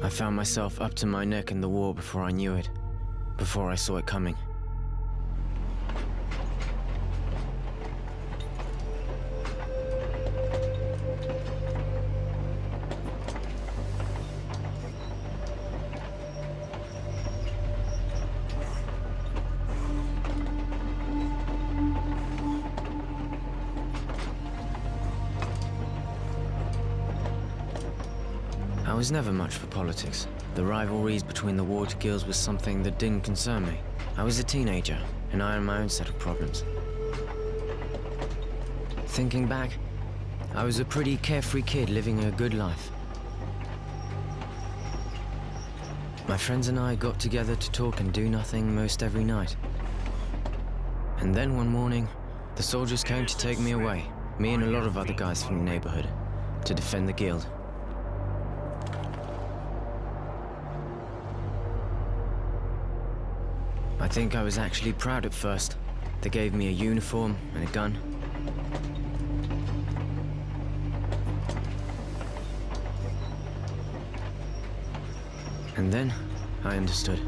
I found myself up to my neck in the war before I knew it, before I saw it coming. I was never much for politics. The rivalries between the warred guilds was something that didn't concern me. I was a teenager, and I had my own set of problems. Thinking back, I was a pretty carefree kid living a good life. My friends and I got together to talk and do nothing most every night. And then one morning, the soldiers came to take me away, me and a lot of other guys from the neighborhood, to defend the guild. I think I was actually proud at first. They gave me a uniform and a gun. And then, I understood.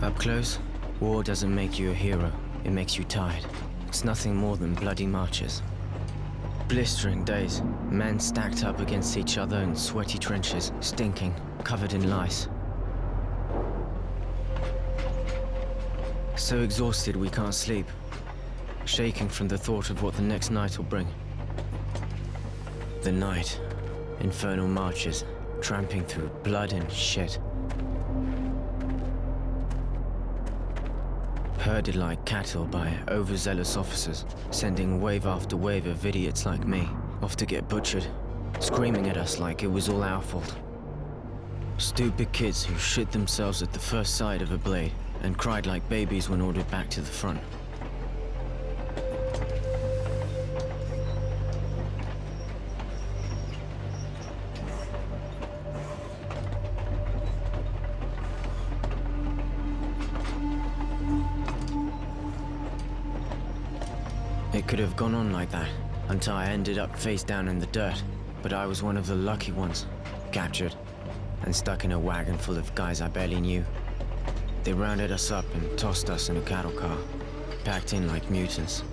Up close, war doesn't make you a hero. It makes you tired. It's nothing more than bloody marches. Blistering days, men stacked up against each other in sweaty trenches, stinking, covered in lice. So exhausted we can't sleep, shaking from the thought of what the next night will bring. The night, infernal marches, tramping through blood and shit. Herded like cattle by overzealous officers, sending wave after wave of idiots like me off to get butchered, screaming at us like it was all our fault. Stupid kids who shit themselves at the first sight of a blade and cried like babies when ordered back to the front. It could have gone on like that until I ended up face down in the dirt, but I was one of the lucky ones, captured and stuck in a wagon full of guys I barely knew. They rounded us up and tossed us in a cattle car, packed in like mutants,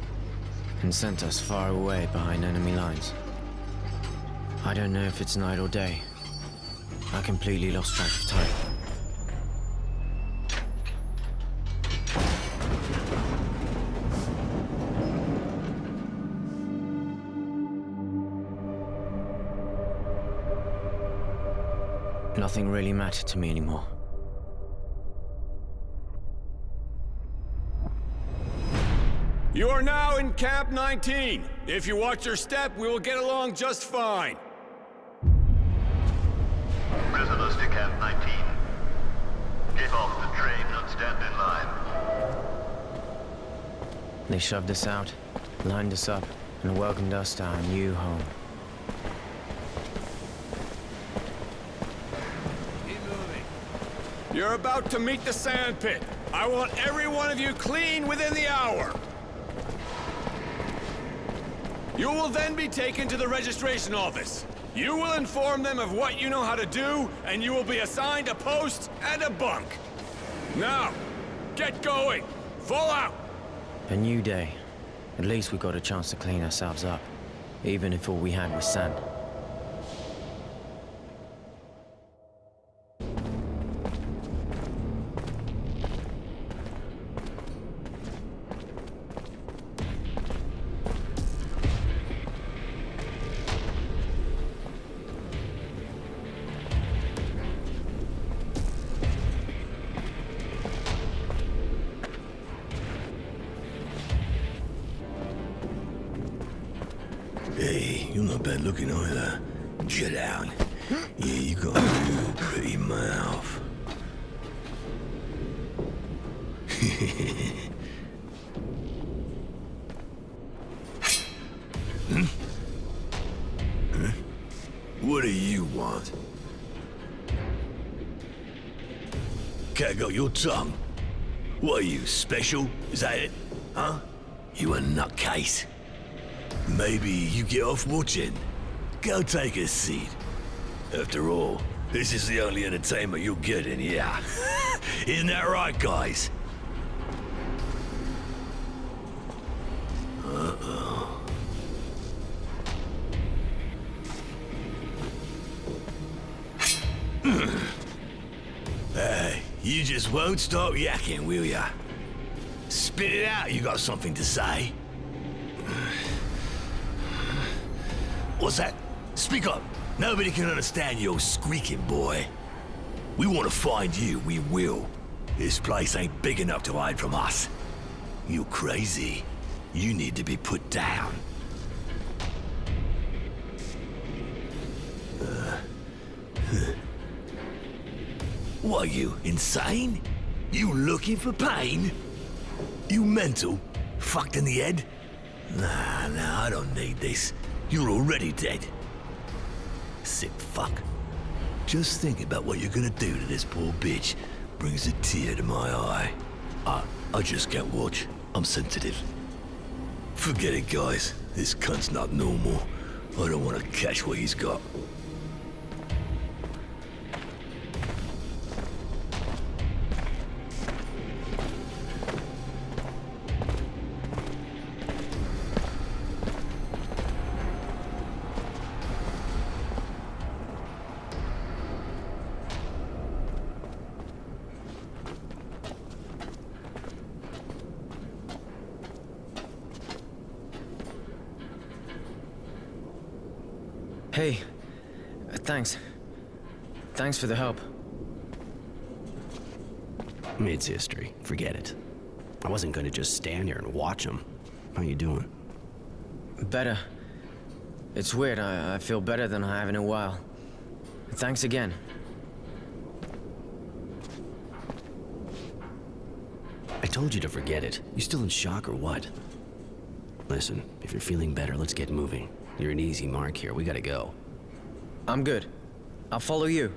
and sent us far away behind enemy lines. I don't know if it's night or day. I completely lost track of time. Nothing really mattered to me anymore. You are now in Camp 19. If you watch your step, we will get along just fine. Prisoners to Camp 19. Get off the train and stand in line. They shoved us out, lined us up, and welcomed us to our new home. You're about to meet the sand pit. I want every one of you clean within the hour. You will then be taken to the registration office. You will inform them of what you know how to do, and you will be assigned a post and a bunk. Now, get going. Fall out. A new day. At least we got a chance to clean ourselves up, even if all we had was sand. Hey, you're not bad looking either. Get out. Yeah, you got a real pretty mouth. What do you want? Cat got your tongue. What are you, special? Is that it? Huh? You a nutcase? Maybe you get off watching. Go take a seat. After all, This is the only entertainment you'll get in here. Isn't that right, guys? Hey, you just won't stop yakking, will ya? Spit it out, you got something to say. What's that? Speak up. Nobody can understand your squeaking, boy. We want to find you, we will. This place ain't big enough to hide from us. You crazy. You need to be put down. What are you, insane? You looking for pain? You mental? Fucked in the head? Nah, I don't need this. You're already dead. Sick fuck. Just think about what you're gonna do to this poor bitch brings a tear to my eye. I just can't watch. I'm sensitive. Forget it, guys. This cunt's not normal. I don't want to catch what he's got. Hey, thanks. Thanks for the help. It's history. Forget it. I wasn't going to just stand here and watch them. How you doing? Better. It's weird, I feel better than I have in a while. Thanks again. I told you to forget it. You still in shock or what? Listen, if you're feeling better, let's get moving. You're an easy mark here. We gotta go. I'm good. I'll follow you.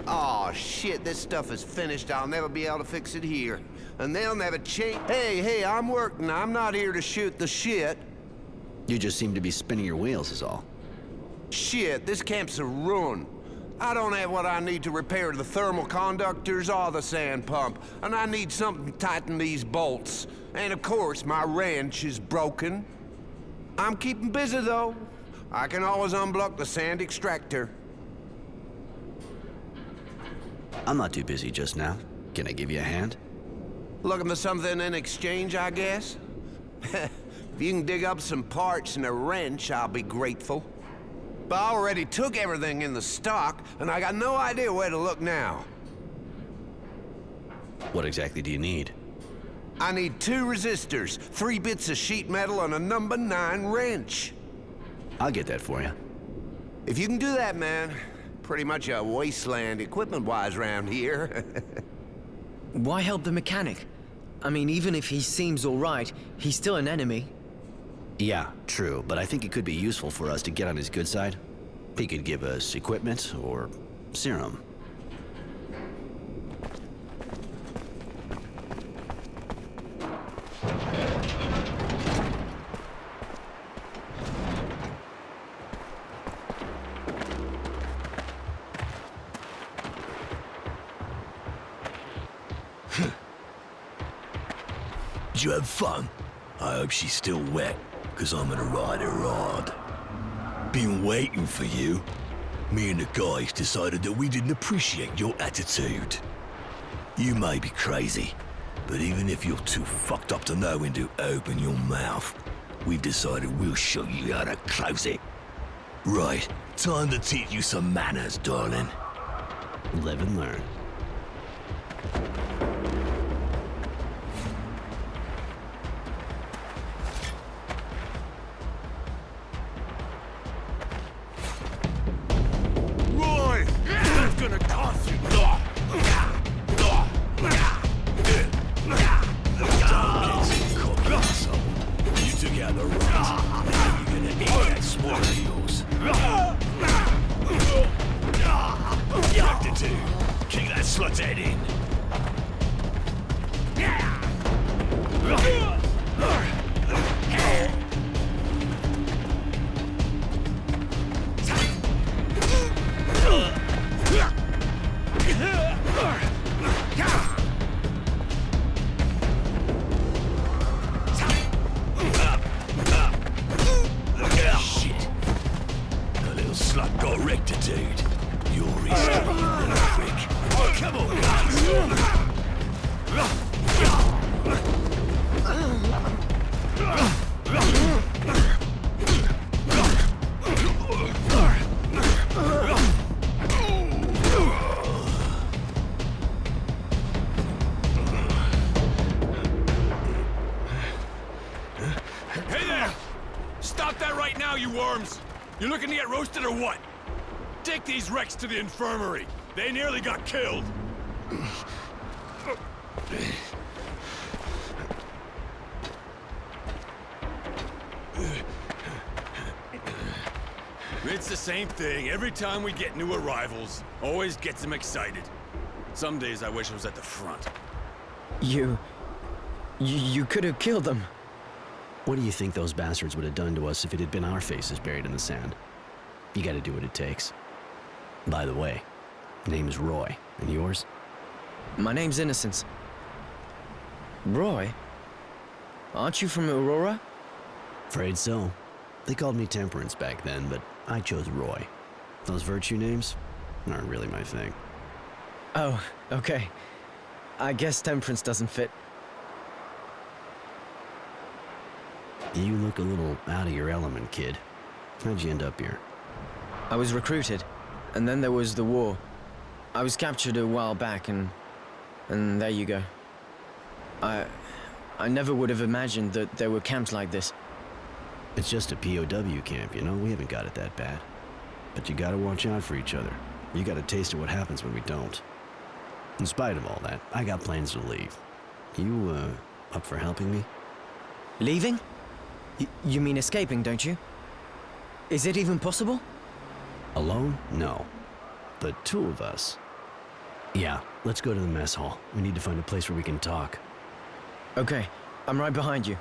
Aw, shit, this stuff is finished. I'll never be able to fix it here. And they'll never change. Hey, I'm working. I'm not here to shoot the shit. You just seem to be spinning your wheels is all. Shit, this camp's a ruin. I don't have what I need to repair the thermal conductors or the sand pump, and I need something to tighten these bolts. And of course, my wrench is broken. I'm keeping busy, though. I can always unblock the sand extractor. I'm not too busy just now. Can I give you a hand? Looking for something in exchange, I guess? If you can dig up some parts and a wrench, I'll be grateful. But I already took everything in the stock, and I got no idea where to look now. What exactly do you need? I need 2 resistors, 3 bits of sheet metal, and a number 9 wrench. I'll get that for you. If you can do that, man, pretty much a wasteland equipment-wise around here. Why help the mechanic? I mean, even if he seems alright, he's still an enemy. Yeah, true, but I think it could be useful for us to get on his good side. He could give us equipment or serum. Did you have fun? I hope she's still wet, because I'm gonna ride her hard. Been waiting for you. Me and the guys decided that we didn't appreciate your attitude. You may be crazy, but even if you're too fucked up to know when to open your mouth, we've decided we'll show you how to close it. Right, time to teach you some manners, darling. Live and learn. Slut's head in. Shit. The little slut got rectitude. You're history, you little prick. Come on, guys. Hey there! Stop that right now, you worms! You looking to get roasted or what? Take these wrecks to the infirmary. They nearly got killed. It's the same thing. Every time we get new arrivals, always gets them excited. Some days I wish I was at the front. You could have killed them. What do you think those bastards would have done to us if it had been our faces buried in the sand? You gotta do what it takes. By the way, name's Roy, and yours? My name's Innocence. Roy? Aren't you from Aurora? Afraid so. They called me Temperance back then, but I chose Roy. Those virtue names aren't really my thing. Oh, okay. I guess Temperance doesn't fit. You look a little out of your element, kid. How'd you end up here? I was recruited, and then there was the war. I was captured a while back, and there you go. I never would have imagined that there were camps like this. It's just a POW camp, you know? We haven't got it that bad. But you gotta watch out for each other. You got a taste of what happens when we don't. In spite of all that, I got plans to leave. You, up for helping me? Leaving? You mean escaping, don't you? Is it even possible? Alone? No. But two of us. Yeah, let's go to the mess hall. We need to find a place where we can talk. Okay, I'm right behind you.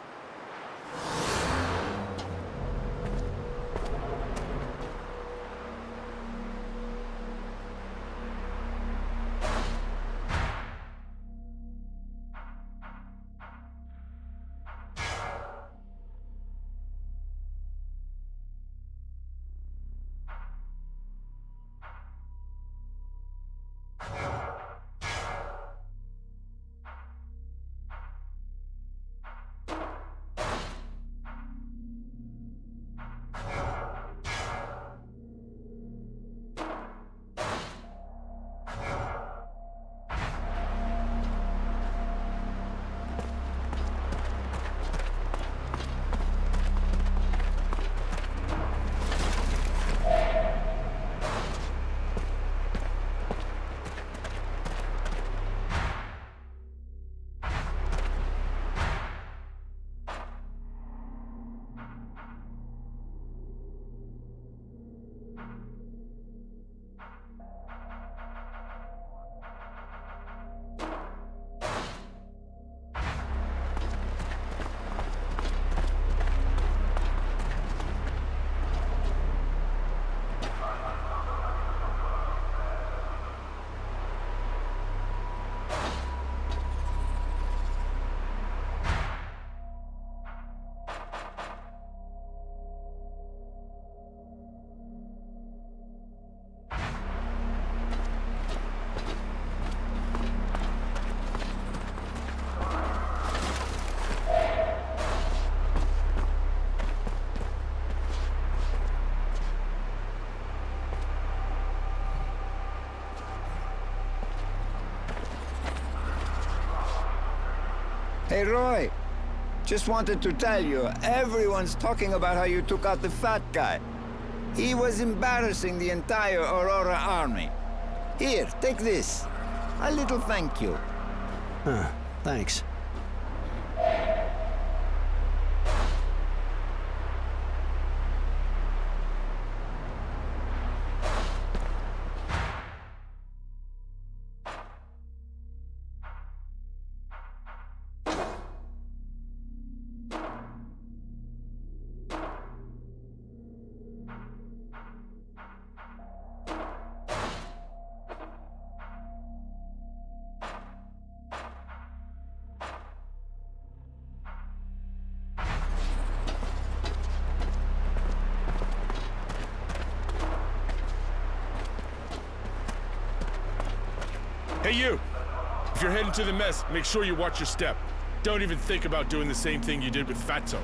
Hey, Roy. Just wanted to tell you, everyone's talking about how you took out the fat guy. He was embarrassing the entire Aurora army. Here, take this. A little thank you. Huh, thanks. Hey, you! If you're heading to the mess, make sure you watch your step. Don't even think about doing the same thing you did with Fatso.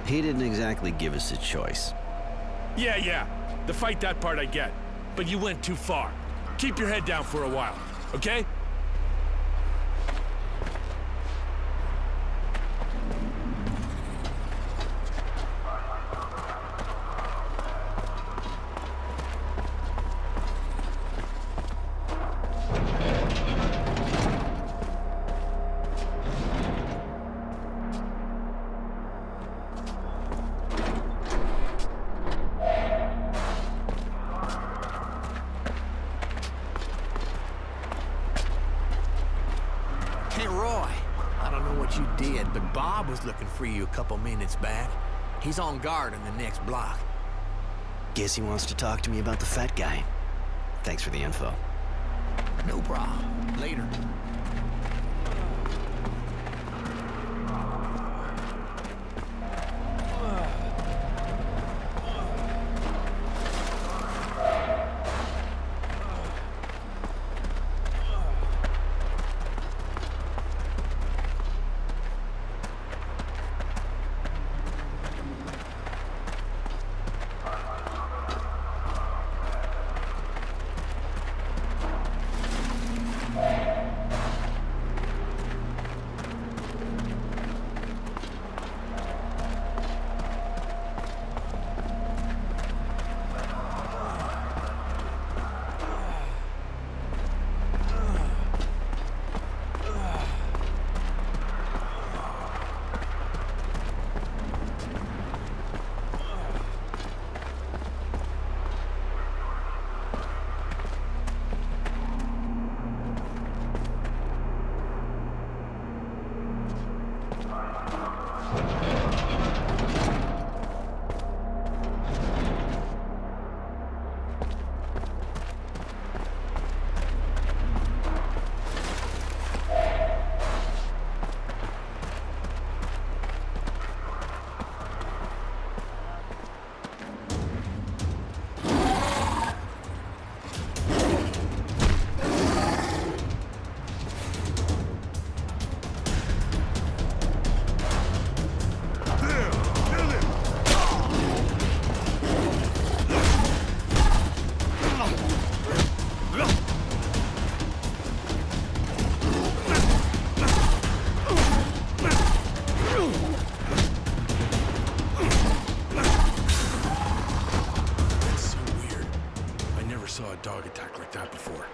He didn't exactly give us a choice. Yeah. The fight, that part I get. But you went too far. Keep your head down for a while, okay? Hey, Roy. I don't know what you did, but Bob was looking for you a couple minutes back. He's on guard in the next block. Guess he wants to talk to me about the fat guy. Thanks for the info. No problem. Later. Dog attack like that before.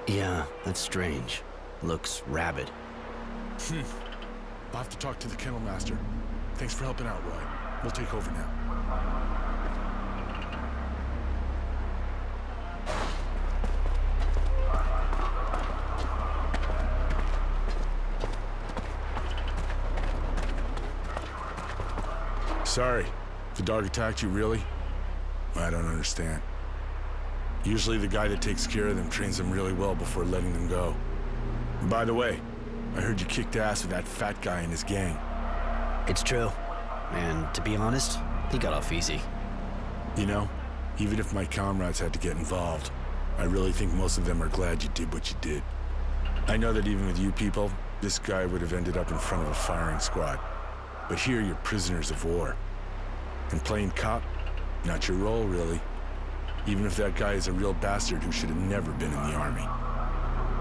Yeah, that's strange. Looks rabid. I'll have to talk to the kennel master. Thanks for helping out, Roy. We'll take over now. Sorry. The dog attacked you, really? I don't understand. Usually the guy that takes care of them trains them really well before letting them go. And by the way, I heard you kicked ass with that fat guy and his gang. It's true. And to be honest, he got off easy. You know, even if my comrades had to get involved, I really think most of them are glad you did what you did. I know that even with you people, this guy would have ended up in front of a firing squad. But here you're prisoners of war. And playing cop, not your role, really. Even if that guy is a real bastard who should have never been in the army.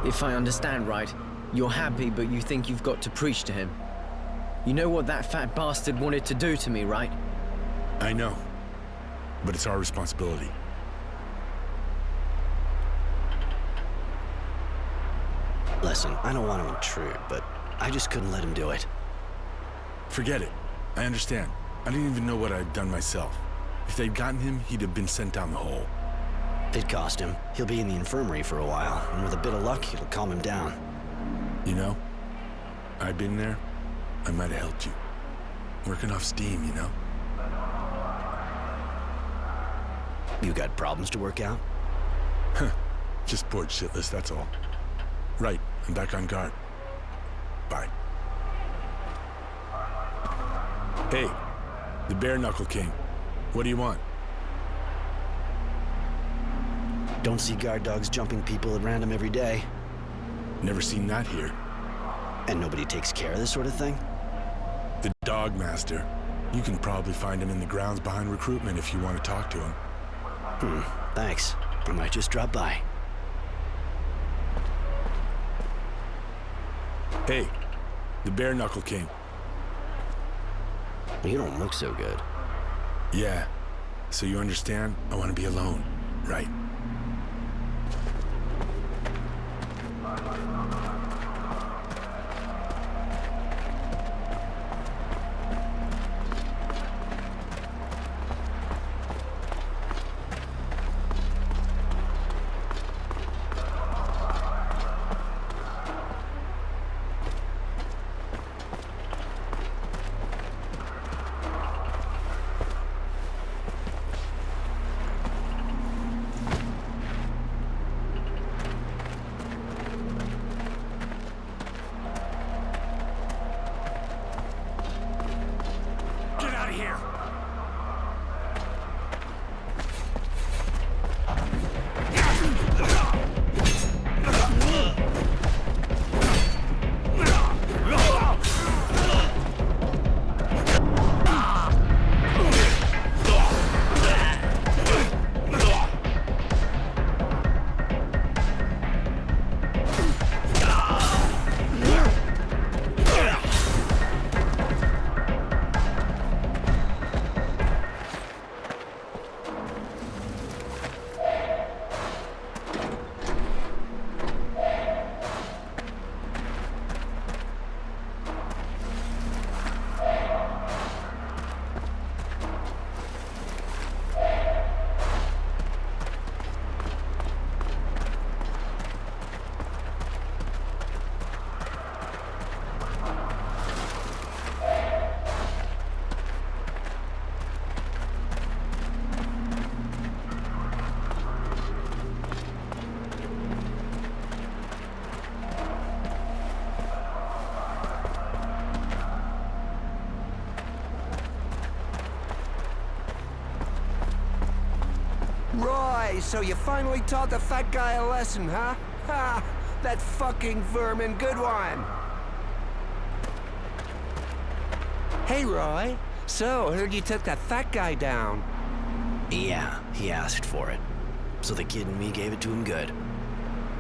If I understand right, you're happy, but you think you've got to preach to him. You know what that fat bastard wanted to do to me, right? I know. But it's our responsibility. Listen, I don't want to intrude, but I just couldn't let him do it. Forget it. I understand. I didn't even know what I'd done myself. If they'd gotten him, he'd have been sent down the hole. It cost him. He'll be in the infirmary for a while, and with a bit of luck, it'll calm him down. You know, I've been there. I might have helped you. Working off steam, you know? You got problems to work out? Just bored shitless, that's all. Right, I'm back on guard. Bye. Hey, the Bare Knuckle King. What do you want? Don't see guard dogs jumping people at random every day. Never seen that here. And nobody takes care of this sort of thing? The dog master. You can probably find him in the grounds behind recruitment if you want to talk to him. Thanks. I might just drop by. Hey, the Bare Knuckle King. You don't look so good. Yeah, so you understand? I want to be alone, right? Get out of here! Roy, so you finally taught the fat guy a lesson, huh? Ha! That fucking vermin, good one! Hey, Roy. So, heard you took that fat guy down. Yeah, he asked for it. So the kid and me gave it to him good.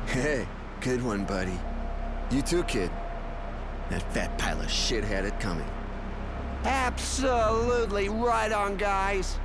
Hey, good one, buddy. You too, kid. That fat pile of shit had it coming. Absolutely right on, guys.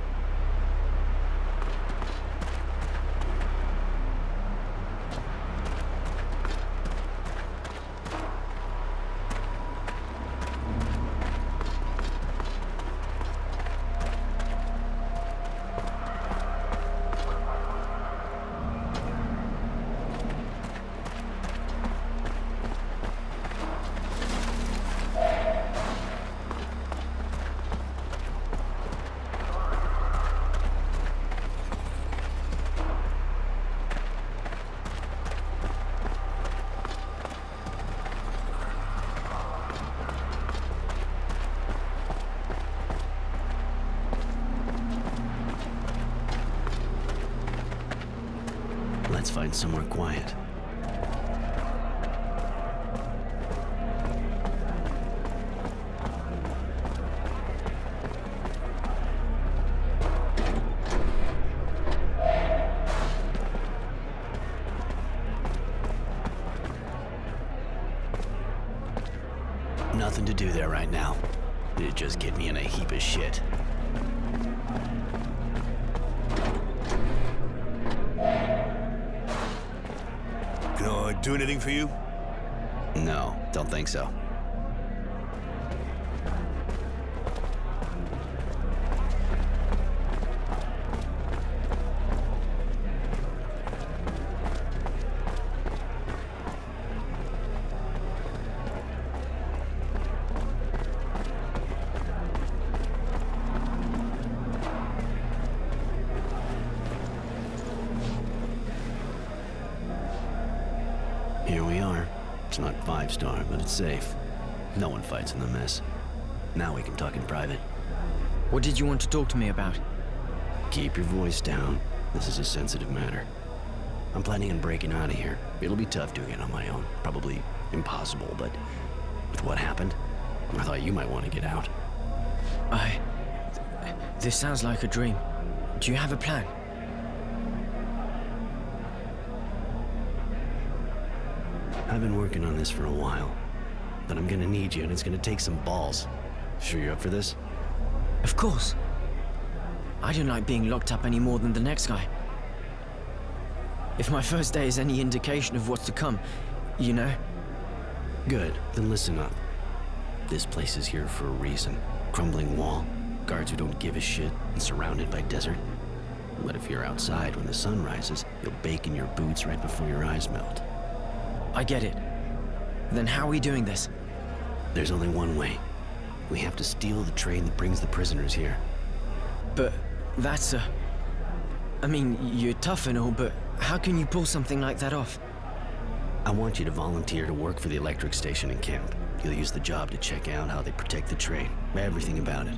Let's find somewhere quiet. Nothing to do there right now. It'd just get me in a heap of shit. Can I do anything for you? No, don't think so. Here we are. It's not 5-star, but it's safe. No one fights in the mess. Now we can talk in private. What did you want to talk to me about? Keep your voice down. This is a sensitive matter. I'm planning on breaking out of here. It'll be tough doing it on my own. Probably impossible, but with what happened, I thought you might want to get out. This sounds like a dream. Do you have a plan? I've been working on this for a while, but I'm gonna need you, and it's gonna take some balls. Sure you're up for this? Of course. I don't like being locked up any more than the next guy. If my first day is any indication of what's to come, you know? Good, then listen up. This place is here for a reason. Crumbling wall, guards who don't give a shit, and surrounded by desert. But if you're outside when the sun rises, you'll bake in your boots right before your eyes melt. I get it. Then how are we doing this? There's only one way. We have to steal the train that brings the prisoners here. But that's I mean, you're tough and all, but how can you pull something like that off? I want you to volunteer to work for the electric station in camp. You'll use the job to check out how they protect the train, everything about it.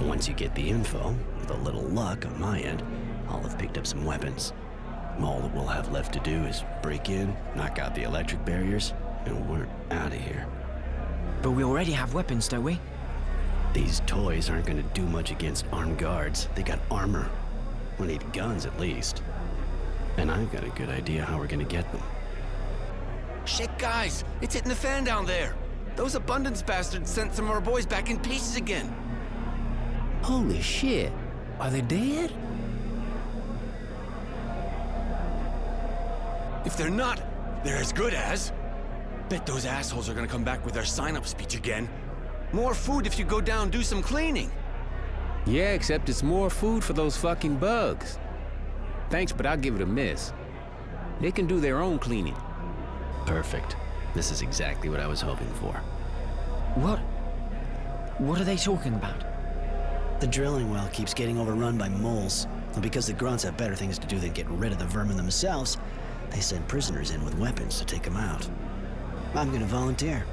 Once you get the info, with a little luck on my end, I'll have picked up some weapons. All that we'll have left to do is break in, knock out the electric barriers, and we're out of here. But we already have weapons, don't we? These toys aren't gonna do much against armed guards. They got armor. We need guns at least. And I've got a good idea how we're gonna get them. Shit, guys! It's hitting the fan down there! Those abundance bastards sent some of our boys back in pieces again! Holy shit! Are they dead? If they're not, they're as good as. Bet those assholes are gonna come back with their sign-up speech again. More food if you go down and do some cleaning. Yeah, except it's more food for those fucking bugs. Thanks, but I'll give it a miss. They can do their own cleaning. Perfect. This is exactly what I was hoping for. What are they talking about? The drilling well keeps getting overrun by moles. And because the grunts have better things to do than get rid of the vermin themselves, they send prisoners in with weapons to take them out. I'm gonna volunteer.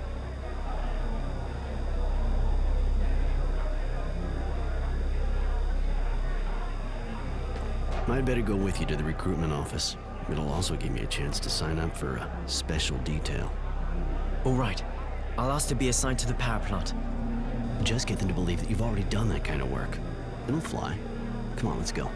I'd better go with you to the recruitment office. It'll also give me a chance to sign up for a special detail. All right. I'll ask to be assigned to the power plant. Just get them to believe that you've already done that kind of work. It'll fly. Come on, let's go.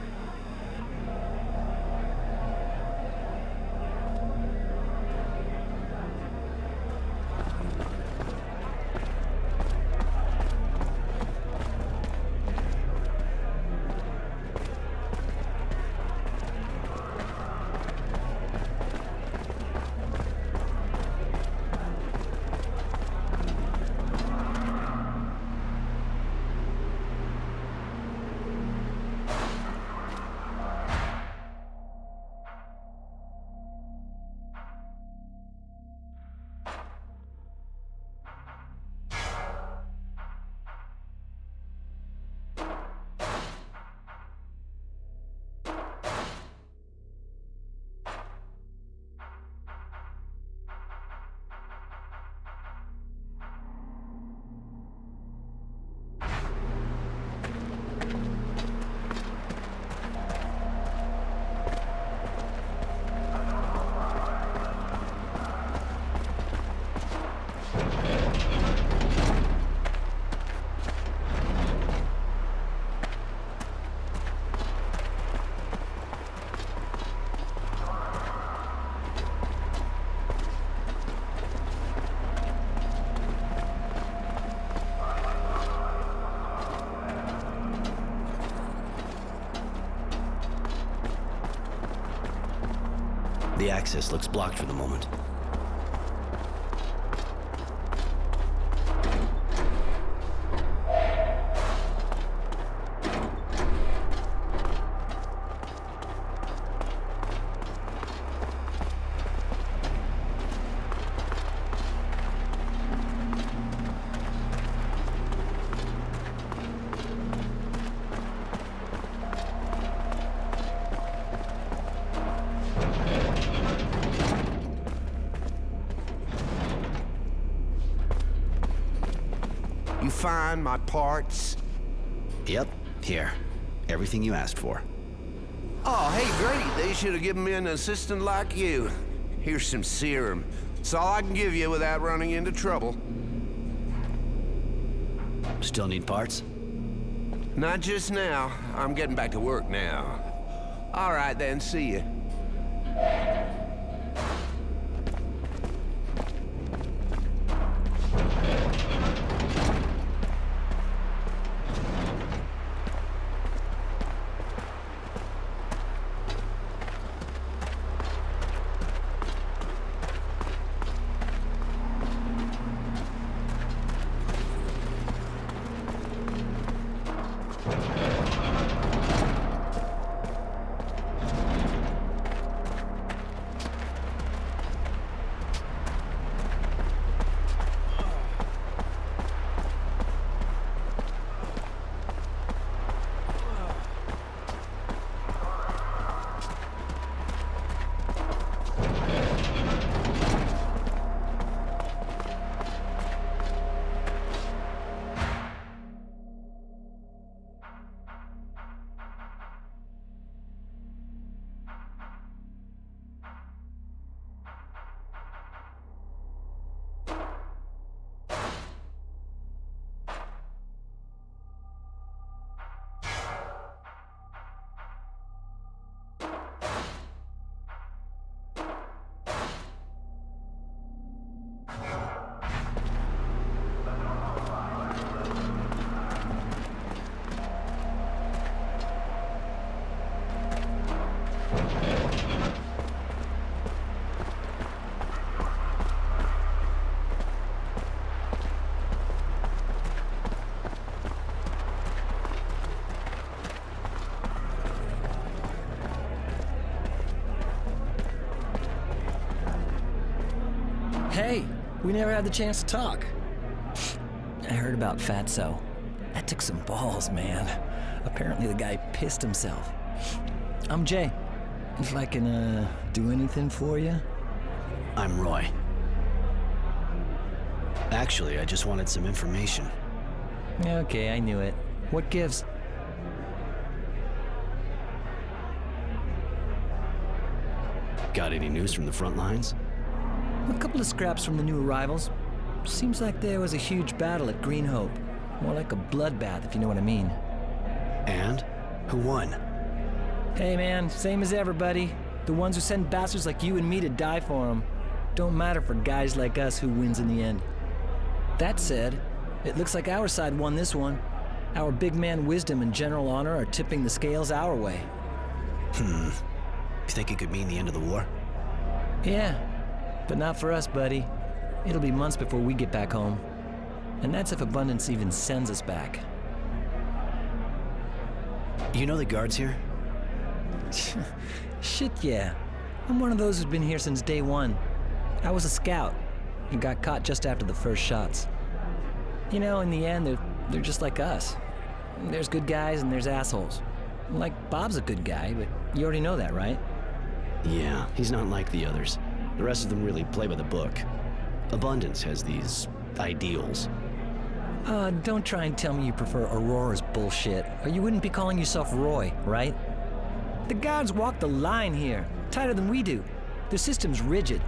The access looks blocked for the moment. You find my parts? Yep, here. Everything you asked for. Oh, hey, great. They should have given me an assistant like you. Here's some serum. It's all I can give you without running into trouble. Still need parts? Not just now. I'm getting back to work now. All right, then. See you. Hey, we never had the chance to talk. I heard about Fatso. That took some balls, man. Apparently the guy pissed himself. I'm Jay. If I can, do anything for you? I'm Roy. Actually, I just wanted some information. Okay, I knew it. What gives? Got any news from the front lines? A couple of scraps from the new arrivals. Seems like there was a huge battle at Green Hope. More like a bloodbath, if you know what I mean. And? Who won? Hey man, same as everybody. The ones who send bastards like you and me to die for them. Don't matter for guys like us who wins in the end. That said, it looks like our side won this one. Our big man wisdom and general honor are tipping the scales our way. You think it could mean the end of the war? Yeah, but not for us, buddy. It'll be months before we get back home. And that's if Abundance even sends us back. You know the guards here? Shit, yeah. I'm one of those who's been here since day one. I was a scout and got caught just after the first shots. You know, in the end, they're just like us. There's good guys and there's assholes. Like, Bob's a good guy, but you already know that, right? Yeah, he's not like the others. The rest of them really play by the book. Abundance has these ideals. Don't try and tell me you prefer Aurora's bullshit, or you wouldn't be calling yourself Roy, right? The guards walk the line here, tighter than we do. Their system's rigid,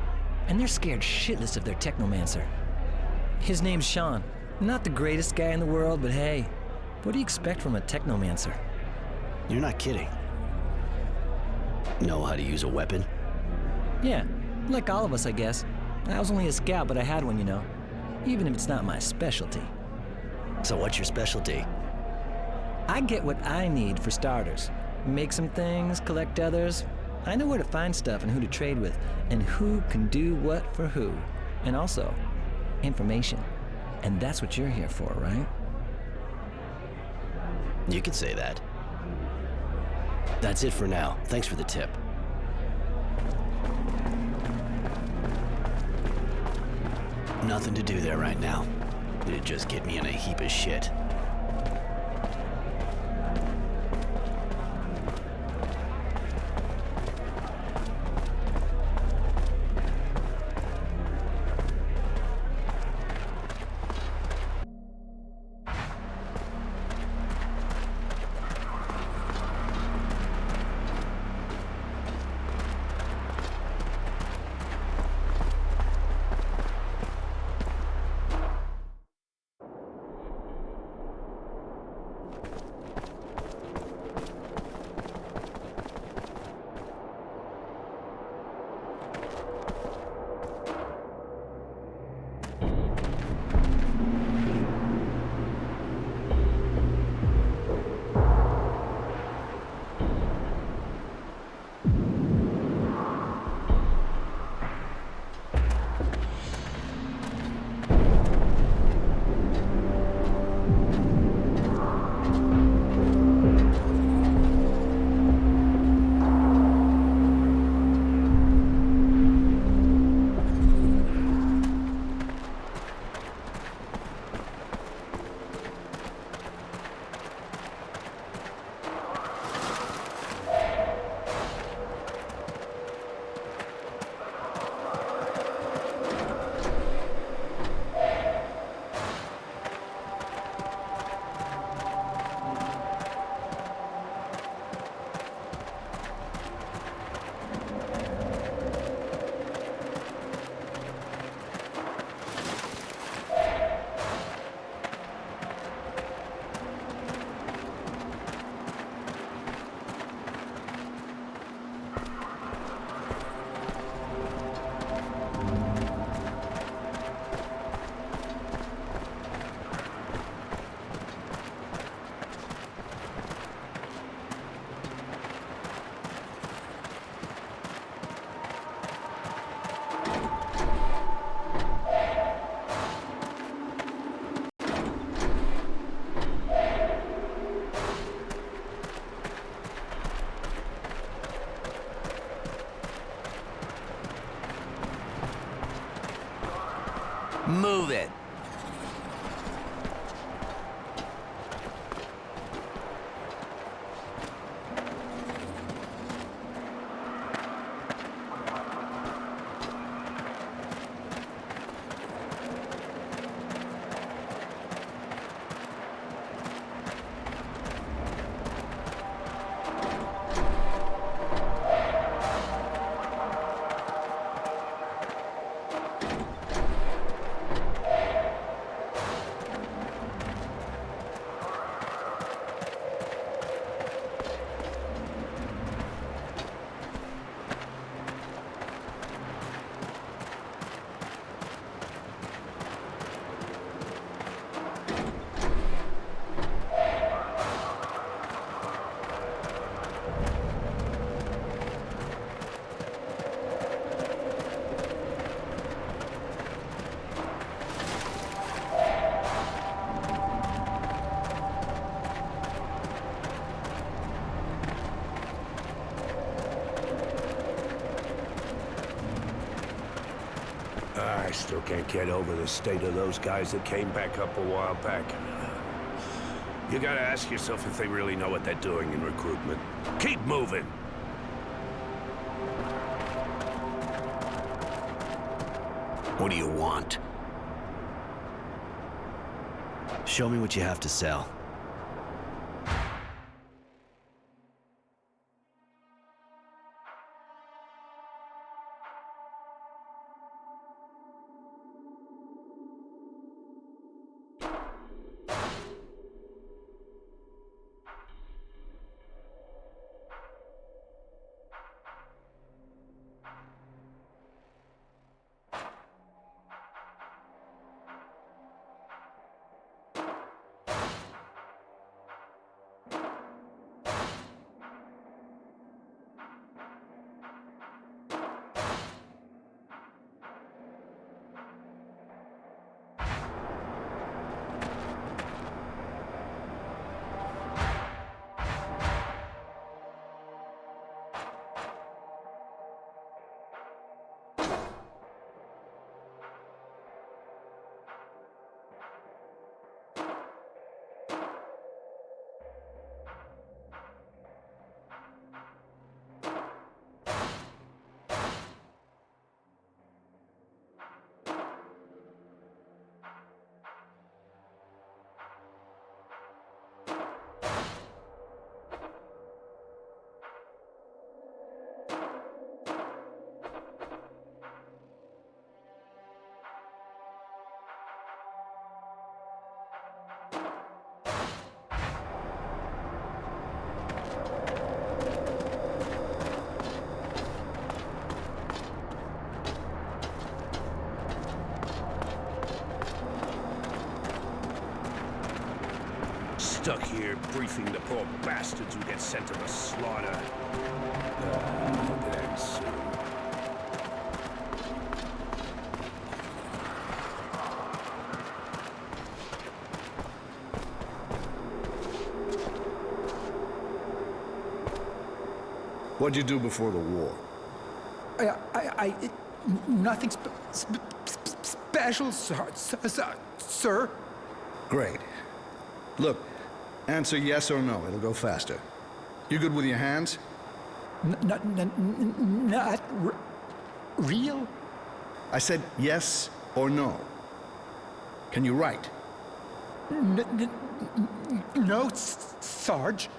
and they're scared shitless of their technomancer. His name's Sean. Not the greatest guy in the world, but hey, what do you expect from a technomancer? You're not kidding. Know how to use a weapon? Yeah, like all of us, I guess. I was only a scout, but I had one, you know. Even if it's not my specialty. So what's your specialty? I get what I need for starters. Make some things, collect others. I know where to find stuff and who to trade with, and who can do what for who. And also, information. And that's what you're here for, right? You could say that. That's it for now. Thanks for the tip. Nothing to do there right now. It'd just get me in a heap of shit. Move it. I still can't get over the state of those guys that came back up a while back. You gotta ask yourself if they really know what they're doing in recruitment. Keep moving! What do you want? Show me what you have to sell. Stuck here briefing the poor bastards who get sent to the slaughter. Hope it ends soon. What'd you do before the war? Nothing special, sir. Great. Look, answer yes or no. It'll go faster. You good with your hands? Not real? I said yes or no. Can you write? No, Sarge.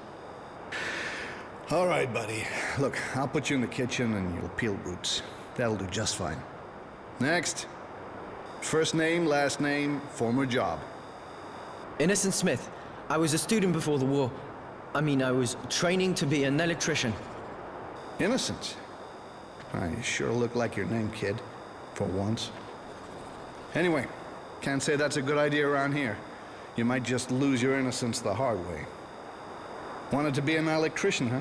All right, buddy. Look, I'll put you in the kitchen and you'll peel roots. That'll do just fine. Next. First name, last name, former job. Innocent Smith. I was a student before the war. I mean, I was training to be an electrician. Innocent? You sure look like your name, kid. For once. Anyway, can't say that's a good idea around here. You might just lose your innocence the hard way. Wanted to be an electrician, huh?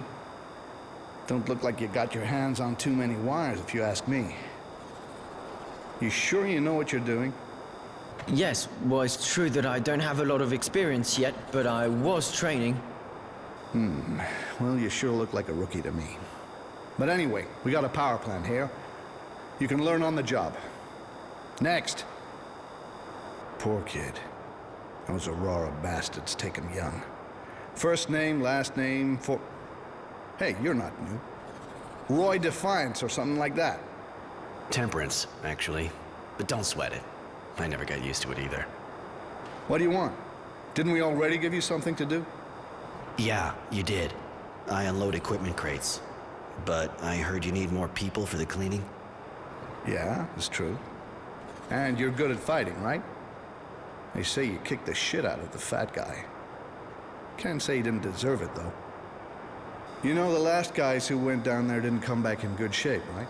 Don't look like you got your hands on too many wires, if you ask me. You sure you know what you're doing? Yes, well, it's true that I don't have a lot of experience yet, but I was training. Well, you sure look like a rookie to me. But anyway, we got a power plant here. You can learn on the job. Next. Poor kid. Those Aurora bastards take him young. First name, last name, for... Hey, you're not new. Roy Defiance or something like that. Temperance, actually. But don't sweat it. I never got used to it either. What do you want? Didn't we already give you something to do? Yeah, you did. I unload equipment crates. But I heard you need more people for the cleaning? Yeah, it's true. And you're good at fighting, right? They say you kicked the shit out of the fat guy. Can't say he didn't deserve it, though. You know the last guys who went down there didn't come back in good shape, right?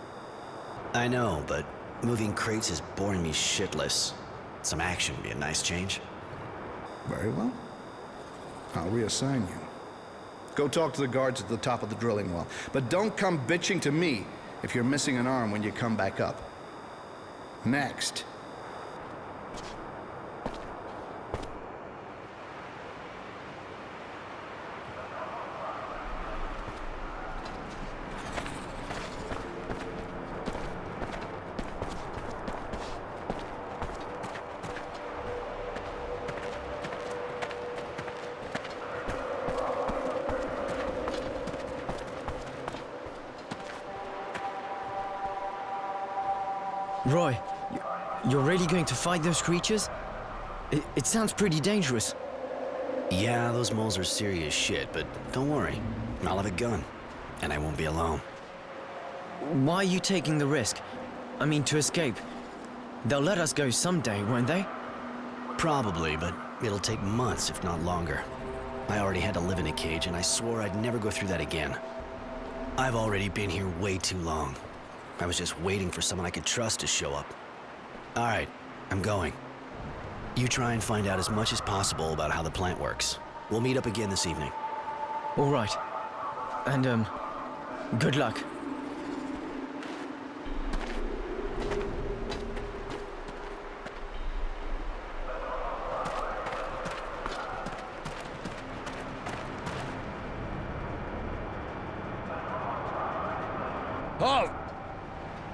I know, but moving crates is boring me shitless. Some action would be a nice change. Very well. I'll reassign you. Go talk to the guards at the top of the drilling well. But don't come bitching to me if you're missing an arm when you come back up. Next. Roy, you're really going to fight those creatures? It sounds pretty dangerous. Yeah, those moles are serious shit, but don't worry. I'll have a gun, and I won't be alone. Why are you taking the risk? I mean, to escape. They'll let us go someday, won't they? Probably, but it'll take months, if not longer. I already had to live in a cage, and I swore I'd never go through that again. I've already been here way too long. I was just waiting for someone I could trust to show up. All right, I'm going. You try and find out as much as possible about how the plant works. We'll meet up again this evening. All right. And, good luck. Halt!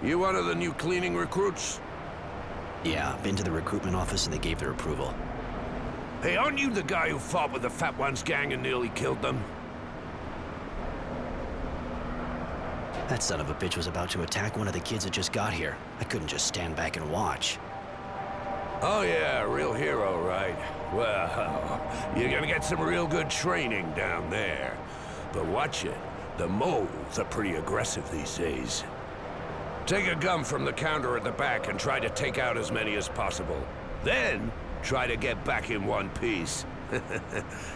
You one of the new cleaning recruits? Yeah, been to the recruitment office and they gave their approval. Hey, aren't you the guy who fought with the Fat Ones gang and nearly killed them? That son of a bitch was about to attack one of the kids that just got here. I couldn't just stand back and watch. Oh yeah, real hero, right? Well, you're gonna get some real good training down there. But watch it. The moles are pretty aggressive these days. Take a gun from the counter at the back and try to take out as many as possible. Then, try to get back in one piece.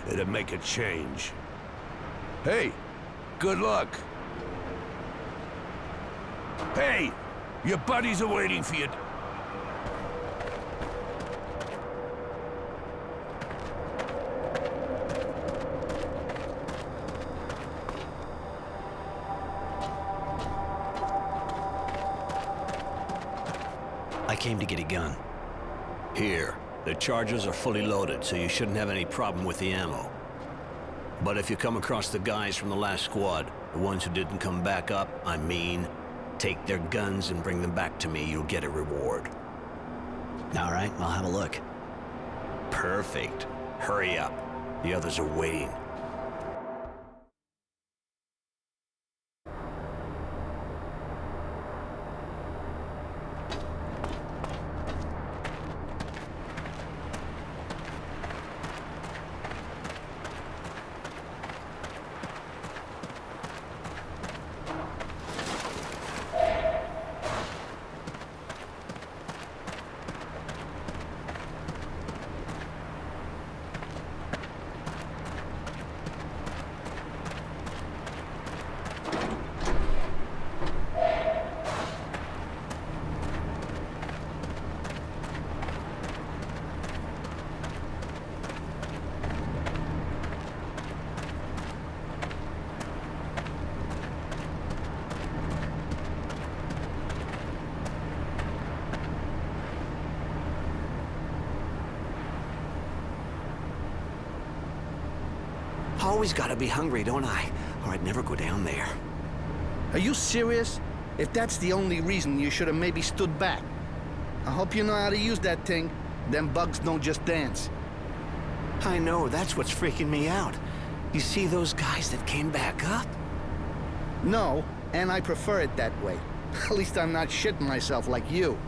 It'll make a change. Hey, good luck. Hey, your buddies are waiting for you. I came to get a gun. Here, the charges are fully loaded, so you shouldn't have any problem with the ammo. But if you come across the guys from the last squad, the ones who didn't come back up, I mean, take their guns and bring them back to me, you'll get a reward. All right, I'll have a look. Perfect. Hurry up. The others are waiting. Always gotta be hungry, don't I? Or I'd never go down there. Are you serious? If that's the only reason, you should have maybe stood back. I hope you know how to use that thing. Them bugs don't just dance. I know, that's what's freaking me out. You see those guys that came back up? No, and I prefer it that way. At least I'm not shitting myself like you.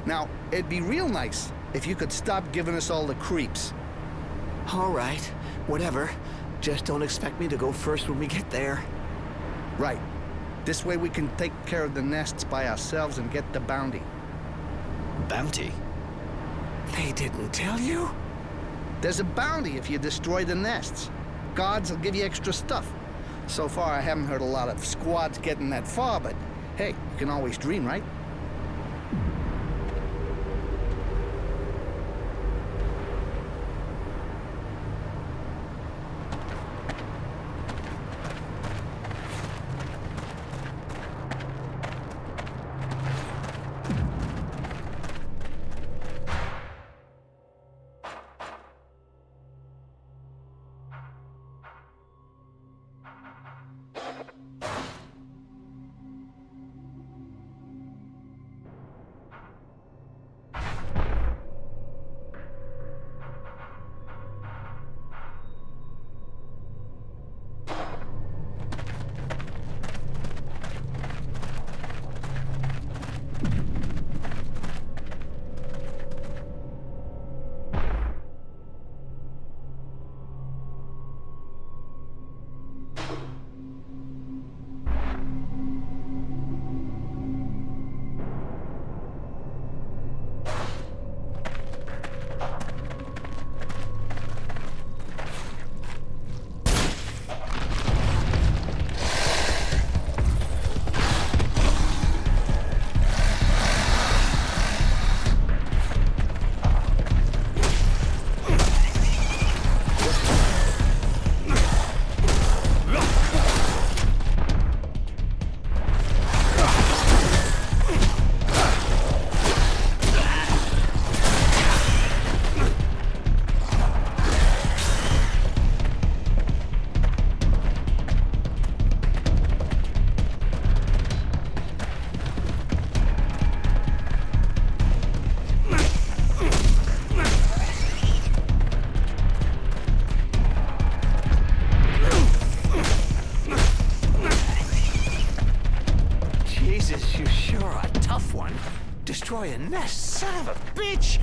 Now, it'd be real nice if you could stop giving us all the creeps. All right, whatever. Just don't expect me to go first when we get there. Right. This way we can take care of the nests by ourselves and get the bounty. Bounty? They didn't tell you? There's a bounty if you destroy the nests. Guards will give you extra stuff. So far, I haven't heard a lot of squads getting that far, but hey, you can always dream, right? Destroy a nest, son of a bitch!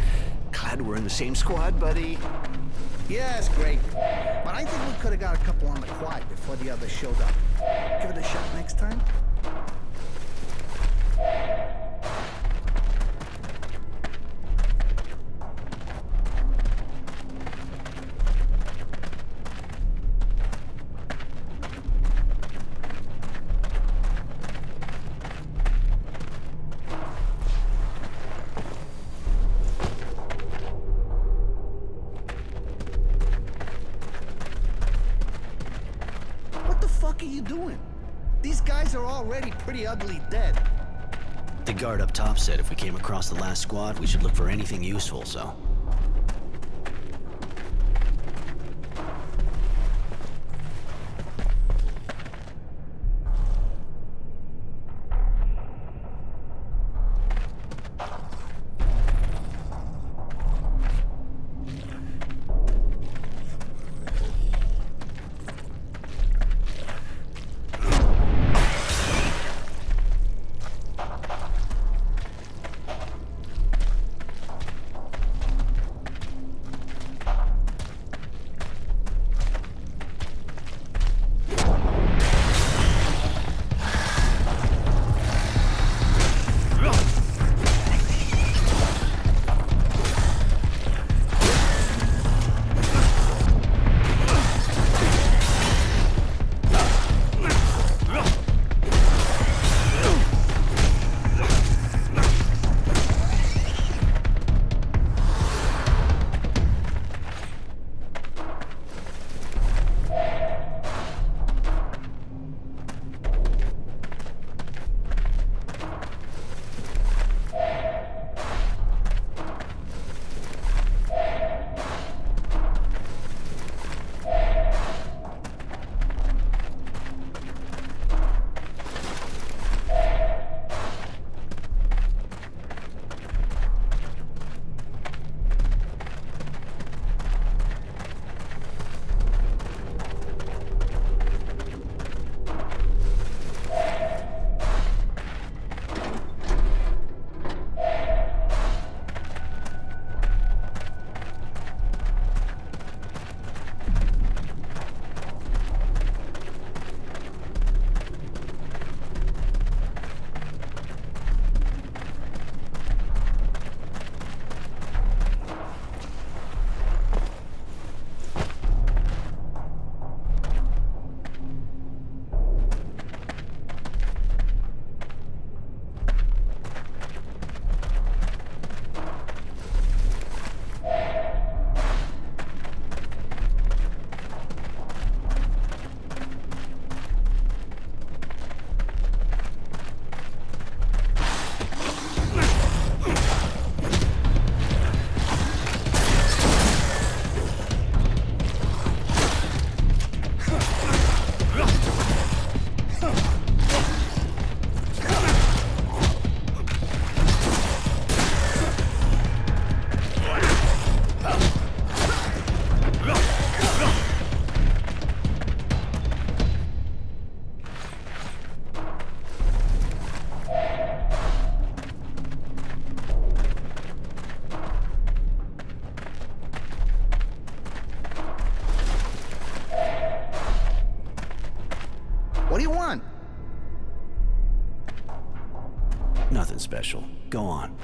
Glad we're in the same squad, buddy. Yeah, it's great. But I think we could have got a couple on the quad before the others showed up. Give it a shot next time. What are you doing? These guys are already pretty ugly dead. The guard up top said if we came across the last squad, we should look for anything useful, so... Nothing special. Go on.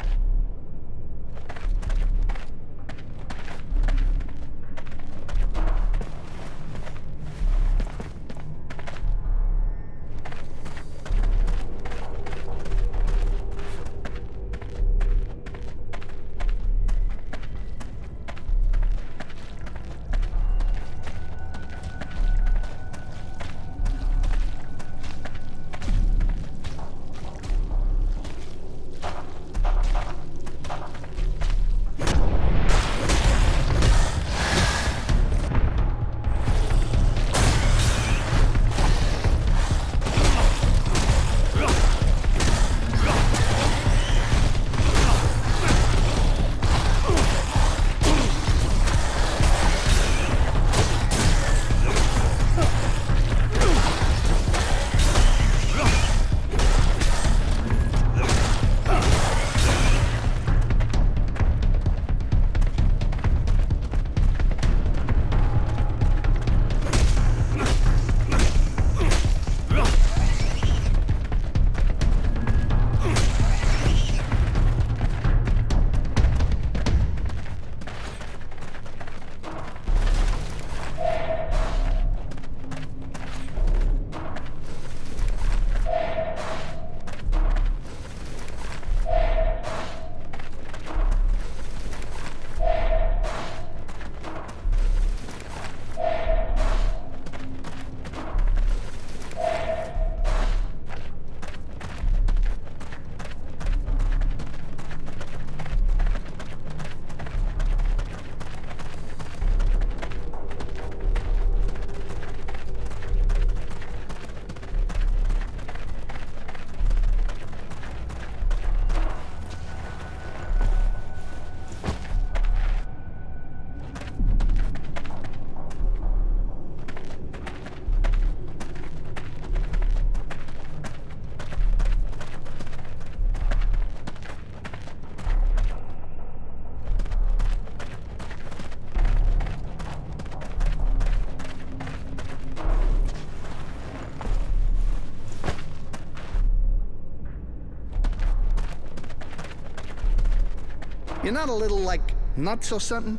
You're not a little, like, nuts or something?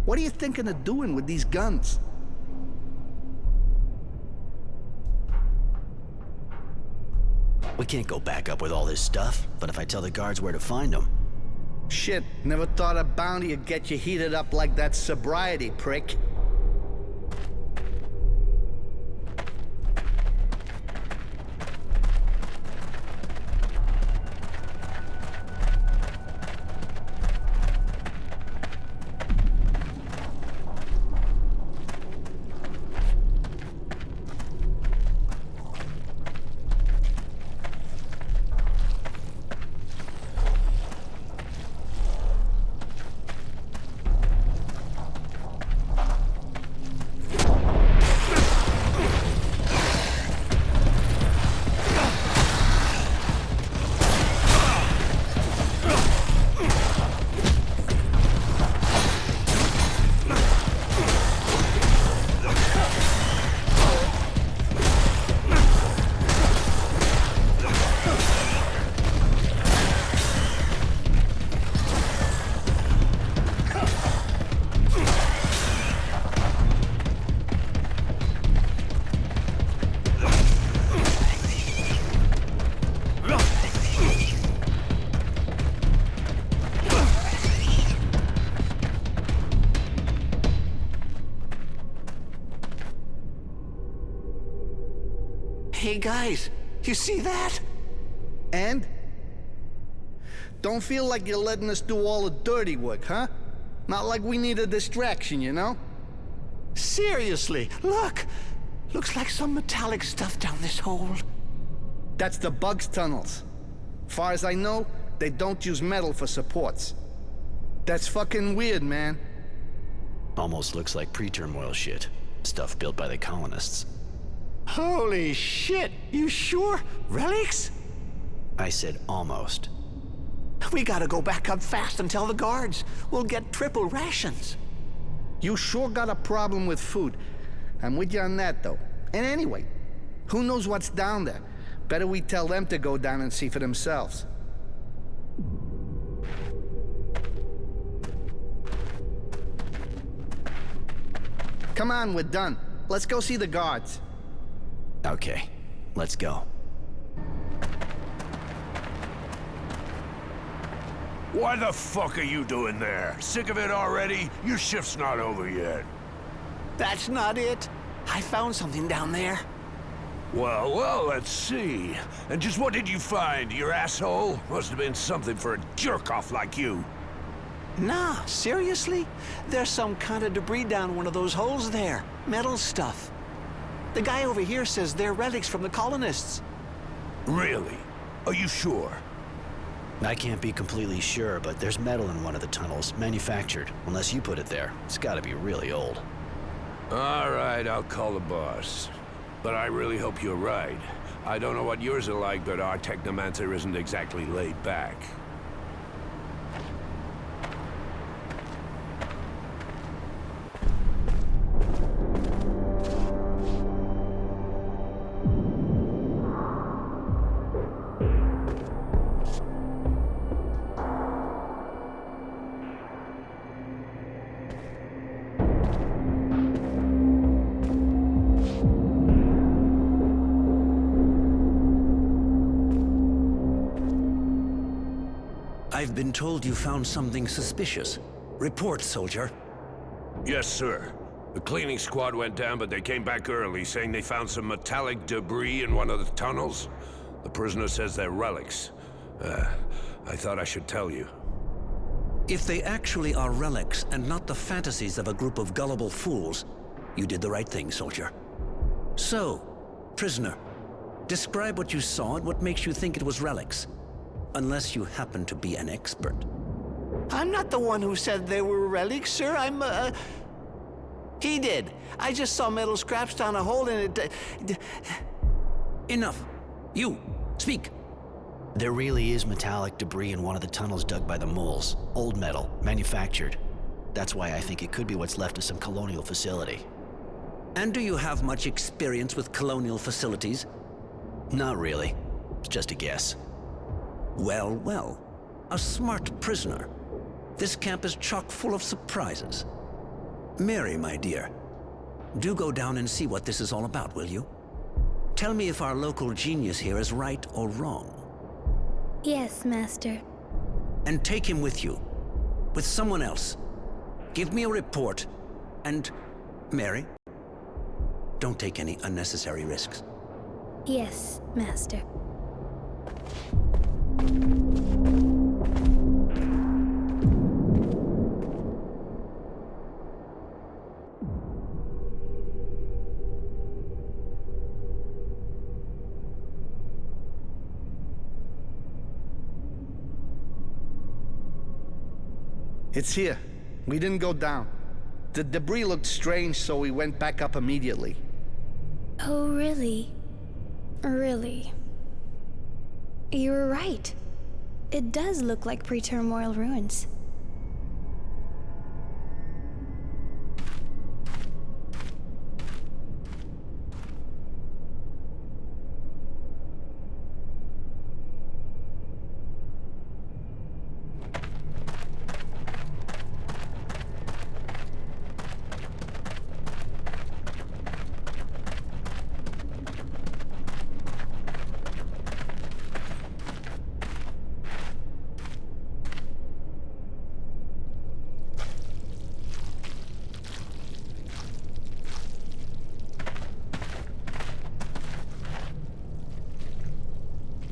What are you thinking of doing with these guns? We can't go back up with all this stuff, but if I tell the guards where to find them... Shit, never thought a bounty would get you heated up like that sobriety, prick. Hey guys, you see that? And? Don't feel like you're letting us do all the dirty work, huh? Not like we need a distraction, you know? Seriously, look! Looks like some metallic stuff down this hole. That's the Bugs tunnels. Far as I know, they don't use metal for supports. That's fucking weird, man. Almost looks like pre-turmoil shit. Stuff built by the colonists. Holy shit! You sure? Relics? I said almost. We gotta go back up fast and tell the guards. We'll get triple rations. You sure got a problem with food. I'm with you on that, though. And anyway, who knows what's down there? Better we tell them to go down and see for themselves. Come on, we're done. Let's go see the guards. Okay, let's go. Why the fuck are you doing there? Sick of it already? Your shift's not over yet. That's not it. I found something down there. Well, let's see. And just what did you find, your asshole? Must have been something for a jerk-off like you. Nah, seriously? There's some kind of debris down one of those holes there. Metal stuff. The guy over here says they're relics from the colonists. Really? Are you sure? I can't be completely sure, but there's metal in one of the tunnels, manufactured. Unless you put it there. It's gotta be really old. All right, I'll call the boss. But I really hope you're right. I don't know what yours are like, but our technomancer isn't exactly laid back. I've been told you found something suspicious. Report, soldier. Yes, sir. The cleaning squad went down, but they came back early, saying they found some metallic debris in one of the tunnels. The prisoner says they're relics. I thought I should tell you. If they actually are relics and not the fantasies of a group of gullible fools, you did the right thing, soldier. So, prisoner, describe what you saw and what makes you think it was relics. Unless you happen to be an expert. I'm not the one who said they were relics, sir. He did. I just saw metal scraps down a hole in it. Enough. You, speak. There really is metallic debris in one of the tunnels dug by the moles. Old metal, manufactured. That's why I think it could be what's left of some colonial facility. And do you have much experience with colonial facilities? Not really. It's just a guess. Well. A smart prisoner. This camp is chock full of surprises. Mary, my dear, do go down and see what this is all about, will you? Tell me if our local genius here is right or wrong. Yes, Master. And take him with you. With someone else. Give me a report. And, Mary, don't take any unnecessary risks. Yes, Master. It's here. We didn't go down. The debris looked strange, so we went back up immediately. Oh, really? Really? You were right. It does look like pre-turmoil ruins.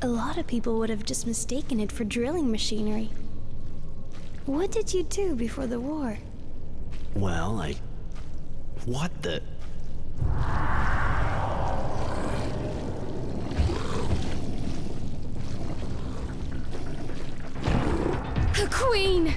A lot of people would have just mistaken it for drilling machinery. What did you do before the war? Well, what the... A queen!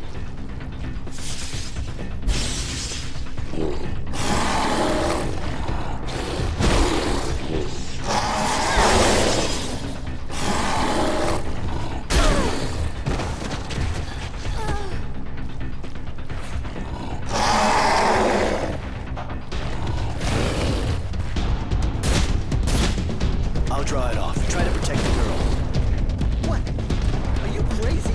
Draw it off. Try to protect the girl. What? Are you crazy?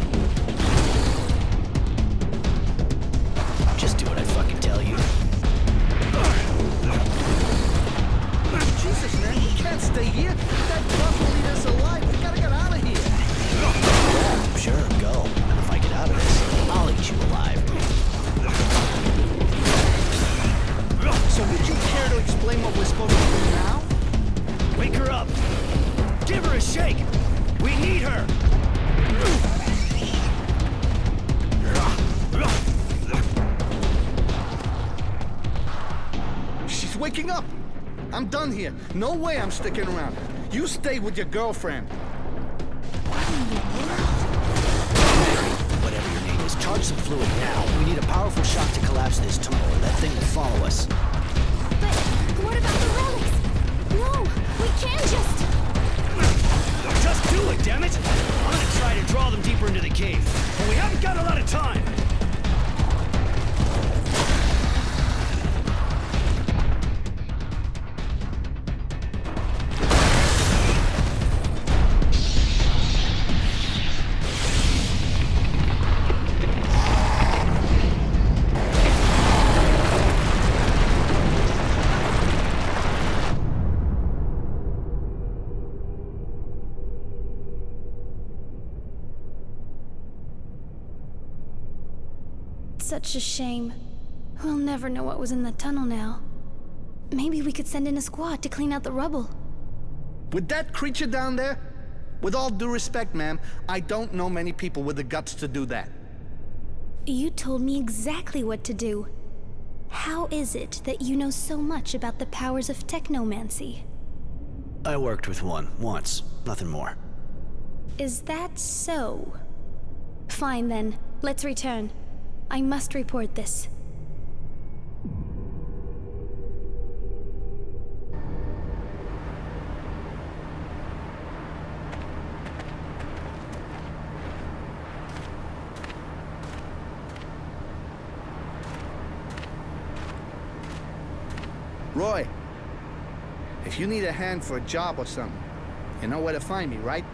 fucking up! I'm done here. No way I'm sticking around. You stay with your girlfriend. Whatever your name is, charge some fluid now. We need a powerful shock to collapse this tunnel, or that thing will follow us. But what about the relics? No, we can't just... Just do it, damn it! I'm gonna try to draw them deeper into the cave, but we haven't got a lot of time. Such a shame. We'll never know what was in the tunnel now. Maybe we could send in a squad to clean out the rubble. With that creature down there? With all due respect, ma'am, I don't know many people with the guts to do that. You told me exactly what to do. How is it that you know so much about the powers of technomancy? I worked with one, once. Nothing more. Is that so? Fine then, let's return. I must report this. Roy, if you need a hand for a job or something, you know where to find me, right?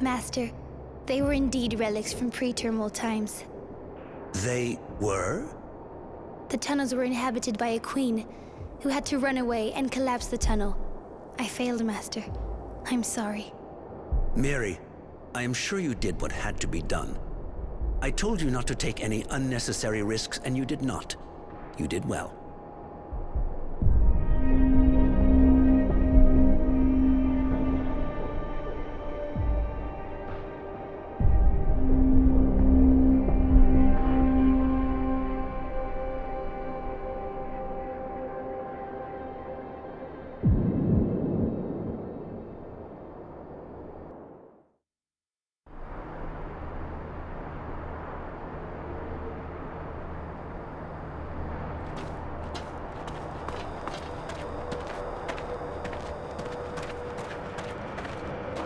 Master, they were indeed relics from pre-terminal times. They were? The tunnels were inhabited by a queen who had to run away and collapse the tunnel. I failed, Master. I'm sorry. Mary, I am sure you did what had to be done. I told you not to take any unnecessary risks, and you did not. You did well.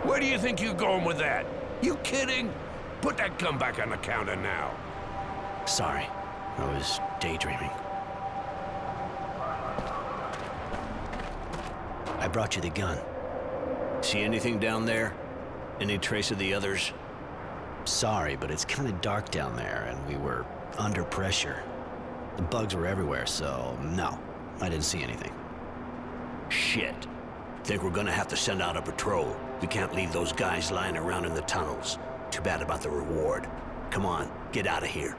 Where do you think you're going with that? You kidding? Put that gun back on the counter now. Sorry, I was daydreaming. I brought you the gun. See anything down there? Any trace of the others? Sorry, but it's kind of dark down there, and we were under pressure. The bugs were everywhere, so no, I didn't see anything. Shit. Think we're gonna have to send out a patrol. We can't leave those guys lying around in the tunnels. Too bad about the reward. Come on, get out of here.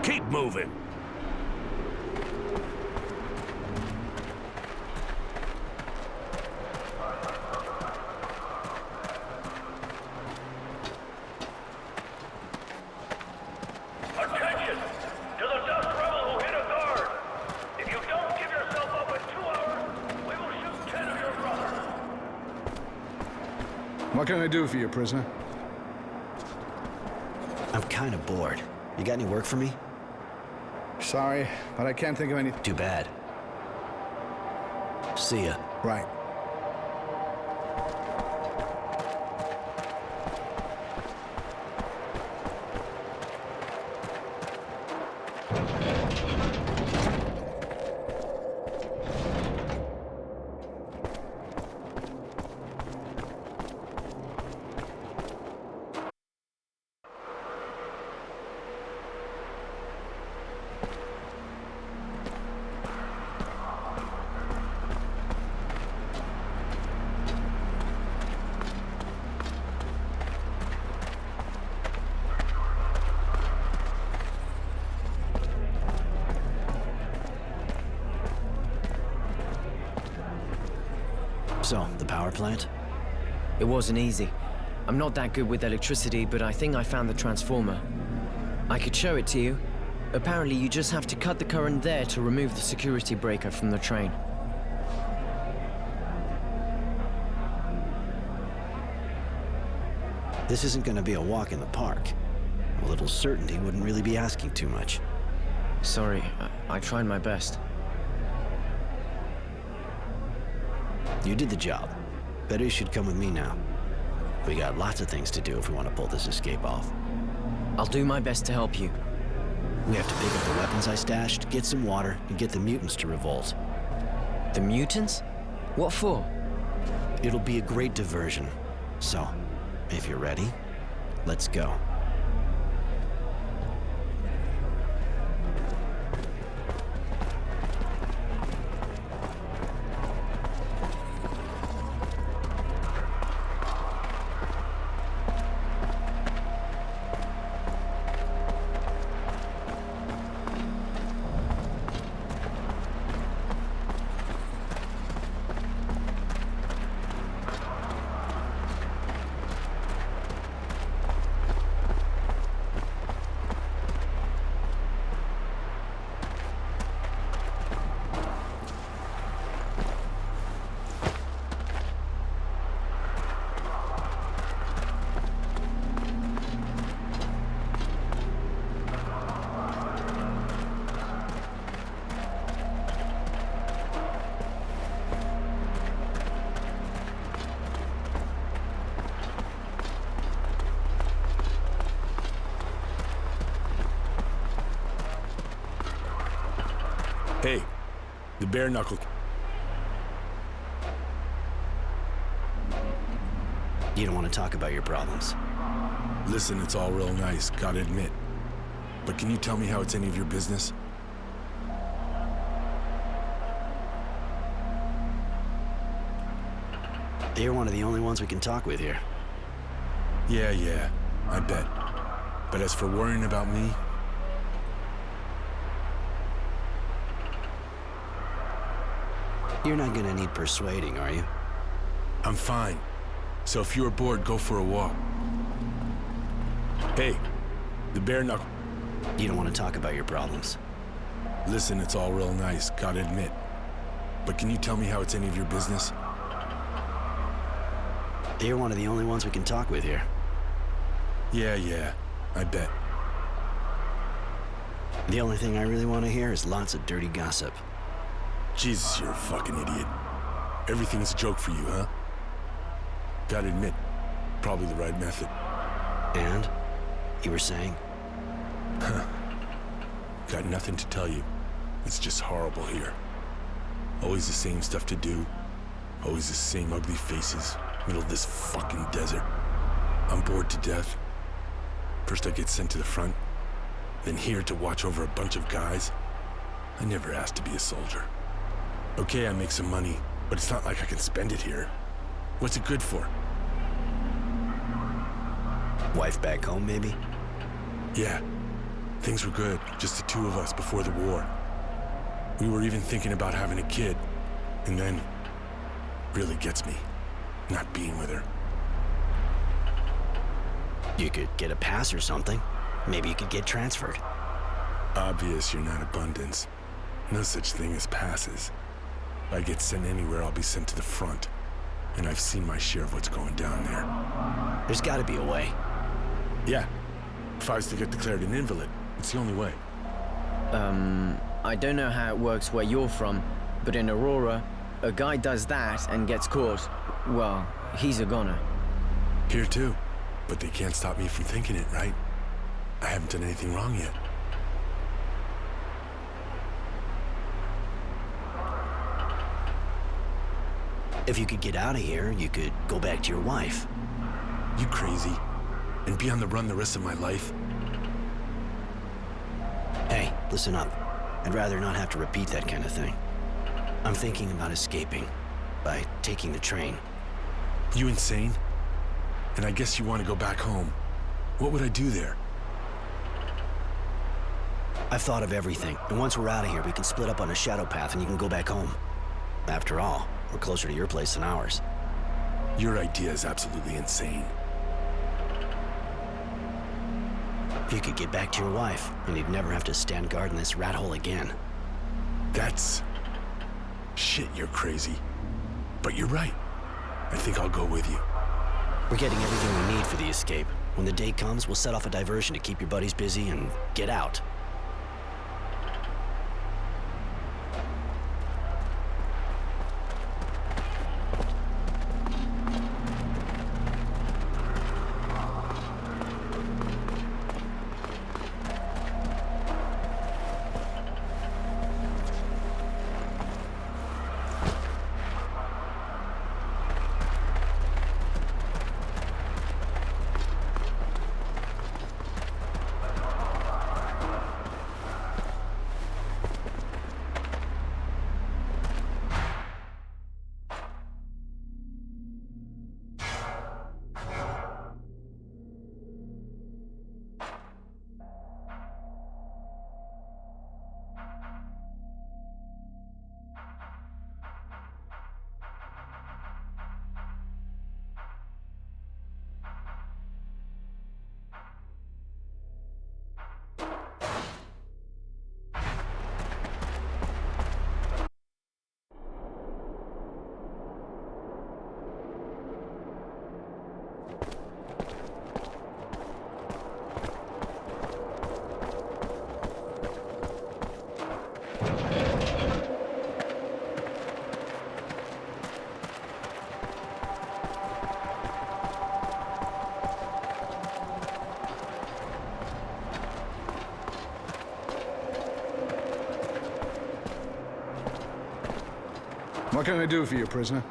Keep moving. What can I do for you, prisoner? I'm kind of bored. You got any work for me? Sorry, but I can't think of anything. Too bad. See ya. Right. So, the power plant? It wasn't easy. I'm not that good with electricity, but I think I found the transformer. I could show it to you. Apparently, you just have to cut the current there to remove the security breaker from the train. This isn't gonna be a walk in the park. A little certainty wouldn't really be asking too much. Sorry, I tried my best. You did the job. Better you should come with me now. We got lots of things to do if we want to pull this escape off. I'll do my best to help you. We have to pick up the weapons I stashed, get some water, and get the mutants to revolt. The mutants? What for? It'll be a great diversion. So, if you're ready, let's go. Hey, the bare knuckle. You don't want to talk about your problems. Listen, it's all real nice, gotta admit. But can you tell me how it's any of your business? You're one of the only ones we can talk with here. Yeah, I bet. But as for worrying about me, you're not gonna need persuading, are you? I'm fine. So if you're bored, go for a walk. Hey, the bare knuckle. You don't want to talk about your problems. Listen, it's all real nice, gotta admit. But can you tell me how it's any of your business? You're one of the only ones we can talk with here. Yeah, I bet. The only thing I really want to hear is lots of dirty gossip. Jesus, you're a fucking idiot. Everything's a joke for you, huh? Gotta admit, probably the right method. And? You were saying? Got nothing to tell you. It's just horrible here. Always the same stuff to do. Always the same ugly faces. Middle of this fucking desert. I'm bored to death. First I get sent to the front, then here to watch over a bunch of guys. I never asked to be a soldier. Okay, I make some money, but it's not like I can spend it here. What's it good for? Wife back home, maybe? Yeah. Things were good, just the two of us before the war. We were even thinking about having a kid. And then, really gets me, not being with her. You could get a pass or something. Maybe you could get transferred. Obvious you're not abundance. No such thing as passes. If I get sent anywhere, I'll be sent to the front. And I've seen my share of what's going down there. There's gotta be a way. Yeah. If I was to get declared an invalid, it's the only way. I don't know how it works where you're from, but in Aurora, a guy does that and gets caught. Well, he's a goner. Here too. But they can't stop me from thinking it, right? I haven't done anything wrong yet. If you could get out of here, you could go back to your wife. You crazy? And be on the run the rest of my life? Hey, listen up. I'd rather not have to repeat that kind of thing. I'm thinking about escaping by taking the train. You insane? And I guess you want to go back home. What would I do there? I've thought of everything, and once we're out of here, we can split up on a shadow path and you can go back home. After all, We're closer to your place than ours. Your idea is absolutely insane. You could get back to your wife, and you'd never have to stand guard in this rat hole again. That's... shit, you're crazy. But you're right. I think I'll go with you. We're getting everything we need for the escape. When the day comes, we'll set off a diversion to keep your buddies busy and get out. What can I do for you, prisoner?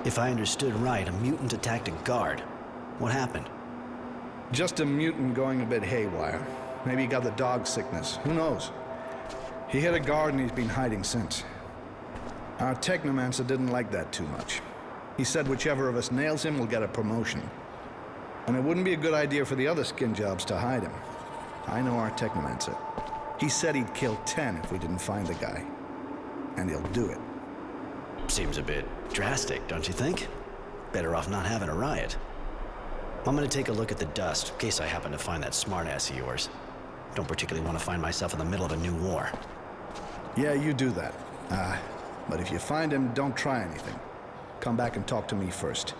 If I understood right, a mutant attacked a guard. What happened? Just a mutant going a bit haywire. Maybe he got the dog sickness. Who knows? He hit a guard and he's been hiding since. Our technomancer didn't like that too much. He said whichever of us nails him will get a promotion. And it wouldn't be a good idea for the other skin jobs to hide him. I know our technomancer. He said he'd kill 10 if we didn't find the guy. And he'll do it. Seems a bit drastic, don't you think? Better off not having a riot. I'm gonna take a look at the dust, in case I happen to find that smartass of yours. Don't particularly want to find myself in the middle of a new war. Yeah, you do that. But if you find him, don't try anything. Come back and talk to me first.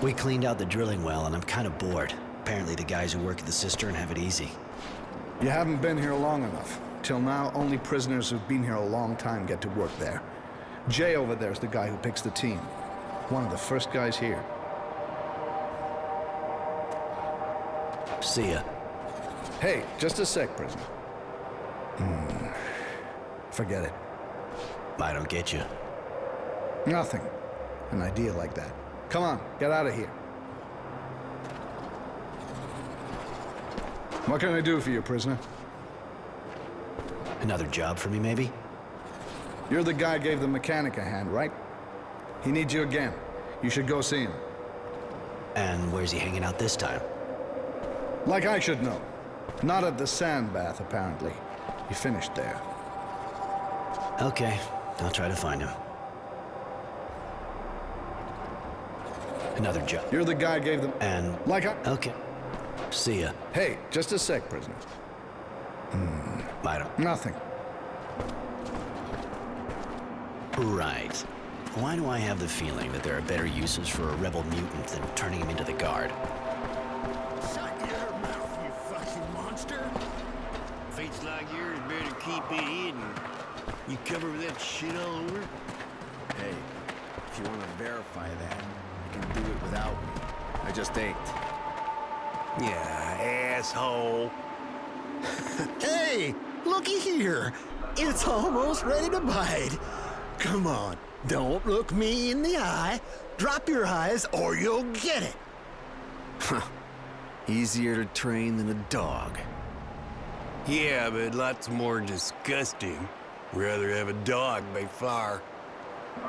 We cleaned out the drilling well, and I'm kind of bored. Apparently the guys who work at the cistern have it easy. You haven't been here long enough. Till now, only prisoners who've been here a long time get to work there. Jay over there's the guy who picks the team. One of the first guys here. See ya. Hey, just a sec, prisoner. Forget it. I don't get you. Nothing. An idea like that. Come on, get out of here. What can I do for you, prisoner? Another job for me, maybe? You're the guy who gave the mechanic a hand, right? He needs you again. You should go see him. And where's he hanging out this time? Like I should know. Not at the sand bath, apparently. He finished there. Okay, I'll try to find him. Another job. You're the guy who gave them... And... Like I... Okay. See ya. Hey, just a sec, prisoner. I don't... Nothing. Right. Why do I have the feeling that there are better uses for a rebel mutant than turning him into the guard? Shut your mouth, you fucking monster! Fates like yours better keep it hidden. You cover that shit all over? Hey, if you want to verify that, you can do it without me. I just ain't. Yeah, asshole. Hey, looky here. It's almost ready to bite. Come on, don't look me in the eye. Drop your eyes or you'll get it. Huh. Easier to train than a dog. Yeah, but lots more disgusting. Rather have a dog by far.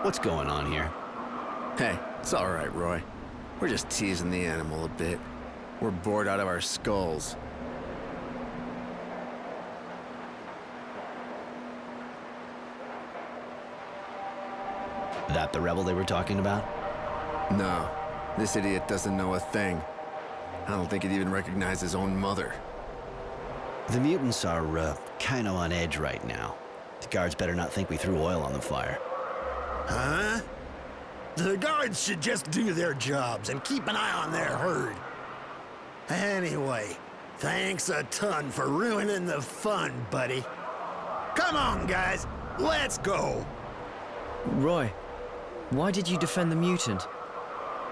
What's going on here? Hey, it's all right, Roy. We're just teasing the animal a bit. We're bored out of our skulls. That the rebel they were talking about? No, this idiot doesn't know a thing. I don't think he'd even recognize his own mother. The mutants are, kind of on edge right now. The guards better not think we threw oil on the fire. Huh? The guards should just do their jobs and keep an eye on their herd. Anyway, thanks a ton for ruining the fun, buddy. Come on, guys, let's go. Roy, why did you defend the mutant?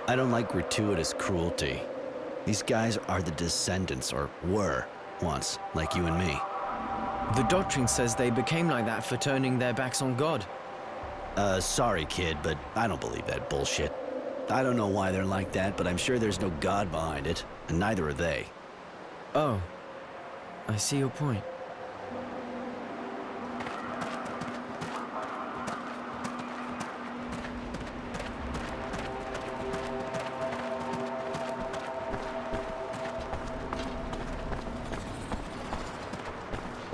I don't like gratuitous cruelty. These guys are the descendants, or were, once, like you and me. The doctrine says they became like that for turning their backs on God. Sorry, kid, but I don't believe that bullshit. I don't know why they're like that, but I'm sure there's no God behind it, and neither are they. Oh, I see your point.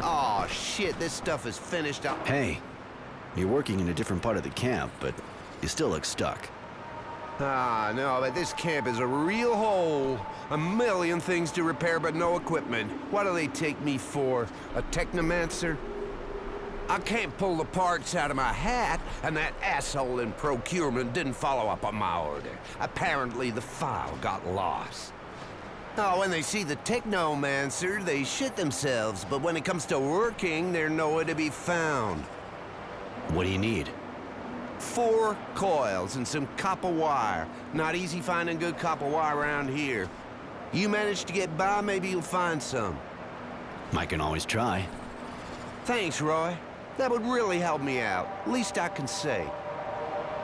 Oh, shit, this stuff is finished up. Hey, you're working in a different part of the camp, but you still look stuck. Ah, no, but this camp is a real hole. A million things to repair, but no equipment. What do they take me for? A technomancer? I can't pull the parts out of my hat, and that asshole in procurement didn't follow up on my order. Apparently, the file got lost. Oh, when they see the technomancer, they shit themselves, but when it comes to working, they're nowhere to be found. What do you need? 4 coils and some copper wire. Not easy finding good copper wire around here. You manage to get by, maybe you'll find some. I can always try. Thanks, Roy. That would really help me out. Least I can say.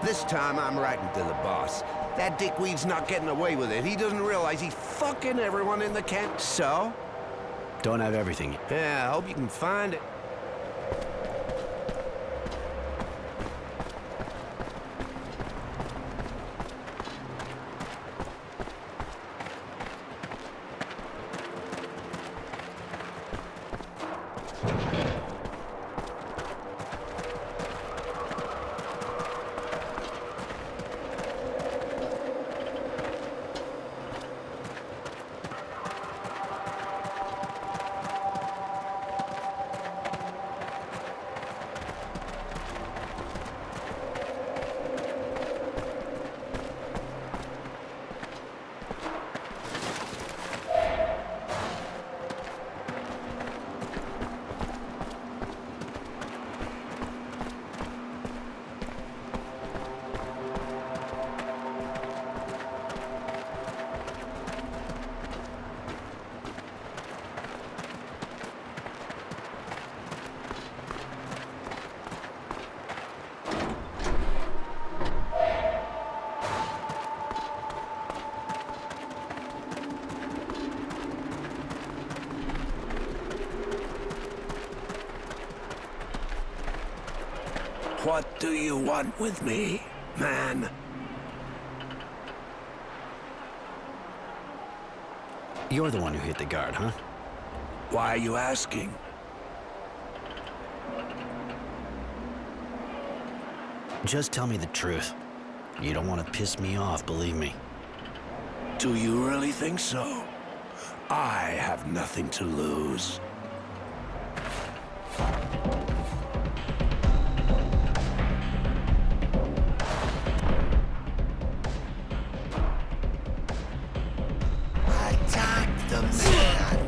This time I'm writing to the boss. That dickweed's not getting away with it. He doesn't realize he's fucking everyone in the camp. So? Don't have everything. Yeah, I hope you can find it. What do you want with me, man? You're the one who hit the guard, huh? Why are you asking? Just tell me the truth. You don't want to piss me off, believe me. Do you really think so? I have nothing to lose. Attack the man!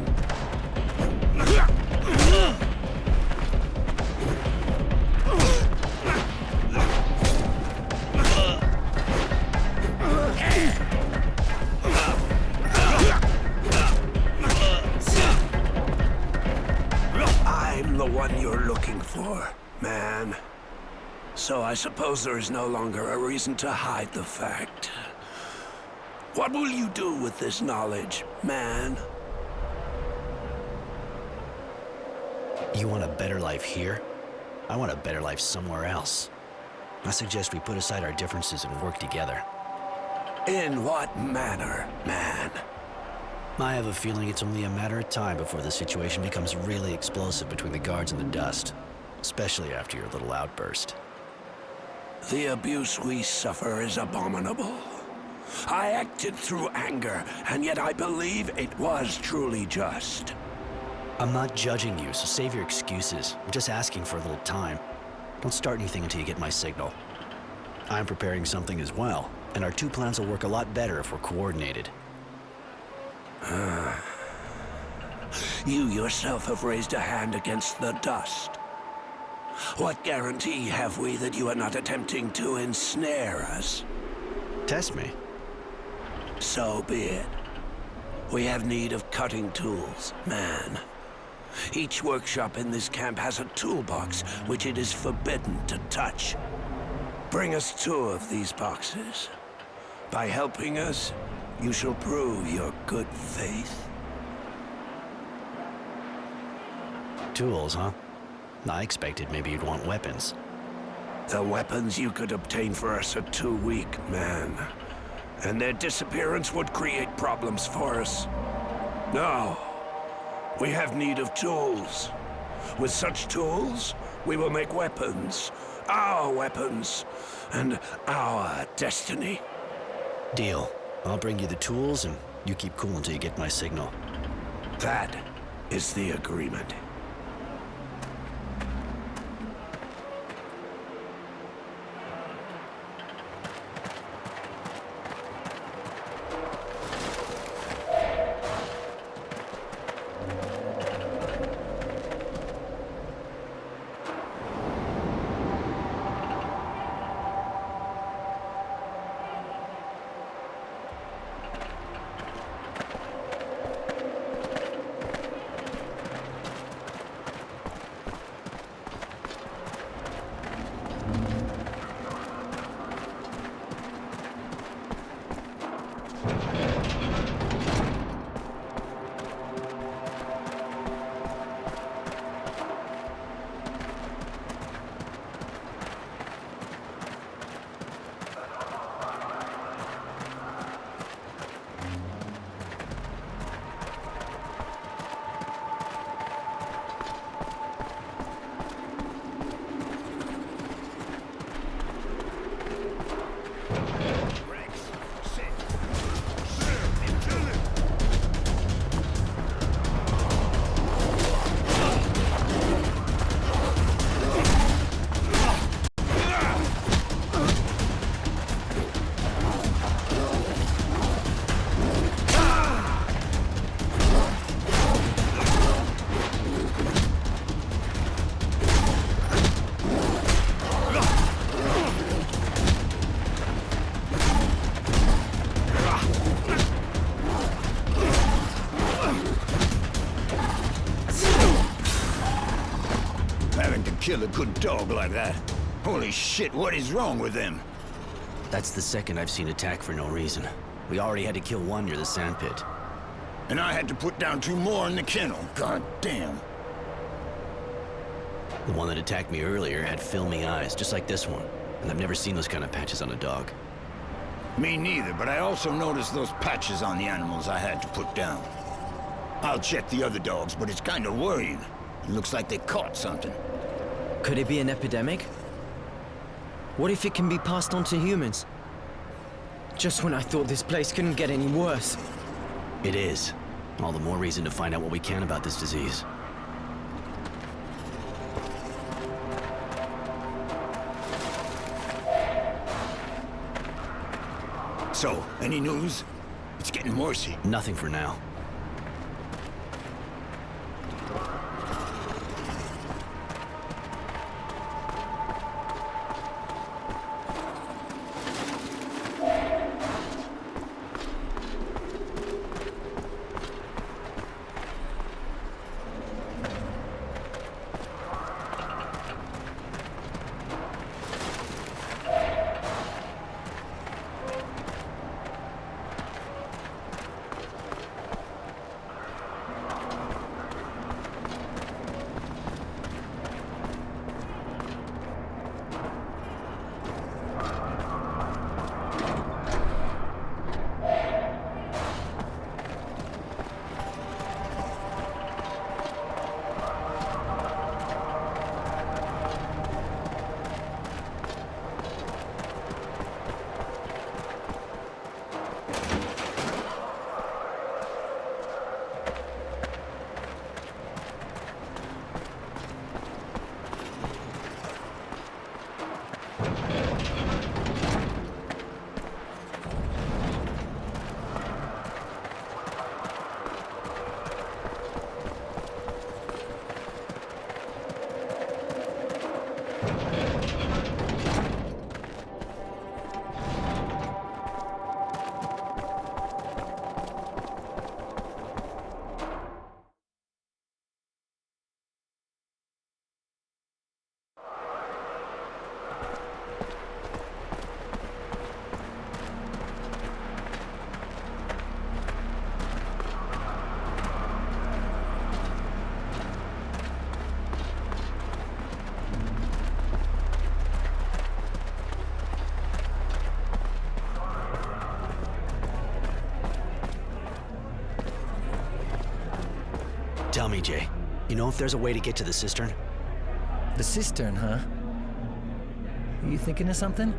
I'm the one you're looking for, man. So I suppose there is no longer a reason to hide the fact. What will you do with this knowledge, man? You want a better life here? I want a better life somewhere else. I suggest we put aside our differences and work together. In what manner, man? I have a feeling it's only a matter of time before the situation becomes really explosive between the guards and the dust. Especially after your little outburst. The abuse we suffer is abominable. I acted through anger, and yet I believe it was truly just. I'm not judging you, so save your excuses. I'm just asking for a little time. Don't start anything until you get my signal. I'm preparing something as well, and our two plans will work a lot better if we're coordinated. You yourself have raised a hand against the dust. What guarantee have we that you are not attempting to ensnare us? Test me. So be it. We have need of cutting tools, man. Each workshop in this camp has a toolbox which it is forbidden to touch. Bring us 2 of these boxes. By helping us, you shall prove your good faith. Tools, huh? I expected maybe you'd want weapons. The weapons you could obtain for us are too weak, man. And their disappearance would create problems for us. No. We have need of tools. With such tools, we will make weapons. Our weapons. And our destiny. Deal. I'll bring you the tools, and you keep cool until you get my signal. That is the agreement. Kill a good dog like that. Holy shit, what is wrong with them? That's the second I've seen attack for no reason. We already had to kill one near the sandpit. And I had to put down 2 more in the kennel. God damn. The one that attacked me earlier had filmy eyes, just like this one. And I've never seen those kind of patches on a dog. Me neither, but I also noticed those patches on the animals I had to put down. I'll check the other dogs, but it's kind of worrying. It looks like they caught something. Could it be an epidemic? What if it can be passed on to humans? Just when I thought this place couldn't get any worse. It is. All the more reason to find out what we can about this disease. So, any news? It's getting morsey. Nothing for now. me, Jay. You know if there's a way to get to the cistern? The cistern, huh? You thinking of something?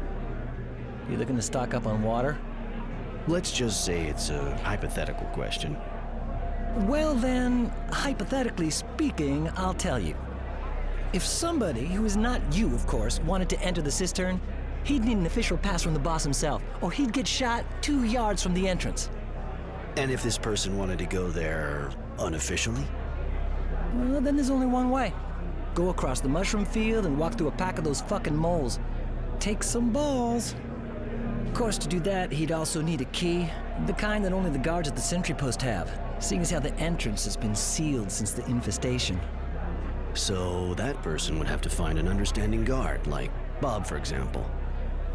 You looking to stock up on water? Let's just say it's a hypothetical question. Well then, hypothetically speaking, I'll tell you. If somebody, who is not you of course, wanted to enter the cistern, he'd need an official pass from the boss himself, or he'd get shot 2 yards from the entrance. And if this person wanted to go there unofficially? Well, then there's only one way. Go across the mushroom field and walk through a pack of those fucking moles. Take some balls. Of course, to do that, he'd also need a key, the kind that only the guards at the sentry post have, seeing as how the entrance has been sealed since the infestation. So that person would have to find an understanding guard, like Bob, for example.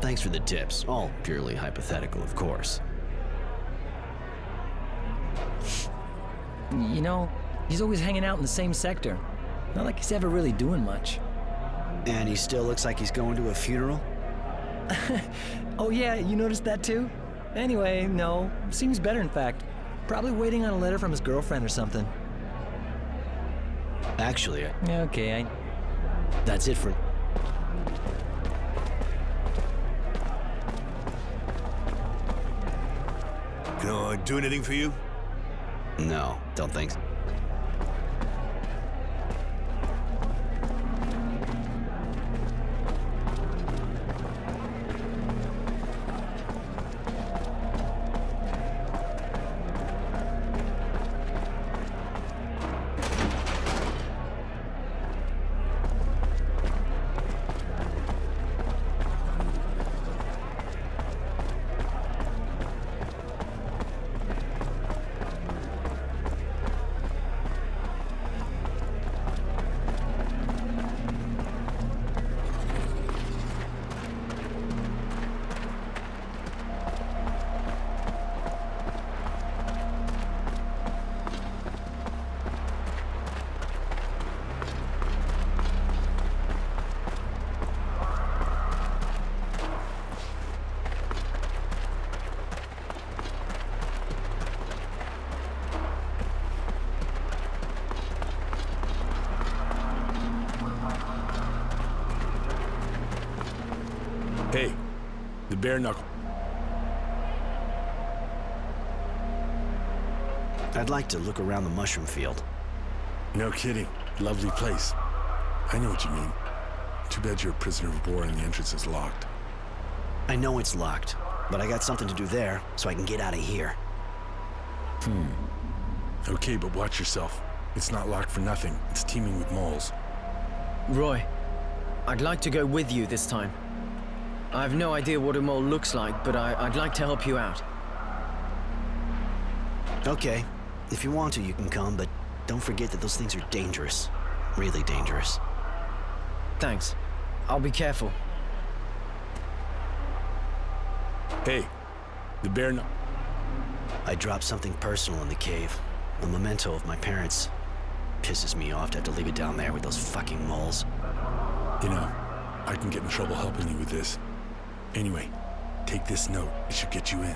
Thanks for the tips, all purely hypothetical, of course. You know, he's always hanging out in the same sector. Not like he's ever really doing much. And he still looks like he's going to a funeral? Oh yeah, you noticed that too? Anyway, no. Seems better, in fact. Probably waiting on a letter from his girlfriend or something. Actually, Okay, that's it for... Can I do anything for you? No, don't think so. Hey, the bare knuckle. I'd like to look around the mushroom field. No kidding. Lovely place. I know what you mean. Too bad you're a prisoner of war and the entrance is locked. I know it's locked, but I got something to do there, so I can get out of here. Okay, but watch yourself. It's not locked for nothing. It's teeming with moles. Roy, I'd like to go with you this time. I have no idea what a mole looks like, but I'd like to help you out. Okay, if you want to, you can come, but don't forget that those things are dangerous. Really dangerous. Thanks. I'll be careful. Hey, the bare knuckle. I dropped something personal in the cave. A memento of my parents. Pisses me off to have to leave it down there with those fucking moles. You know, I can get in trouble helping you with this. Anyway, take this note. It should get you in.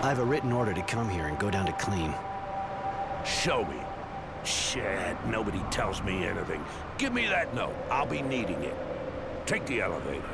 I have a written order to come here and go down to clean. Show me. Shit, nobody tells me anything. Give me that note. I'll be needing it. Take the elevator.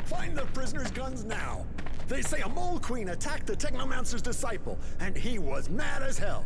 Find the prisoner's guns now. They say a mole queen attacked the Technomancer's disciple, and he was mad as hell.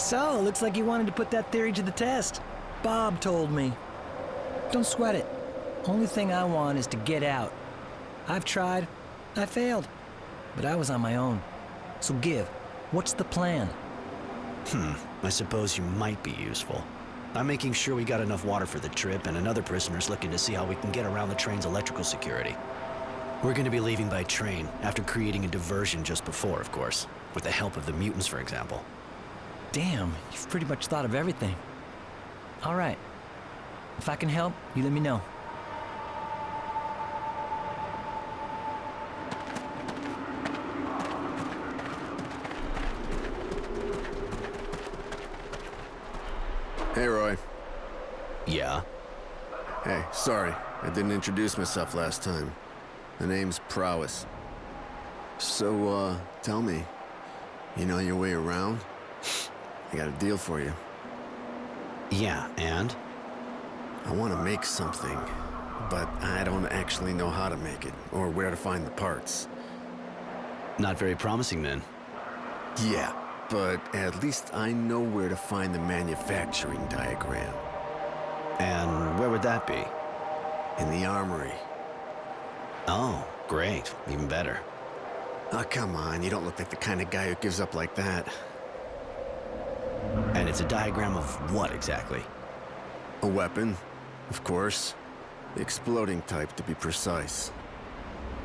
So, looks like you wanted to put that theory to the test. Bob told me. Don't sweat it. Only thing I want is to get out. I've tried. I failed. But I was on my own. So give. What's the plan? I suppose you might be useful. I'm making sure we got enough water for the trip, and another prisoner's looking to see how we can get around the train's electrical security. We're gonna be leaving by train, after creating a diversion just before, of course. With the help of the mutants, for example. Damn, you've pretty much thought of everything. All right. If I can help, you let me know. Hey, Roy. Yeah? Hey, sorry. I didn't introduce myself last time. The name's Prowess. So, tell me. You know your way around? I got a deal for you. Yeah, and? I want to make something, but I don't actually know how to make it, or where to find the parts. Not very promising, then. Yeah, but at least I know where to find the manufacturing diagram. And where would that be? In the armory. Oh, great. Even better. Oh, come on. You don't look like the kind of guy who gives up like that. And it's a diagram of what, exactly? A weapon, of course. The exploding type, to be precise.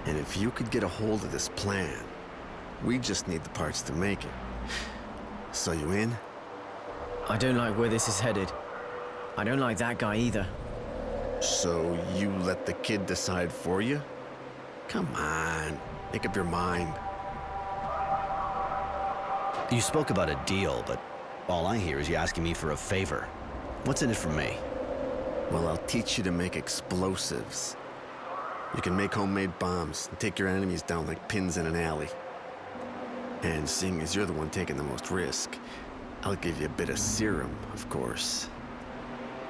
And if you could get a hold of this plan, we just need the parts to make it. So you in? I don't like where this is headed. I don't like that guy either. So you let the kid decide for you? Come on, make up your mind. You spoke about a deal, but all I hear is you asking me for a favor. What's in it for me? Well, I'll teach you to make explosives. You can make homemade bombs and take your enemies down like pins in an alley. And seeing as you're the one taking the most risk, I'll give you a bit of serum, of course.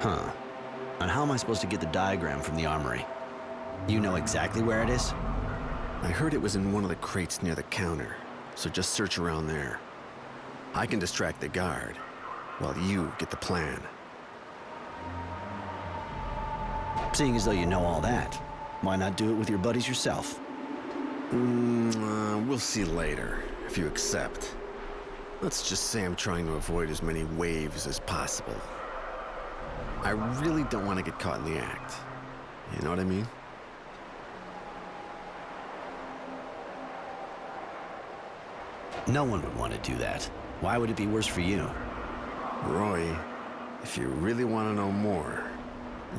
Huh. And how am I supposed to get the diagram from the armory? You know exactly where it is? I heard it was in one of the crates near the counter, so just search around there. I can distract the guard, while you get the plan. Seeing as though you know all that, why not do it with your buddies yourself? We'll see later, if you accept. Let's just say I'm trying to avoid as many waves as possible. I really don't want to get caught in the act. You know what I mean? No one would want to do that. Why would it be worse for you? Roy, if you really want to know more,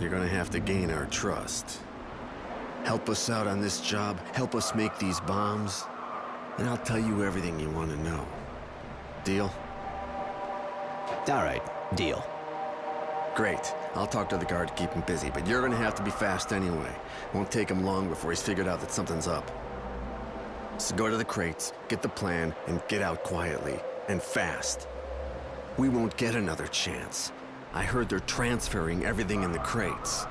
you're gonna have to gain our trust. Help us out on this job, help us make these bombs, and I'll tell you everything you want to know. Deal? All right, deal. Great. I'll talk to the guard to keep him busy, but you're gonna have to be fast anyway. Won't take him long before he's figured out that something's up. So go to the crates, get the plan, and get out quietly. And fast. We won't get another chance. I heard they're transferring everything in the crates.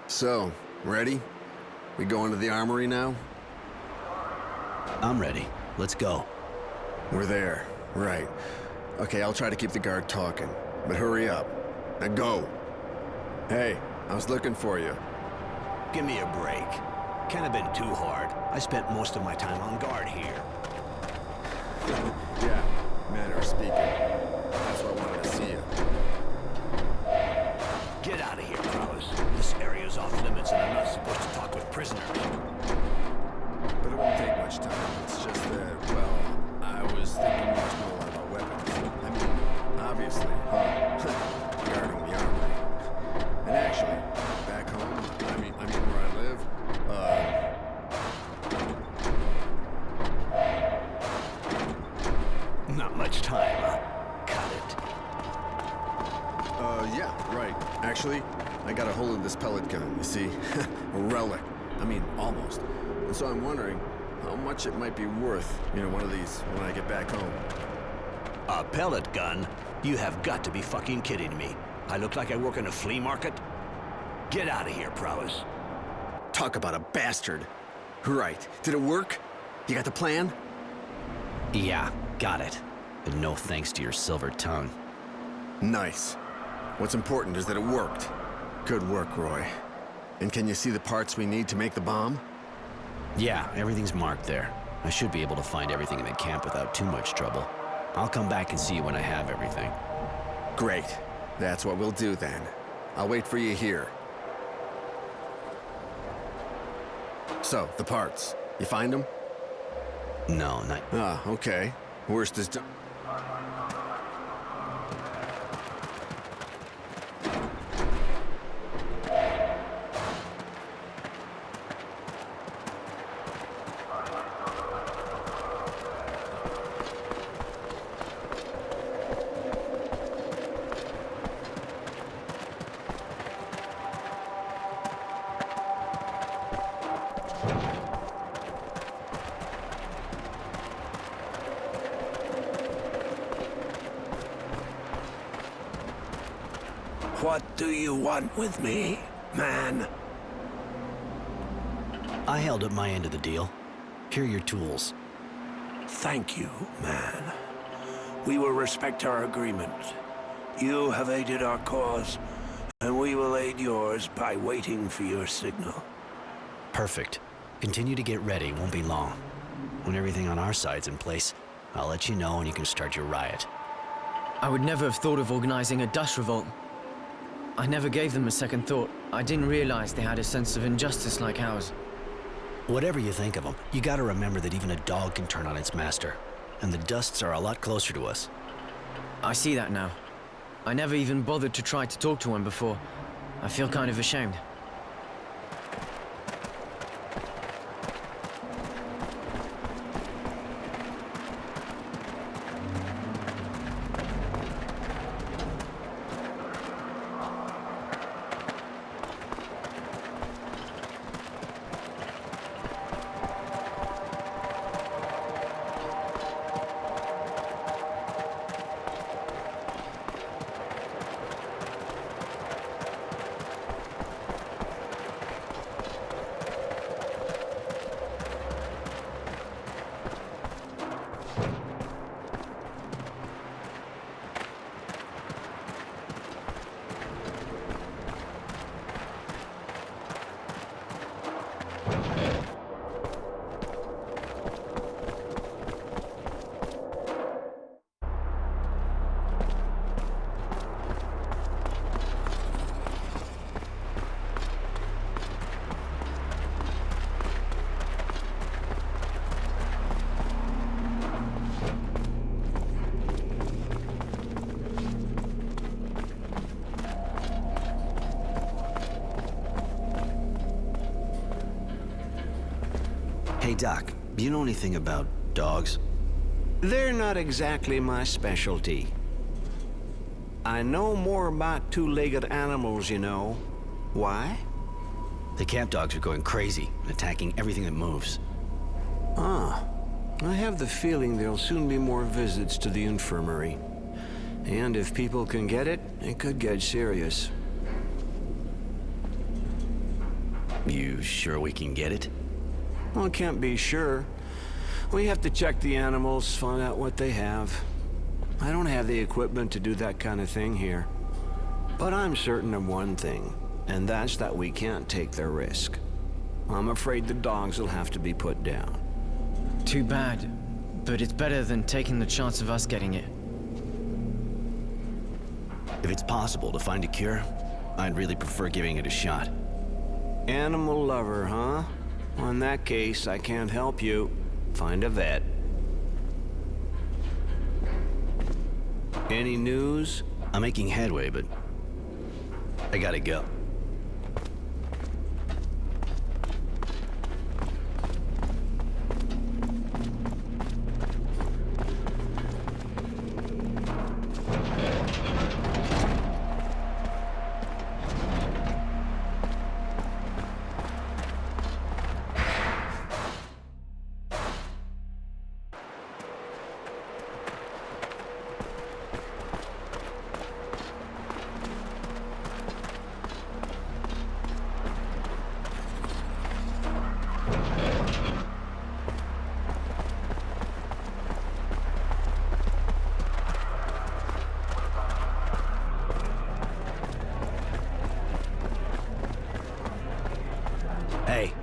So, ready? We go into the armory now? I'm ready. Let's go. We're there. Right. Okay, I'll try to keep the guard talking. But hurry up. Now go. Hey, I was looking for you. Give me a break. Can't have been too hard. I spent most of my time on guard here. Yeah, manner of speaking. That's why I wanted to see you. Get out of here, Prowess. This area's off limits and I'm not supposed to talk with prisoners. But it won't take much time. It's just that, well, I was thinking you must know a lot about weapons. I mean, obviously, guarding the armory. And actually, back home, I mean where I live, Not much time, huh? Cut it. Yeah, right. Actually, I got a hold of this pellet gun, you see? A relic. I mean, almost. And so I'm wondering how much it might be worth, you know, one of these when I get back home. A pellet gun? You have got to be fucking kidding me. I look like I work in a flea market? Get out of here, Prowess. Talk about a bastard. Right. Did it work? You got the plan? Yeah, got it. but no thanks to your silver tongue. Nice. What's important is that it worked. Good work, Roy. And can you see the parts we need to make the bomb? Yeah, everything's marked there. I should be able to find everything in the camp without too much trouble. I'll come back and see you when I have everything. Great. That's what we'll do then. I'll wait for you here. So, the parts. You find them? No, not... Ah, okay. Worst is done. What do you want with me, man? I held up my end of the deal. Here are your tools. Thank you, man. We will respect our agreement. You have aided our cause, and we will aid yours by waiting for your signal. Perfect. Continue to get ready, won't be long. When everything on our side's in place, I'll let you know and you can start your riot. I would never have thought of organizing a dust revolt. I never gave them a second thought. I didn't realize they had a sense of injustice like ours. Whatever you think of them, you gotta remember that even a dog can turn on its master. And the Dusts are a lot closer to us. I see that now. I never even bothered to try to talk to one before. I feel kind of ashamed. Hey Doc, do you know anything about dogs? They're not exactly my specialty. I know more about two-legged animals, you know. Why? The camp dogs are going crazy and attacking everything that moves. Ah, I have the feeling there'll soon be more visits to the infirmary. And if people can get it, it could get serious. You sure we can get it? Well, I can't be sure. We have to check the animals, find out what they have. I don't have the equipment to do that kind of thing here. But I'm certain of one thing, and that's that we can't take the risk. I'm afraid the dogs will have to be put down. Too bad, but it's better than taking the chance of us getting it. If it's possible to find a cure, I'd really prefer giving it a shot. Animal lover, huh? Well, in that case, I can't help you. Find a vet. Any news? I'm making headway, but I gotta go.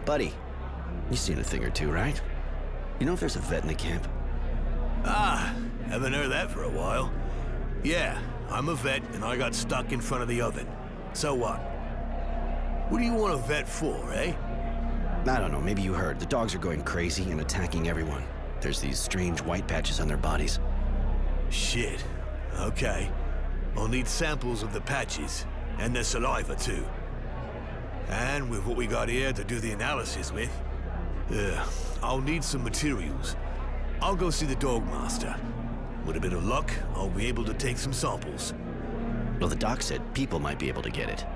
Buddy, you've seen a thing or two, right? You know if there's a vet in the camp? Ah, haven't heard that for a while. Yeah, I'm a vet and I got stuck in front of the oven. So what? What do you want a vet for, eh? I don't know, maybe you heard. The dogs are going crazy and attacking everyone. There's these strange white patches on their bodies. Shit. Okay. I'll need samples of the patches, and their saliva too. And with what we got here to do the analysis with, I'll need some materials. I'll go see the dog master. With a bit of luck, I'll be able to take some samples. Well, the doc said people might be able to get it.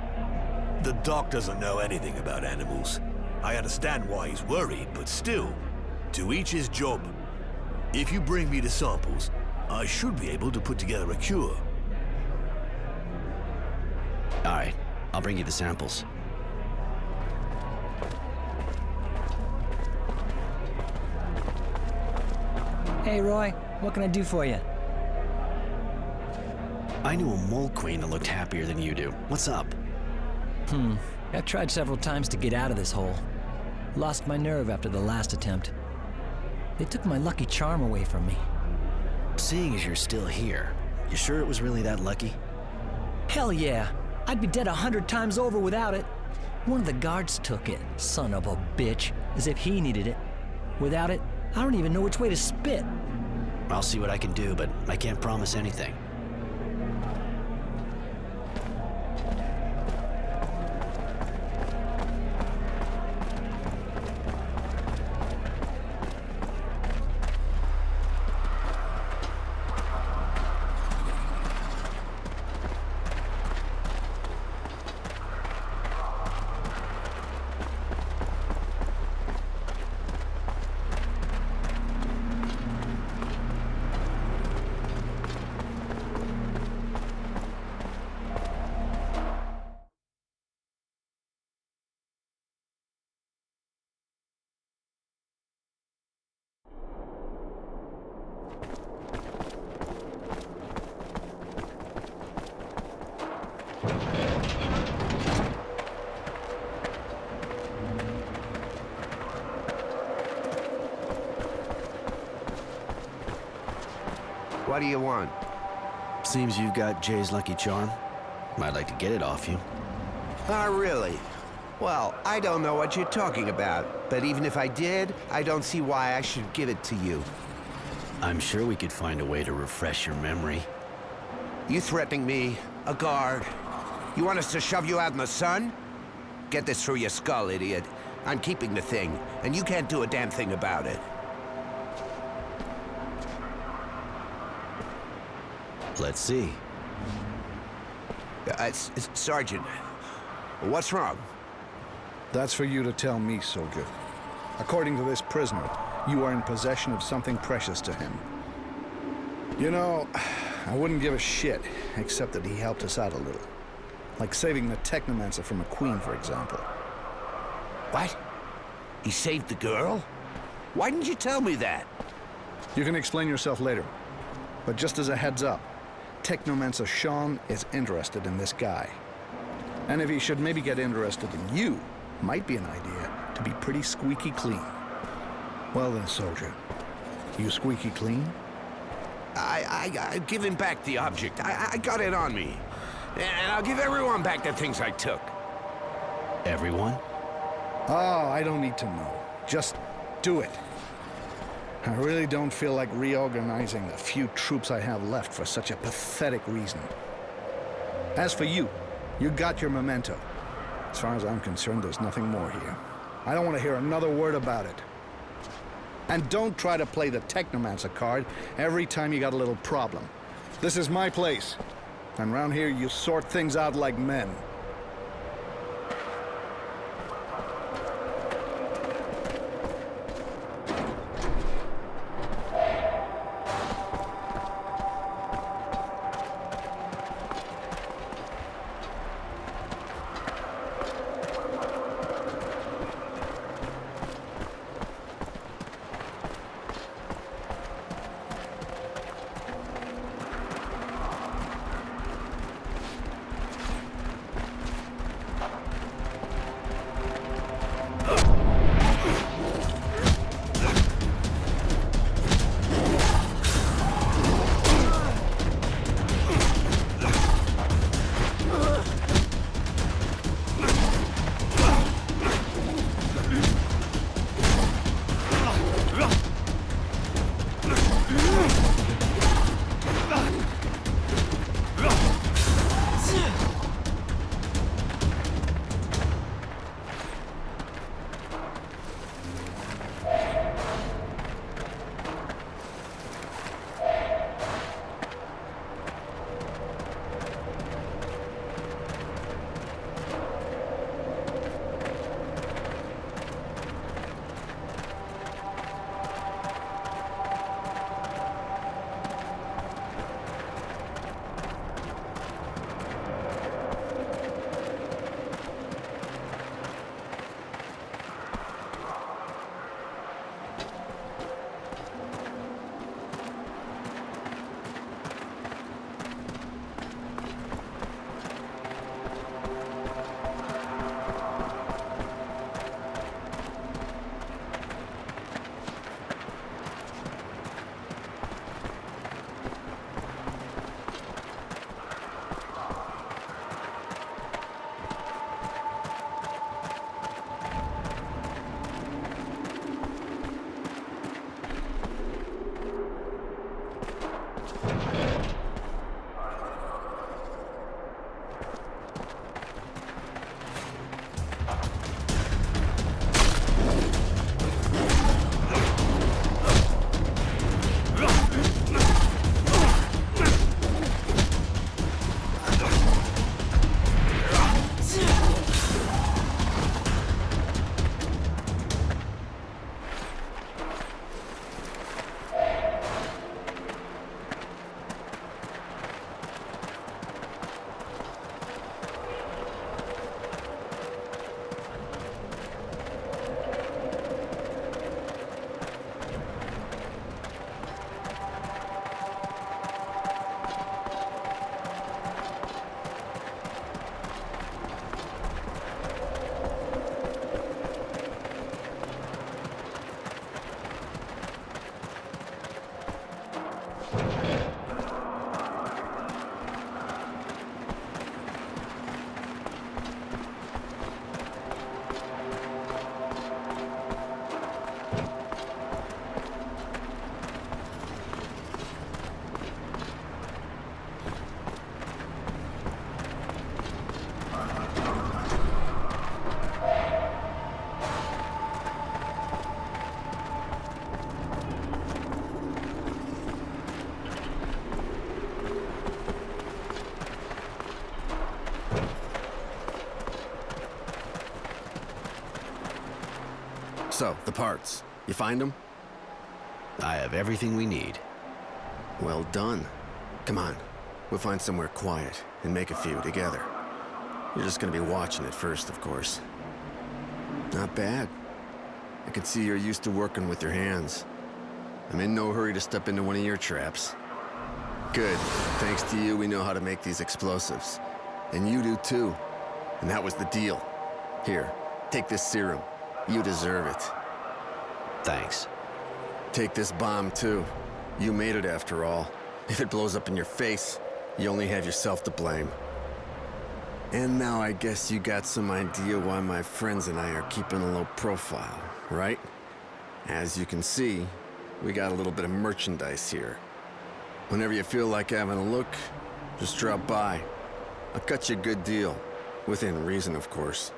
The doc doesn't know anything about animals. I understand why he's worried, but still, to each his job. If you bring me the samples, I should be able to put together a cure. All right, I'll bring you the samples. Hey, Roy, what can I do for you? I knew a mole queen that looked happier than you do. What's up? I've tried several times to get out of this hole. Lost my nerve after the last attempt. They took my lucky charm away from me. Seeing as you're still here, you sure it was really that lucky? Hell yeah! I'd be dead 100 times over without it. One of the guards took it, son of a bitch, as if he needed it. Without it, I don't even know which way to spit. I'll see what I can do, but I can't promise anything. What do you want? Seems you've got Jay's lucky charm. I'd like to get it off you. Oh, really? Well, I don't know what you're talking about, but even if I did, I don't see why I should give it to you. I'm sure we could find a way to refresh your memory. You threatening me? A guard? You want us to shove you out in the sun? Get this through your skull, idiot. I'm keeping the thing, and you can't do a damn thing about it. Let's see. Sergeant, what's wrong? That's for you to tell me, soldier. According to this prisoner, you are in possession of something precious to him. You know, I wouldn't give a shit, except that he helped us out a little. Like saving the Technomancer from a queen, for example. What? He saved the girl? Why didn't you tell me that? You can explain yourself later. But just as a heads up, Technomancer Sean is interested in this guy. And if he should maybe get interested in you, might be an idea to be pretty squeaky clean. Well then, soldier, you squeaky clean? I give him back the object. I got it on me. And I'll give everyone back the things I took. Everyone? Oh, I don't need to know. Just do it. I really don't feel like reorganizing the few troops I have left for such a pathetic reason. As for you, you got your memento. As far as I'm concerned, there's nothing more here. I don't want to hear another word about it. And don't try to play the Technomancer card every time you got a little problem. This is my place. And around here, you sort things out like men. So, the parts. You find them? I have everything we need. Well done. Come on. We'll find somewhere quiet and make a few together. You're just gonna be watching it first, of course. Not bad. I can see you're used to working with your hands. I'm in no hurry to step into one of your traps. Good. Thanks to you, we know how to make these explosives. And you do too. And that was the deal. Here, take this serum. You deserve it. Thanks. Take this bomb too. You made it after all. If it blows up in your face, you only have yourself to blame. And now I guess you got some idea why my friends and I are keeping a low profile, right? As you can see, we got a little bit of merchandise here. Whenever you feel like having a look, just drop by. I'll cut you a good deal. Within reason, of course.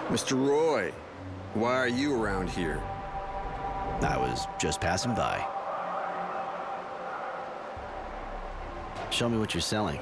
Mr. Roy, why are you around here? I was just passing by. Show me what you're selling.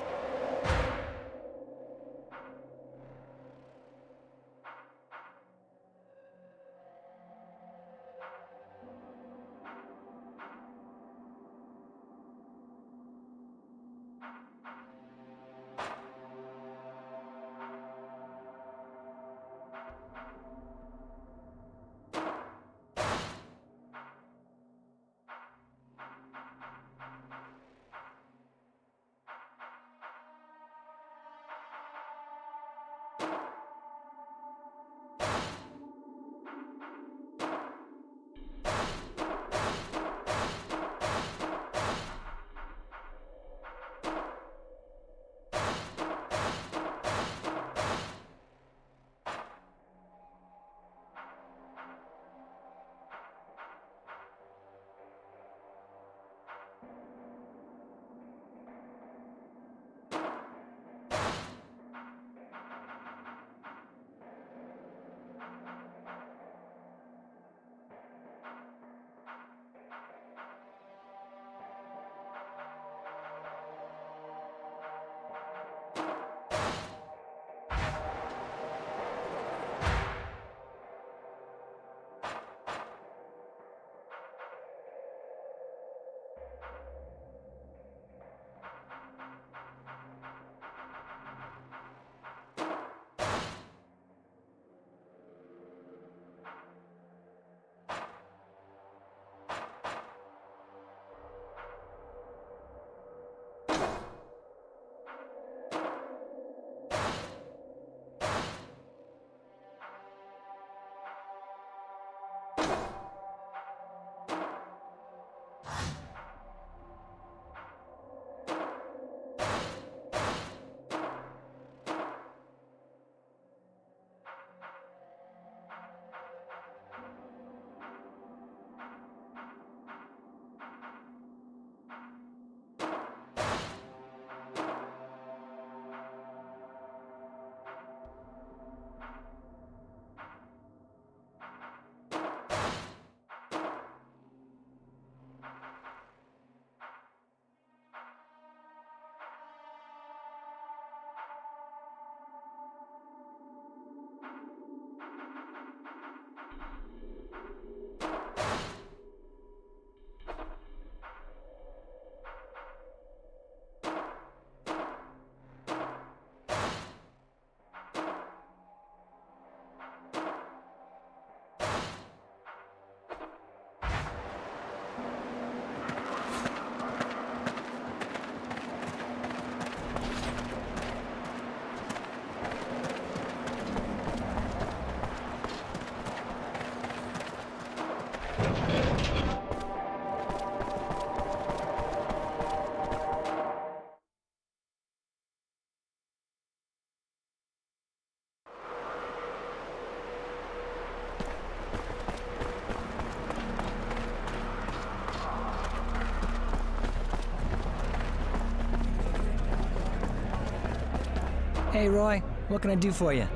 Hey, Roy, what can I do for you?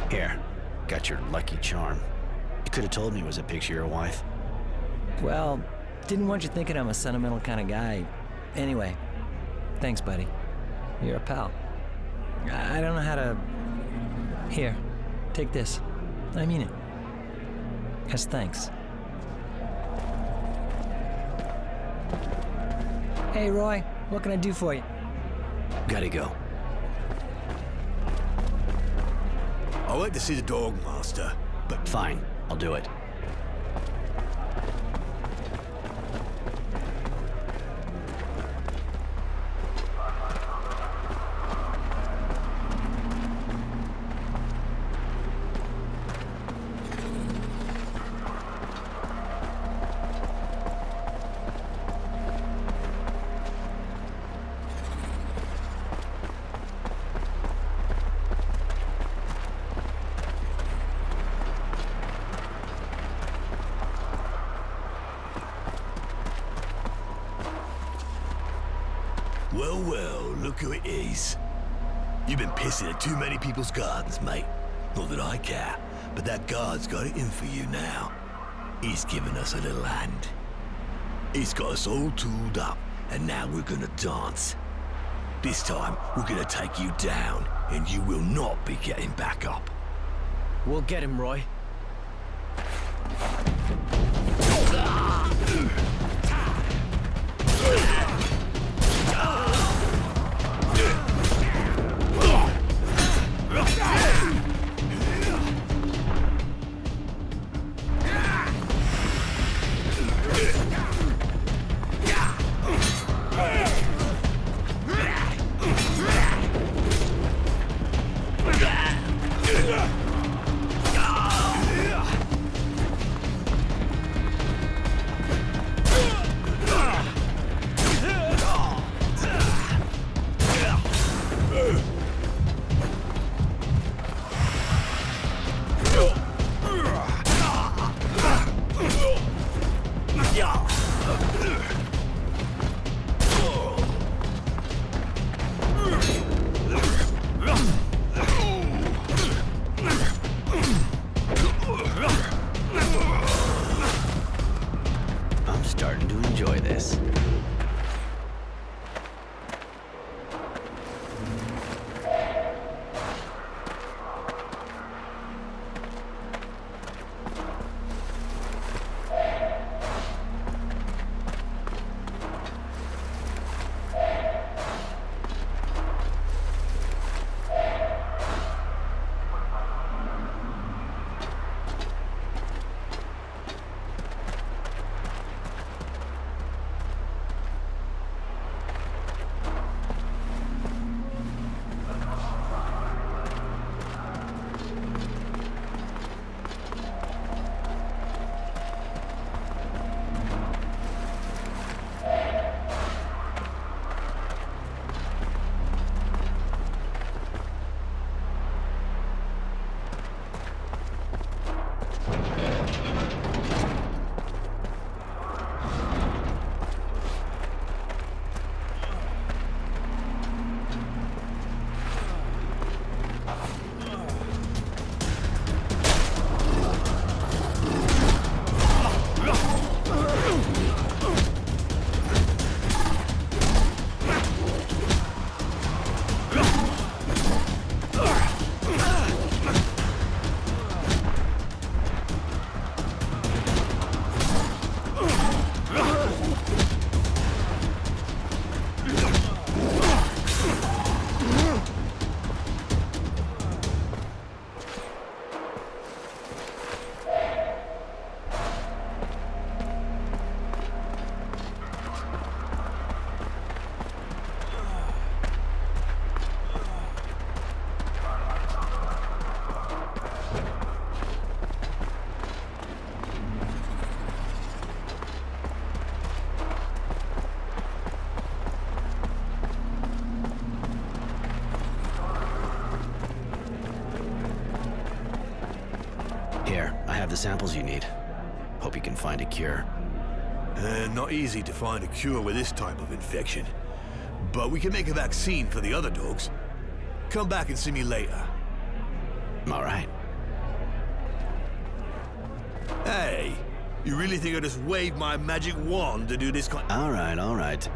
Here, got your lucky charm. You could have told me it was a picture of your wife. Well, didn't want you thinking I'm a sentimental kind of guy. Anyway, thanks, buddy. You're a pal. I don't know how to Here, take this. I mean it. As thanks. Hey, Roy, what can I do for you? Gotta go. I went to see the dog master, but fine, I'll do it. Well, look who it is. You've been pissing in too many people's gardens, mate. Not that I care, but that guard's got it in for you now. He's given us a little hand. He's got us all tooled up, and now we're gonna dance. This time, we're gonna take you down, and you will not be getting back up. We'll get him, Roy. I'm starting to enjoy this. The samples you need. Hope you can find a cure. Not easy to find a cure with this type of infection. But we can make a vaccine for the other dogs. Come back and see me later. All right. Hey, you really think I just waved my magic wand to do this kind? All right, all right.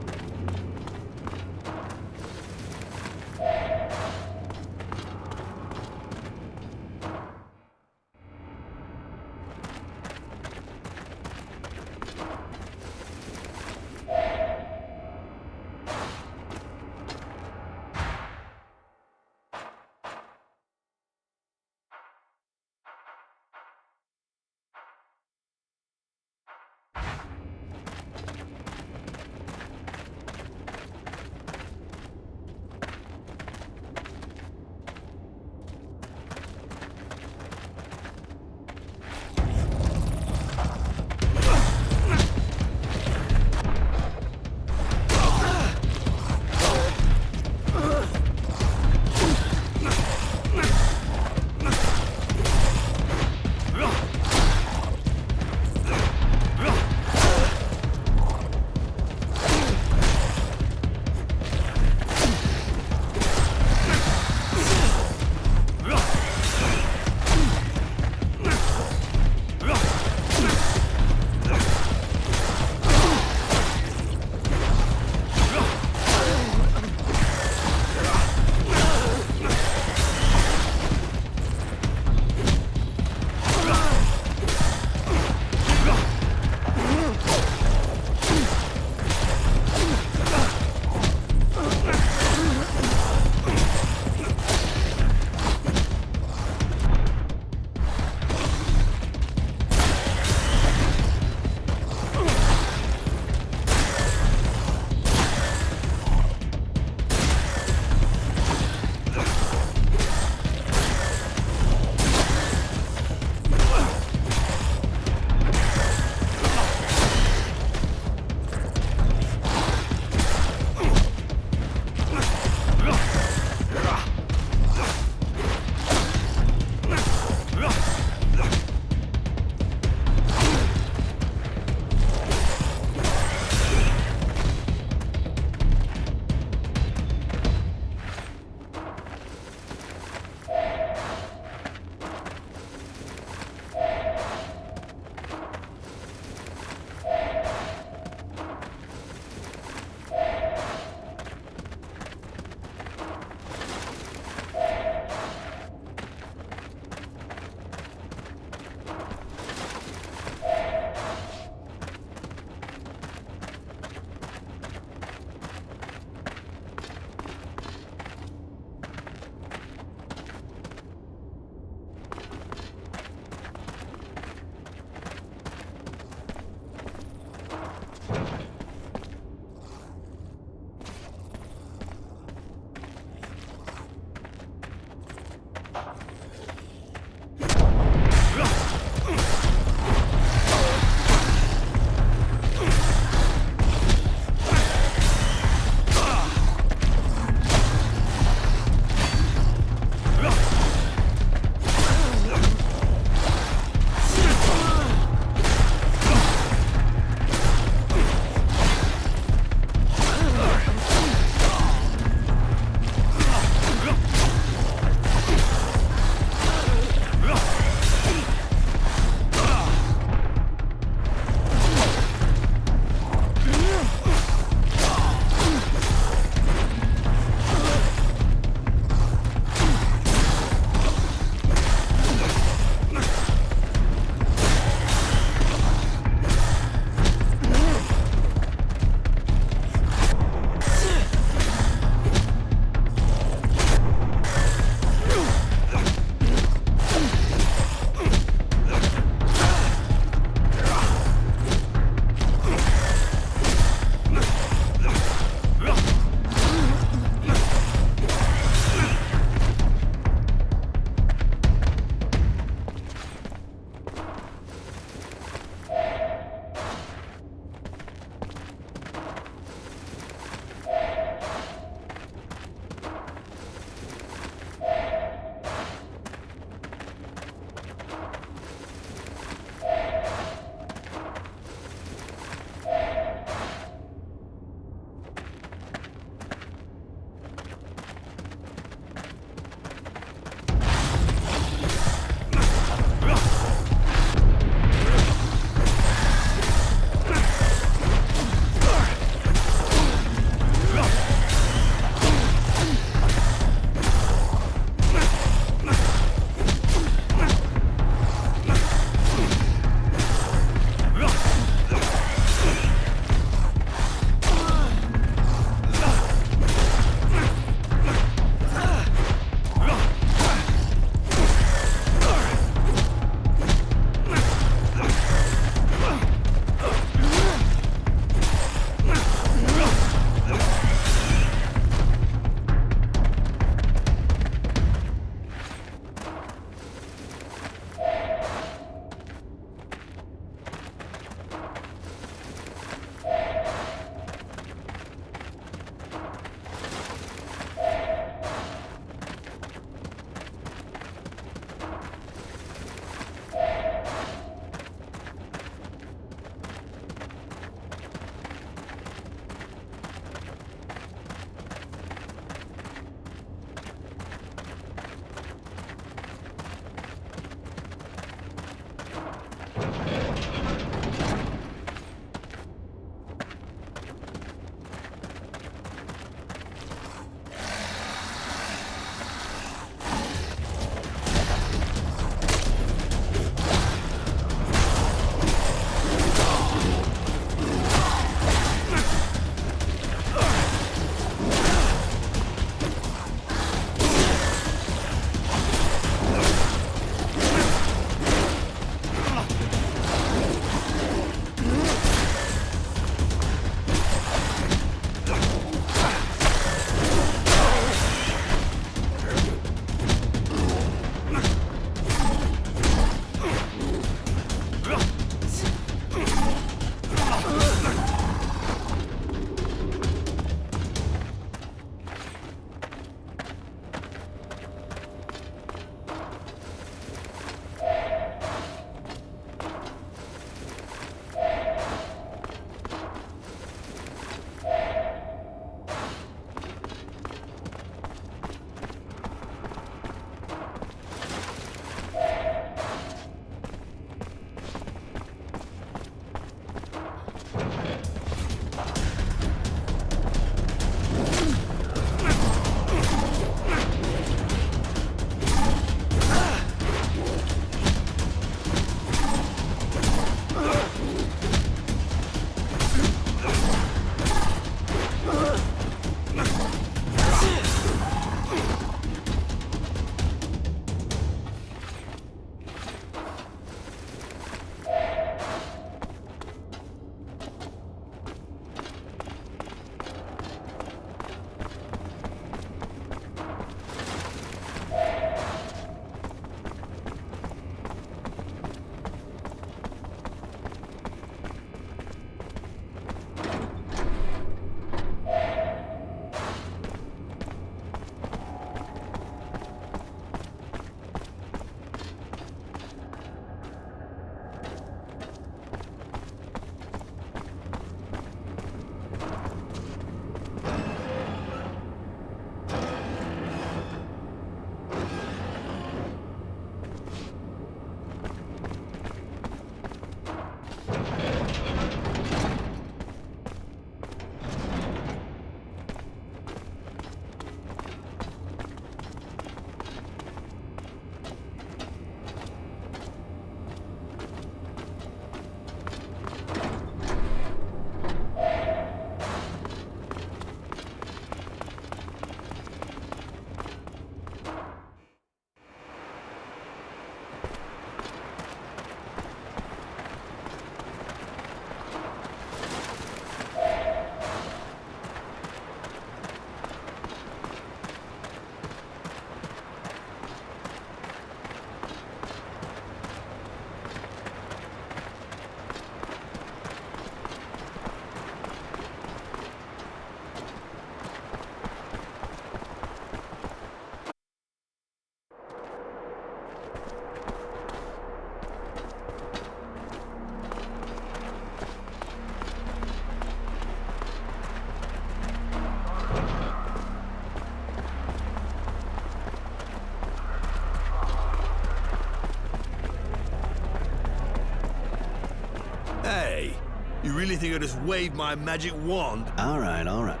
Hey, you really think I just waved my magic wand? All right, all right.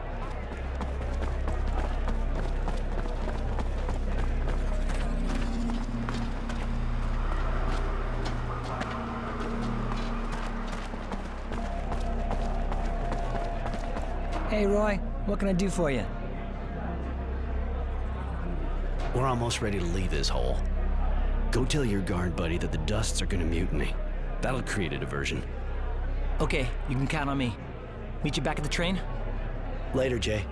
Hey, Roy, what can I do for you? We're almost ready to leave this hole. Go tell your guard buddy that the Dusts are gonna mutiny. That'll create a diversion. Okay, you can count on me. Meet you back at the train? Later, Jay.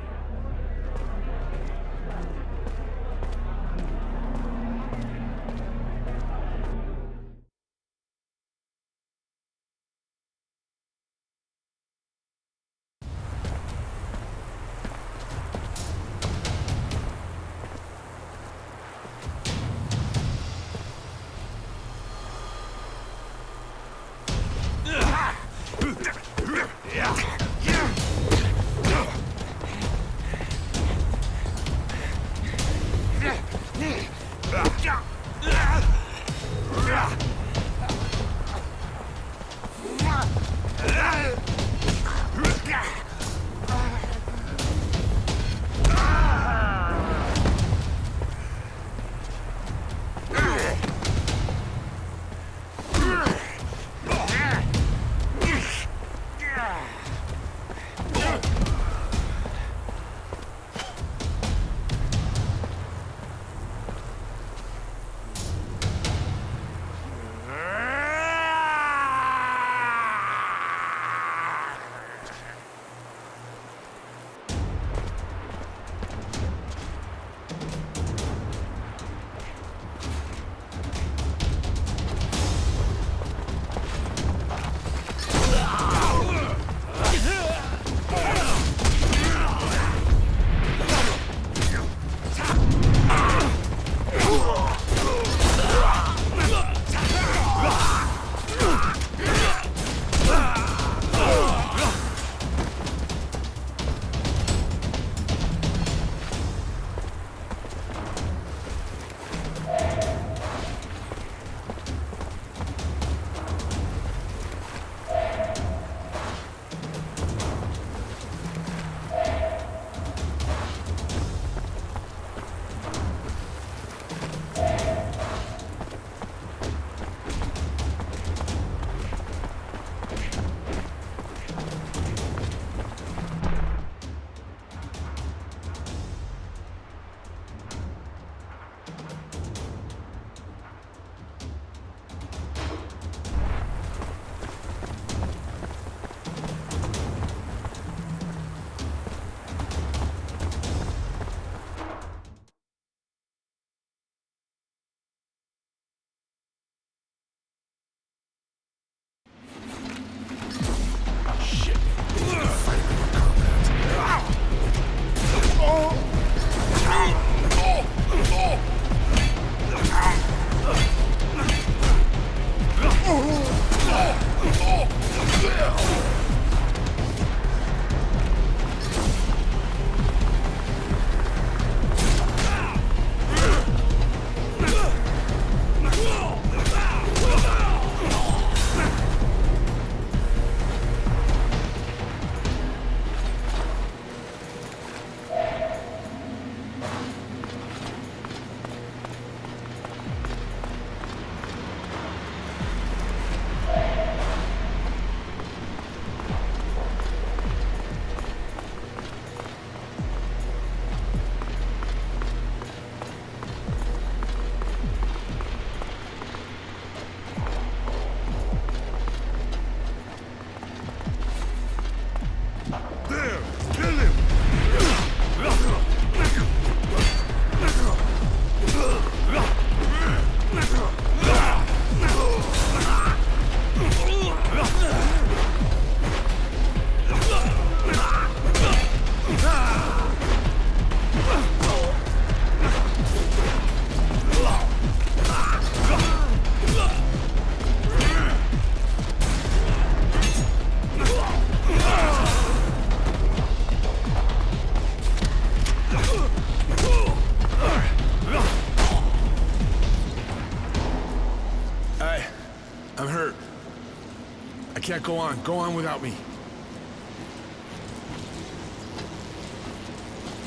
I can't go on. Go on without me.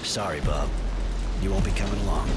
Sorry, Bob. You won't be coming along.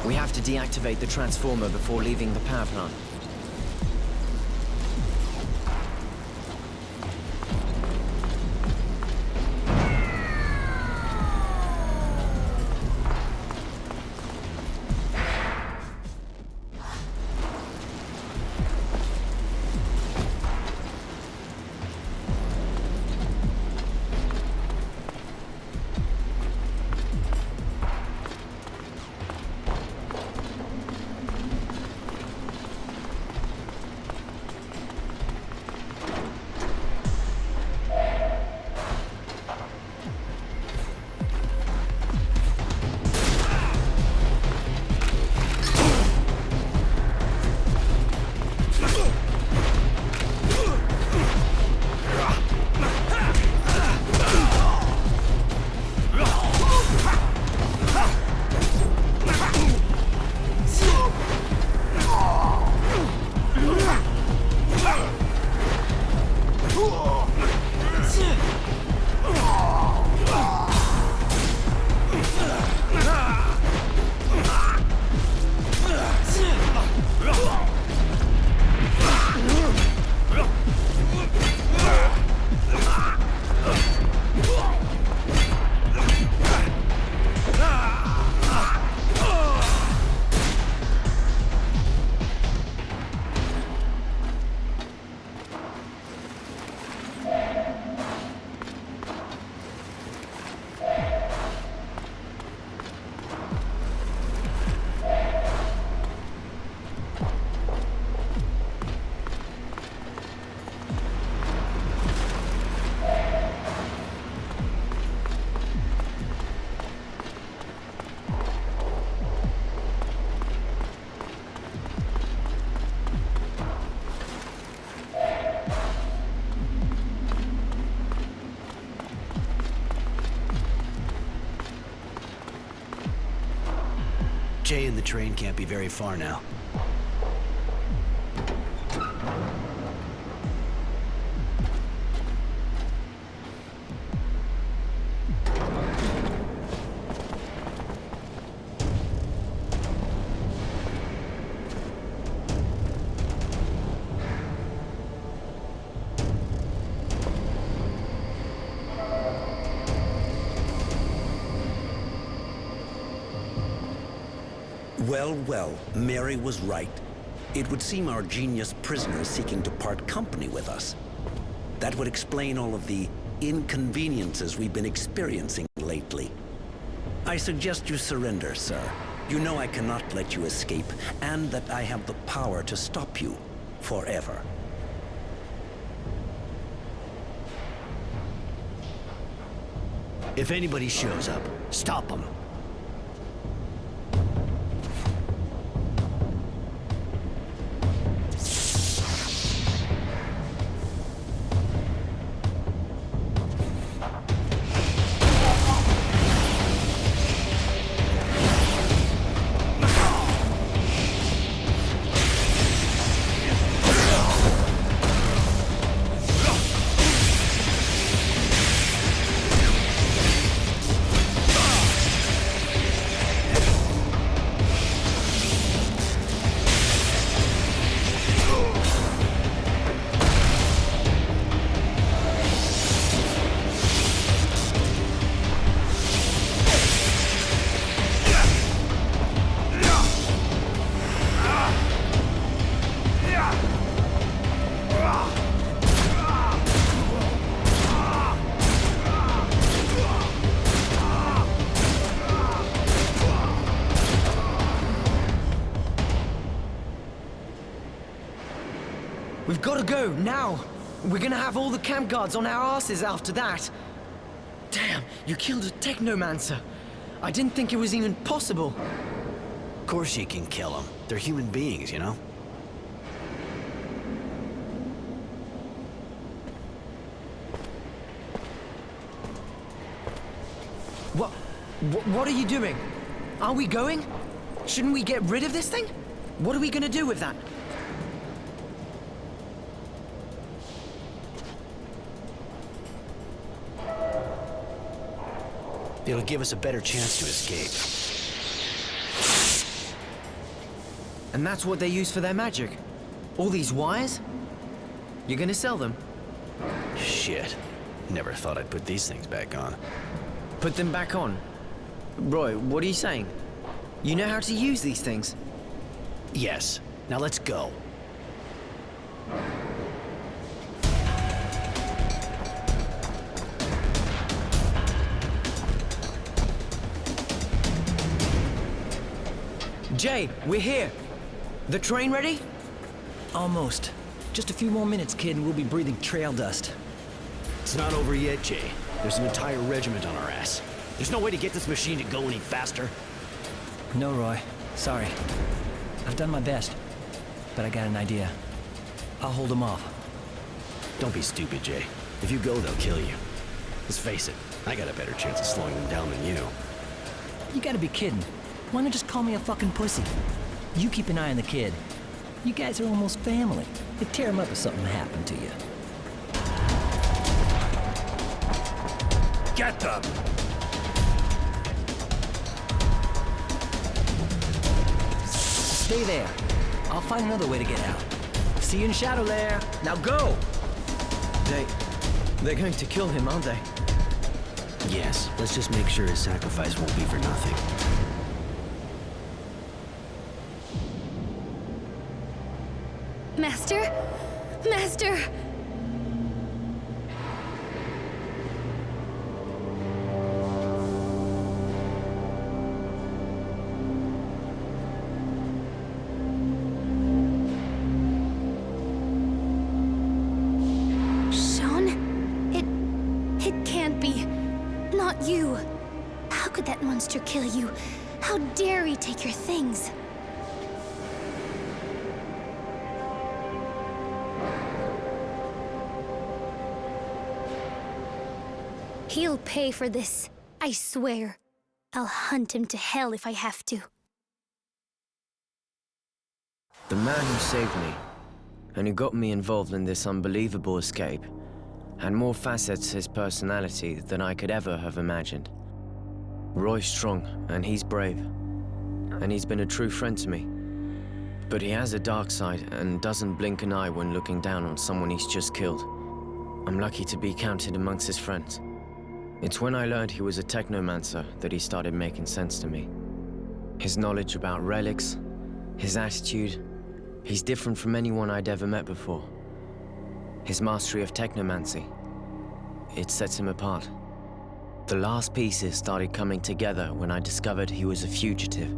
We have to deactivate the transformer before leaving the power plant. Jay and the train can't be very far now. Well, well, Mary was right. It would seem our genius prisoner is seeking to part company with us. That would explain all of the inconveniences we've been experiencing lately. I suggest you surrender, sir. You know I cannot let you escape, and that I have the power to stop you forever. If anybody shows up, stop them. We've got to go, now! We're gonna have all the camp guards on our asses after that. Damn, you killed a technomancer. I didn't think it was even possible. Of course you can kill them. They're human beings, you know? What are you doing? Are we going? Shouldn't we get rid of this thing? What are we gonna do with that? It'll give us a better chance to escape. And that's what they use for their magic? All these wires? You're gonna sell them? Shit. Never thought I'd put these things back on. Put them back on? Roy, what are you saying? You know how to use these things? Yes. Now let's go. Jay, we're here. The train ready? Almost. Just a few more minutes, kid, and we'll be breathing trail dust. It's not over yet, Jay. There's an entire regiment on our ass. There's no way to get this machine to go any faster. No, Roy. Sorry. I've done my best. But I got an idea. I'll hold them off. Don't be stupid, Jay. If you go, they'll kill you. Let's face it, I got a better chance of slowing them down than you. You gotta be kidding. Why not just call me a fucking pussy? You keep an eye on the kid. You guys are almost family. You'd tear him up if something happened to you. Get them! Stay there. I'll find another way to get out. See you in Shadow Lair. Now go! They're going to kill him, aren't they? Yes, let's just make sure his sacrifice won't be for nothing. Master? Master! You! How could that monster kill you? How dare he take your things? He'll pay for this, I swear. I'll hunt him to hell if I have to. The man who saved me, and who got me involved in this unbelievable escape, had more facets to his personality than I could ever have imagined. Roy's strong, and he's brave. And he's been a true friend to me. But he has a dark side and doesn't blink an eye when looking down on someone he's just killed. I'm lucky to be counted amongst his friends. It's when I learned he was a technomancer that he started making sense to me. His knowledge about relics, his attitude, he's different from anyone I'd ever met before. His mastery of technomancy, it sets him apart. The last pieces started coming together when I discovered he was a fugitive.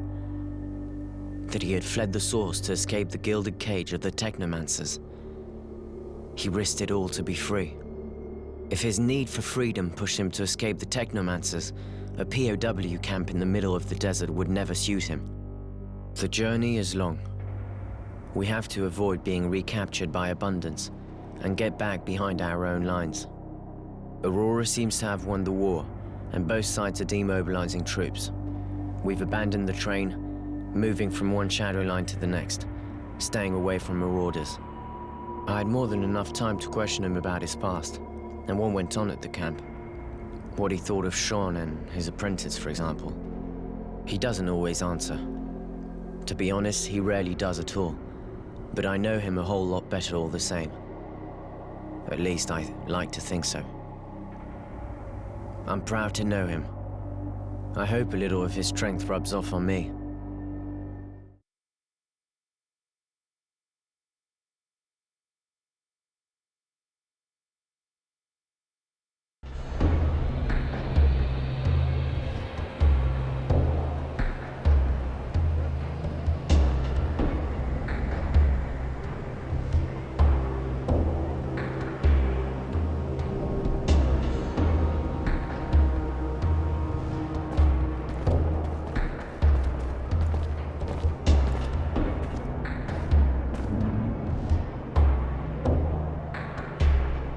That he had fled the source to escape the gilded cage of the technomancers. He risked it all to be free. If his need for freedom pushed him to escape the technomancers, a POW camp in the middle of the desert would never suit him. The journey is long. We have to avoid being recaptured by Abundance and get back behind our own lines. Aurora seems to have won the war, and both sides are demobilizing troops. We've abandoned the train, moving from one shadow line to the next, staying away from marauders. I had more than enough time to question him about his past, and what went on at the camp. What he thought of Sean and his apprentice, for example. He doesn't always answer. To be honest, he rarely does at all, but I know him a whole lot better all the same. At least I like to think so. I'm proud to know him. I hope a little of his strength rubs off on me.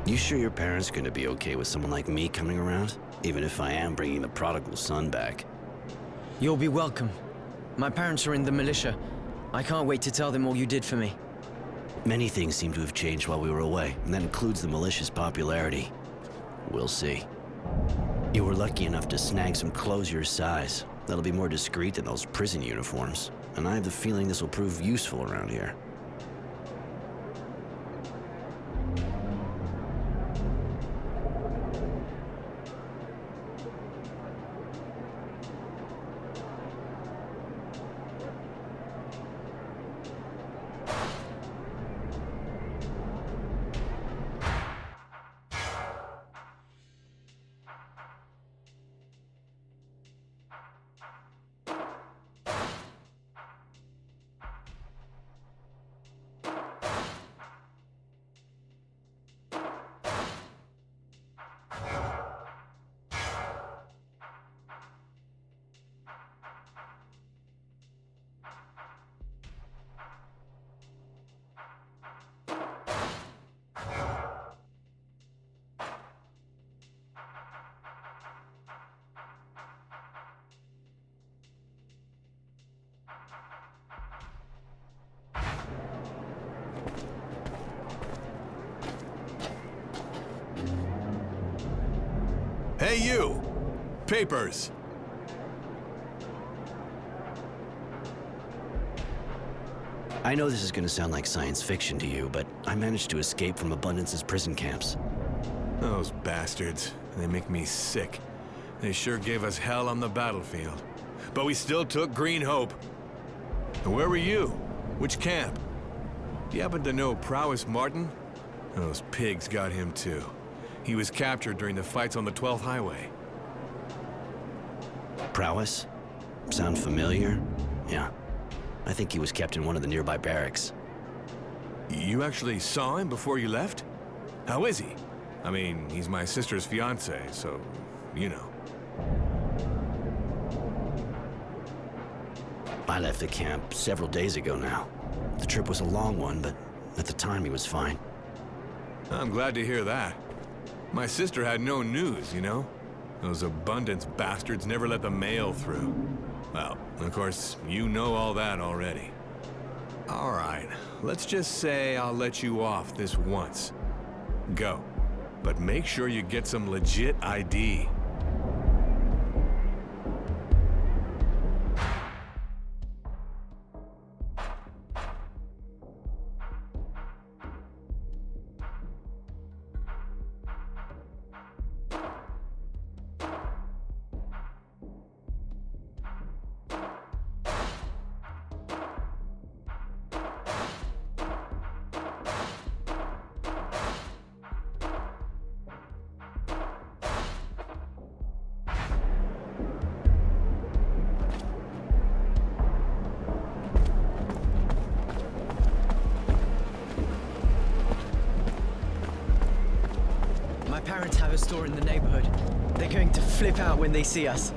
You sure your parents are gonna be okay with someone like me coming around? Even if I am bringing the prodigal son back. You'll be welcome. My parents are in the militia. I can't wait to tell them all you did for me. Many things seem to have changed while we were away, and that includes the militia's popularity. We'll see. You were lucky enough to snag some clothes your size. That'll be more discreet than those prison uniforms, and I have the feeling this will prove useful around here. Hey, you! Papers! I know this is gonna sound like science fiction to you, but I managed to escape from Abundance's prison camps. Those bastards. They make me sick. They sure gave us hell on the battlefield. But we still took Green Hope. And where were you? Which camp? Do you happen to know Prowess Martin? Those pigs got him too. He was captured during the fights on the 12th Highway. Prowess? Sound familiar? Yeah. I think he was kept in one of the nearby barracks. You actually saw him before you left? How is he? I mean, he's my sister's fiancé, so, you know. I left the camp several days ago now. The trip was a long one, but at the time he was fine. I'm glad to hear that. My sister had no news, you know? Those Abundance bastards never let the mail through. Well, of course, you know all that already. All right, let's just say I'll let you off this once. Go. But make sure you get some legit ID. My parents have a store in the neighborhood. They're going to flip out when they see us.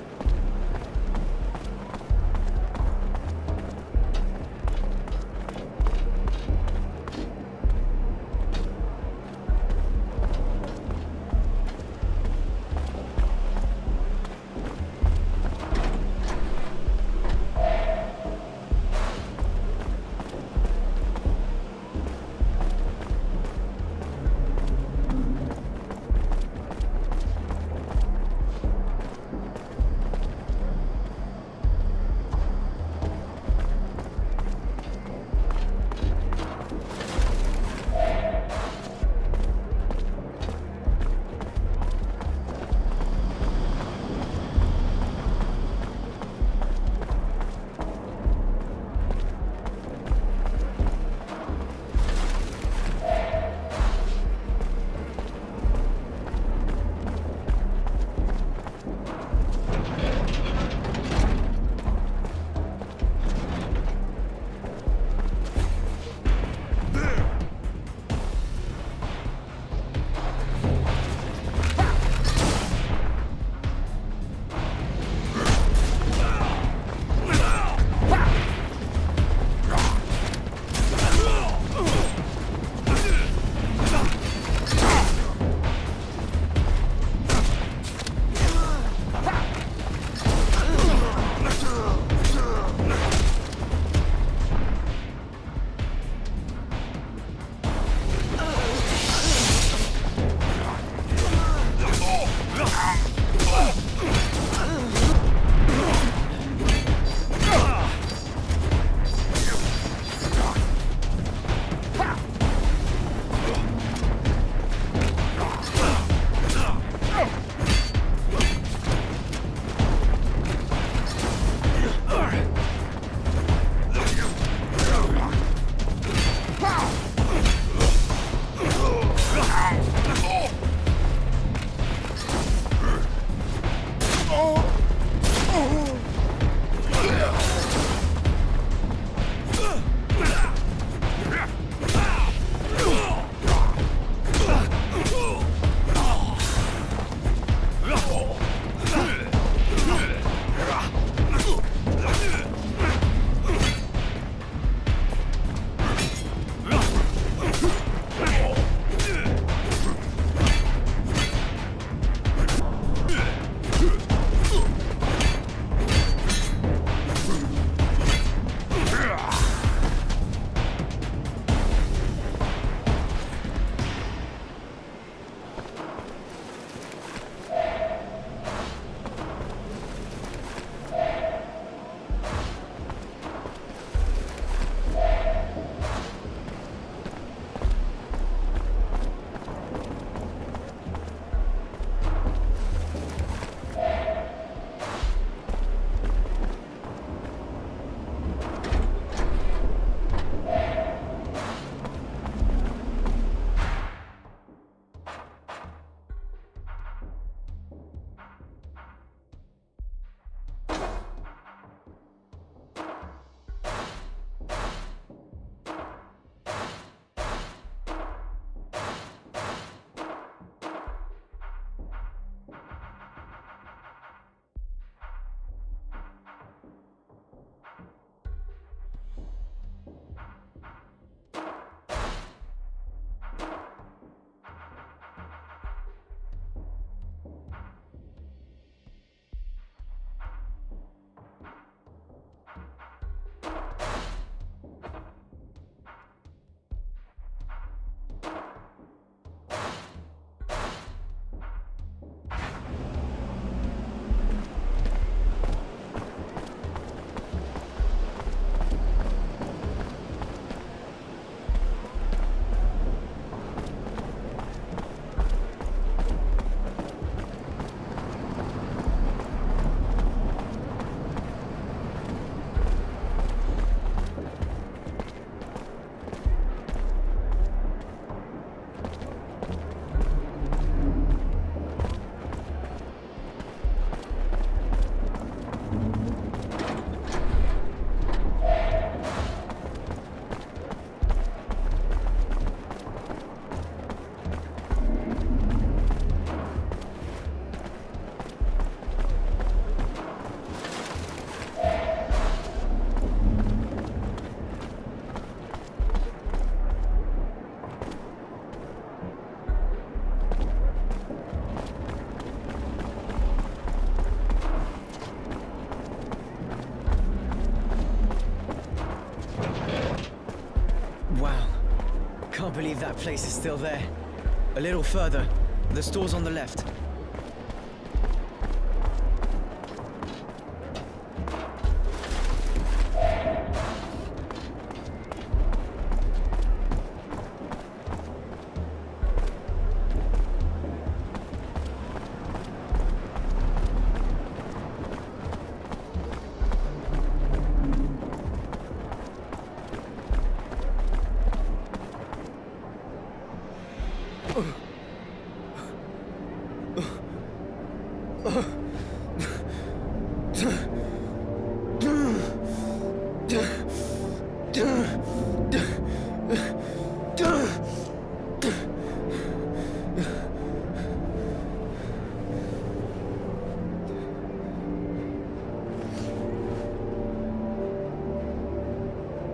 believe that place is still there. A little further. The store's on the left.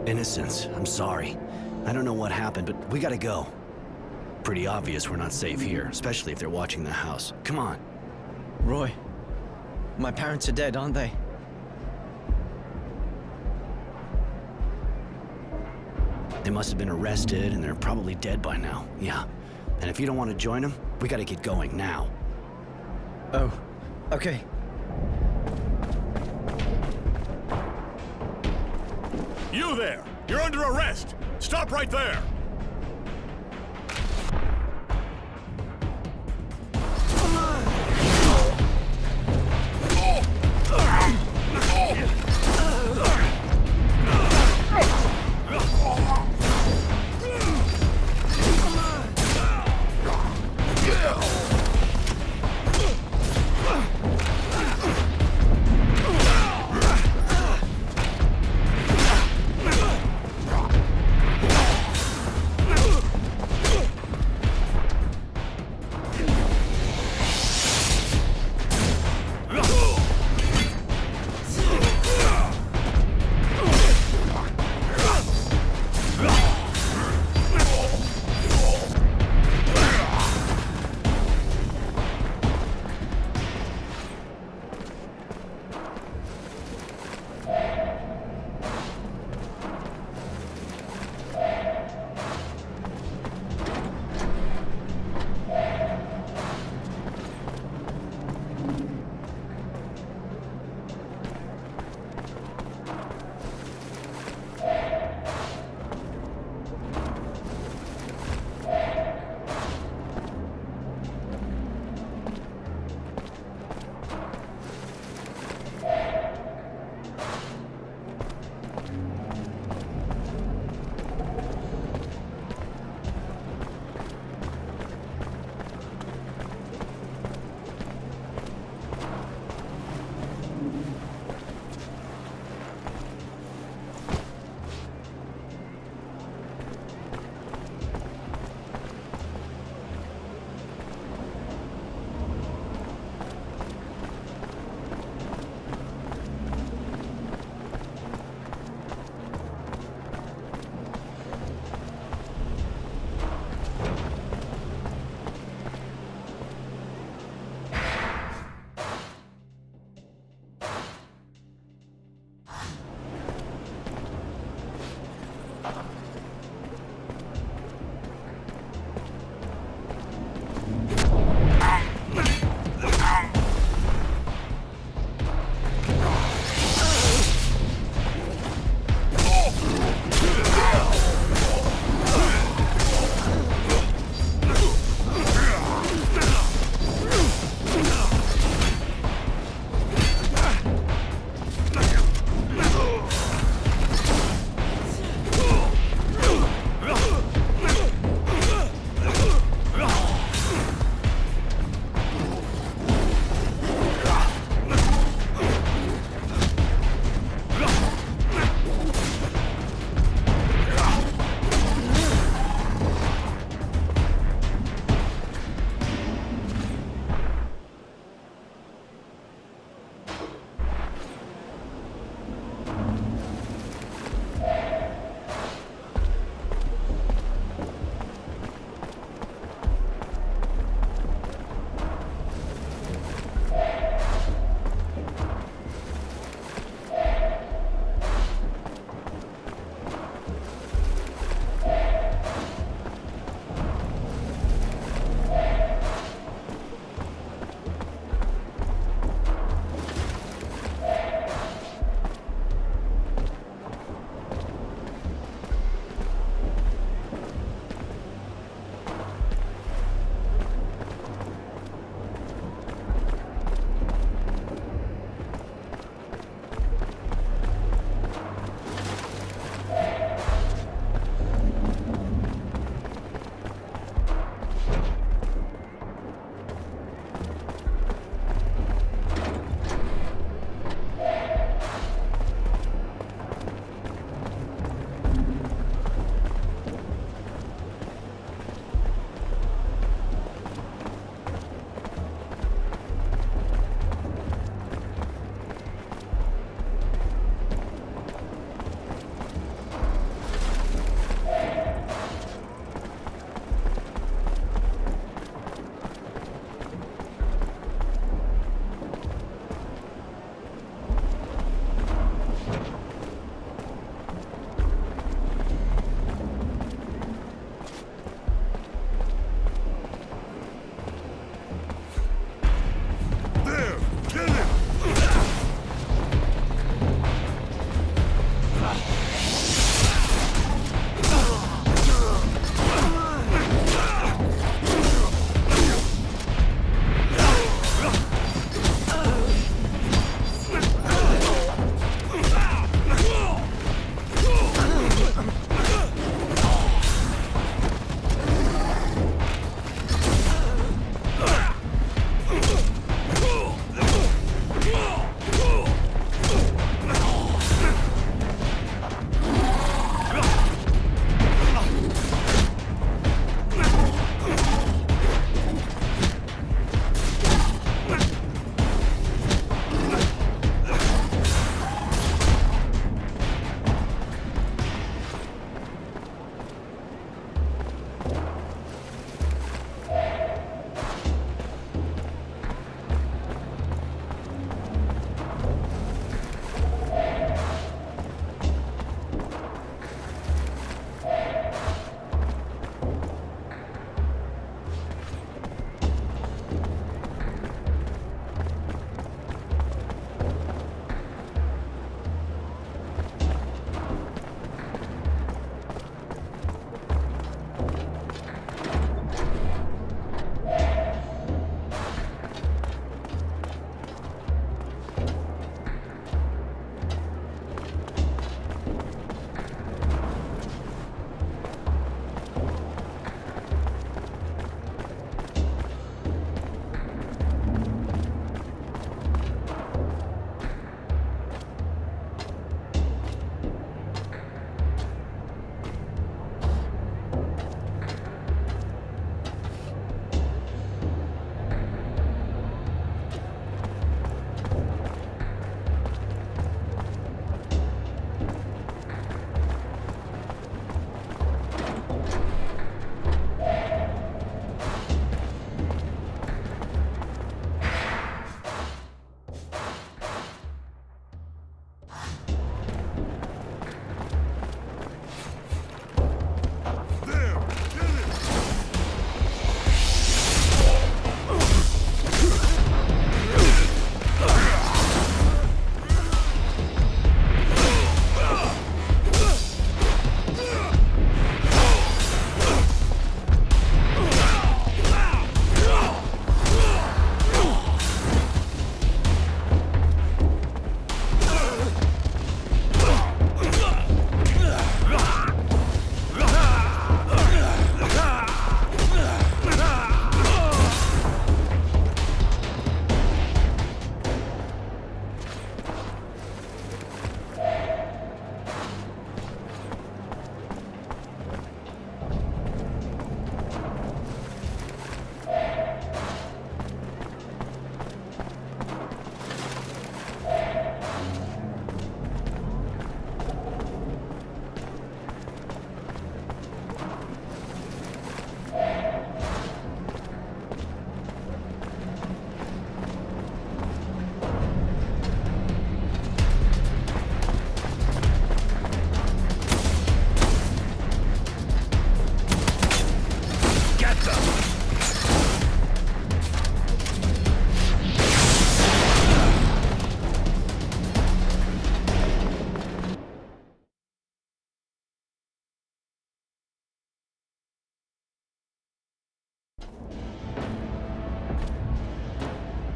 Innocence, I'm sorry. I don't know what happened, but we gotta go. Pretty obvious we're not safe here, especially if they're watching the house. Come on. Roy, my parents are dead, aren't they? They must have been arrested, and they're probably dead by now. Yeah. And if you don't want to join them, we gotta get going now. Oh, okay. You there! You're under arrest! Stop right there!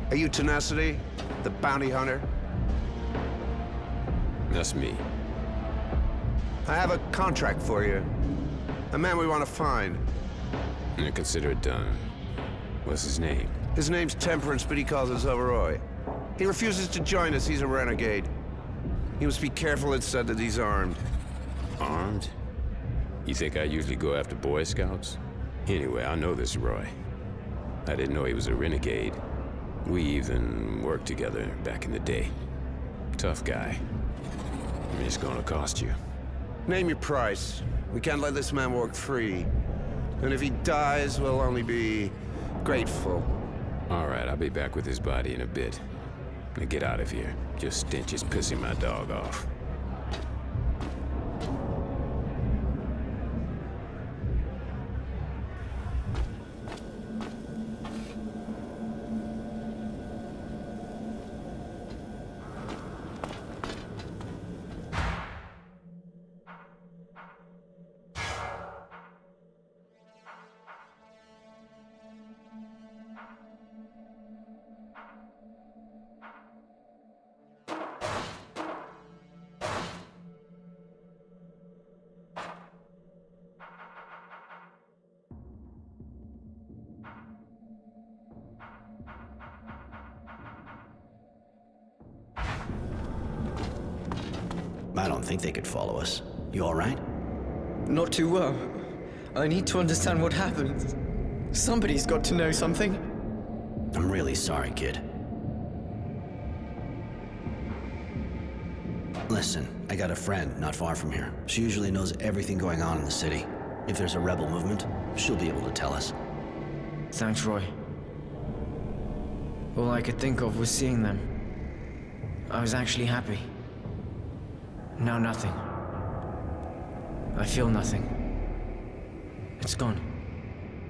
Are you Tenacity, the bounty hunter? That's me. I have a contract for you. A man we want to find. I consider it done. What's his name? His name's Temperance, but he calls us Overroy. He refuses to join us. He's a renegade. You must be careful, it's said that he's armed. Armed? You think I usually go after Boy Scouts? Anyway, I know this Roy. I didn't know he was a renegade. We even worked together back in the day. Tough guy. It's gonna cost you. Name your price. We can't let this man walk free. And if he dies, we'll only be grateful. All right, I'll be back with his body in a bit. Now get out of here. Your stench is pissing my dog off. I don't think they could follow us. You all right? Not too well. I need to understand what happened. Somebody's got to know something. I'm really sorry, kid. Listen, I got a friend not far from here. She usually knows everything going on in the city. If there's a rebel movement, she'll be able to tell us. Thanks, Roy. All I could think of was seeing them. I was actually happy. Now nothing. I feel nothing. It's gone.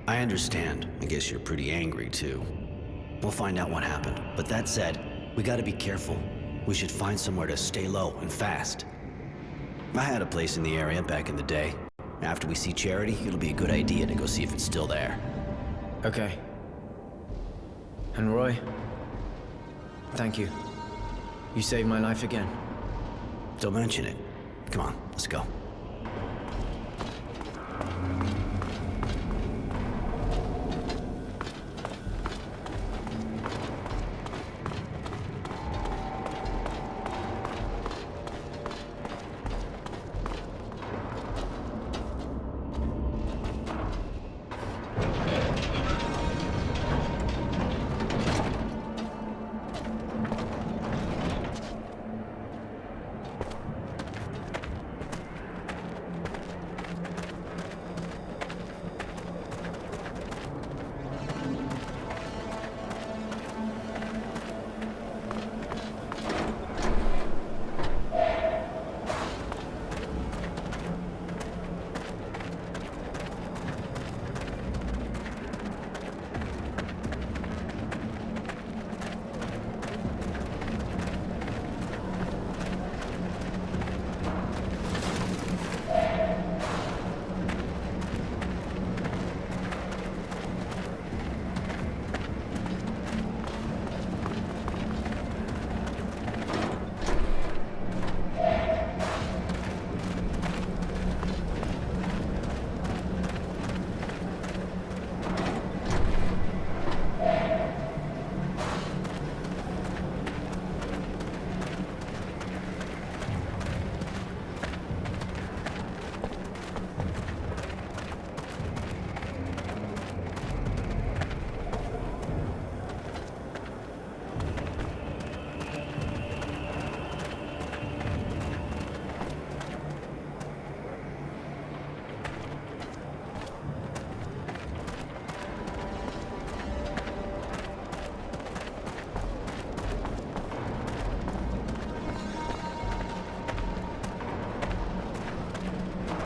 I understand. I guess you're pretty angry, too. We'll find out what happened. But that said, we gotta be careful. We should find somewhere to stay low and fast. I had a place in the area back in the day. After we see Charity, it'll be a good idea to go see if it's still there. Okay. And Roy, thank you. You saved my life again. Don't mention it. Come on, let's go.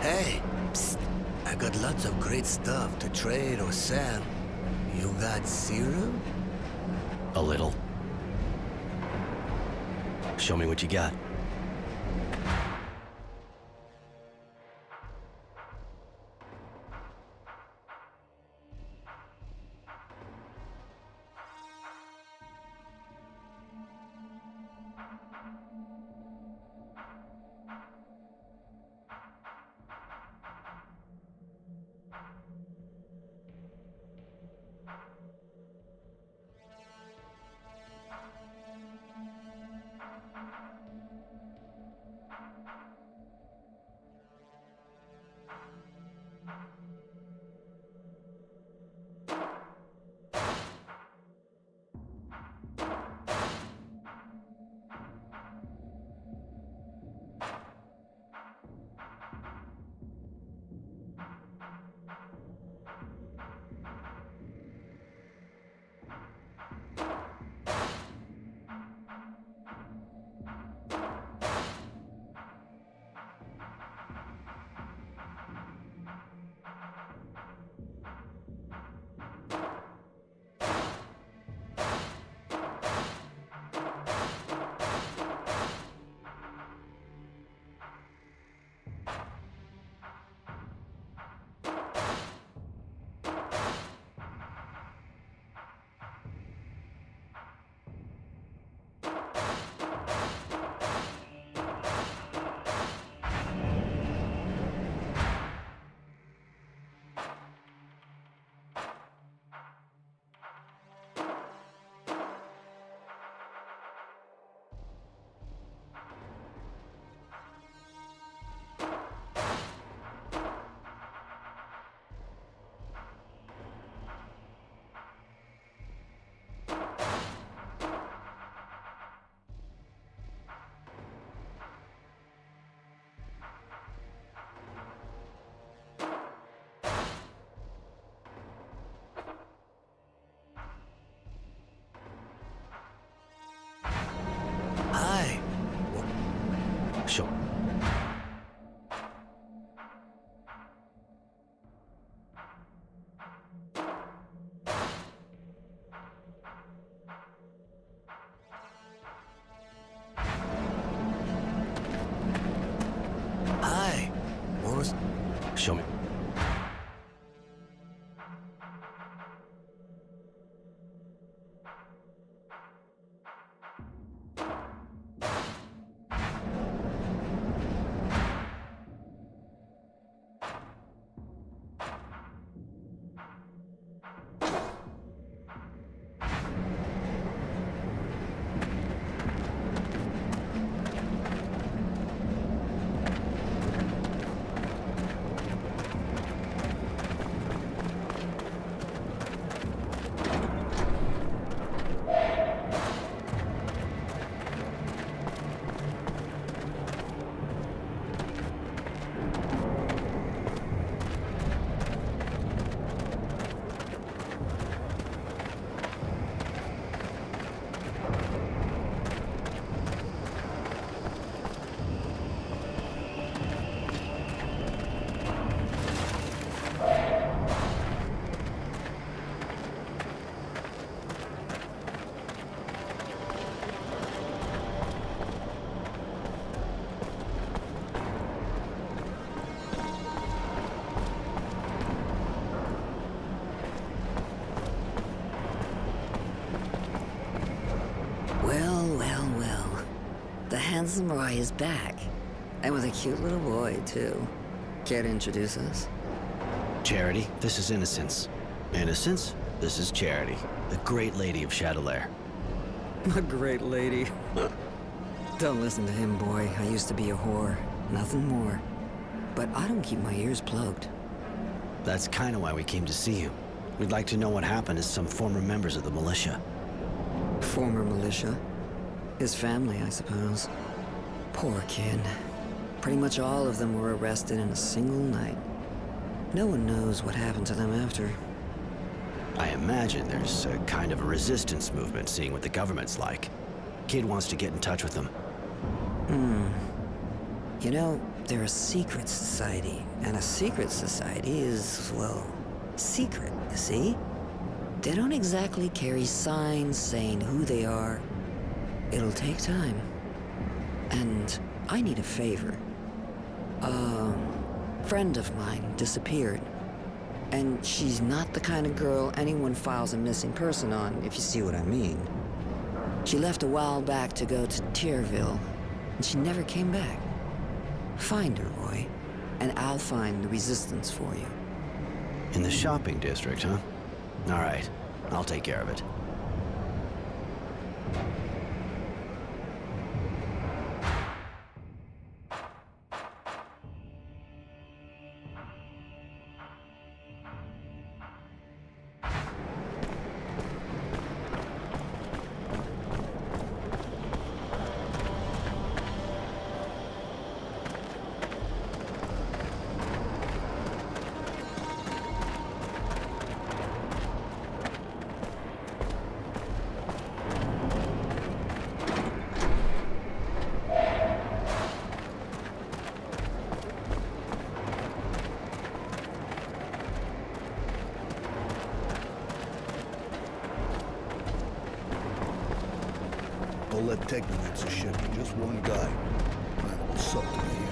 Hey, psst. I got lots of great stuff to trade or sell. You got serum? A little. Show me what you got. Show me. The handsome Roy is back. And with a cute little boy, too. Care to introduce us? Charity, this is Innocence. Innocence, this is Charity, the great lady of Shadowlair. A great lady. Don't listen to him, boy. I used to be a whore. Nothing more. But I don't keep my ears plugged. That's kind of why we came to see you. We'd like to know what happened to some former members of the militia. Former militia? His family, I suppose. Poor kid. Pretty much all of them were arrested in a single night. No one knows what happened to them after. I imagine there's a kind of a resistance movement, seeing what the government's like. Kid wants to get in touch with them. You know, they're a secret society, and a secret society is, well, secret, you see? They don't exactly carry signs saying who they are. It'll take time. And I need a favor. A friend of mine disappeared. And she's not the kind of girl anyone files a missing person on, if you see what I mean. She left a while back to go to Tierville, and she never came back. Find her, Roy, and I'll find the resistance for you. In the shopping district, huh? All right, I'll take care of it. Don't let techniques shit with just one guy. Man, will suck to be here.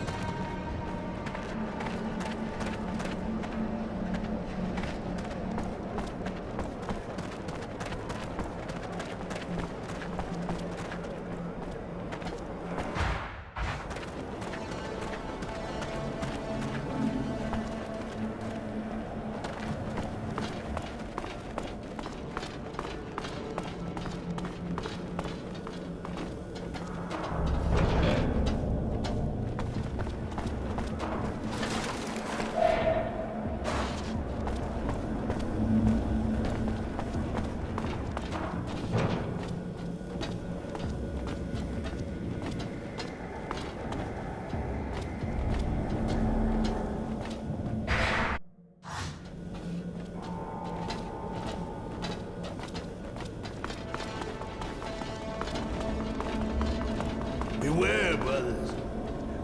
Beware, brothers.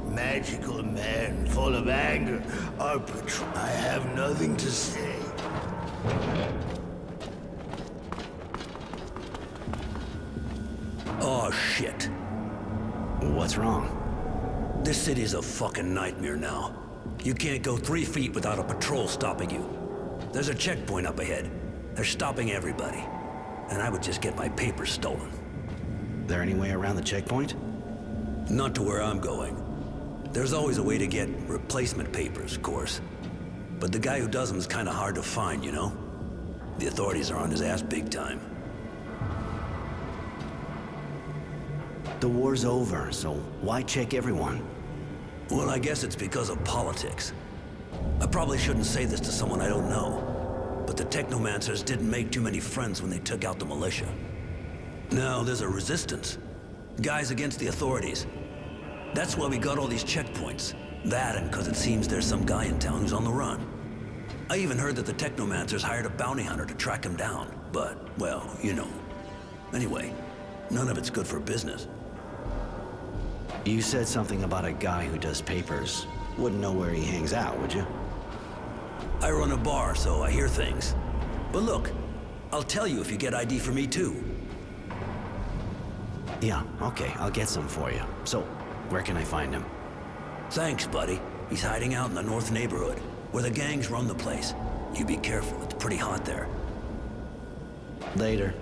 Magical man full of anger. I have nothing to say. Oh, shit. What's wrong? This city's a fucking nightmare now. You can't go 3 feet without a patrol stopping you. There's a checkpoint up ahead. They're stopping everybody. And I would just get my papers stolen. There any way around the checkpoint? Not to where I'm going. There's always a way to get replacement papers, of course. But the guy who does them is kind of hard to find, you know? The authorities are on his ass big time. The war's over, so why check everyone? Well, I guess it's because of politics. I probably shouldn't say this to someone I don't know, but the Technomancers didn't make too many friends when they took out the militia. Now there's a resistance. Guys against the authorities. That's why we got all these checkpoints. That and because it seems there's some guy in town who's on the run. I even heard that the Technomancers hired a bounty hunter to track him down. But, well, you know. Anyway, none of it's good for business. You said something about a guy who does papers. Wouldn't know where he hangs out, would you? I run a bar, so I hear things. But look, I'll tell you if you get ID for me too. Yeah, okay, I'll get some for you. So, where can I find him? Thanks, buddy. He's hiding out in the north neighborhood, where the gangs run the place. You be careful, it's pretty hot there. Later.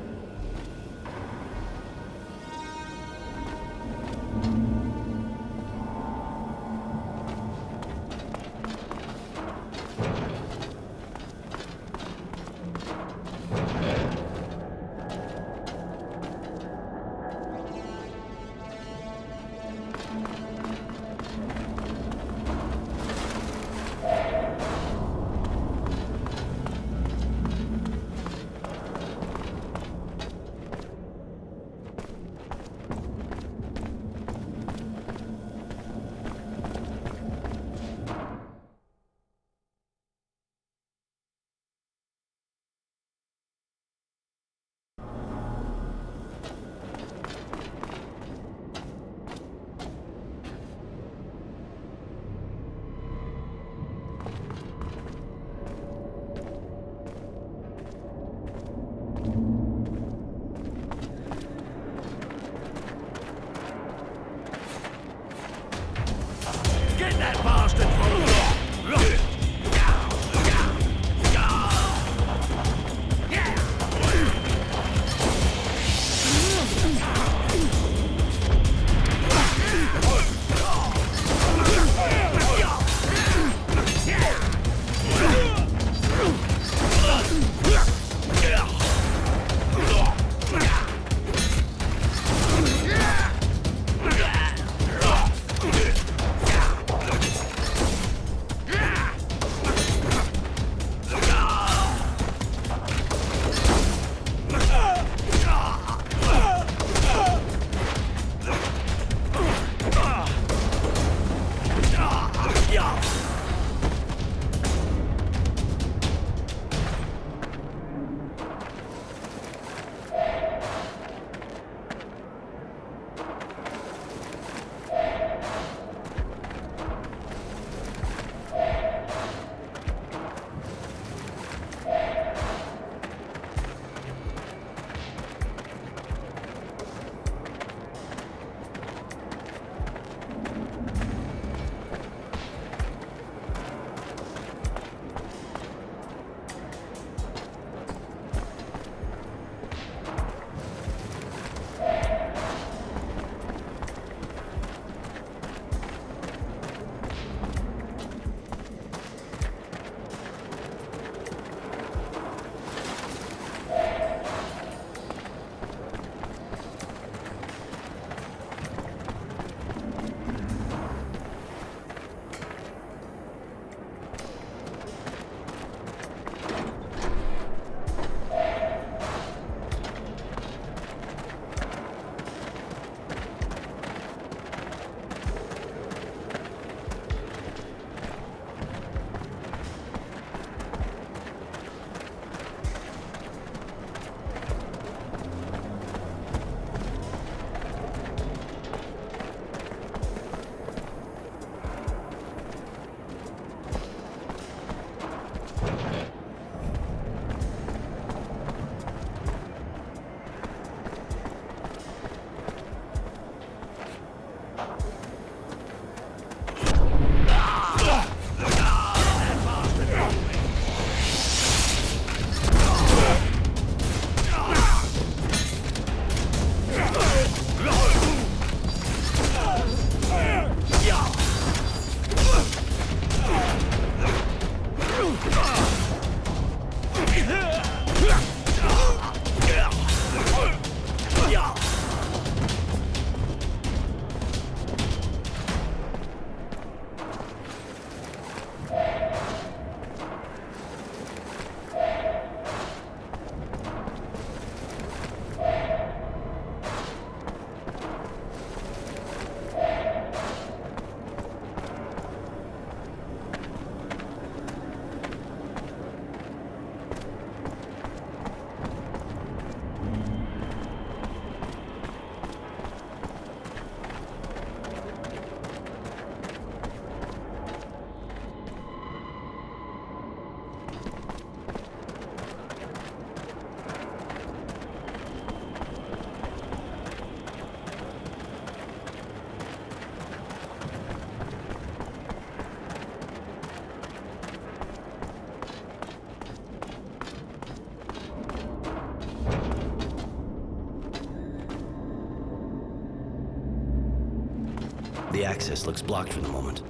The access looks blocked for the moment.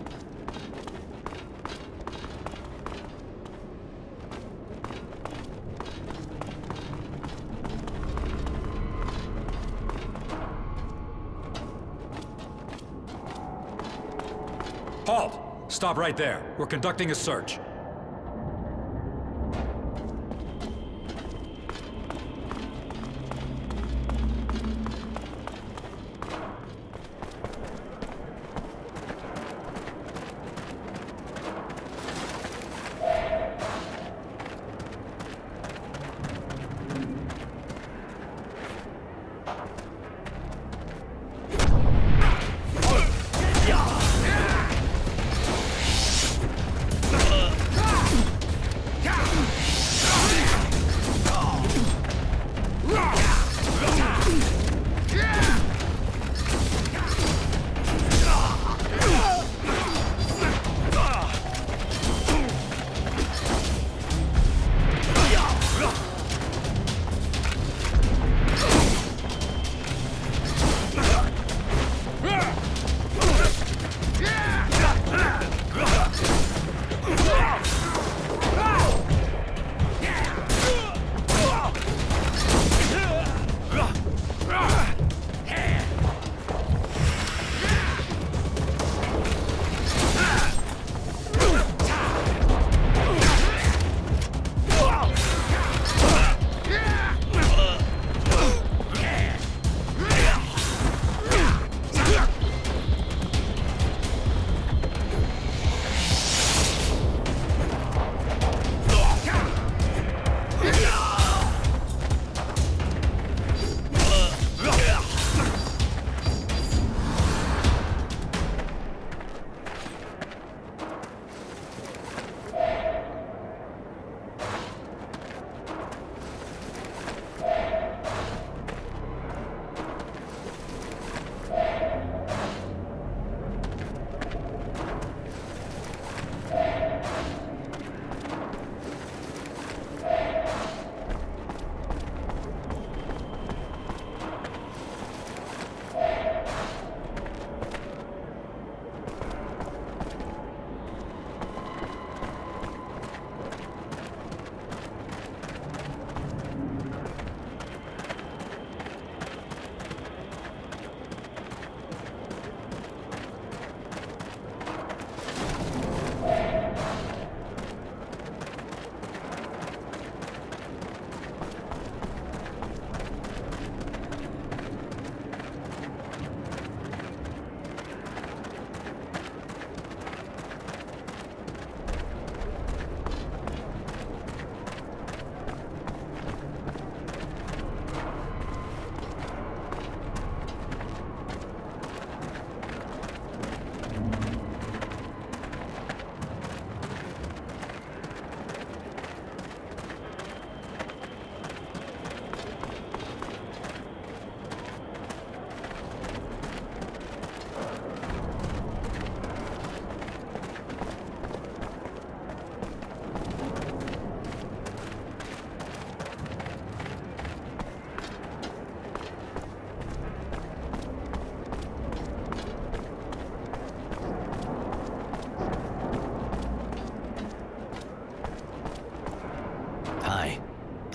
Halt! Stop right there. We're conducting a search.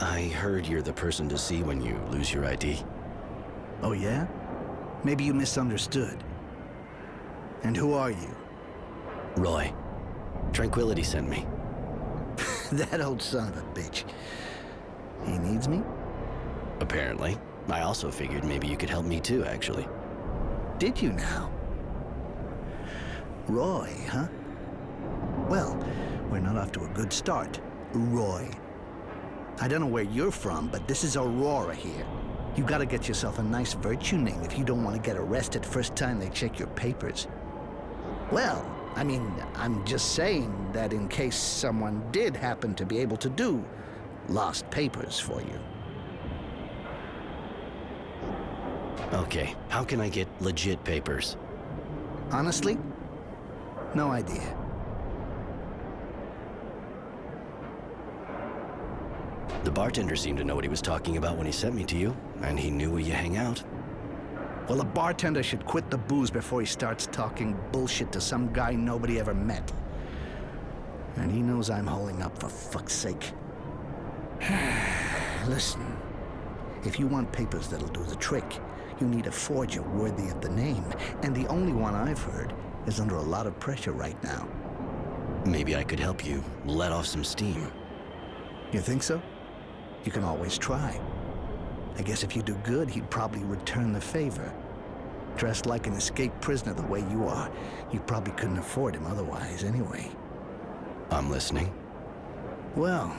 I heard you're the person to see when you lose your ID. Oh, yeah? Maybe you misunderstood. And who are you? Roy. Tranquility sent me. That old son of a bitch. He needs me? Apparently. I also figured maybe you could help me too, actually. Did you now? Roy, huh? Well, we're not off to a good start. Roy. I don't know where you're from, but this is Aurora here. You gotta get yourself a nice virtue name if you don't want to get arrested first time they check your papers. Well, I mean, I'm just saying that in case someone did happen to be able to do lost papers for you. Okay, how can I get legit papers? Honestly, no idea. The bartender seemed to know what he was talking about when he sent me to you, and he knew where you hang out. Well, a bartender should quit the booze before he starts talking bullshit to some guy nobody ever met. And he knows I'm holding up, for fuck's sake. Listen, if you want papers that'll do the trick, you need a forger worthy of the name. And the only one I've heard is under a lot of pressure right now. Maybe I could help you let off some steam. You think so? You can always try. I guess if you do good, he'd probably return the favor. Dressed like an escaped prisoner the way you are, you probably couldn't afford him otherwise anyway. I'm listening. Well,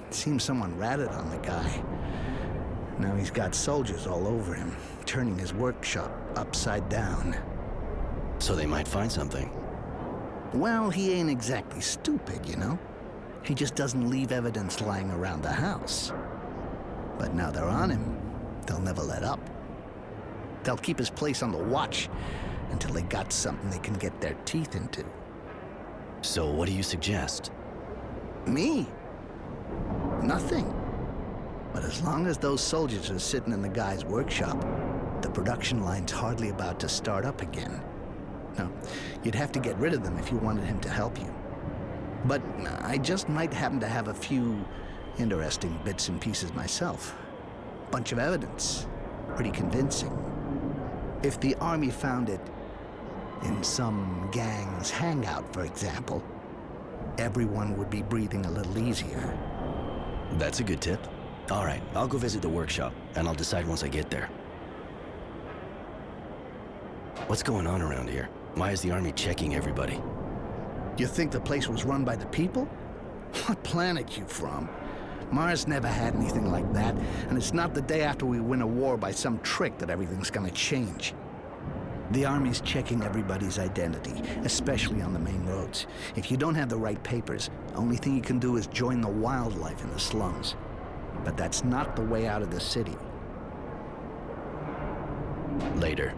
it seems someone ratted on the guy. Now he's got soldiers all over him, turning his workshop upside down. So they might find something. Well, he ain't exactly stupid, you know? He just doesn't leave evidence lying around the house. But now they're on him, they'll never let up. They'll keep his place on the watch until they got something they can get their teeth into. So what do you suggest? Me? Nothing. But as long as those soldiers are sitting in the guy's workshop, the production line's hardly about to start up again. No, you'd have to get rid of them if you wanted him to help you. But I just might happen to have a few interesting bits and pieces myself. Bunch of evidence. Pretty convincing. If the army found it in some gang's hangout, for example, everyone would be breathing a little easier. That's a good tip. All right, I'll go visit the workshop, and I'll decide once I get there. What's going on around here? Why is the army checking everybody? You think the place was run by the people? What planet you from? Mars never had anything like that, and it's not the day after we win a war by some trick that everything's gonna change. The army's checking everybody's identity, especially on the main roads. If you don't have the right papers, the only thing you can do is join the wildlife in the slums. But that's not the way out of the city. Later.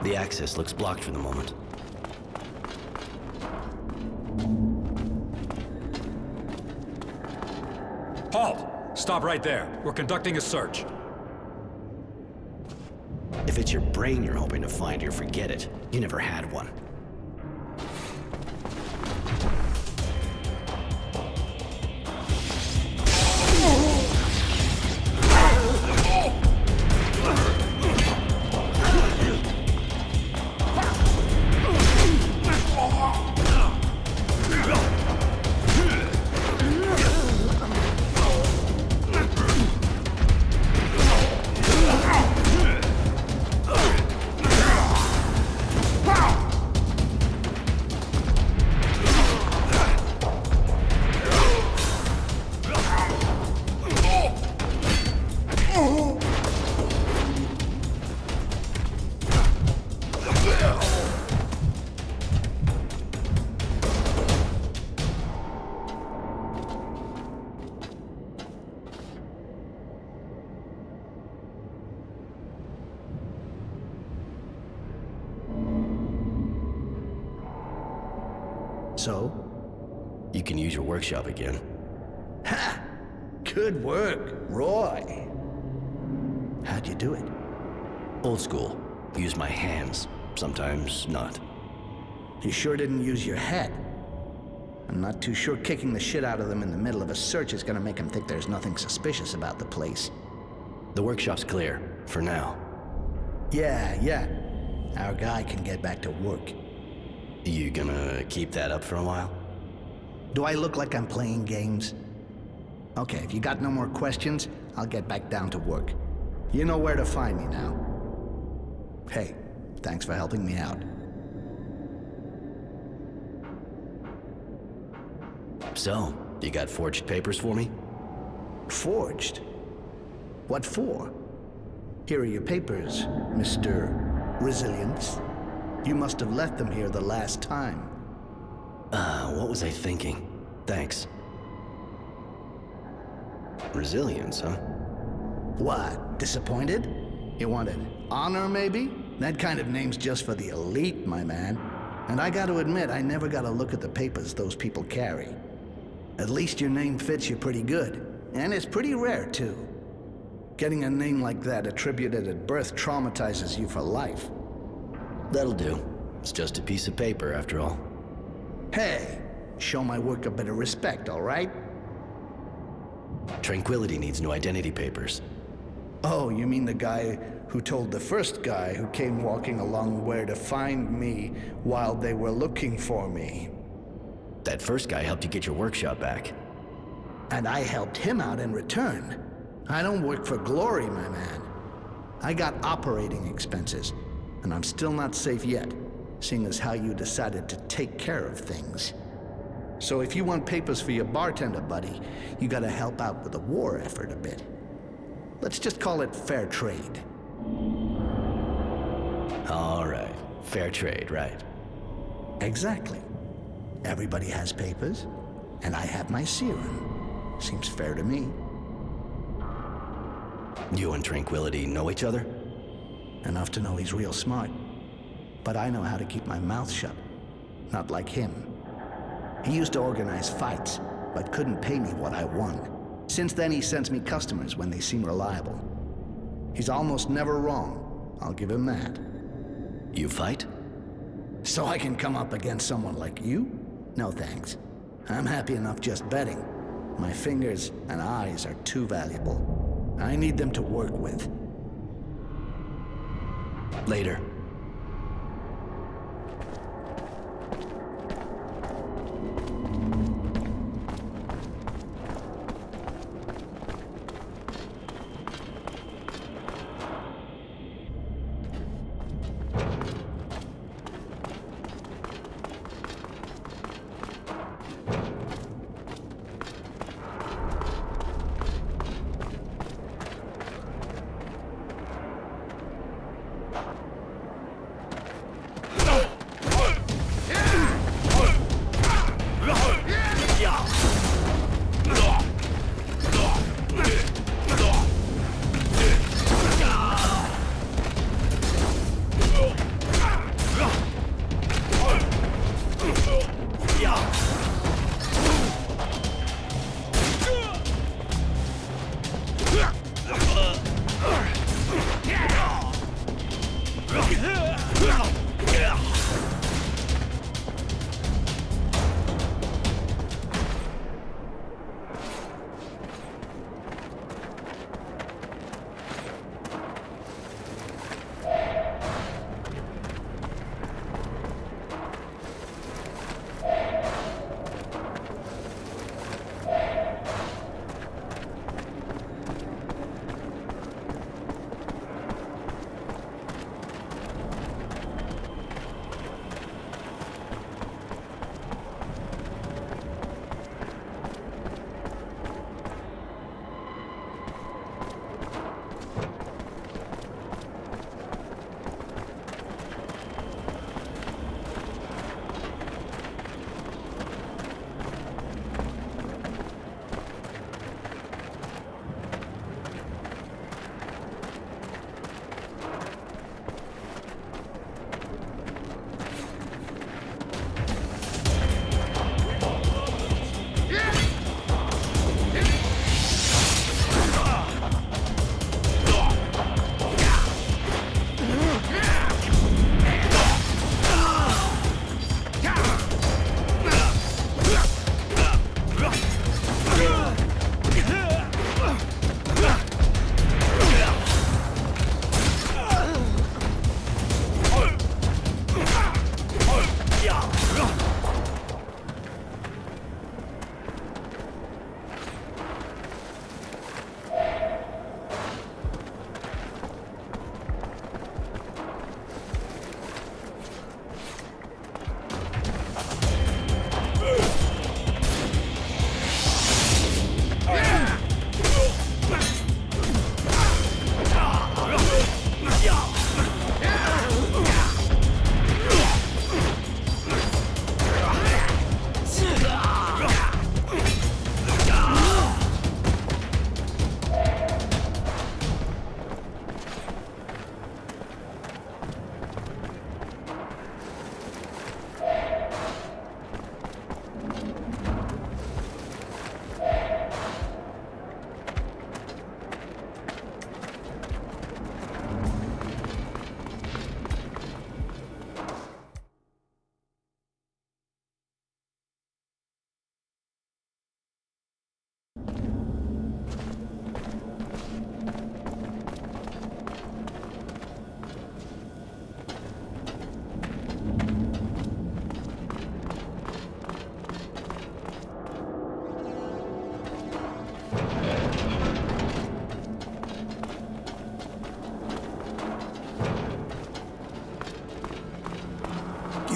The access looks blocked for the moment. Halt! Stop right there. We're conducting a search. If it's your brain you're hoping to find here, forget it. You never had one. So, you can use your workshop again. Ha! Good work, Roy. How'd you do it? Old school. Use my hands. Sometimes not. You sure didn't use your head. I'm not too sure kicking the shit out of them in the middle of a search is gonna make them think there's nothing suspicious about the place. The workshop's clear, for now. Yeah. Our guy can get back to work. You gonna keep that up for a while? Do I look like I'm playing games? Okay, if you got no more questions, I'll get back down to work. You know where to find me now. Hey, thanks for helping me out. So, you got forged papers for me? Forged? What for? Here are your papers, Mr. Resilience. You must have left them here the last time. What was I thinking? Thanks. Resilience, huh? What, disappointed? You wanted honor, maybe? That kind of name's just for the elite, my man. And I gotta admit, I never got a look at the papers those people carry. At least your name fits you pretty good. And it's pretty rare, too. Getting a name like that attributed at birth traumatizes you for life. That'll do. It's just a piece of paper, after all. Hey, show my work a bit of respect, all right? Tranquility needs no identity papers. Oh, you mean the guy who told the first guy who came walking along where to find me while they were looking for me? That first guy helped you get your workshop back. And I helped him out in return. I don't work for glory, my man. I got operating expenses. And I'm still not safe yet, seeing as how you decided to take care of things. So if you want papers for your bartender buddy, you gotta help out with the war effort a bit. Let's just call it fair trade. All right. Fair trade, right. Exactly. Everybody has papers, and I have my serum. Seems fair to me. You and Tranquility know each other? Enough to know he's real smart. But I know how to keep my mouth shut. Not like him. He used to organize fights, but couldn't pay me what I won. Since then, he sends me customers when they seem reliable. He's almost never wrong. I'll give him that. You fight? So I can come up against someone like you? No thanks. I'm happy enough just betting. My fingers and eyes are too valuable. I need them to work with. Later.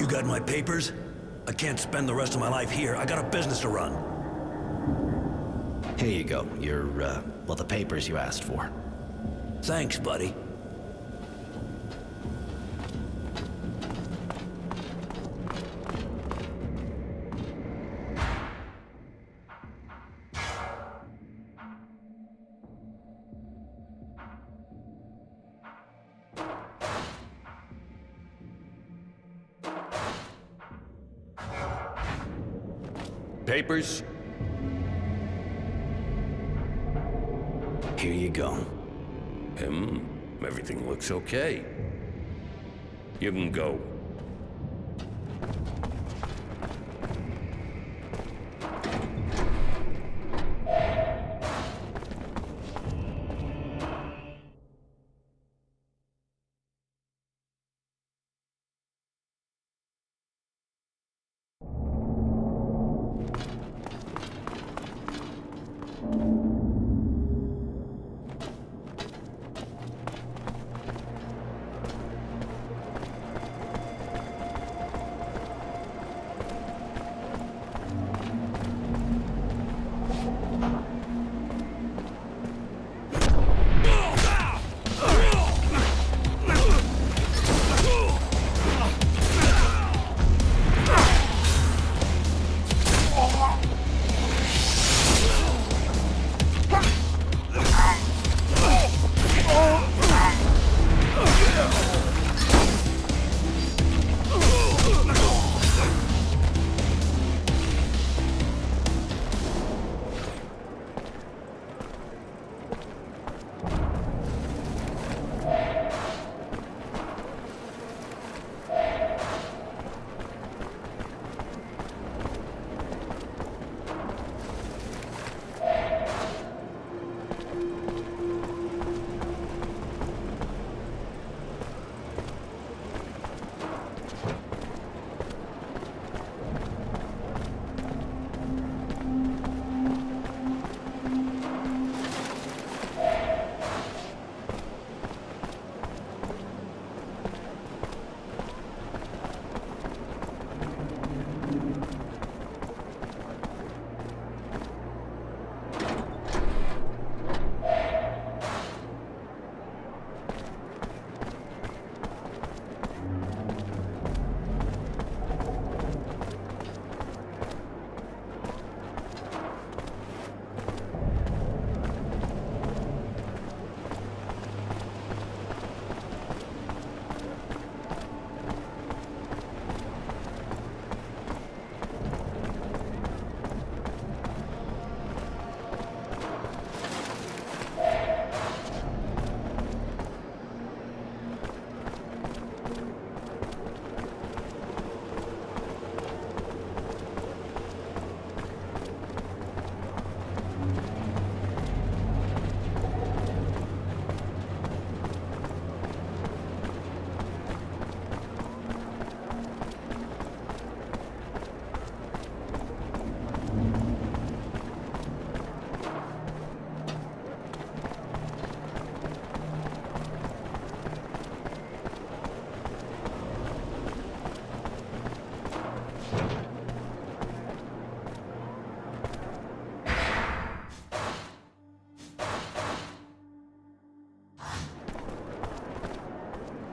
You got my papers? I can't spend the rest of my life here. I got a business to run. Here you go. Your, well, the papers you asked for. Thanks, buddy. Papers? Here you go. Everything looks okay. You can go.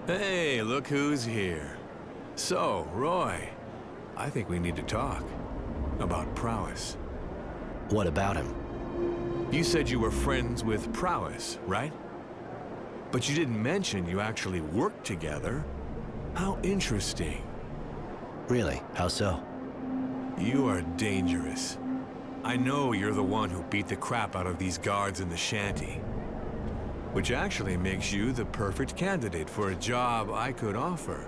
Hey, look who's here. So, Roy, I think we need to talk about Prowess. What about him? You said you were friends with Prowess, right? But you didn't mention you actually worked together. How interesting. Really? How so? You are dangerous. I know you're the one who beat the crap out of these guards in the shanty. Which actually makes you the perfect candidate for a job I could offer.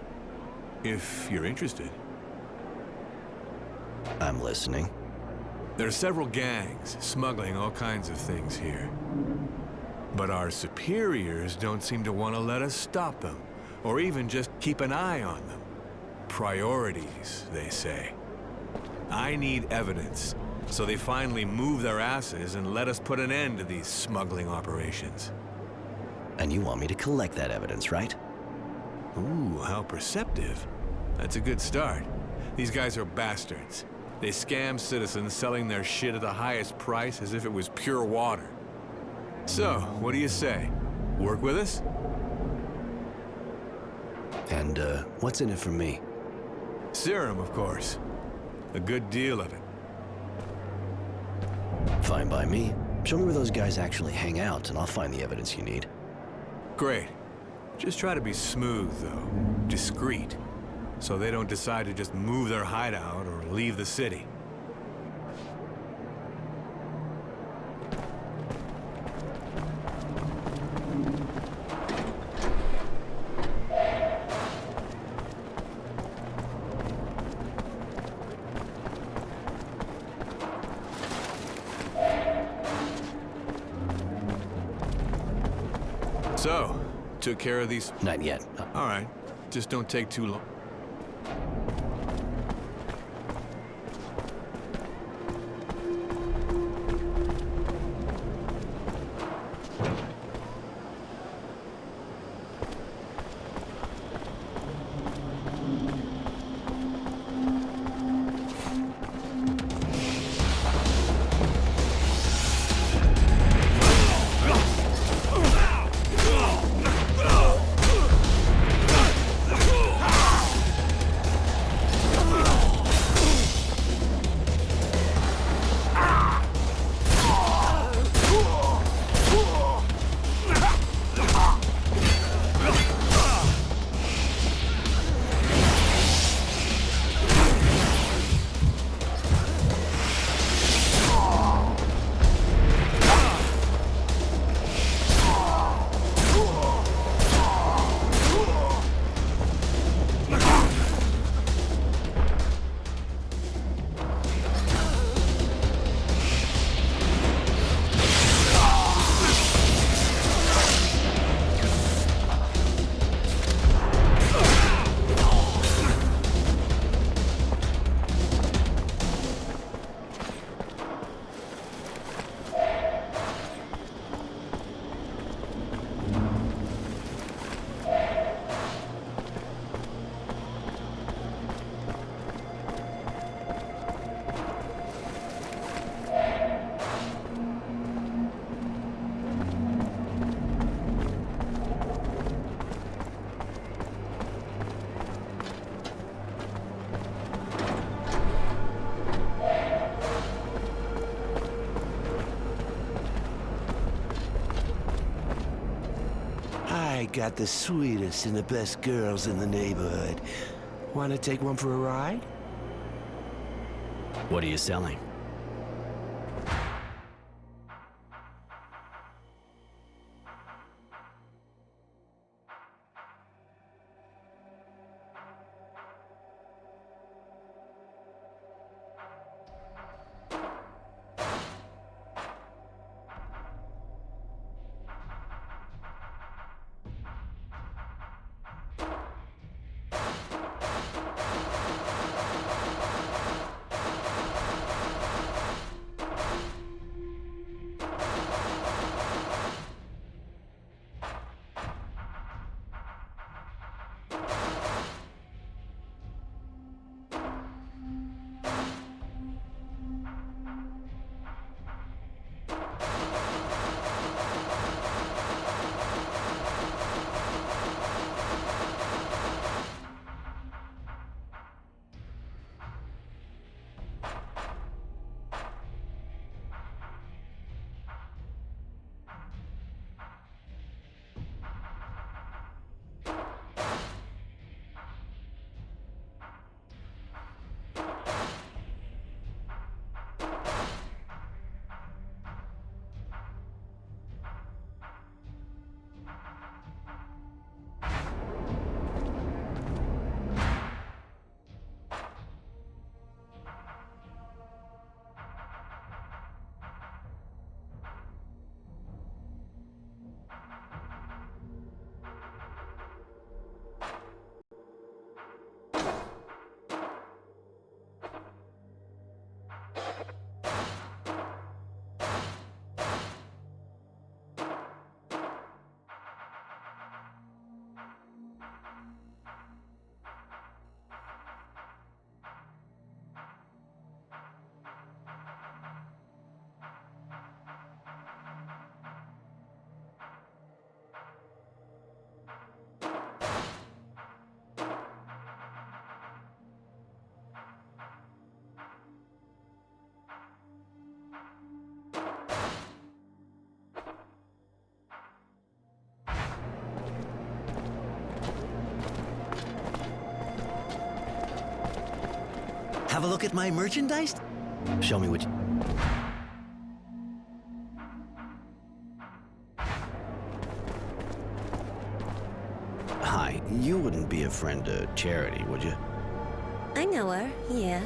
If you're interested. I'm listening. There are several gangs smuggling all kinds of things here. But our superiors don't seem to want to let us stop them, or even just keep an eye on them. Priorities, they say. I need evidence, so they finally move their asses and let us put an end to these smuggling operations. And you want me to collect that evidence, right? Ooh, how perceptive. That's a good start. These guys are bastards. They scam citizens, selling their shit at the highest price as if it was pure water. So, what do you say? Work with us? And, what's in it for me? Serum, of course. A good deal of it. Fine by me. Show me where those guys actually hang out, and I'll find the evidence you need. Great. Just try to be smooth, though. Discreet. So they don't decide to just move their hideout or leave the city. So, took care of these? Not yet. All right. Just don't take too long. I got the sweetest and the best girls in the neighborhood. Want to take one for a ride? What are you selling? a look at my merchandise? Show me what you... Hi, you wouldn't be a friend to Charity, would you? I know her, yeah.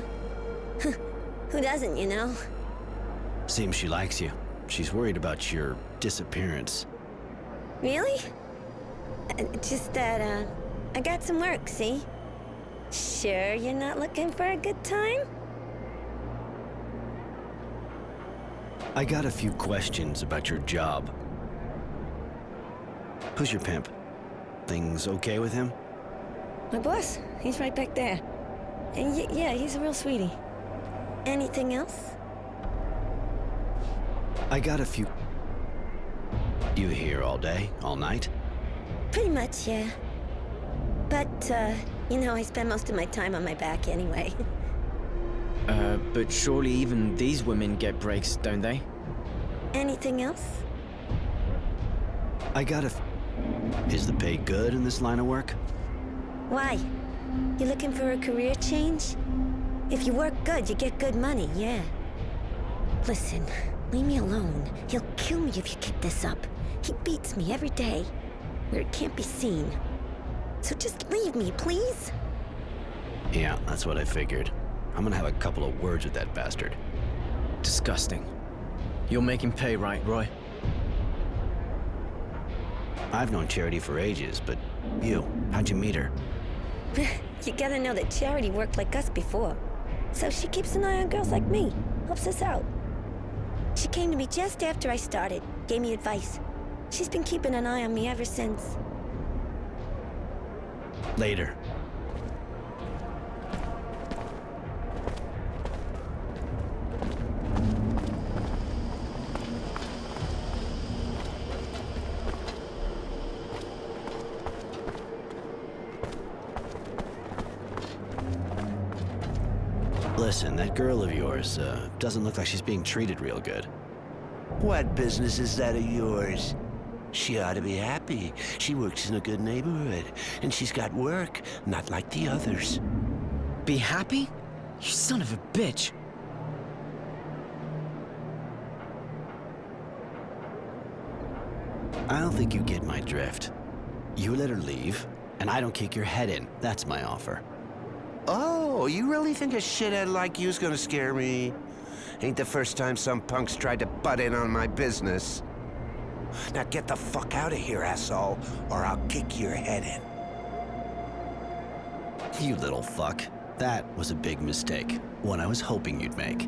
Who doesn't, you know? Seems she likes you. She's worried about your disappearance. Really? Just that, I got some work, see? Sure you're not looking for a good time? I got a few questions about your job. Who's your pimp? Things okay with him? My boss, he's right back there. And yeah, he's a real sweetie. Anything else? I got a few... You here all day, all night? Pretty much, yeah. But, you know, I spend most of my time on my back anyway. But surely even these women get breaks, don't they? Anything else? I got a... Is the pay good in this line of work? Why? You looking for a career change? If you work good, you get good money, yeah. Listen, leave me alone. He'll kill me if you keep this up. He beats me every day, where it can't be seen. So just leave me, please? Yeah, that's what I figured. I'm gonna have a couple of words with that bastard. Disgusting. You'll make him pay, right, Roy? I've known Charity for ages, but you, how'd you meet her? You gotta know that Charity worked like us before. So she keeps an eye on girls like me, helps us out. She came to me just after I started, gave me advice. She's been keeping an eye on me ever since. Later. Listen, that girl of yours, doesn't look like she's being treated real good. What business is that of yours? She ought to be happy. She works in a good neighborhood, and she's got work, not like the others. Be happy? You son of a bitch. I don't think you get my drift. You let her leave, and I don't kick your head in. That's my offer. Oh, you really think a shithead like you's gonna scare me? Ain't the first time some punks tried to butt in on my business. Now get the fuck out of here, asshole, or I'll kick your head in. You little fuck. That was a big mistake. One I was hoping you'd make.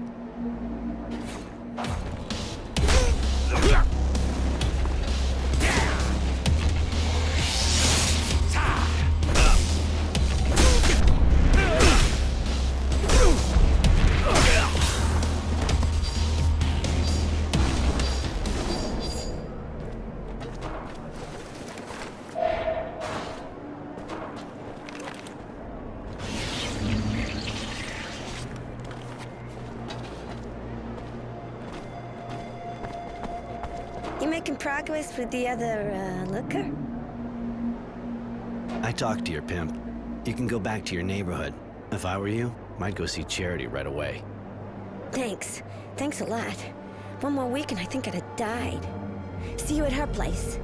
You making progress with the other, looker? I talked to your pimp. You can go back to your neighborhood. If I were you, I'd go see Charity right away. Thanks. Thanks a lot. One more week and I think I'd have died. See you at her place.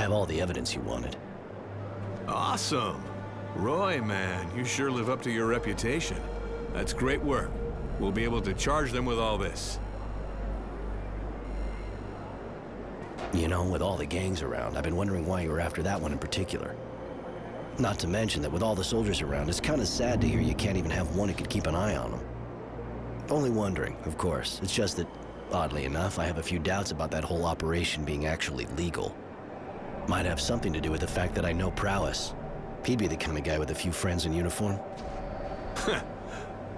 have all the evidence you wanted. Awesome. Roy, man, you sure live up to your reputation. That's great work. We'll be able to charge them with all this. You know, with all the gangs around, I've been wondering why you were after that one in particular. Not to mention that with all the soldiers around, it's kind of sad to hear you can't even have one who could keep an eye on them. Only wondering, of course. It's just that, oddly enough, I have a few doubts about that whole operation being actually legal. Might have something to do with the fact that I know Prowess. He'd be the kind of guy with a few friends in uniform.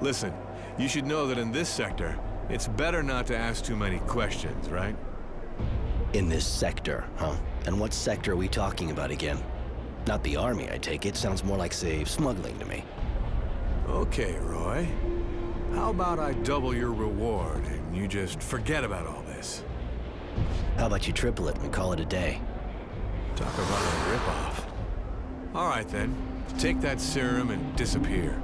Listen, you should know that in this sector, it's better not to ask too many questions, right? In this sector, huh? And what sector are we talking about again? Not the army, I take it. Sounds more like, say, smuggling to me. Okay, Roy. How about I double your reward and you just forget about all this? How about you triple it and call it a day? Talk about a ripoff. All right then, take that serum and disappear.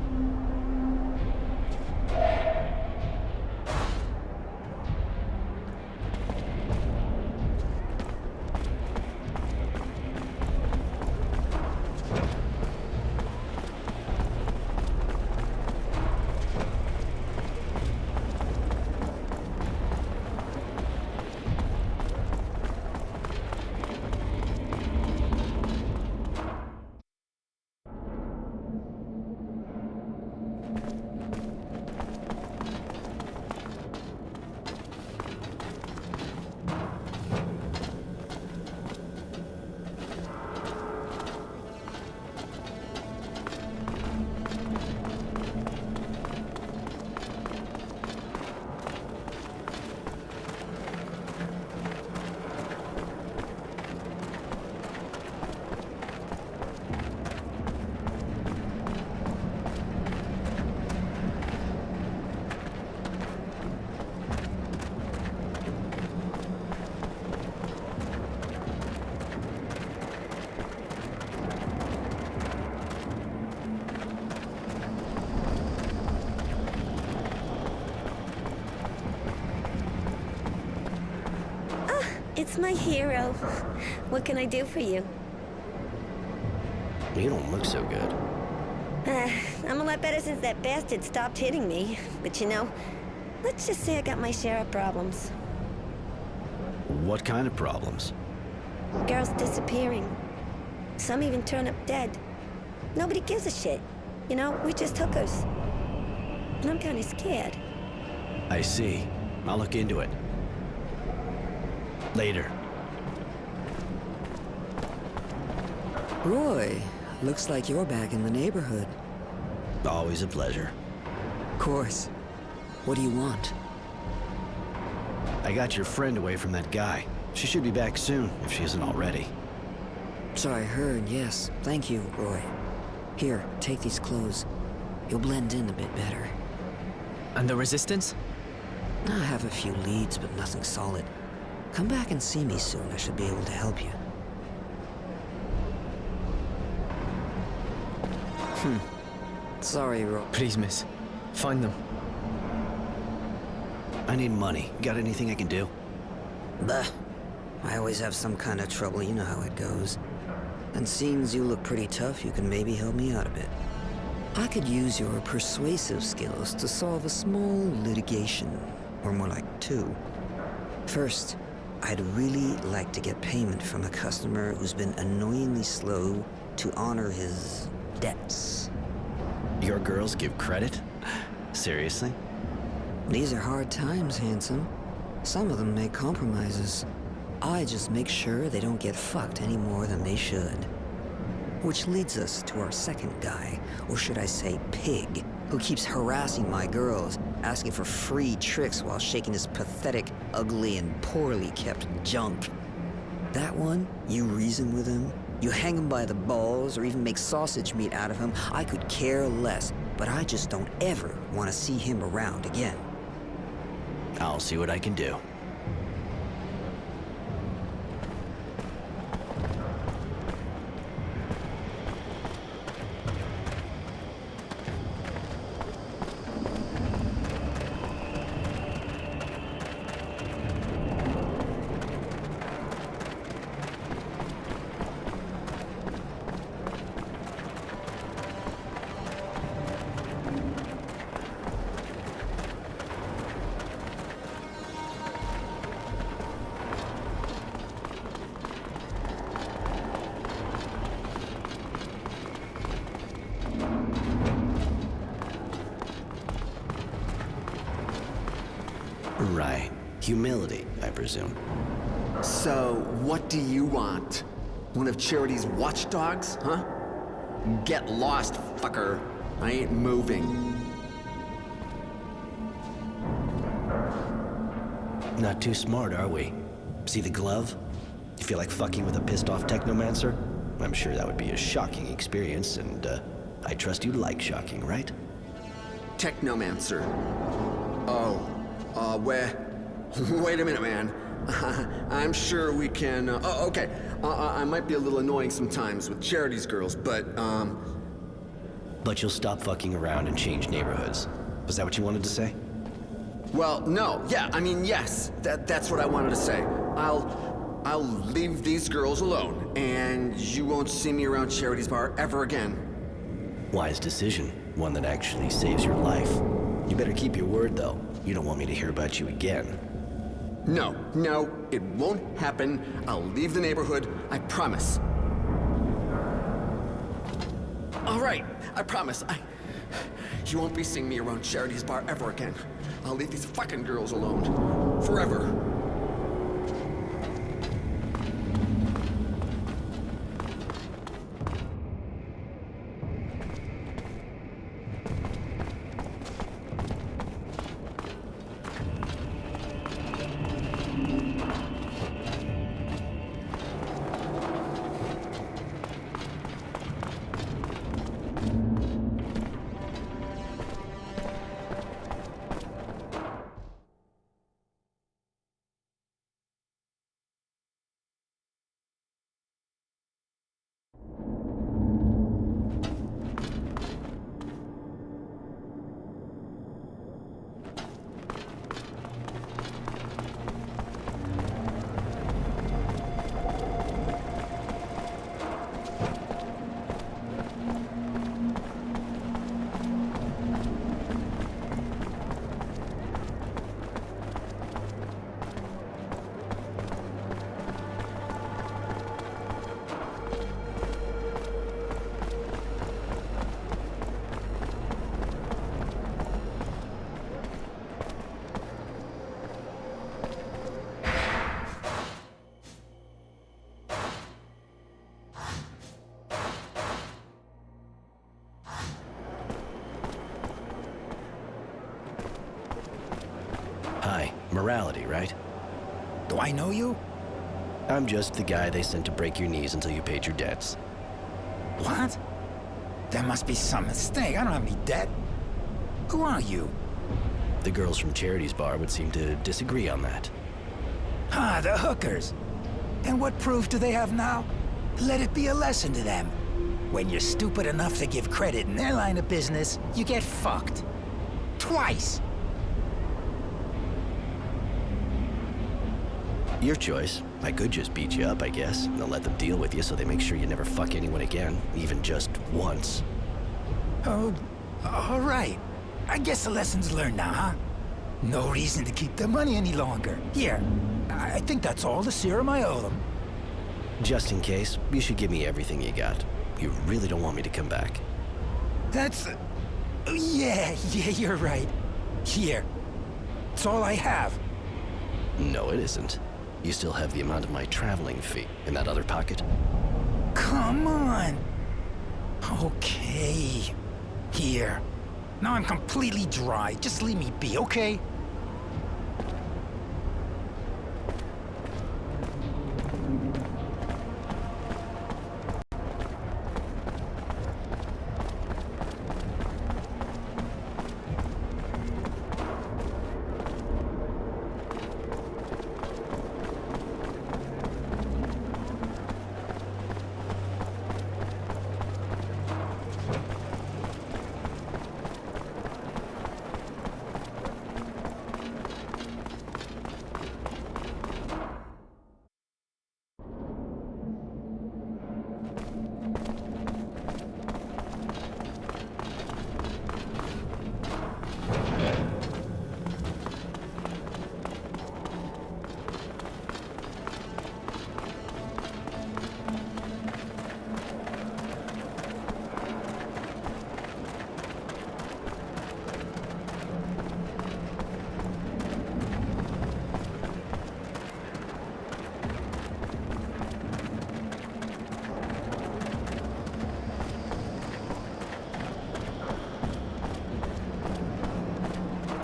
It's my hero. What can I do for you? You don't look so good. I'm a lot better since that bastard stopped hitting me. But you know, let's just say I got my share of problems. What kind of problems? Girls disappearing. Some even turn up dead. Nobody gives a shit. You know, we're just hookers. And I'm kind of scared. I see. I'll look into it. Later. Roy, looks like you're back in the neighborhood. Always a pleasure. Of course. What do you want? I got your friend away from that guy. She should be back soon, if she isn't already. So I heard, yes. Thank you, Roy. Here, take these clothes. You'll blend in a bit better. And the Resistance? I have a few leads, but nothing solid. Come back and see me soon. I should be able to help you. Sorry, Roy. Please, miss. Find them. I need money. Got anything I can do? Bah. I always have some kind of trouble. You know how it goes. And seeing as you look pretty tough, you can maybe help me out a bit. I could use your persuasive skills to solve a small litigation. Or more like two. First, I'd really like to get payment from a customer who's been annoyingly slow to honor his debts. Your girls give credit? Seriously? These are hard times, handsome. Some of them make compromises. I just make sure they don't get fucked any more than they should. Which leads us to our second guy, or should I say pig, who keeps harassing my girls, asking for free tricks while shaking his pathetic, ugly, and poorly kept junk. That one, you reason with him, you hang him by the balls, or even make sausage meat out of him, I could care less, but I just don't ever want to see him around again. I'll see what I can do. Right. Humility, I presume. So, what do you want? One of Charity's watchdogs, huh? Get lost, fucker. I ain't moving. Not too smart, are we? See the glove? You feel like fucking with a pissed-off technomancer? I'm sure that would be a shocking experience, and I trust you like shocking, right? Technomancer. Oh, wait a minute, man. I'm sure we can, okay. I might be a little annoying sometimes with Charity's girls, but, But you'll stop fucking around and change neighborhoods. Was that what you wanted to say? Well, no. Yeah, I mean, yes. That's what I wanted to say. I'll leave these girls alone, and you won't see me around Charity's bar ever again. Wise decision. One that actually saves your life. You better keep your word, though. You don't want me to hear about you again. No, it won't happen. I'll leave the neighborhood, I promise. All right, I promise. You won't be seeing me around Charity's bar ever again. I'll leave these fucking girls alone. Forever. Hi, Morality, right? Do I know you? I'm just the guy they sent to break your knees until you paid your debts. What? There must be some mistake. I don't have any debt. Who are you? The girls from Charity's bar would seem to disagree on that. Ah, the hookers. And what proof do they have now? Let it be a lesson to them. When you're stupid enough to give credit in their line of business, you get fucked. Twice. Your choice. I could just beat you up, I guess, and I'll let them deal with you so they make sure you never fuck anyone again, even just once. Oh, all right. I guess the lesson's learned now, huh? No reason to keep the money any longer. Here, I think that's all the serum I owe them. Just in case, you should give me everything you got. You really don't want me to come back. That's... yeah, you're right. Here. It's all I have. No, it isn't. You still have the amount of my traveling fee in that other pocket. Come on. Okay. Here. Now I'm completely dry. Just leave me be, okay?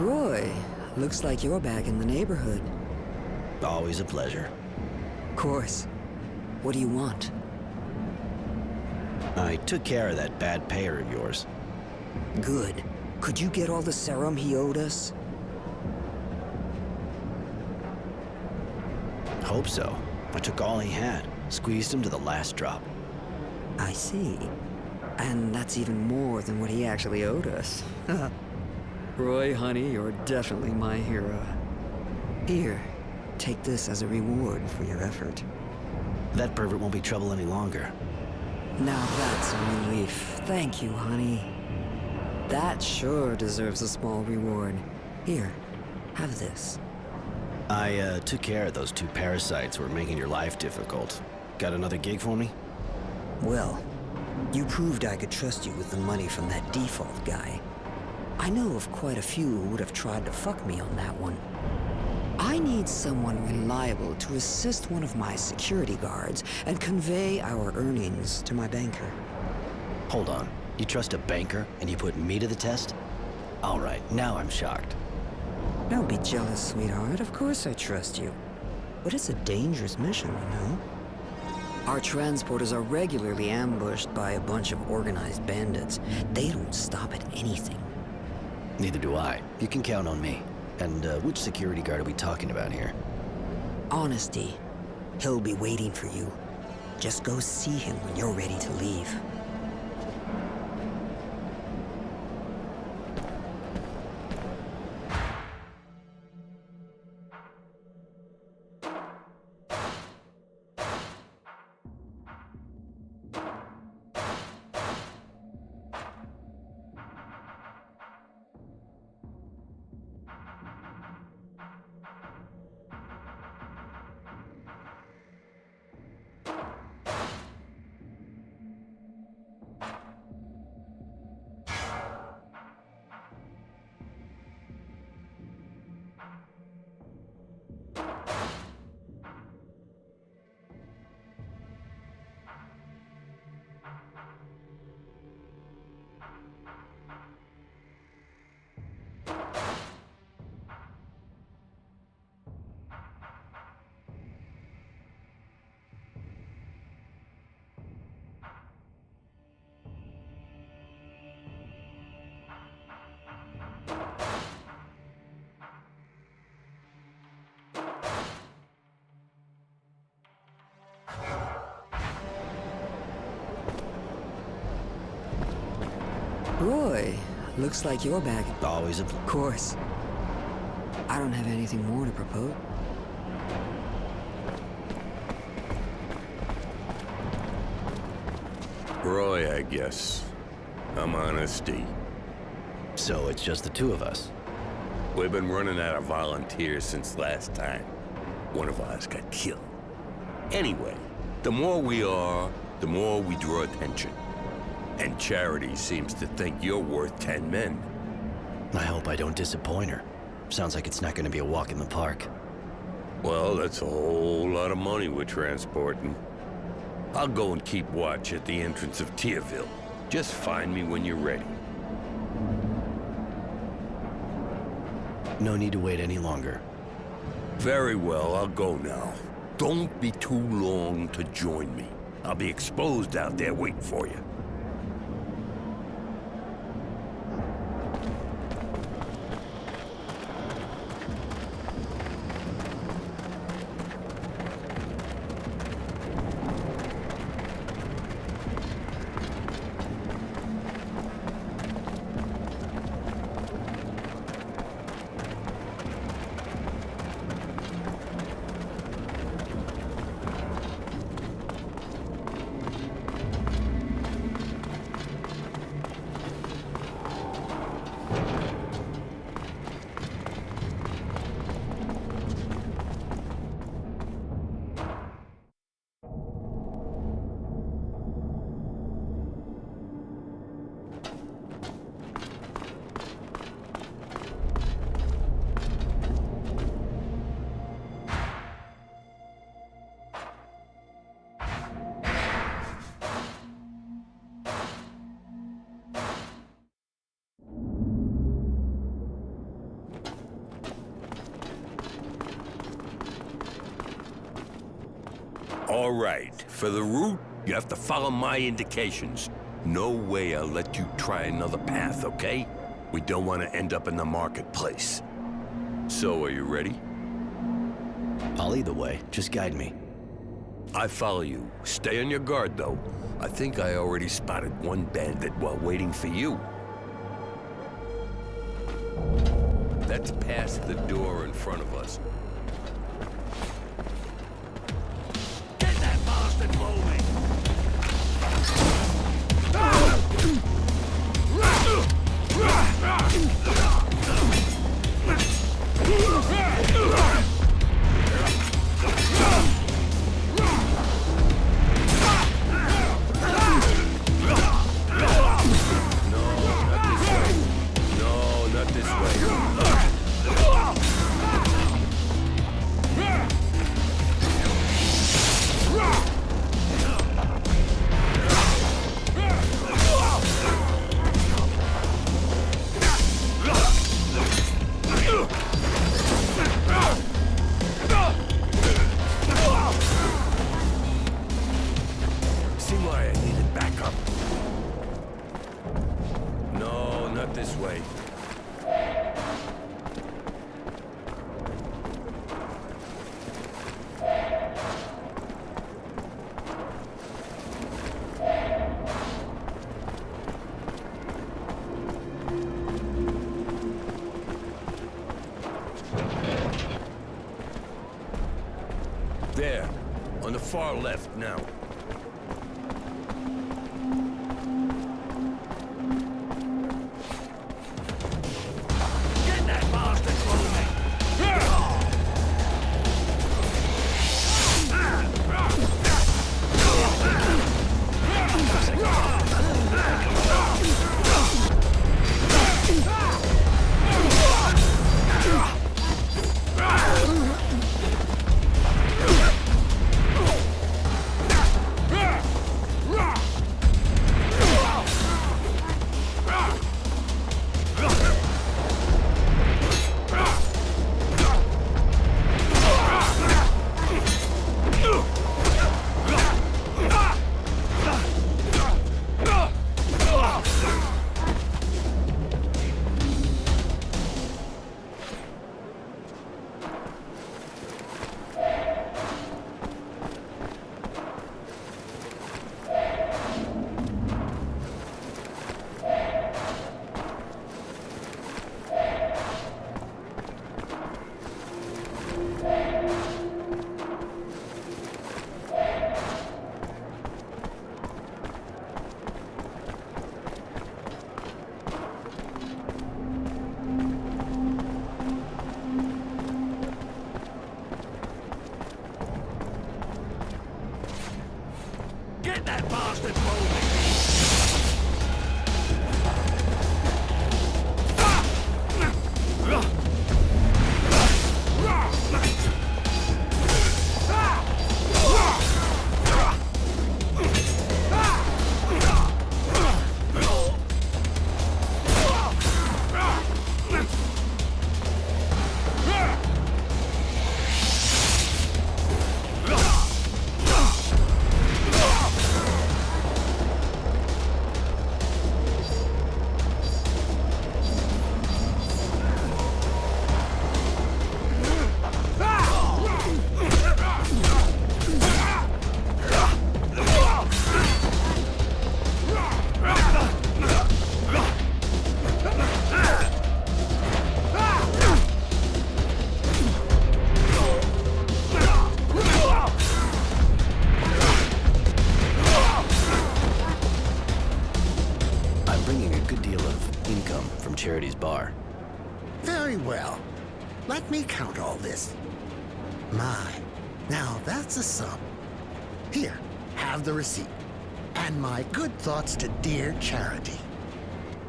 Roy, looks like you're back in the neighborhood. Always a pleasure. Of course. What do you want? I took care of that bad payer of yours. Good. Could you get all the serum he owed us? Hope so. I took all he had, squeezed him to the last drop. I see. And that's even more than what he actually owed us. Roy, honey, you're definitely my hero. Here, take this as a reward for your effort. That pervert won't be trouble any longer. Now that's a relief. Thank you, honey. That sure deserves a small reward. Here, have this. I took care of those 2 parasites who were making your life difficult. Got another gig for me? Well, you proved I could trust you with the money from that default guy. I know of quite a few who would have tried to fuck me on that one. I need someone reliable to assist one of my security guards and convey our earnings to my banker. Hold on. You trust a banker and you put me to the test? All right, now I'm shocked. Don't be jealous, sweetheart. Of course I trust you. But it's a dangerous mission, you know? Our transporters are regularly ambushed by a bunch of organized bandits. They don't stop at anything. Neither do I. You can count on me. And which security guard are we talking about here? Honesty. He'll be waiting for you. Just go see him when you're ready to leave. Roy, looks like you're back. Always a... Of course. I don't have anything more to propose. Roy, I guess. I'm Honesty. So it's just the 2 of us? We've been running out of volunteers since last time. One of us got killed. Anyway, the more we are, the more we draw attention. And Charity seems to think you're worth 10 men. I hope I don't disappoint her. Sounds like it's not going to be a walk in the park. Well, that's a whole lot of money we're transporting. I'll go and keep watch at the entrance of Tierville. Just find me when you're ready. No need to wait any longer. Very well, I'll go now. Don't be too long to join me. I'll be exposed out there waiting for you. All right. For the route, you have to follow my indications. No way I'll let you try another path, okay? We don't want to end up in the marketplace. So, are you ready? I'll lead the way. Just guide me. I follow you. Stay on your guard, though. I think I already spotted one bandit while waiting for you. That's past the door in front of us. Get that bastard moving! No, not this way. See why I needed backup? No, not this way. There, on the far left now. Get that bastard moving! Get that bastard moving! Charity's bar. Very well. Let me count all this. My, now that's a sum. Here, have the receipt. And my good thoughts to dear Charity.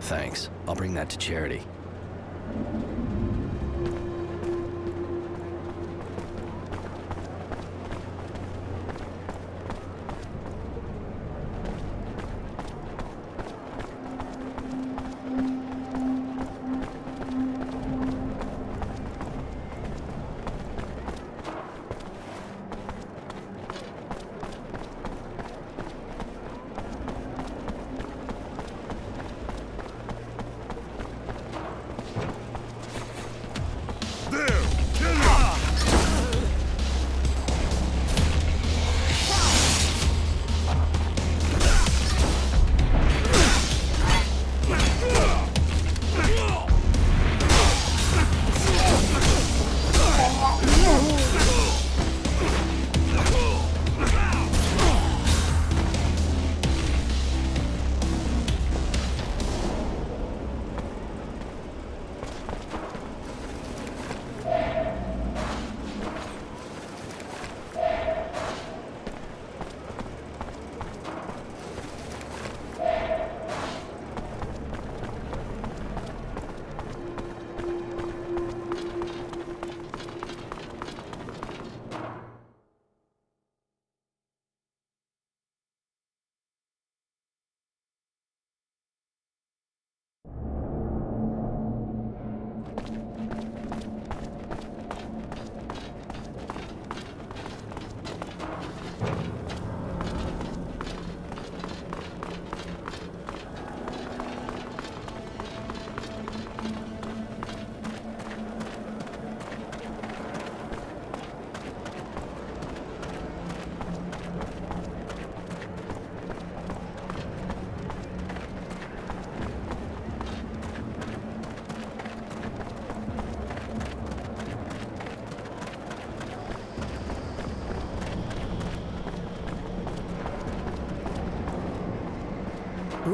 Thanks. I'll bring that to Charity.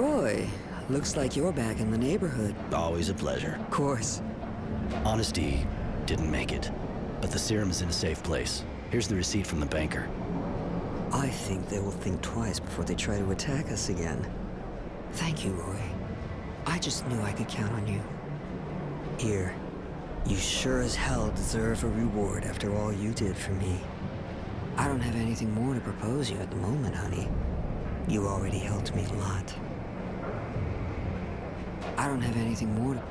Roy, looks like you're back in the neighborhood. Always a pleasure. Of course. Honesty didn't make it, but the serum is in a safe place. Here's the receipt from the banker. I think they will think twice before they try to attack us again. Thank you, Roy. I just knew I could count on you. Here, you sure as hell deserve a reward after all you did for me. I don't have anything more to propose you at the moment, honey. You already helped me a lot. I don't have anything more to...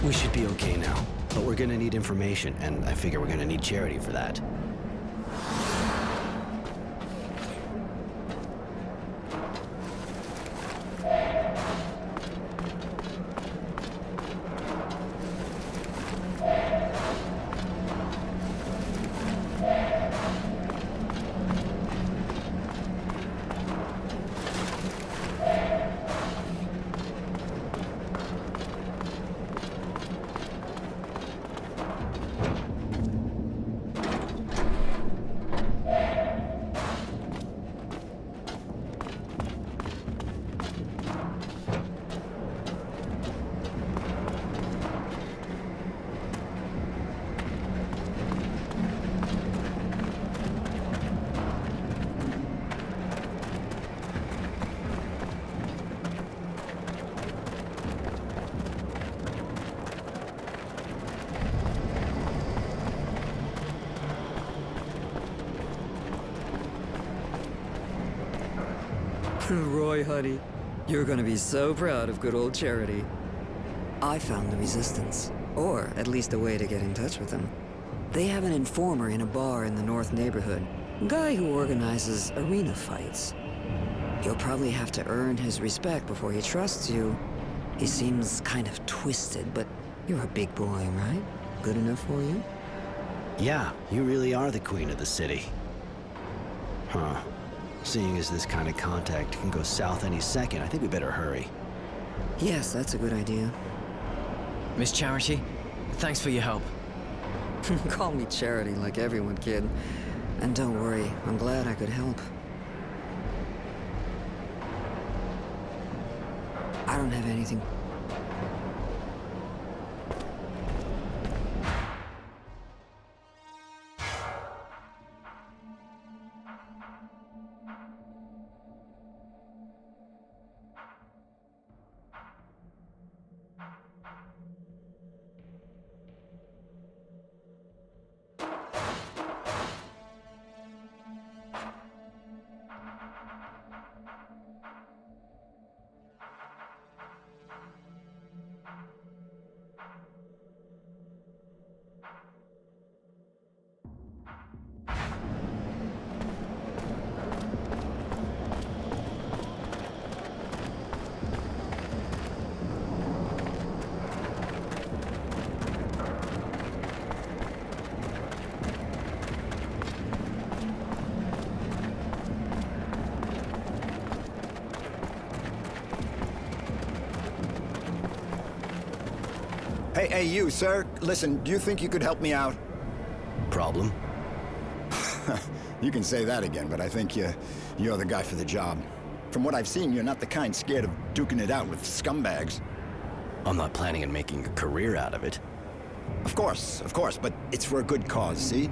We should be okay now, but we're gonna need information, and I figure we're gonna need charity for that. Roy, honey, you're gonna be so proud of good old Charity. I found the Resistance, or at least a way to get in touch with them. They have an informer in a bar in the North neighborhood, a guy who organizes arena fights. You'll probably have to earn his respect before he trusts you. He seems kind of twisted, but you're a big boy, right? Good enough for you? Yeah, you really are the queen of the city. Huh. Seeing as this kind of contact can go south any second, I think we better hurry. Yes, that's a good idea. Miss Charity, thanks for your help. Call me Charity like everyone, kid. And don't worry, I'm glad I could help. I don't have anything. Hey, you, sir. Listen, do you think you could help me out? Problem? You can say that again, but I think you're the guy for the job. From what I've seen, you're not the kind scared of duking it out with scumbags. I'm not planning on making a career out of it. Of course, but it's for a good cause, see?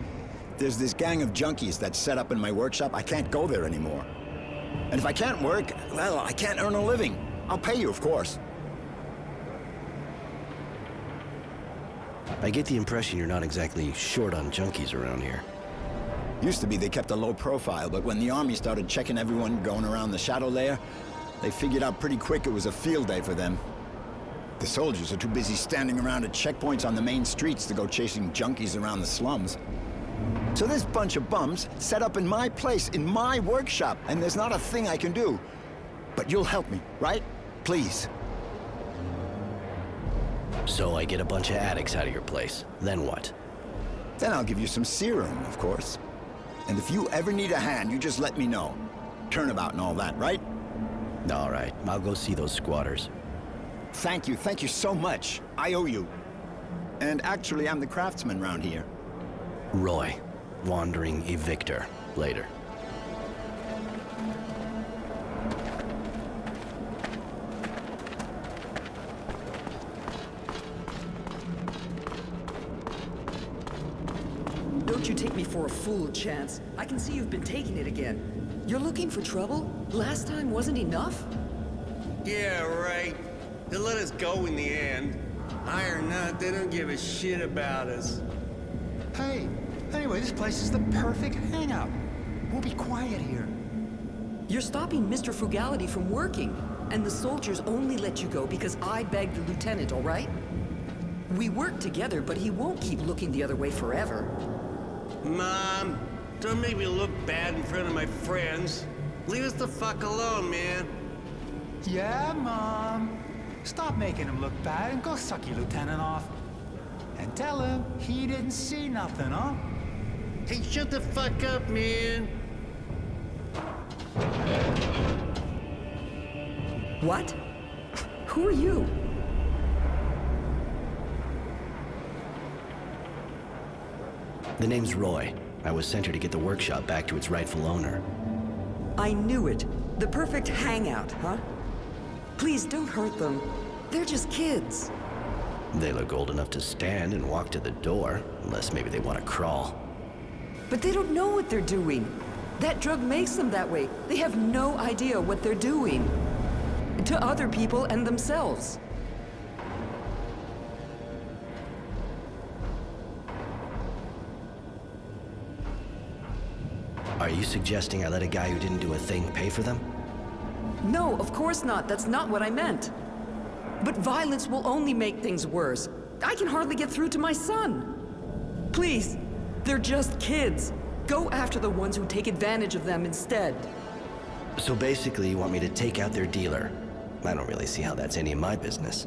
There's this gang of junkies that's set up in my workshop. I can't go there anymore. And if I can't work, well, I can't earn a living. I'll pay you, of course. I get the impression you're not exactly short on junkies around here. Used to be they kept a low profile, but when the army started checking everyone going around the shadow layer, they figured out pretty quick it was a field day for them. The soldiers are too busy standing around at checkpoints on the main streets to go chasing junkies around the slums. So this bunch of bums set up in my place, in my workshop, and there's not a thing I can do. But you'll help me, right? Please. So I get a bunch of addicts out of your place. Then what? Then I'll give you some serum, of course. And if you ever need a hand, you just let me know. Turnabout and all that, right? All right, I'll go see those squatters. Thank you so much. I owe you. And actually, I'm the craftsman around here. Roy, wandering evictor. Later. Don't you take me for a fool, Chance. I can see you've been taking it again. You're looking for trouble? Last time wasn't enough? Yeah, right. They let us go in the end. High or not, they don't give a shit about us. Hey, anyway, this place is the perfect hangout. We'll be quiet here. You're stopping Mr. Frugality from working, and the soldiers only let you go because I begged the lieutenant, all right? We work together, but he won't keep looking the other way forever. Mom, don't make me look bad in front of my friends. Leave us the fuck alone, man. Yeah, Mom. Stop making him look bad and go suck your lieutenant off. And tell him he didn't see nothing, huh? Hey, shut the fuck up, man. What? Who are you? The name's Roy. I was sent here to get the workshop back to its rightful owner. I knew it. The perfect hangout, huh? Please don't hurt them. They're just kids. They look old enough to stand and walk to the door, unless maybe they want to crawl. But they don't know what they're doing. That drug makes them that way. They have no idea what they're doing. To other people and themselves. Are you suggesting I let a guy who didn't do a thing pay for them? No, of course not. That's not what I meant. But violence will only make things worse. I can hardly get through to my son. Please, they're just kids. Go after the ones who take advantage of them instead. So basically, you want me to take out their dealer? I don't really see how that's any of my business.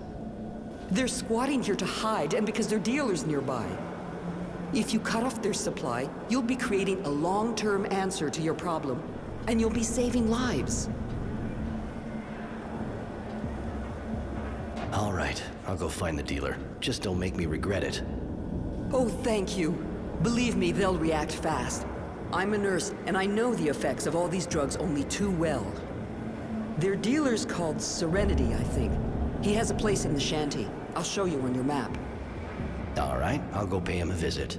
They're squatting here to hide, and because their dealer's nearby. If you cut off their supply, you'll be creating a long-term answer to your problem, and you'll be saving lives. All right, I'll go find the dealer. Just don't make me regret it. Oh, thank you. Believe me, they'll react fast. I'm a nurse, and I know the effects of all these drugs only too well. Their dealer's called Serenity, I think. He has a place in the shanty. I'll show you on your map. All right, I'll go pay him a visit.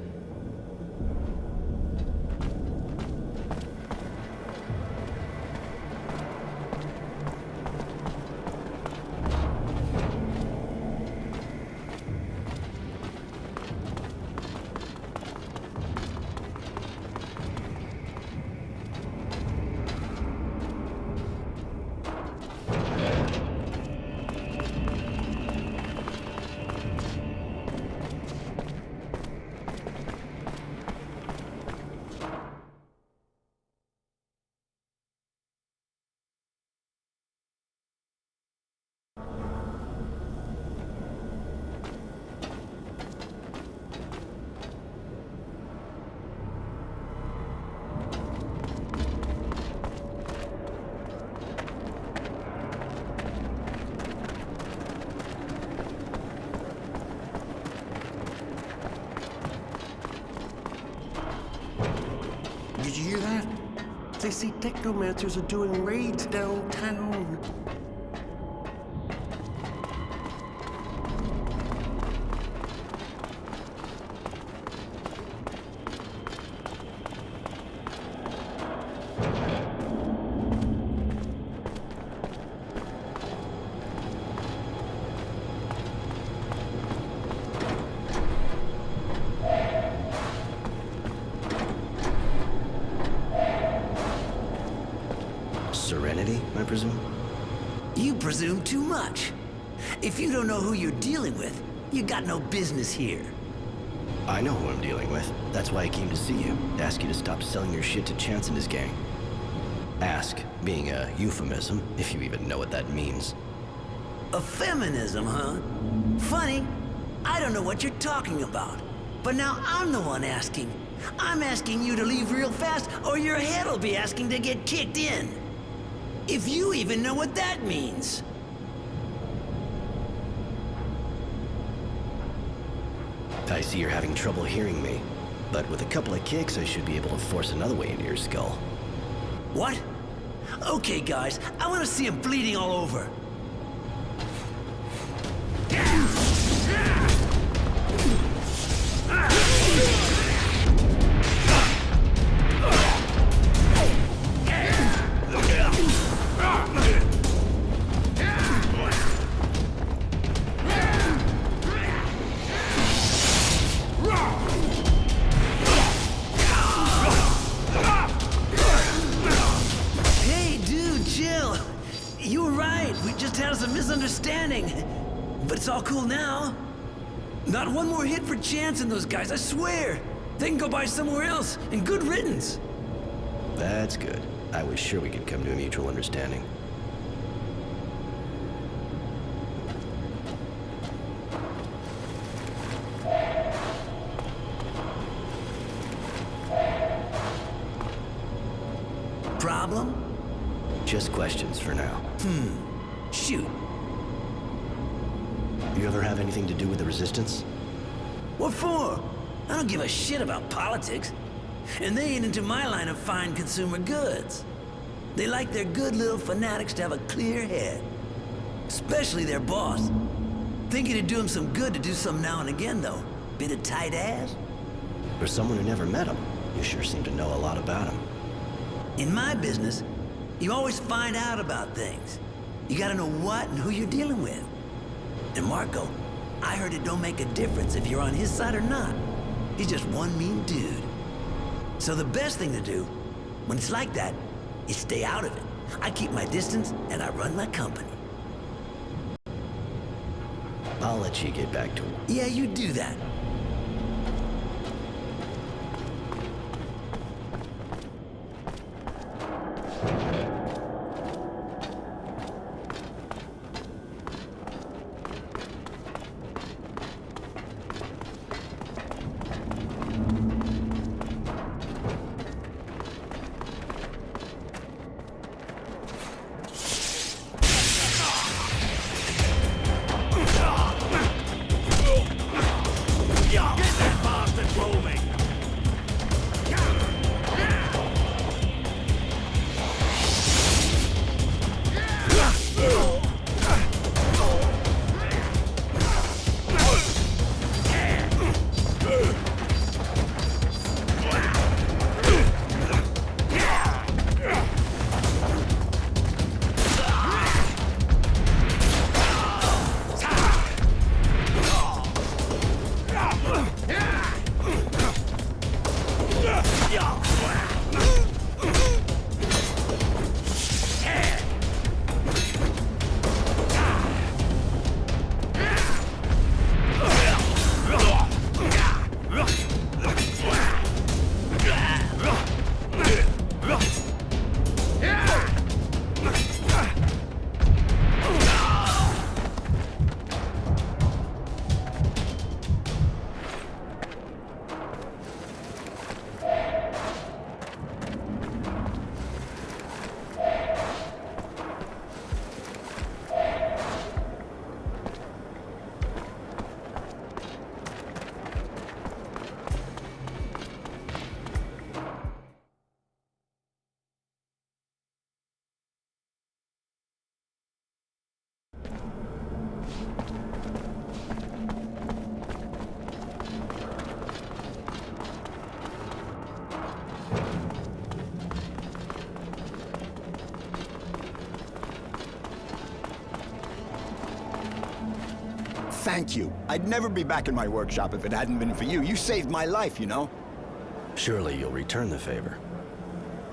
they say technomancers are doing raids downtown. Serenity, I presume? You presume too much. If you don't know who you're dealing with, you got no business here. I know who I'm dealing with. That's why I came to see you. To ask you to stop selling your shit to Chance and his gang. Ask being a euphemism, if you even know what that means. A feminism, huh? Funny. I don't know what you're talking about. But now I'm the one asking. I'm asking you to leave real fast, or your head'll be asking to get kicked in. If you even know what that means. I see you're having trouble hearing me. But with a couple of kicks, I should be able to force another way into your skull. What? Okay, guys, I want to see him bleeding all over. But it's all cool now. Not one more hit for Chance and those guys, I swear. They can go by somewhere else, and good riddance. That's good. I was sure we could come to a mutual understanding. Problem? Just questions for now. Shoot. You ever have anything to do with the Resistance? What for? I don't give a shit about politics. And they ain't into my line of fine consumer goods. They like their good little fanatics to have a clear head. Especially their boss. Think it'd do him some good to do some now and again, though. Bit of tight ass. For someone who never met him, you sure seem to know a lot about him. In my business, you always find out about things. You gotta know what and who you're dealing with. And Marco, I heard it don't make a difference if you're on his side or not. He's just one mean dude. So the best thing to do, when it's like that, is stay out of it. I keep my distance, and I run my company. I'll let you get back to it. Yeah, you do that. Thank you. I'd never be back in my workshop if it hadn't been for you. You saved my life, you know? Surely you'll return the favor.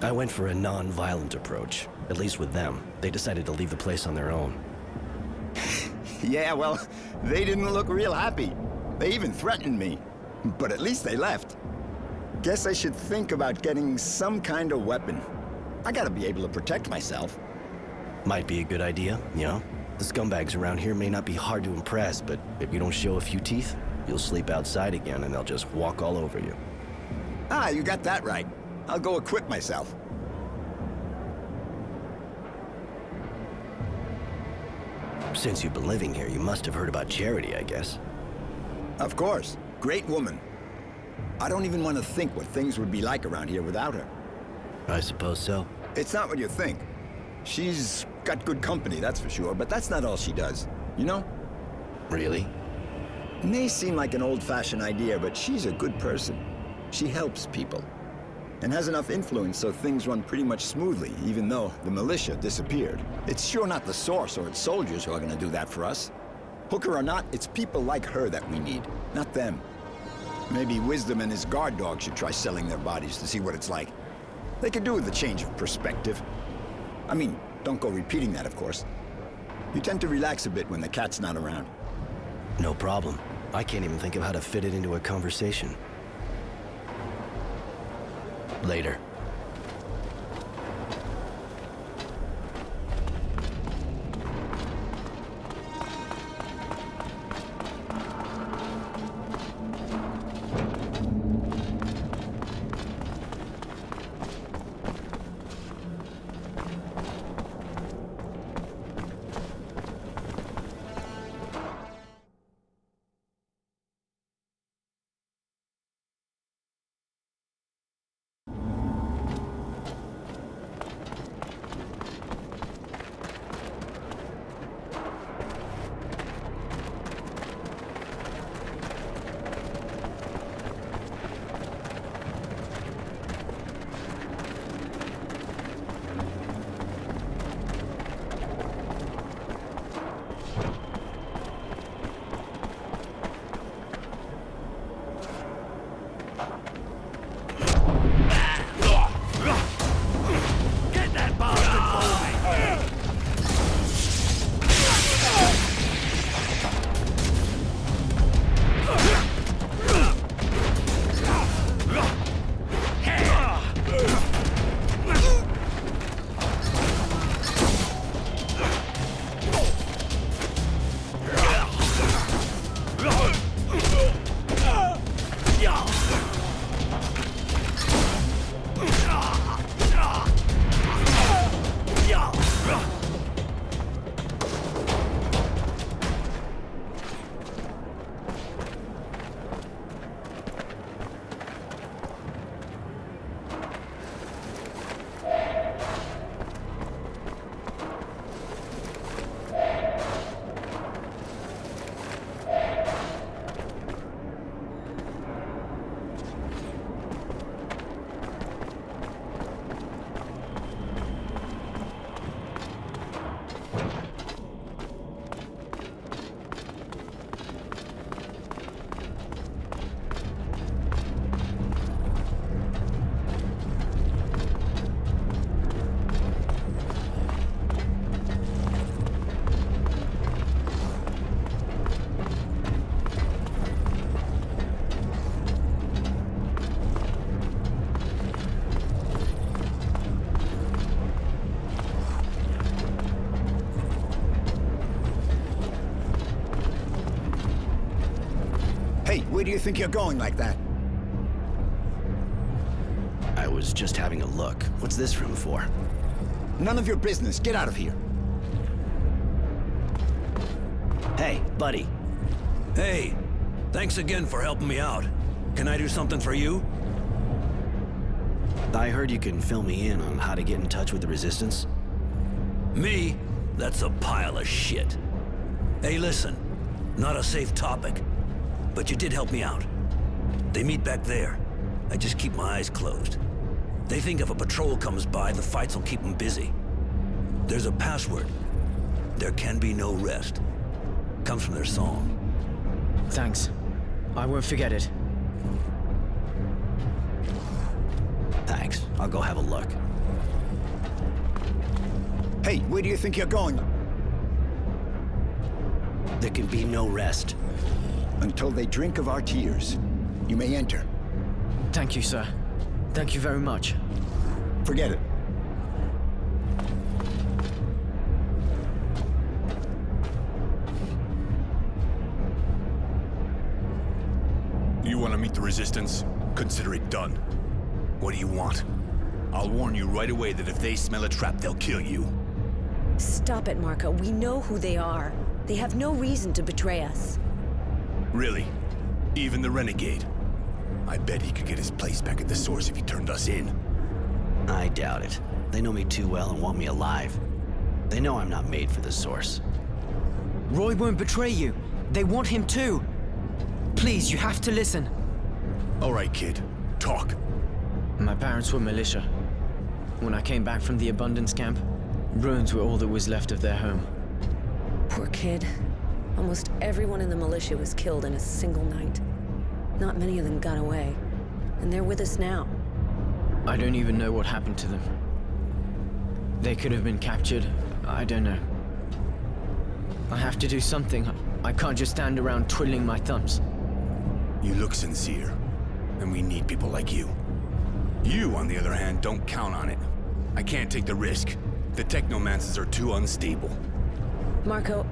I went for a non-violent approach. At least with them. They decided to leave the place on their own. Yeah, well, they didn't look real happy. They even threatened me. But at least they left. Guess I should think about getting some kind of weapon. I gotta be able to protect myself. Might be a good idea, you know? The scumbags around here may not be hard to impress, but if you don't show a few teeth, you'll sleep outside again and they'll just walk all over you. Ah, you got that right. I'll go equip myself. Since you've been living here, you must have heard about Charity, I guess. Of course. Great woman. I don't even want to think what things would be like around here without her. I suppose so. It's not what you think. She's got good company, that's for sure, but that's not all she does. You know? Really? It may seem like an old-fashioned idea, but she's a good person. She helps people. And has enough influence so things run pretty much smoothly, even though the militia disappeared. It's sure not the Source or its soldiers who are gonna do that for us. Hooker or not, it's people like her that we need, not them. Maybe Wisdom and his guard dog should try selling their bodies to see what it's like. They could do with a change of perspective. I mean, don't go repeating that, of course. You tend to relax a bit when the cat's not around. No problem. I can't even think of how to fit it into a conversation. Later. Where do you think you're going like that? I was just having a look. What's this room for? None of your business. Get out of here. Hey, buddy. Hey, thanks again for helping me out. Can I do something for you? I heard you can fill me in on how to get in touch with the Resistance. Me? That's a pile of shit. Hey, listen. Not a safe topic. But you did help me out. They meet back there. I just keep my eyes closed. They think if a patrol comes by, the fights will keep them busy. There's a password. There can be no rest. Comes from their song. Thanks. I won't forget it. Thanks. I'll go have a look. Hey, where do you think you're going? There can be no rest. Until they drink of our tears. You may enter. Thank you, sir. Thank you very much. Forget it. You want to meet the Resistance? Consider it done. What do you want? I'll warn you right away that if they smell a trap, they'll kill you. Stop it, Marco. We know who they are. They have no reason to betray us. Really? Even the Renegade? I bet he could get his place back at the Source if he turned us in. I doubt it. They know me too well and want me alive. They know I'm not made for the Source. Roy won't betray you. They want him too. Please, you have to listen. All right, kid. Talk. My parents were militia. When I came back from the Abundance camp, ruins were all that was left of their home. Poor kid. Almost everyone in the militia was killed in a single night. Not many of them got away. And they're with us now. I don't even know what happened to them. They could have been captured. I don't know. I have to do something. I can't just stand around twiddling my thumbs. You look sincere, and we need people like you. You, on the other hand, don't count on it. I can't take the risk. The technomancers are too unstable. Marco,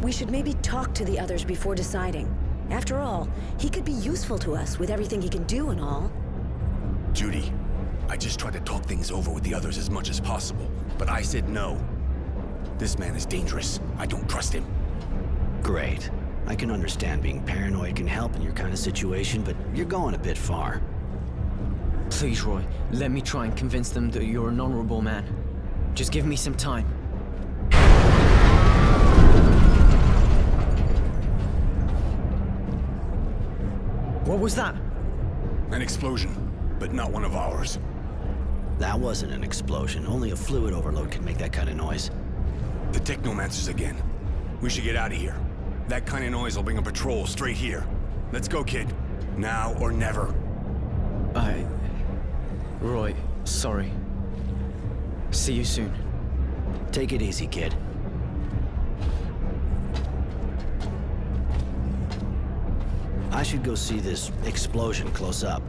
we should maybe talk to the others before deciding. After all, he could be useful to us with everything he can do and all. Judy, I just tried to talk things over with the others as much as possible, but I said no. This man is dangerous. I don't trust him. Great. I can understand being paranoid can help in your kind of situation, but you're going a bit far. Please, Roy, let me try and convince them that you're an honorable man. Just give me some time. What was that? An explosion, but not one of ours. That wasn't an explosion. Only a fluid overload could make that kind of noise. The technomancers again. We should get out of here. That kind of noise will bring a patrol straight here. Let's go, kid. Now or never. Roy, sorry. See you soon. Take it easy, kid. I should go see this explosion close up.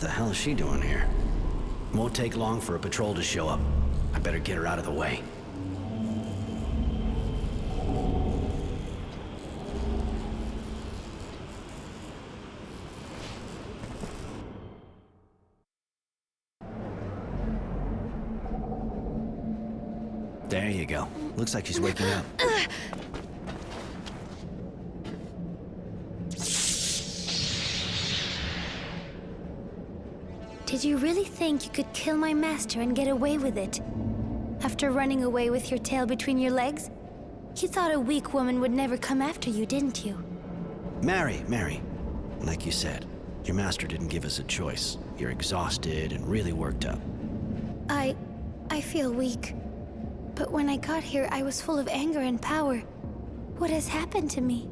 the hell is she doing here? Won't take long for a patrol to show up. I better get her out of the way. There you go. Looks like she's waking up. Did you really think you could kill my master and get away with it? After running away with your tail between your legs? You thought a weak woman would never come after you, didn't you? Mary. Like you said, your master didn't give us a choice. You're exhausted and really worked up. I feel weak. But when I got here, I was full of anger and power. What has happened to me?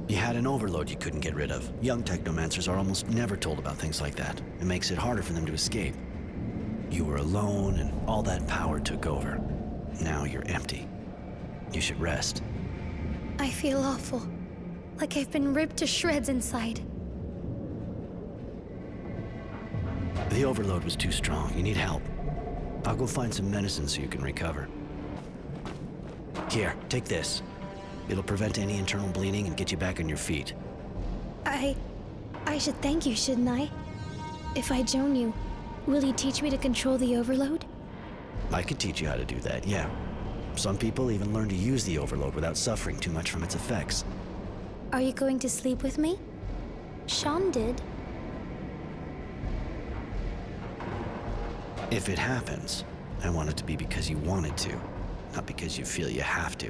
You had an overload you couldn't get rid of. Young technomancers are almost never told about things like that. It makes it harder for them to escape. You were alone, and all that power took over. Now you're empty. You should rest. I feel awful. Like I've been ripped to shreds inside. The overload was too strong. You need help. I'll go find some medicine so you can recover. Here, take this. It'll prevent any internal bleeding and get you back on your feet. I should thank you, shouldn't I? If I join you, will you teach me to control the overload? I could teach you how to do that, yeah. Some people even learn to use the overload without suffering too much from its effects. Are you going to sleep with me? Sean did. If it happens, I want it to be because you wanted to, not because you feel you have to.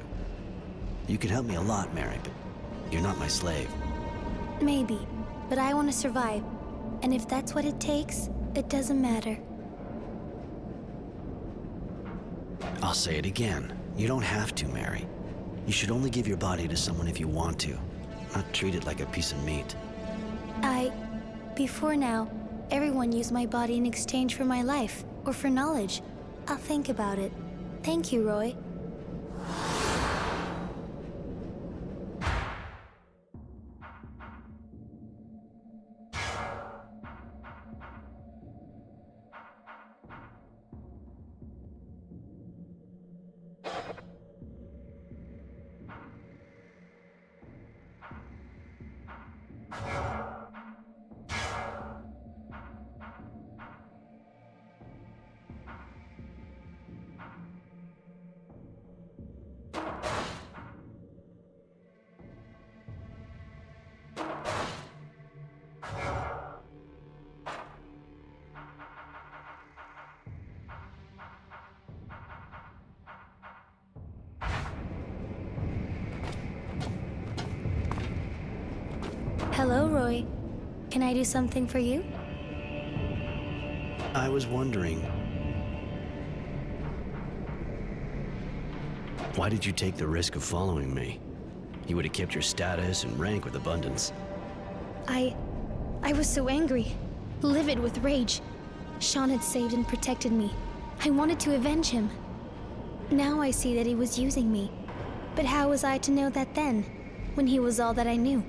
You could help me a lot, Mary, but you're not my slave. Maybe, but I want to survive. And if that's what it takes, it doesn't matter. I'll say it again. You don't have to, Mary. You should only give your body to someone if you want to, not treat it like a piece of meat. Before now, everyone used my body in exchange for my life, or for knowledge. I'll think about it. Thank you, Roy. Hello, Roy. Can I do something for you? I was wondering, why did you take the risk of following me? You would have kept your status and rank with abundance. I was so angry, livid with rage. Sean had saved and protected me. I wanted to avenge him. Now I see that he was using me. But how was I to know that then, when he was all that I knew?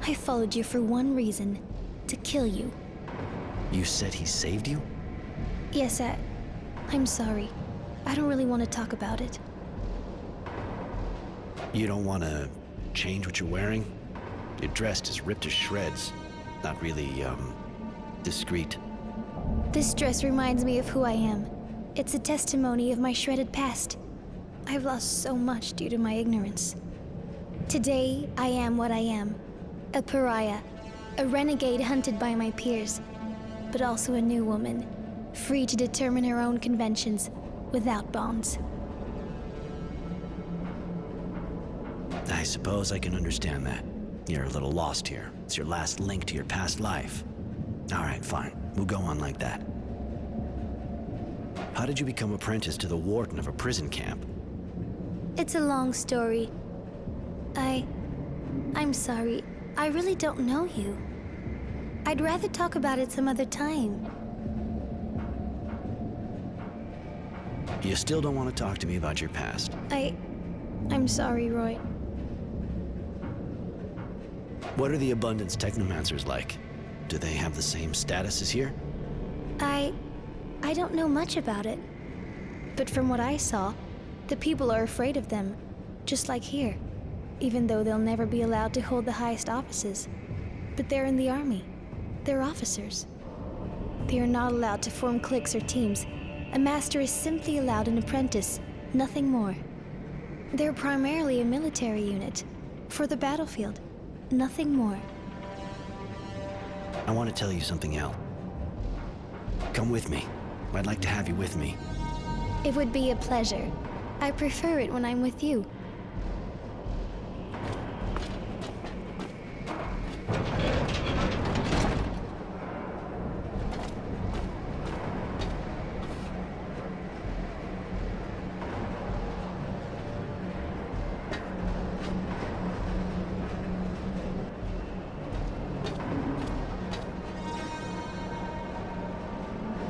I followed you for one reason, to kill you. You said he saved you? Yes, I'm sorry. I don't really want to talk about it. You don't want to change what you're wearing? Your dress is ripped to shreds. Not really, discreet. This dress reminds me of who I am. It's a testimony of my shredded past. I've lost so much due to my ignorance. Today, I am what I am. A pariah, a renegade hunted by my peers, but also a new woman, free to determine her own conventions, without bonds. I suppose I can understand that. You're a little lost here. It's your last link to your past life. All right, fine. We'll go on like that. How did you become apprentice to the warden of a prison camp? It's a long story. I'm sorry. I really don't know you. I'd rather talk about it some other time. You still don't want to talk to me about your past? I'm sorry, Roy. What are the Abundance Technomancers like? Do they have the same status as here? I don't know much about it. But from what I saw, the people are afraid of them, just like here, even though they'll never be allowed to hold the highest offices. But they're in the army. They're officers. They are not allowed to form cliques or teams. A master is simply allowed an apprentice, nothing more. They're primarily a military unit, for the battlefield, nothing more. I want to tell you something, Al. Come with me. I'd like to have you with me. It would be a pleasure. I prefer it when I'm with you.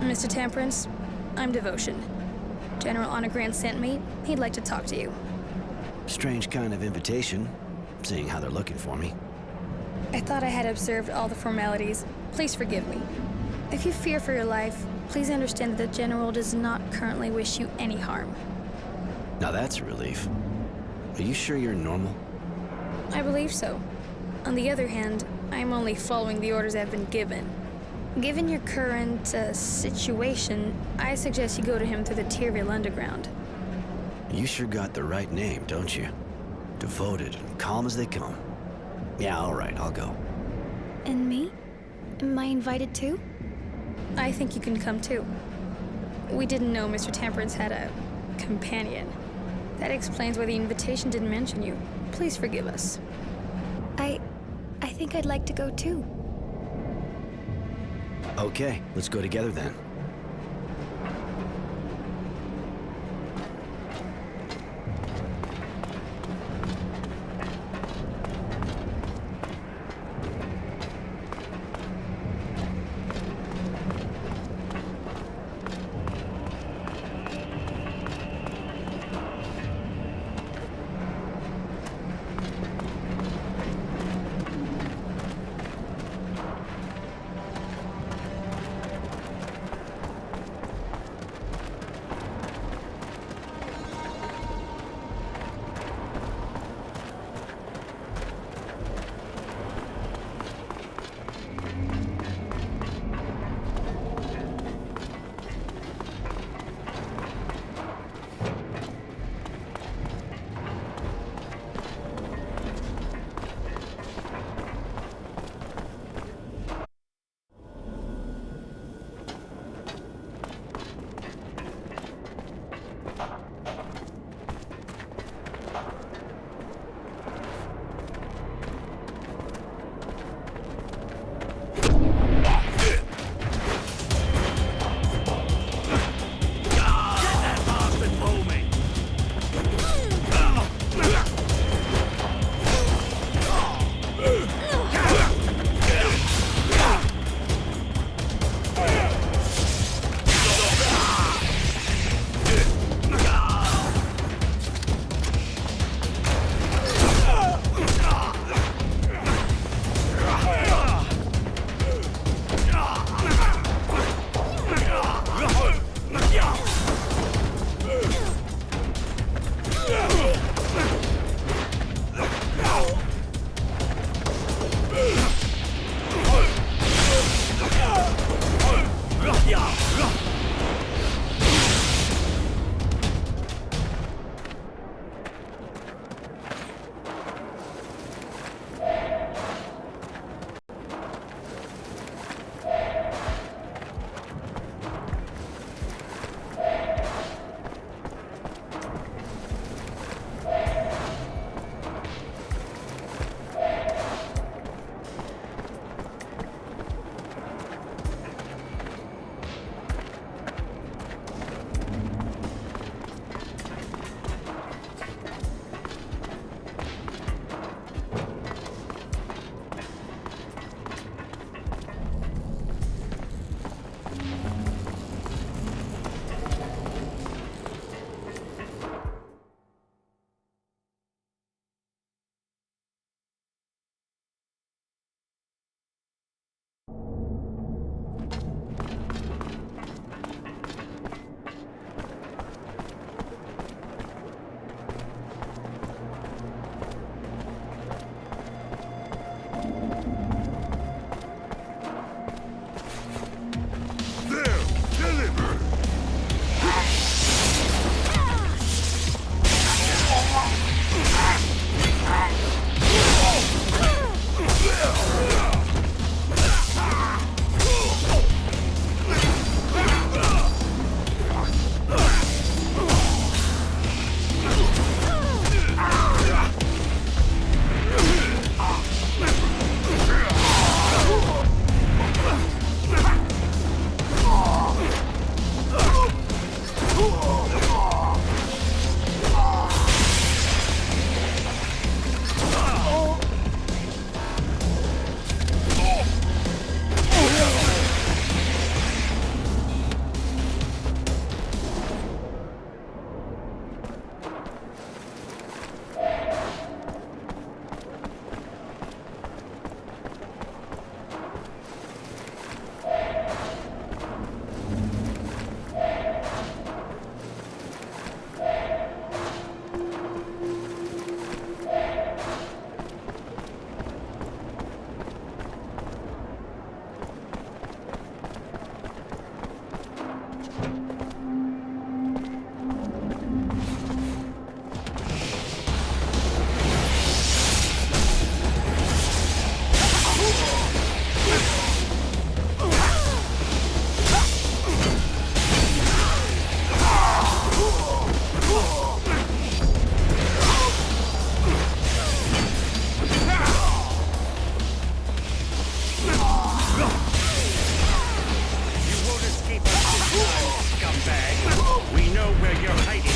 Mr. Temperance, I'm Devotion. General Honor Grant sent me. He'd like to talk to you. Strange kind of invitation, seeing how they're looking for me. I thought I had observed all the formalities. Please forgive me. If you fear for your life, please understand that the General does not currently wish you any harm. Now that's a relief. Are you sure you're normal? I believe so. On the other hand, I'm only following the orders I've been given. Given your current situation, I suggest you go to him through the Tyrville Underground. You sure got the right name, don't you? Devoted and calm as they come. Yeah, all right, I'll go. And me? Am I invited too? I think you can come too. We didn't know Mr. Temperance had a companion. That explains why the invitation didn't mention you. Please forgive us. I think I'd like to go too. Okay, let's go together then. know where you're hiding.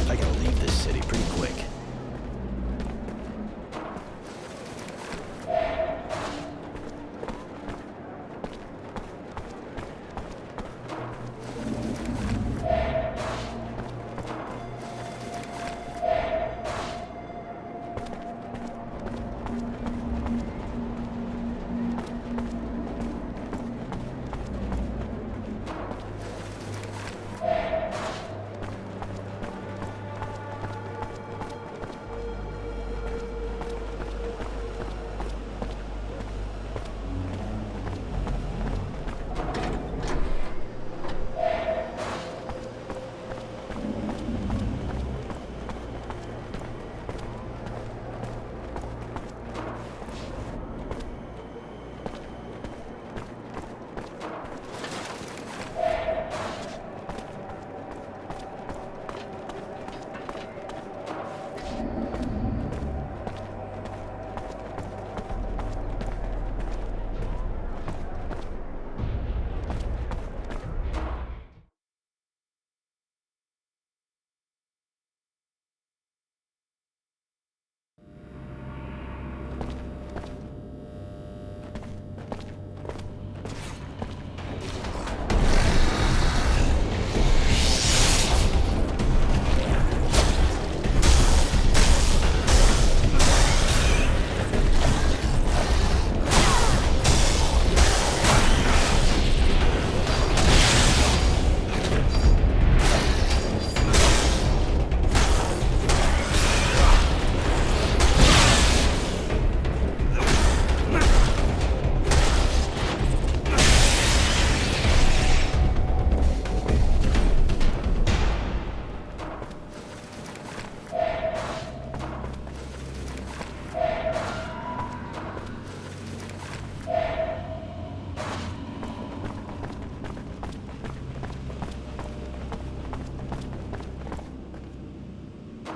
I gotta leave this city pretty quick.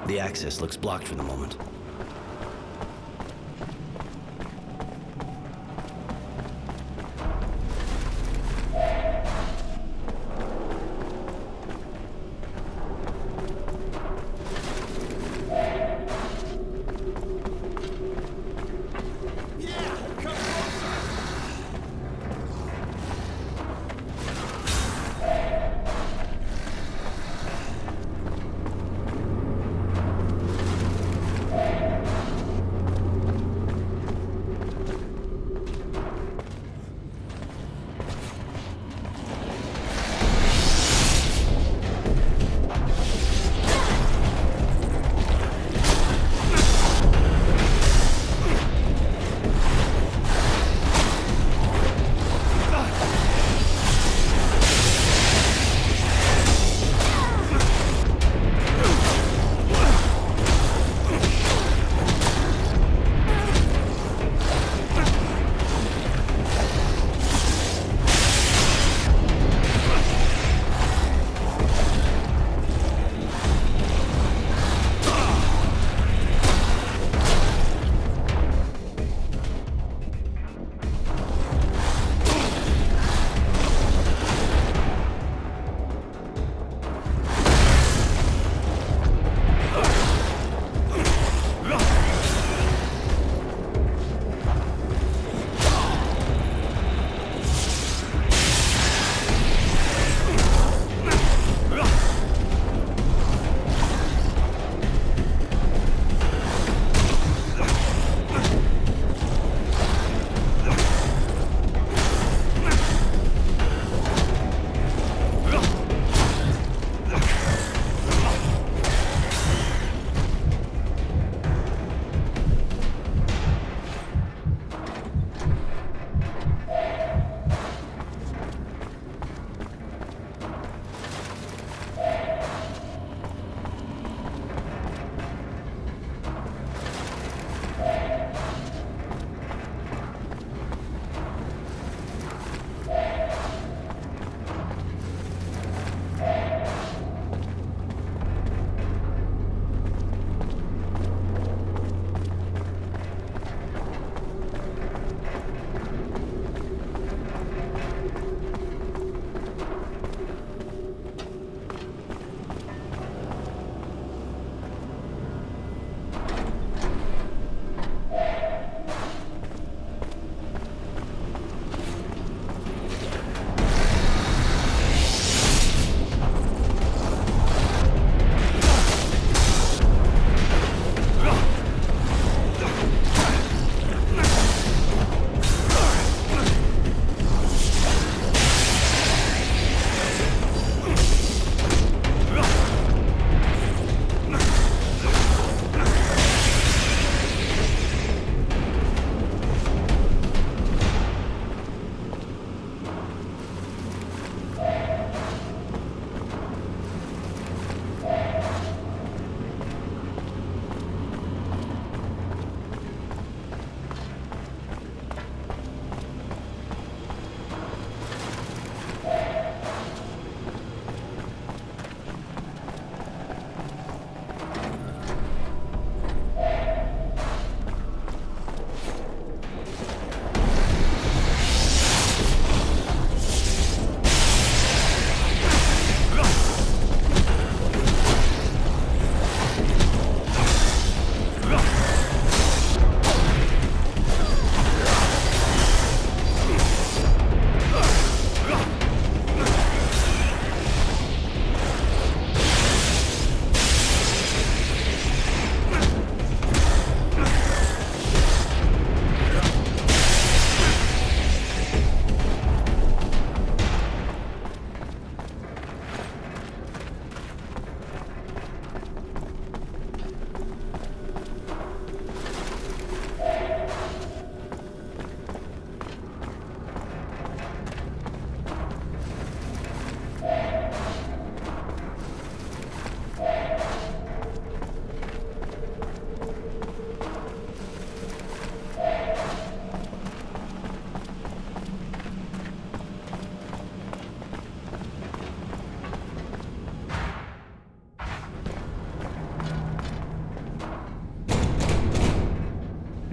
The access looks blocked for the moment.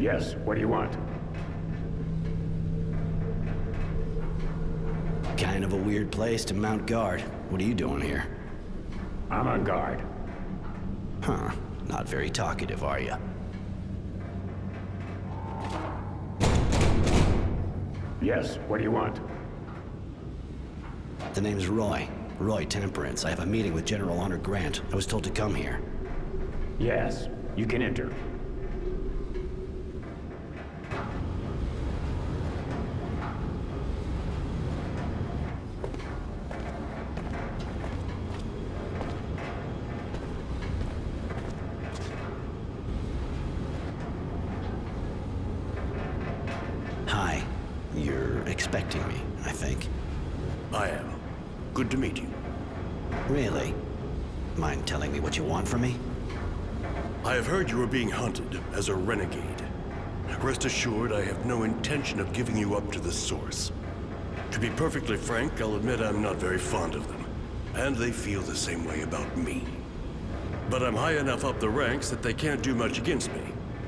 Yes, what do you want? Kind of a weird place to mount guard. What are you doing here? I'm on guard. Huh. Not very talkative, are you? Yes, what do you want? The name's Roy. Roy Temperance. I have a meeting with General Honor Grant. I was told to come here. Yes, you can enter. Hi. You're expecting me, I think. I am. Good to meet you. Really? Mind telling me what you want from me? I have heard you are being hunted as a renegade. Rest assured, I have no intention of giving you up to the Source. To be perfectly frank, I'll admit I'm not very fond of them, and they feel the same way about me. But I'm high enough up the ranks that they can't do much against me,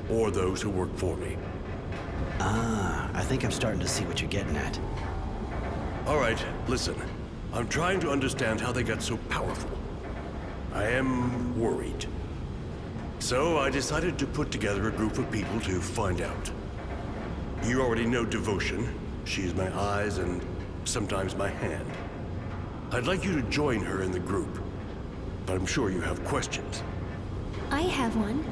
or those who work for me. Ah, I think I'm starting to see what you're getting at. All right, listen. I'm trying to understand how they got so powerful. I am worried. So I decided to put together a group of people to find out. You already know Devotion. She's my eyes and sometimes my hand. I'd like you to join her in the group, but I'm sure you have questions. I have one.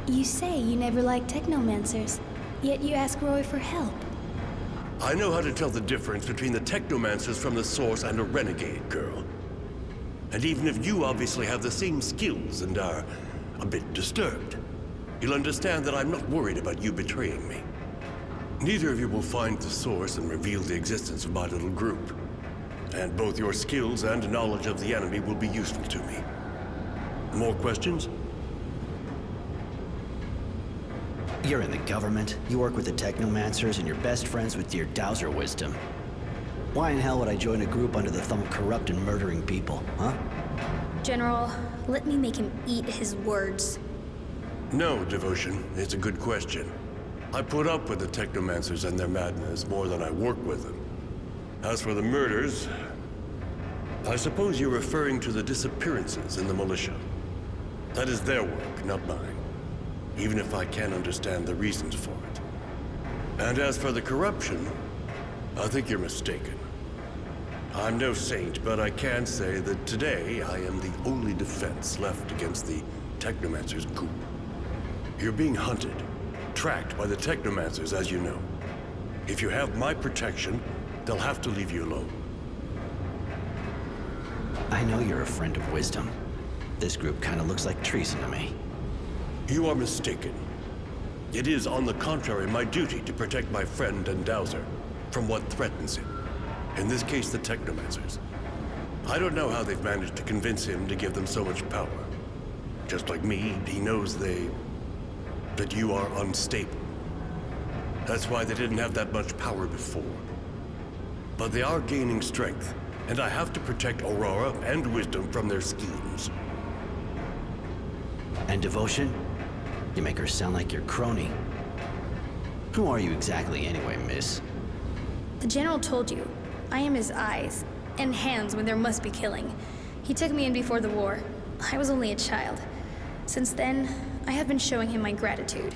You say you never liked technomancers, yet you ask Roy for help. I know how to tell the difference between the technomancers from the Source and a renegade, girl. And even if you obviously have the same skills and are a bit disturbed, you'll understand that I'm not worried about you betraying me. Neither of you will find the Source and reveal the existence of my little group. And both your skills and knowledge of the enemy will be useful to me. More questions? You're in the government, you work with the technomancers, and you're best friends with your dowser wisdom. Why in hell would I join a group under the thumb of corrupt and murdering people, huh? General, let me make him eat his words. No, Devotion. It's a good question. I put up with the technomancers and their madness more than I work with them. As for the murders, I suppose you're referring to the disappearances in the militia. That is their work, not mine. Even if I can't understand the reasons for it. And as for the corruption, I think you're mistaken. I'm no saint, but I can say that today I am the only defense left against the Technomancer's coup. You're being hunted, tracked by the Technomancers, as you know. If you have my protection, they'll have to leave you alone. I know you're a friend of wisdom. This group kind of looks like treason to me. You are mistaken. It is, on the contrary, my duty to protect my friend and Dowser from what threatens him. In this case, the Technomancers. I don't know how they've managed to convince him to give them so much power. Just like me, he knows that you are unstable. That's why they didn't have that much power before. But they are gaining strength, and I have to protect Aurora and Wisdom from their schemes. And Devotion? You make her sound like your crony. Who are you exactly anyway, miss? The General told you, I am his eyes and hands when there must be killing. He took me in before the war. I was only a child. Since then, I have been showing him my gratitude.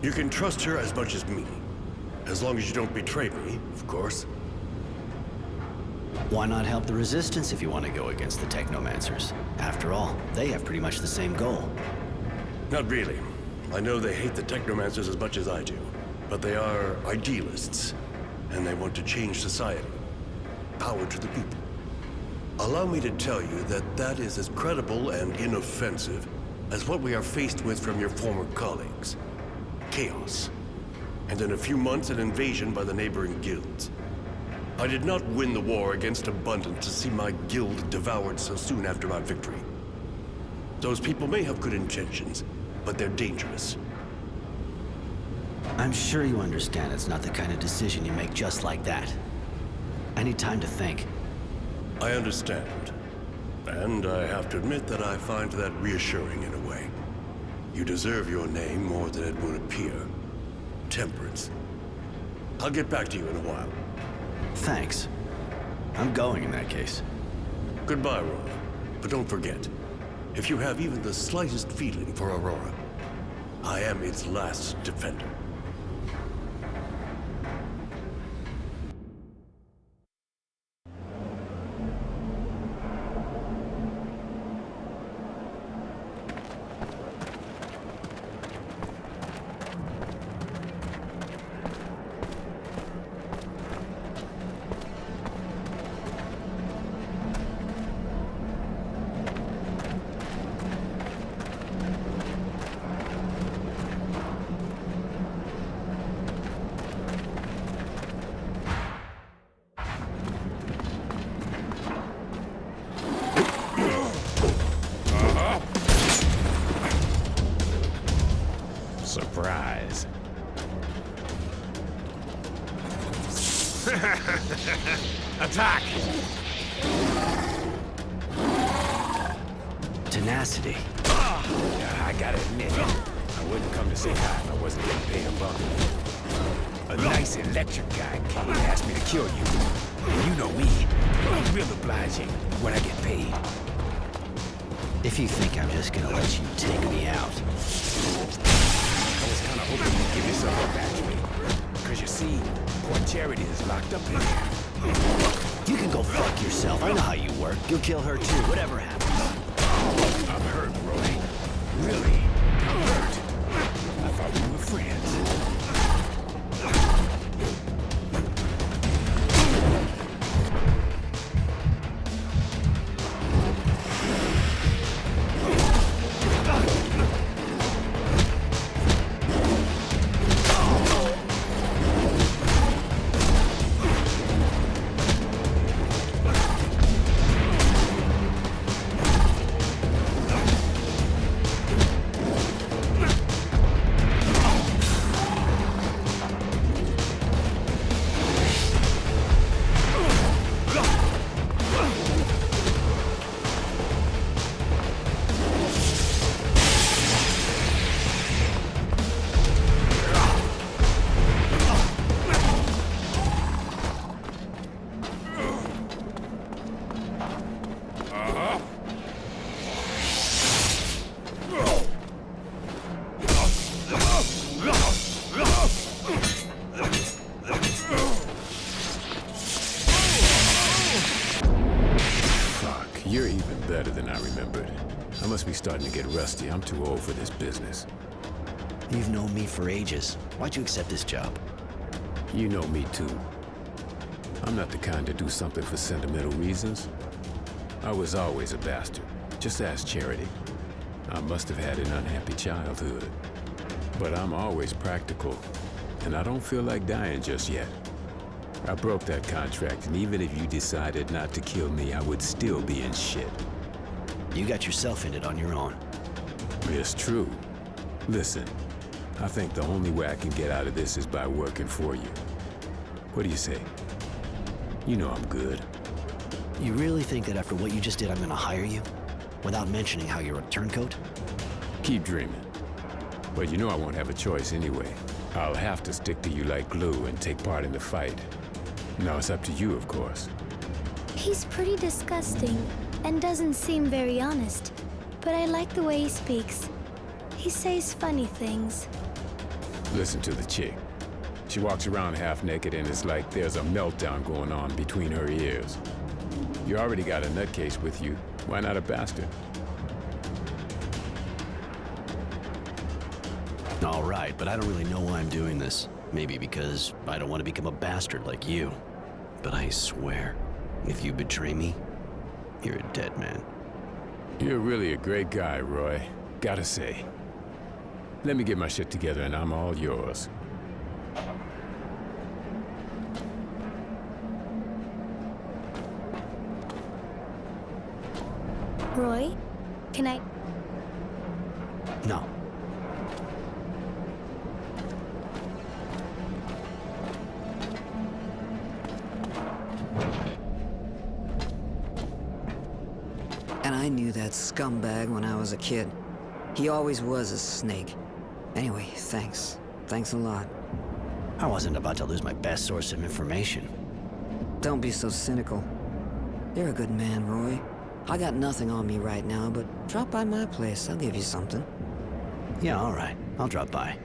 You can trust her as much as me. As long as you don't betray me, of course. Why not help the Resistance if you want to go against the Technomancers? After all, they have pretty much the same goal. Not really. I know they hate the Technomancers as much as I do. But they are idealists, and they want to change society. Power to the people. Allow me to tell you that that is as credible and inoffensive as what we are faced with from your former colleagues. Chaos. And in a few months, an invasion by the neighboring guilds. I did not win the war against Abundant to see my guild devoured so soon after my victory. Those people may have good intentions, but they're dangerous. I'm sure you understand it's not the kind of decision you make just like that. I need time to think. I understand. And I have to admit that I find that reassuring in a way. You deserve your name more than it would appear. temperance. I'll get back to you in a while. Thanks. I'm going in that case. Goodbye, Roy. But don't forget, if you have even the slightest feeling for Aurora, I am its last defender. Surprise. Attack! Tenacity. I gotta admit, I wouldn't come to say hi if I wasn't getting paid a bump. A nice electric guy came and asked me to kill you. And you know me, I'm real obliging when I get paid. If you think I'm just gonna let you take me out. I was kinda hoping you'd give yourself up, actually. Cause you see, poor Charity is locked up in here. You can go fuck yourself. I know how you work. You'll kill her too, whatever happens. I'm hurt, Roy. Really, I'm hurt. I thought we were friends. You're even better than I remembered. I must be starting to get rusty. I'm too old for this business. You've known me for ages. Why'd you accept this job? You know me too. I'm not the kind to do something for sentimental reasons. I was always a bastard. Just ask Charity. I must have had an unhappy childhood. But I'm always practical, and I don't feel like dying just yet. I broke that contract, and even if you decided not to kill me, I would still be in shit. You got yourself in it on your own. It's true. Listen, I think the only way I can get out of this is by working for you. What do you say? You know I'm good. You really think that after what you just did, I'm gonna hire you? Without mentioning how you're a turncoat? Keep dreaming. But you know I won't have a choice anyway. I'll have to stick to you like glue and take part in the fight. Now it's up to you, of course. He's pretty disgusting and doesn't seem very honest, but I like the way he speaks. He says funny things. Listen to the chick. She walks around half naked and it's like there's a meltdown going on between her ears. You already got a nutcase with you. Why not a bastard? All right, but I don't really know why I'm doing this. Maybe because I don't want to become a bastard like you. But I swear, if you betray me, you're a dead man. You're really a great guy, Roy. Gotta say. Let me get my shit together and I'm all yours. Roy, can I? No. And I knew that scumbag when I was a kid. He always was a snake. Anyway, thanks. Thanks a lot. I wasn't about to lose my best source of information. Don't be so cynical. You're a good man, Roy. I got nothing on me right now, but drop by my place. I'll give you something. Yeah, all right. I'll drop by.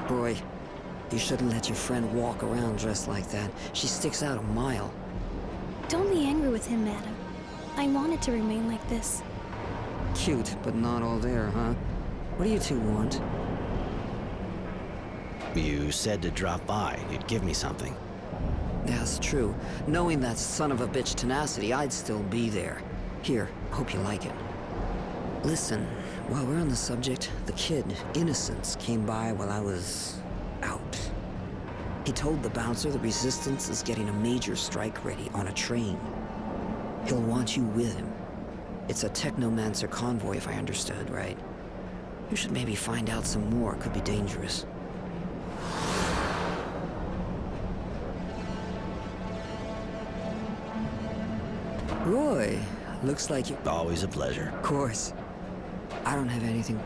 Roy, you shouldn't let your friend walk around dressed like that. She sticks out a mile. Don't be angry with him, madam. I want it to remain like this. Cute, but not all there, huh? What do you two want? You said to drop by. You'd give me something. That's true. Knowing that son of a bitch tenacity, I'd still be there. Here, hope you like it. Listen, while we're on the subject, the kid, Innocence, came by while I was out. He told the bouncer the Resistance is getting a major strike ready on a train. He'll want you with him. It's a Technomancer convoy, if I understood right. You should maybe find out some more. Could be dangerous. Roy, looks like you... Always a pleasure. Of course. I don't have anything...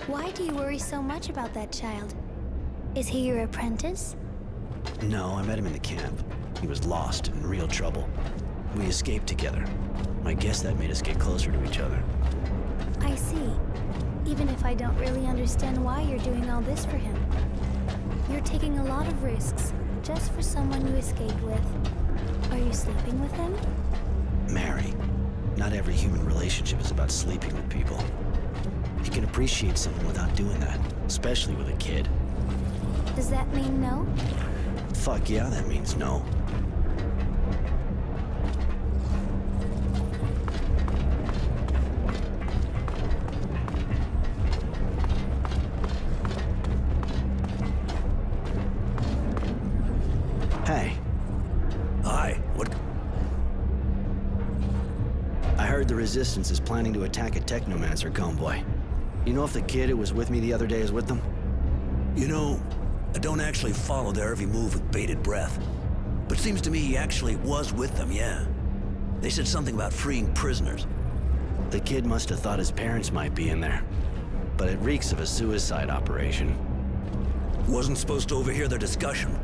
Why do you worry so much about that child? Is he your apprentice? No, I met him in the camp. He was lost and in real trouble. We escaped together. I guess that made us get closer to each other. I see. Even if I don't really understand why you're doing all this for him. You're taking a lot of risks just for someone you escaped with. Are you sleeping with him? Mary, not every human relationship is about sleeping with people. You can appreciate someone without doing that, especially with a kid. Does that mean no? Fuck yeah, that means no. Hey. Hi, what? I heard the Resistance is planning to attack a Technomancer convoy. You know if the kid who was with me the other day is with them? You know, I don't actually follow their every move with bated breath. But it seems to me he actually was with them, yeah. They said something about freeing prisoners. The kid must have thought his parents might be in there. but it reeks of a suicide operation. Wasn't supposed to overhear their discussion,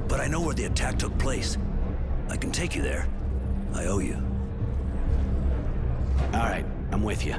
but I know where the attack took place. I can take you there. I owe you. All right, I'm with you.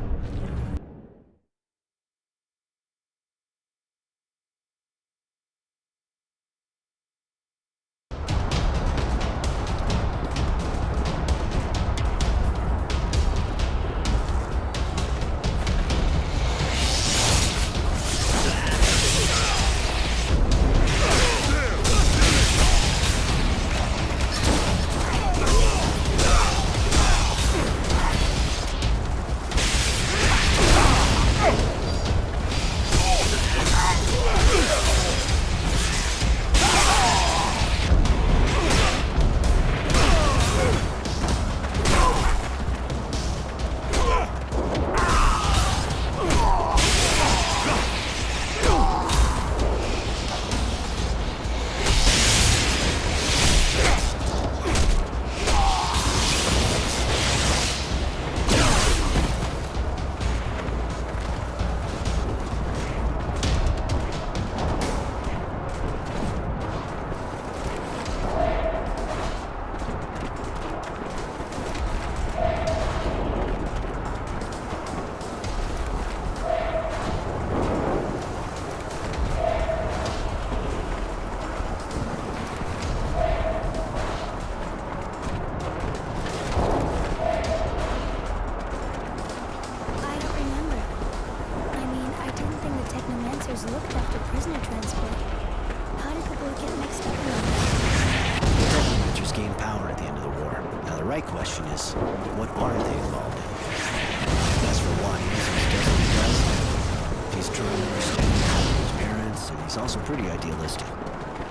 Looked after prisoner transport. How did the boy get mixed up in all that? The Rangers gained power at the end of the war. Now the right question is, what are they involved in? As for why he does what he does, he's trying to understand his parents, and he's also pretty idealistic.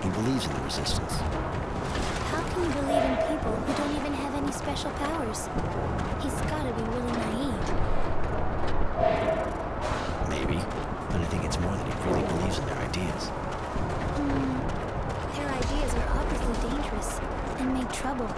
He believes in the resistance. How can you believe in people who don't even have any special powers? He's gotta be really naive. Maybe, but I think it's more that he really believes in their ideas. Their ideas are obviously dangerous and make trouble.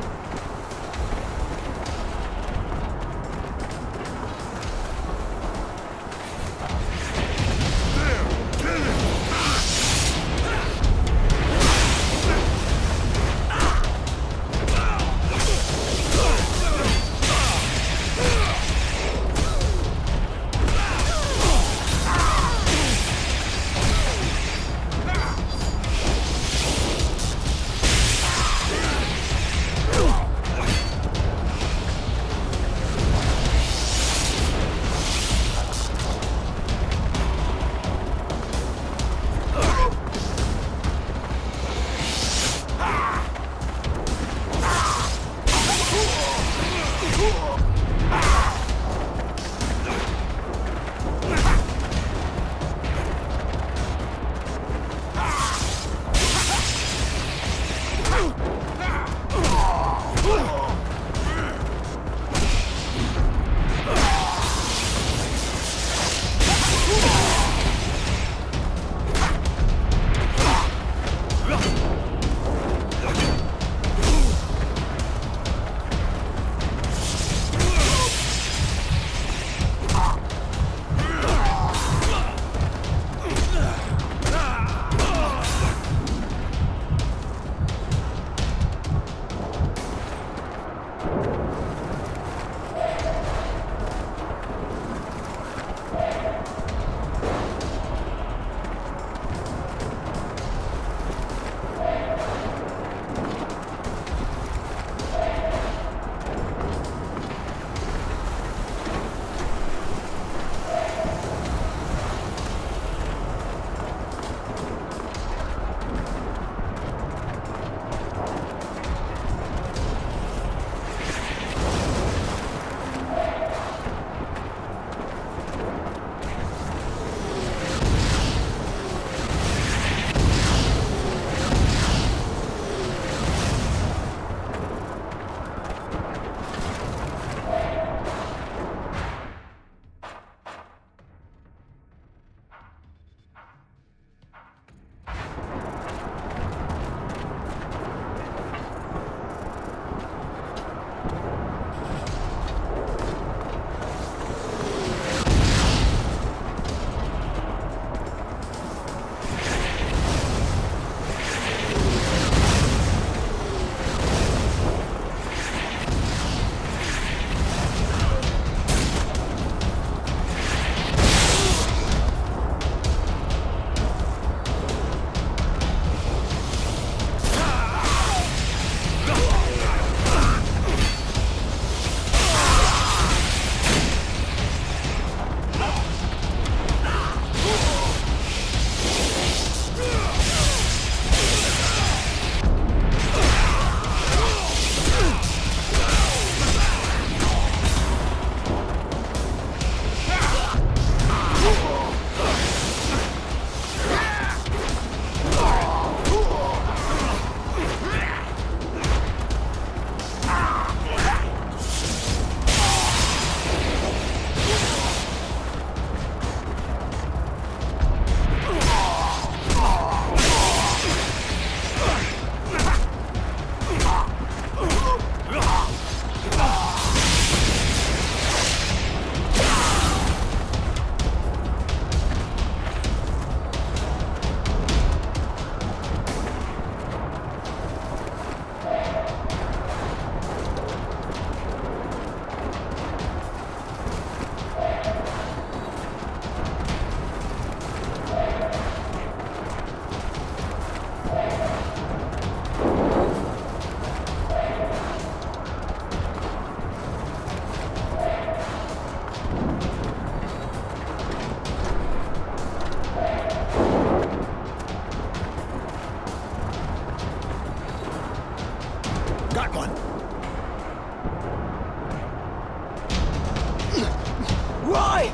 Roy!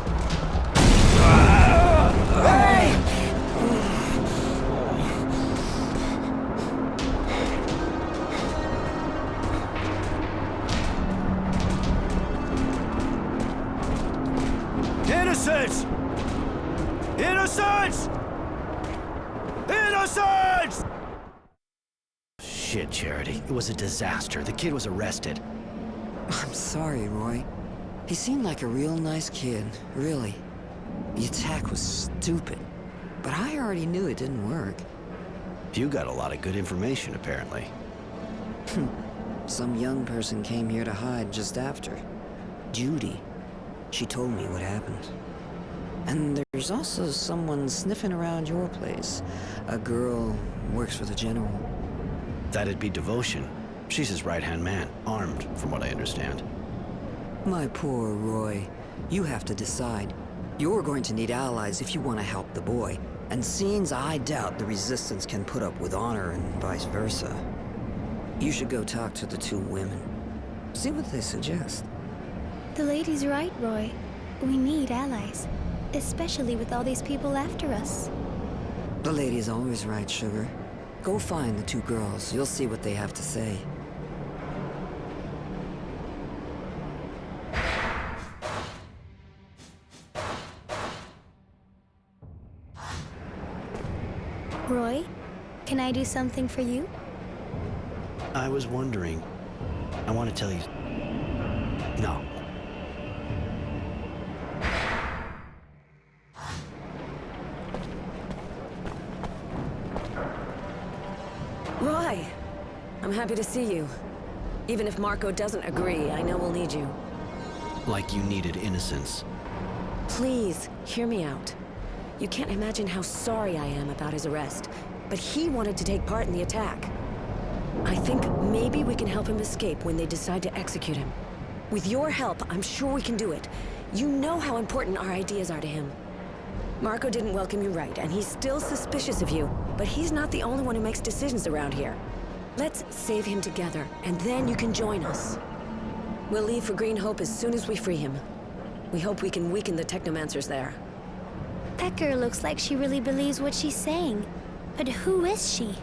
Hey! Innocents! Innocents! Innocents! Shit, Charity. It was a disaster. The kid was arrested. I'm sorry, Roy. He seemed like a real nice kid, really. The attack was stupid, but I already knew it didn't work. You got a lot of good information, apparently. Some young person came here to hide just after. Judy. She told me what happened. And there's also someone sniffing around your place. A girl who works for the General. That'd be Devotion. She's his right-hand man, armed, from what I understand. My poor Roy. You have to decide. You're going to need allies if you want to help the boy. And seems I doubt the Resistance can put up with honor and vice versa. You should go talk to the two women. See what they suggest. The lady's right, Roy. We need allies. Especially with all these people after us. The lady's always right, Sugar. Go find the two girls. You'll see what they have to say. Roy, can I do something for you? I was wondering. I want to tell you... No. Roy! I'm happy to see you. Even if Marco doesn't agree, I know we'll need you. Like you needed innocence. Please, hear me out. You can't imagine how sorry I am about his arrest, but he wanted to take part in the attack. I think maybe we can help him escape when they decide to execute him. With your help, I'm sure we can do it. You know how important our ideas are to him. Marco didn't welcome you right, and he's still suspicious of you, but he's not the only one who makes decisions around here. Let's save him together, and then you can join us. We'll leave for Green Hope as soon as we free him. We hope we can weaken the Technomancers there. That girl looks like she really believes what she's saying. But who is she?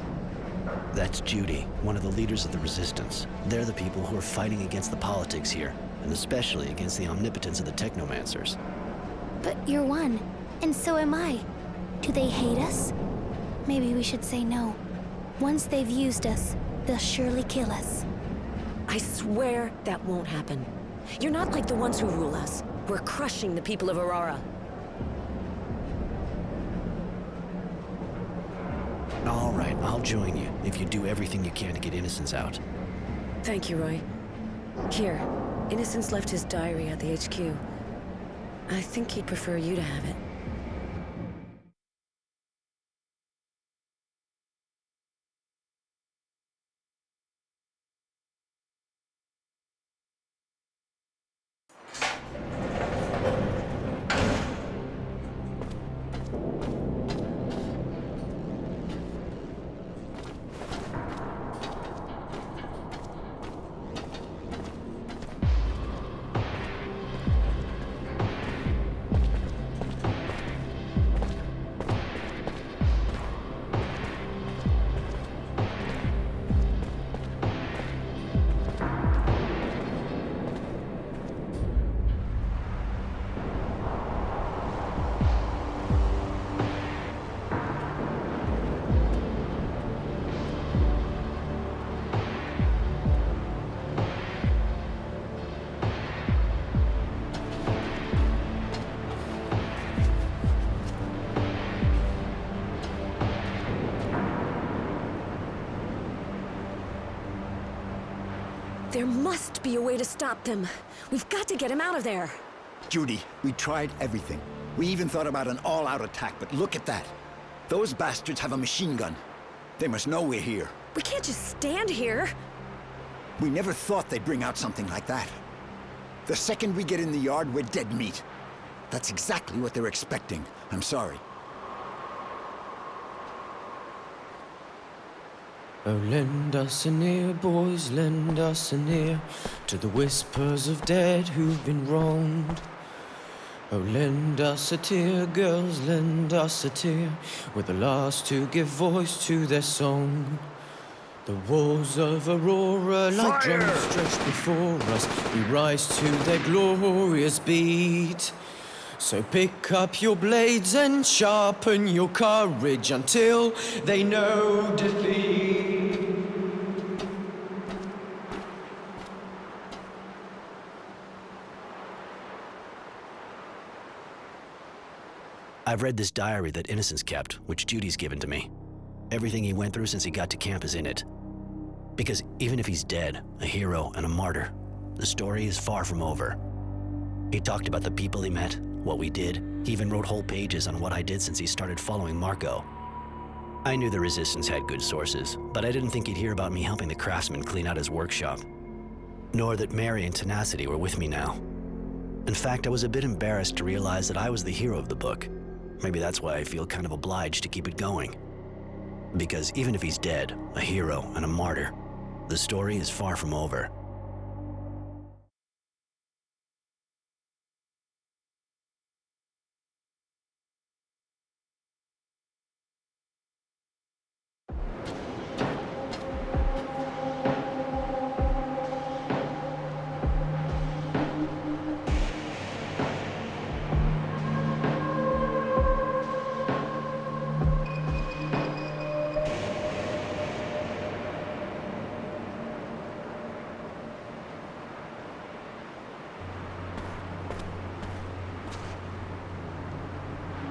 That's Judy, one of the leaders of the Resistance. They're the people who are fighting against the politics here, and especially against the omnipotence of the Technomancers. But you're one, and so am I. Do they hate us? Maybe we should say no. Once they've used us, they'll surely kill us. I swear that won't happen. You're not like the ones who rule us. We're crushing the people of Aurora. All right, I'll join you if you do everything you can to get Innocence out. Thank you, Roy. Here, Innocence left his diary at the HQ. I think he'd prefer you to have it. There must be a way to stop them. We've got to get him out of there. Judy, we tried everything. We even thought about an all-out attack, but look at that. Those bastards have a machine gun. They must know we're here. We can't just stand here. We never thought they'd bring out something like that. The second we get in the yard, we're dead meat. That's exactly what they're expecting. I'm sorry. Oh, lend us an ear, boys, lend us an ear to the whispers of dead who've been wronged. Oh, lend us a tear, girls, lend us a tear. We're the last to give voice to their song. The walls of Aurora, like drums stretched before us, we rise to their glorious beat. So pick up your blades and sharpen your courage until they know defeat. I've read this diary that Innocence kept, which Judy's given to me. Everything he went through since he got to camp is in it. Because even if he's dead, a hero and a martyr, the story is far from over. He talked about the people he met, what we did. He even wrote whole pages on what I did since he started following Marco. I knew the Resistance had good sources, but I didn't think he'd hear about me helping the craftsman clean out his workshop. Nor that Mary and Tenacity were with me now. In fact, I was a bit embarrassed to realize that I was the hero of the book. Maybe that's why I feel kind of obliged to keep it going. Because even if he's dead, a hero and a martyr, the story is far from over.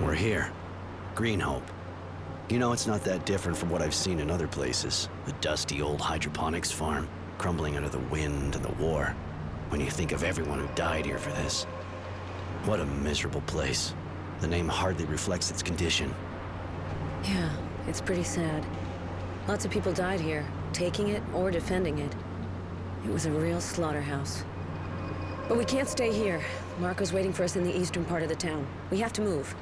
We're here. Green Hope. You know, it's not that different from what I've seen in other places. A dusty old hydroponics farm, crumbling under the wind and the war. When you think of everyone who died here for this. What a miserable place. The name hardly reflects its condition. Yeah, it's pretty sad. Lots of people died here, taking it or defending it. It was a real slaughterhouse. But we can't stay here. Marco's waiting for us in the eastern part of the town. We have to move.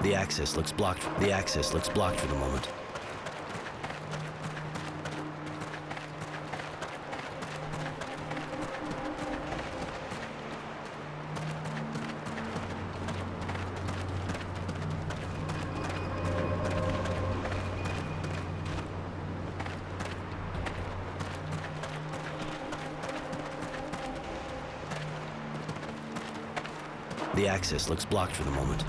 The access looks blocked. The access looks blocked for the moment. The access looks blocked for the moment.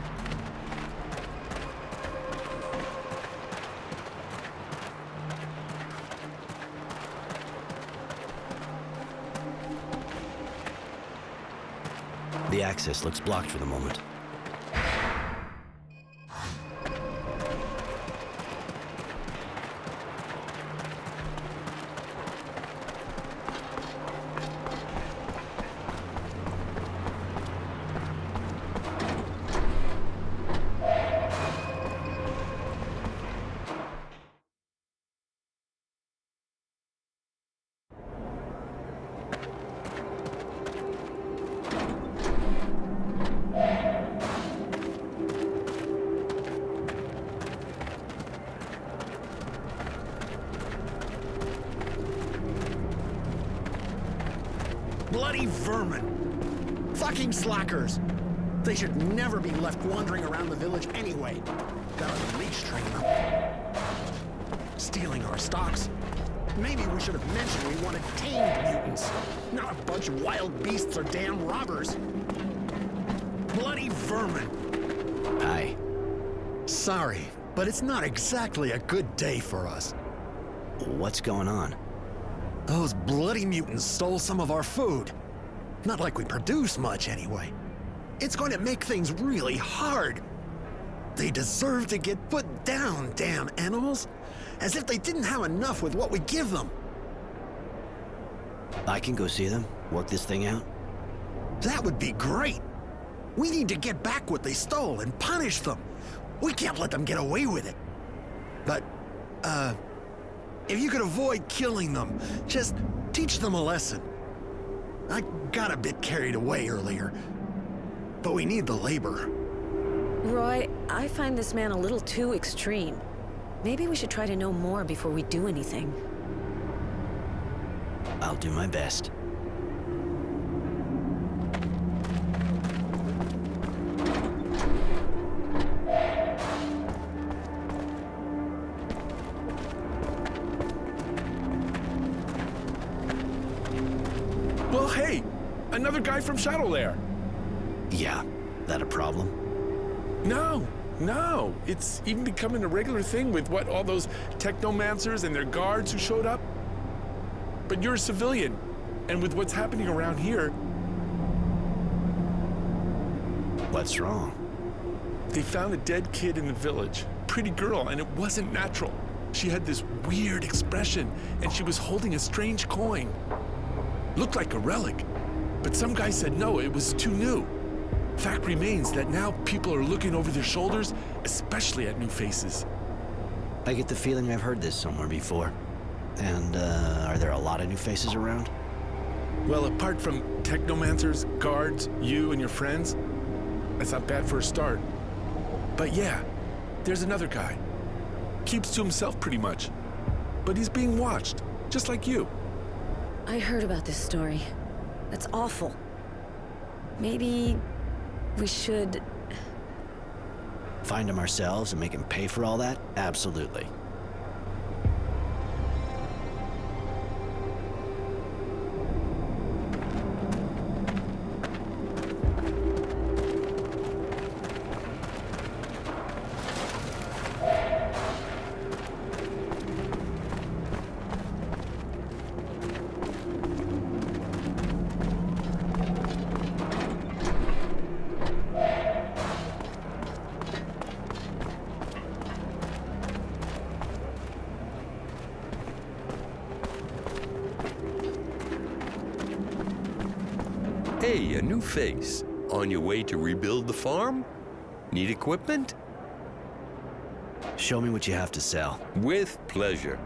The access looks blocked for the moment. Bloody vermin. Fucking slackers. They should never be left wandering around the village anyway. Gotta leash train them. Stealing our stocks. Maybe we should have mentioned we wanted tamed mutants, not a bunch of wild beasts or damn robbers. Bloody vermin. Hi. Sorry, but it's not exactly a good day for us. What's going on? Those bloody mutants stole some of our food. Not like we produce much anyway. It's going to make things really hard. They deserve to get put down, damn animals. As if they didn't have enough with what we give them. I can go see them, work this thing out. That would be great. We need to get back what they stole and punish them. We can't let them get away with it. But, if you could avoid killing them, just teach them a lesson. I got a bit carried away earlier, but we need the labor. Roy, I find this man a little too extreme. Maybe we should try to know more before we do anything. I'll do my best. Well, hey, another guy from Shadowlair. Yeah, that a problem? No, it's even becoming a regular thing with all those technomancers and their guards who showed up. But you're a civilian, and with what's happening around here... What's wrong? They found a dead kid in the village. Pretty girl, and it wasn't natural. She had this weird expression, and she was holding a strange coin. Looked like a relic, but some guy said no, it was too new. Fact remains that now people are looking over their shoulders, especially at new faces. I get the feeling I've heard this somewhere before. And, are there a lot of new faces around? Well, apart from technomancers, guards, you and your friends, that's not bad for a start. But yeah, there's another guy. Keeps to himself pretty much. But he's being watched, just like you. I heard about this story. That's awful. Maybe we should... Find him ourselves and make him pay for all that? Absolutely. Hey, a new face. On your way to rebuild the farm? Need equipment? Show me what you have to sell. With pleasure.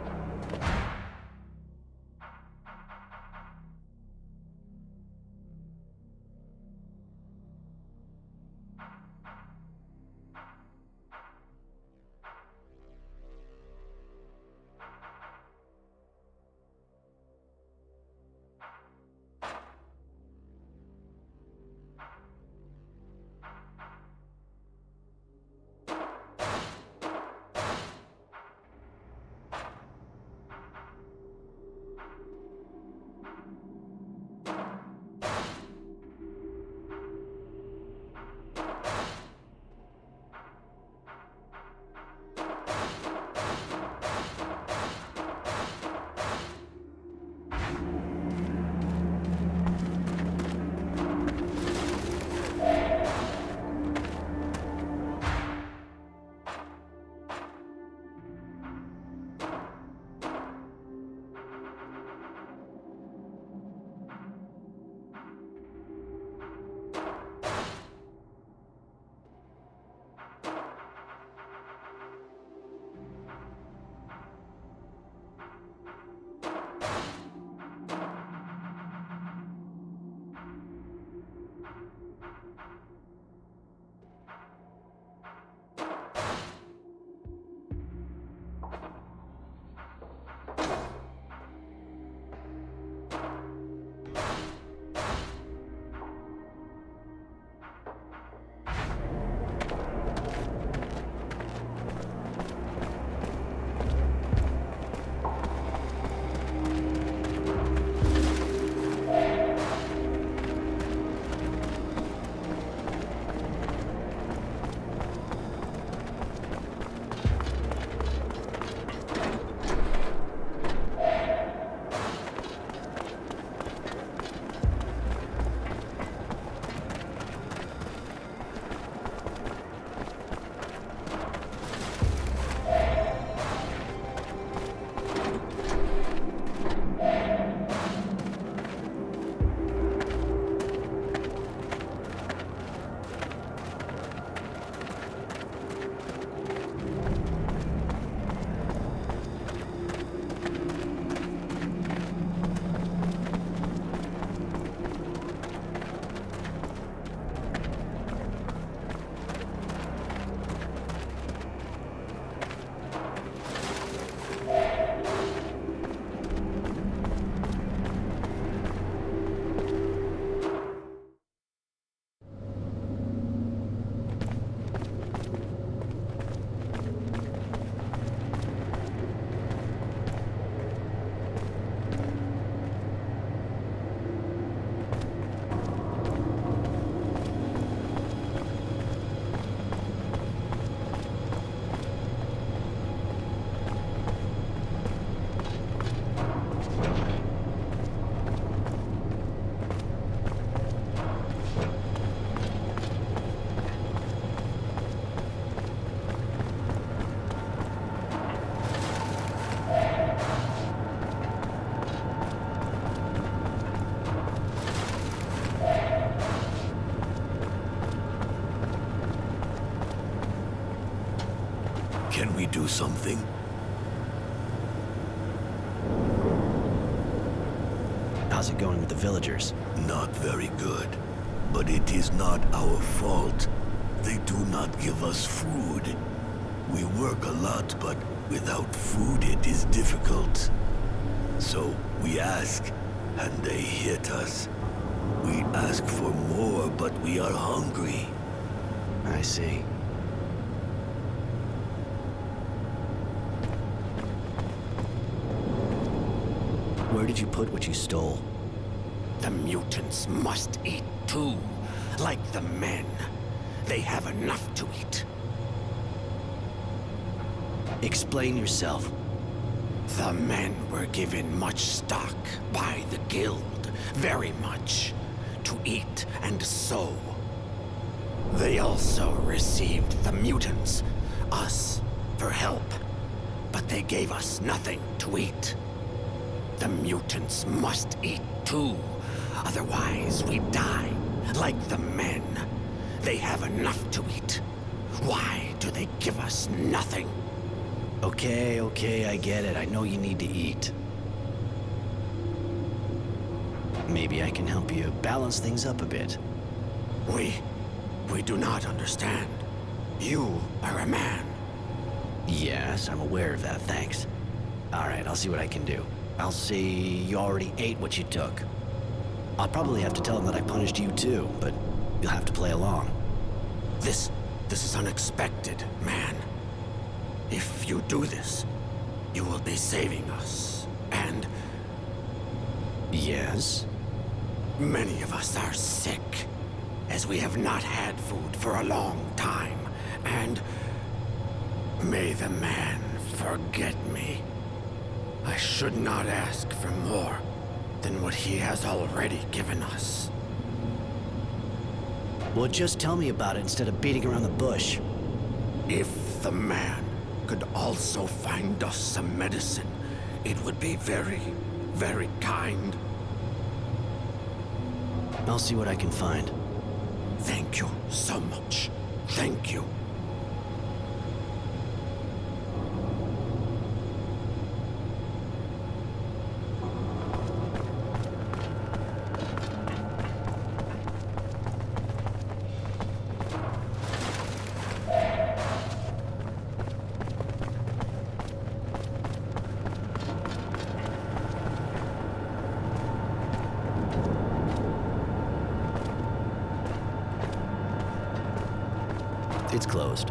do something? How's it going with the villagers? Not very good. But it is not our fault. They do not give us food. We work a lot, but without food it is difficult. So we ask, and they hit us. We ask for more, but we are hungry. I see. Where did you put what you stole? The mutants must eat too, like the men. They have enough to eat. Explain yourself. The men were given much stock by the guild, very much, to eat and sow. They also received the mutants, us, for help, but they gave us nothing to eat. The mutants must eat too, otherwise we die, like the men. They have enough to eat. Why do they give us nothing? Okay, I get it. I know you need to eat. Maybe I can help you balance things up a bit. We do not understand. You are a man. Yes, I'm aware of that, thanks. Alright, I'll see what I can do. I'll say you already ate what you took. I'll probably have to tell them that I punished you too, but you'll have to play along. This is unexpected, man. If you do this, you will be saving us, and... Yes? Many of us are sick, as we have not had food for a long time, and... May the man forget me. I should not ask for more than what he has already given us. Well, just tell me about it instead of beating around the bush. If the man could also find us some medicine, it would be very, very kind. I'll see what I can find. Thank you so much. Thank you. It's closed.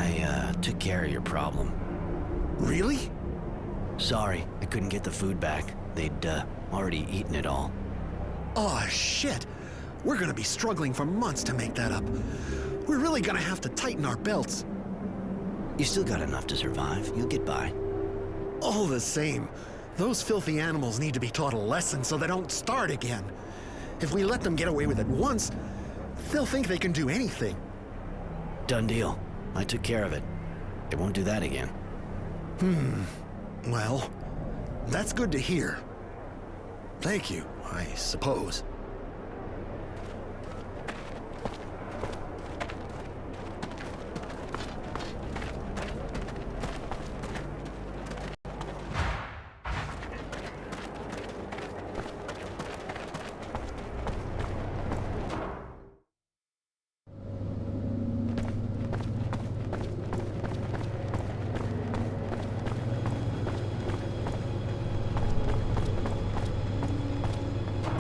I took care of your problem. Really? Sorry, I couldn't get the food back. They'd already eaten it all. Oh, shit. We're gonna be struggling for months to make that up. We're really gonna have to tighten our belts. You still got enough to survive. You'll get by. All the same, those filthy animals need to be taught a lesson so they don't start again. If we let them get away with it once, they'll think they can do anything. Done deal. I took care of it. They won't do that again. Well, that's good to hear. Thank you, I suppose.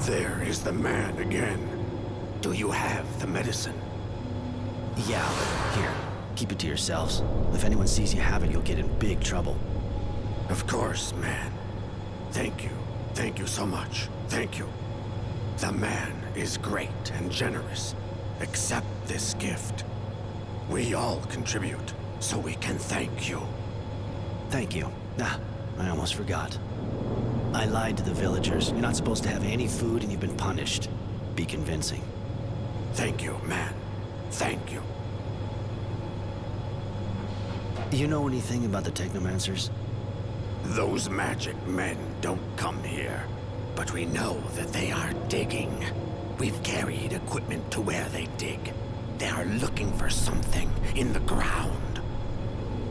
There is the man again. Do you have the medicine? Yeah, but here, keep it to yourselves. If anyone sees you have it, you'll get in big trouble. Of course, man. Thank you. Thank you so much. Thank you. The man is great and generous. Accept this gift. We all contribute, so we can thank you. Thank you. Ah, I almost forgot. I lied to the villagers. You're not supposed to have any food and you've been punished. Be convincing. Thank you, man. Thank you. You know anything about the Technomancers? Those magic men don't come here, but we know that they are digging. We've carried equipment to where they dig. They are looking for something in the ground.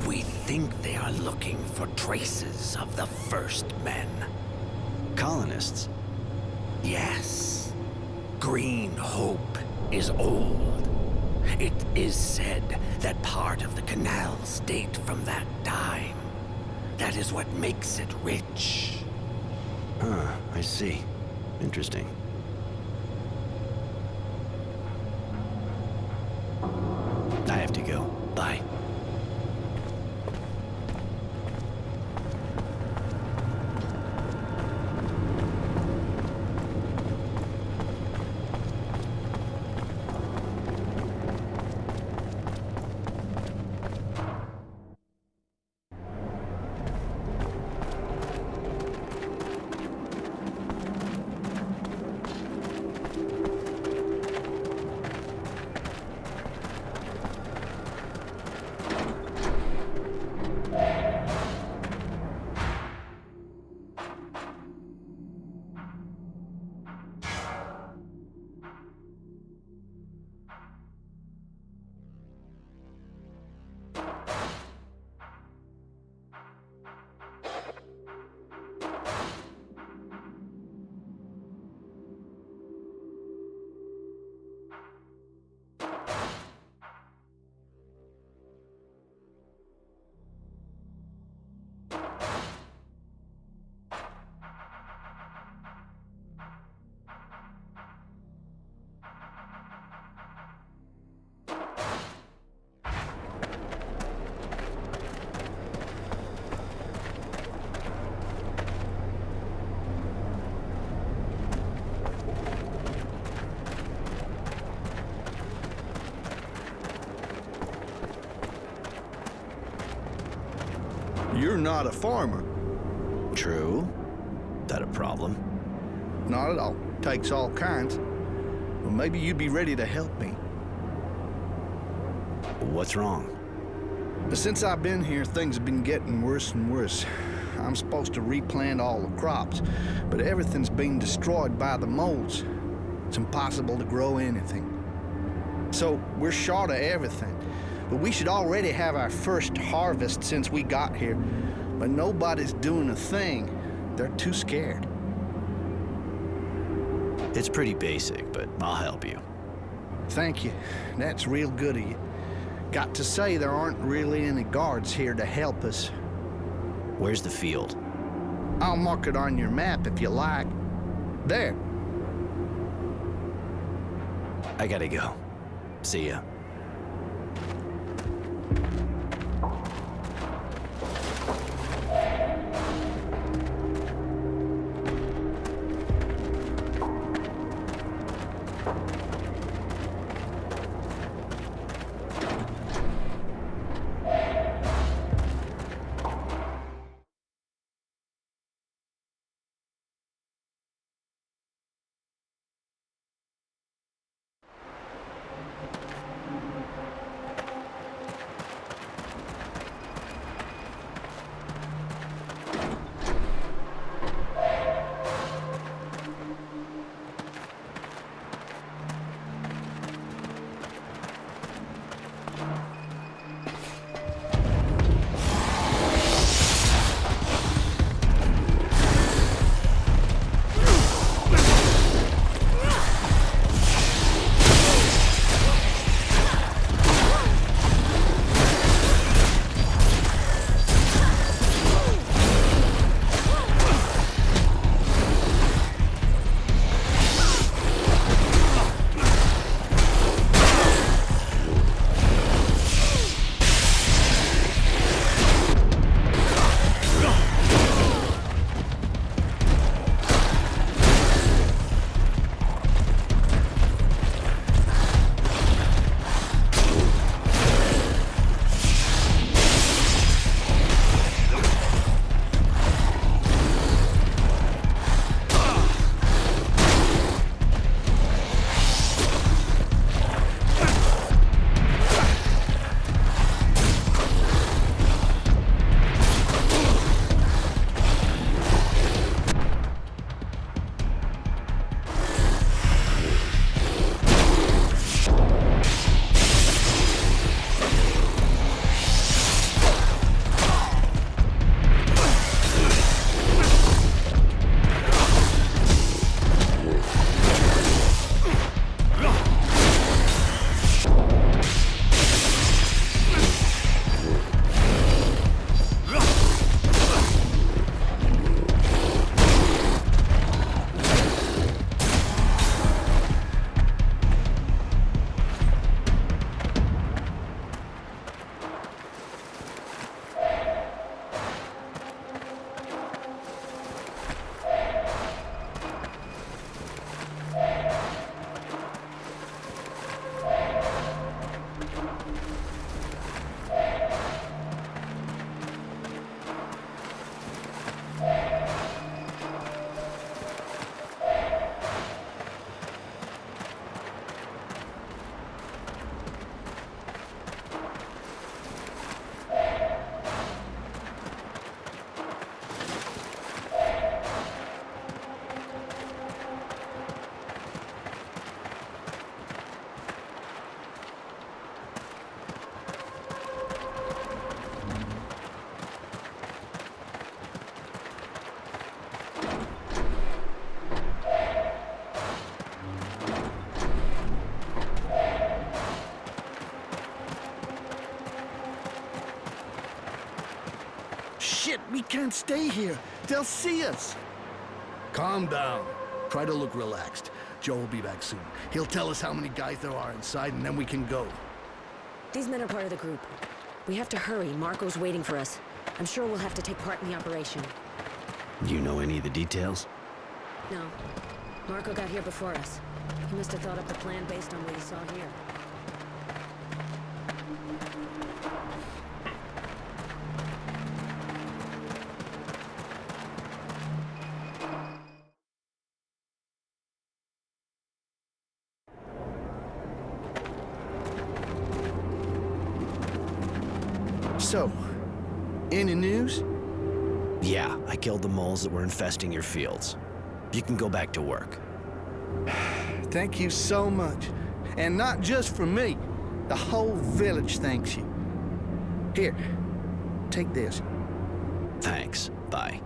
We think they are looking for traces of the first men. Colonists? Yes. Green Hope is old. It is said that part of the canals date from that time. That is what makes it rich. Huh, I see. Interesting. I have to go. Bye. You're not a farmer. True. That a problem? Not at all. Takes all kinds. Well, maybe you'd be ready to help me. What's wrong? Since I've been here, things have been getting worse and worse. I'm supposed to replant all the crops, but everything's been destroyed by the molds. It's impossible to grow anything. So we're short of everything. But we should already have our first harvest since we got here. But nobody's doing a thing. They're too scared. It's pretty basic, but I'll help you. Thank you. That's real good of you. Got to say, there aren't really any guards here to help us. Where's the field? I'll mark it on your map if you like. There. I gotta go. See ya. Shit, we can't stay here. They'll see us. Calm down. Try to look relaxed. Joe will be back soon. He'll tell us how many guys there are inside, and then we can go. These men are part of the group. We have to hurry. Marco's waiting for us. I'm sure we'll have to take part in the operation. You know any of the details? No. Marco got here before us. He must have thought up the plan based on what he saw here. So, any news? Yeah, I killed the moles that were infesting your fields. You can go back to work. Thank you so much. And not just for me. The whole village thanks you. Here, take this. Thanks. Bye.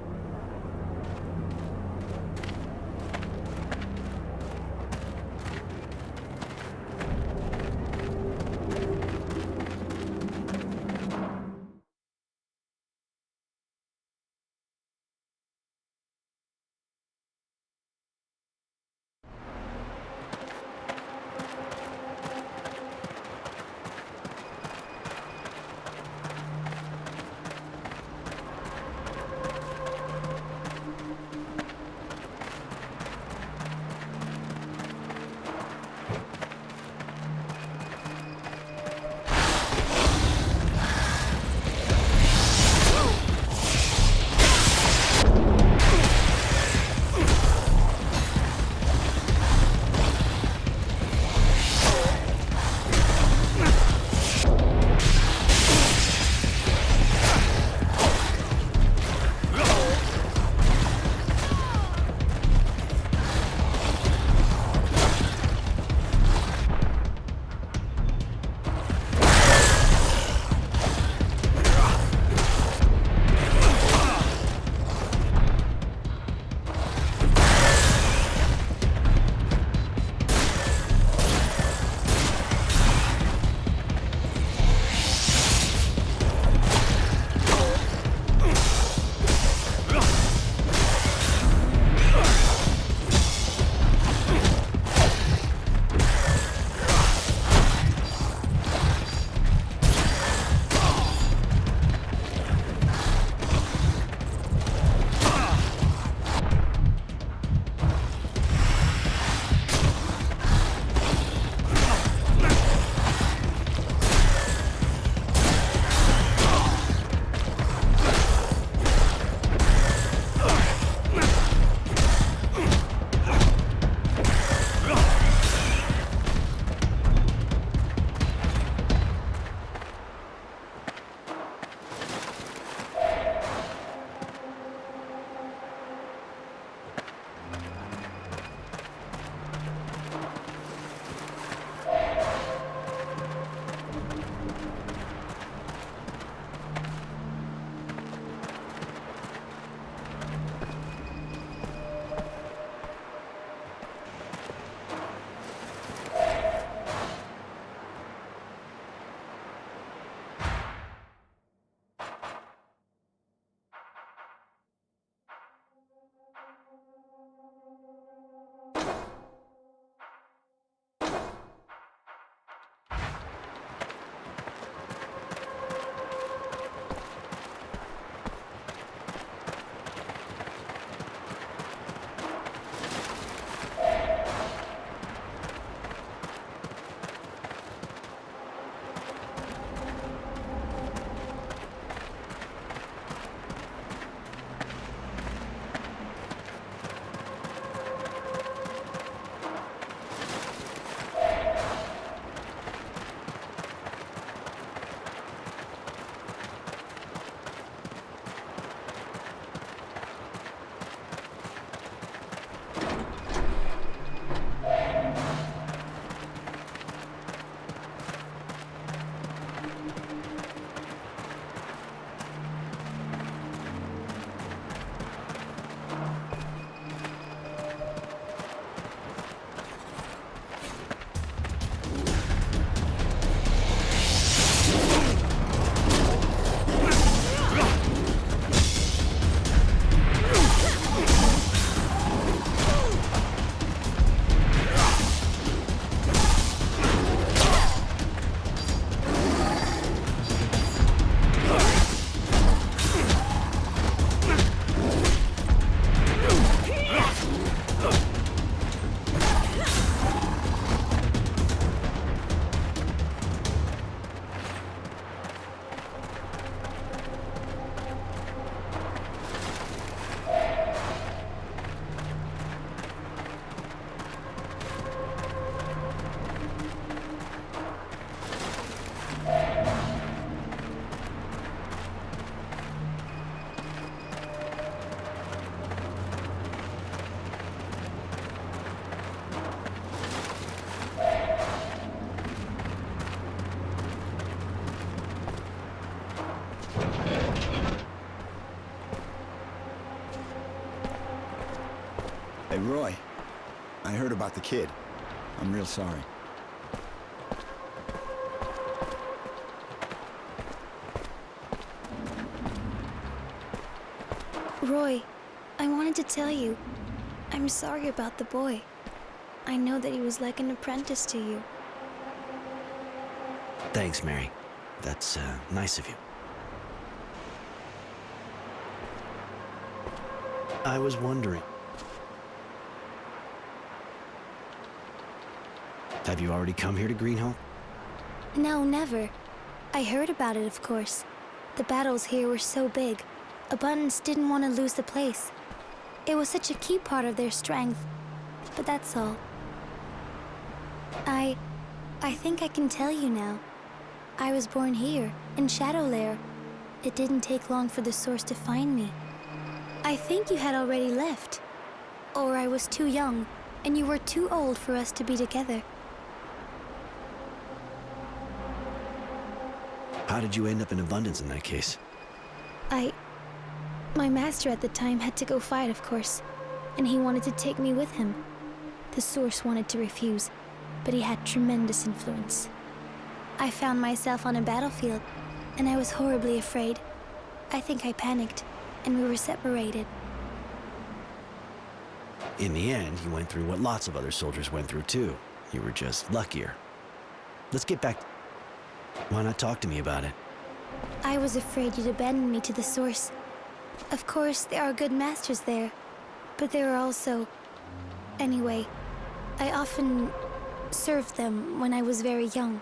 Roy. I heard about the kid. I'm real sorry. Roy, I wanted to tell you, I'm sorry about the boy. I know that he was like an apprentice to you. Thanks, Mary. That's nice of you. I was wondering. Have you already come here to Greenhope? No, never. I heard about it, of course. The battles here were so big. Abundance didn't want to lose the place. It was such a key part of their strength. But that's all. I think I can tell you now. I was born here, in Shadowlair. It didn't take long for the Source to find me. I think you had already left. Or I was too young, and you were too old for us to be together. How did you end up in Abundance in that case? My master at the time had to go fight, of course, and he wanted to take me with him. The Source wanted to refuse, but he had tremendous influence. I found myself on a battlefield, and I was horribly afraid. I think I panicked, and we were separated. In the end, you went through what lots of other soldiers went through too. You were just luckier. Let's get back. Why not talk to me about it? I was afraid you'd abandon me to the Source. Of course, there are good masters there, but there are also... Anyway, I often served them when I was very young.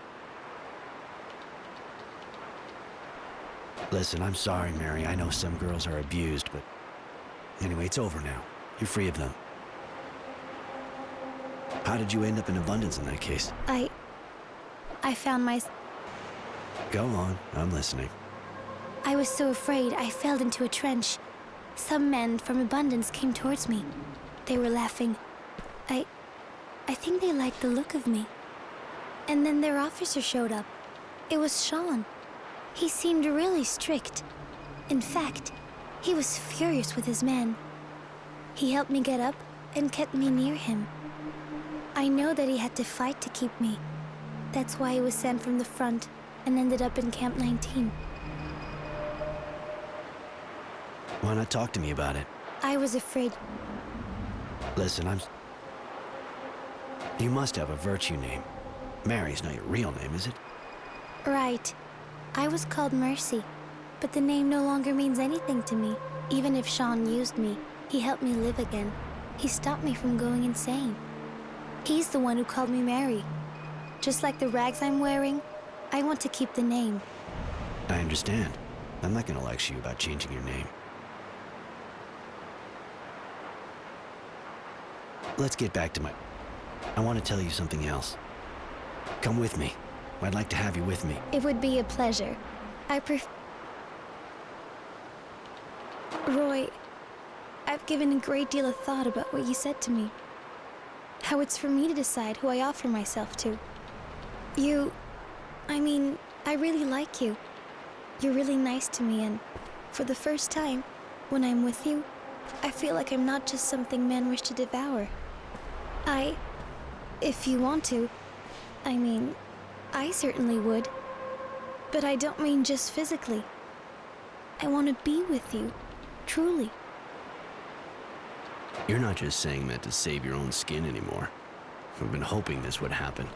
Listen, I'm sorry, Mary. I know some girls are abused, but... Anyway, it's over now. You're free of them. How did you end up in Abundance in that case? I found my... Go on, I'm listening. I was so afraid I fell into a trench. Some men from Abundance came towards me. They were laughing. I think they liked the look of me. And then their officer showed up. It was Sean. He seemed really strict. In fact, he was furious with his men. He helped me get up and kept me near him. I know that he had to fight to keep me. That's why he was sent from the front and ended up in Camp 19. Why not talk to me about it? I was afraid. Listen, You must have a virtue name. Mary's not your real name, is it? Right. I was called Mercy, but the name no longer means anything to me. Even if Sean used me, he helped me live again. He stopped me from going insane. He's the one who called me Mary. Just like the rags I'm wearing, I want to keep the name. I understand. I'm not gonna lecture you about changing your name. Let's get back to I want to tell you something else. Come with me. I'd like to have you with me. It would be a pleasure. Roy, I've given a great deal of thought about what you said to me. How it's for me to decide who I offer myself to. I really like you. You're really nice to me, and for the first time, when I'm with you, I feel like I'm not just something men wish to devour. If you want to, I certainly would. But I don't mean just physically. I want to be with you, truly. You're not just saying that to save your own skin anymore. I've been hoping this would happen.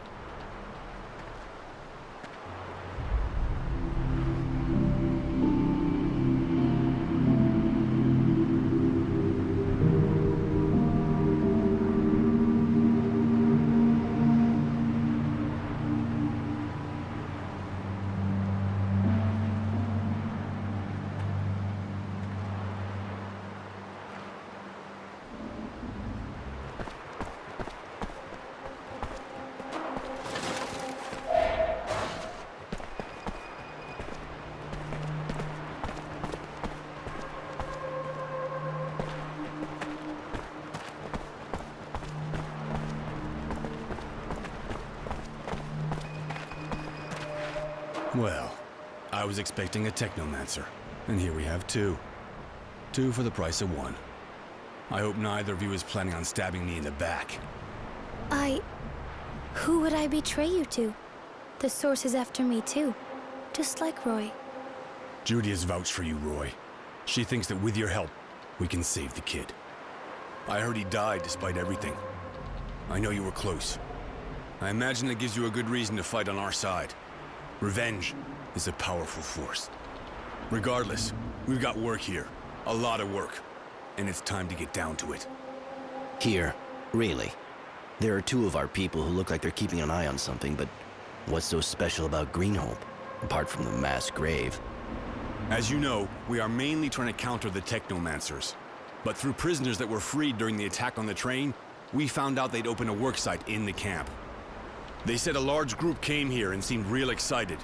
Well, I was expecting a technomancer, and here we have two. Two for the price of one. I hope neither of you is planning on stabbing me in the back. Who would I betray you to? The source is after me too, just like Roy. Judy has vouched for you, Roy. She thinks that with your help, we can save the kid. I heard he died despite everything. I know you were close. I imagine it gives you a good reason to fight on our side. Revenge is a powerful force. Regardless, we've got work here. A lot of work. And it's time to get down to it. Here? Really? There are two of our people who look like they're keeping an eye on something, but what's so special about Greenhope, apart from the mass grave? As you know, we are mainly trying to counter the Technomancers. But through prisoners that were freed during the attack on the train, we found out they'd opened a worksite in the camp. They said a large group came here and seemed real excited.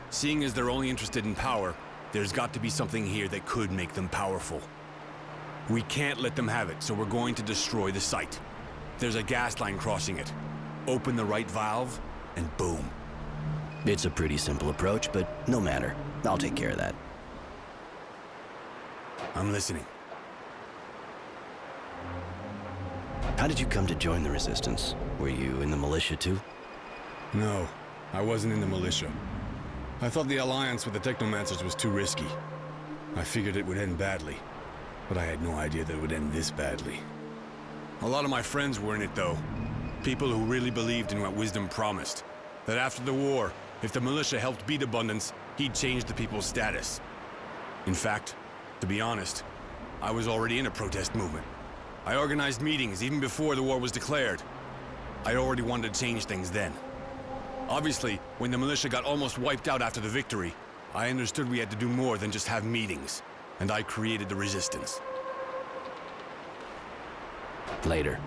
Seeing as they're only interested in power, there's got to be something here that could make them powerful. We can't let them have it, so we're going to destroy the site. There's a gas line crossing it. Open the right valve, and boom. It's a pretty simple approach, but no matter. I'll take care of that. I'm listening. How did you come to join the Resistance? Were you in the militia too? No, I wasn't in the militia. I thought the alliance with the Technomancers was too risky. I figured it would end badly, but I had no idea that it would end this badly. A lot of my friends were in it, though. People who really believed in what Wisdom promised. That after the war, if the militia helped beat Abundance, he'd change the people's status. In fact, to be honest, I was already in a protest movement. I organized meetings even before the war was declared. I already wanted to change things then. Obviously, when the militia got almost wiped out after the victory, I understood we had to do more than just have meetings, and I created the Resistance. Later.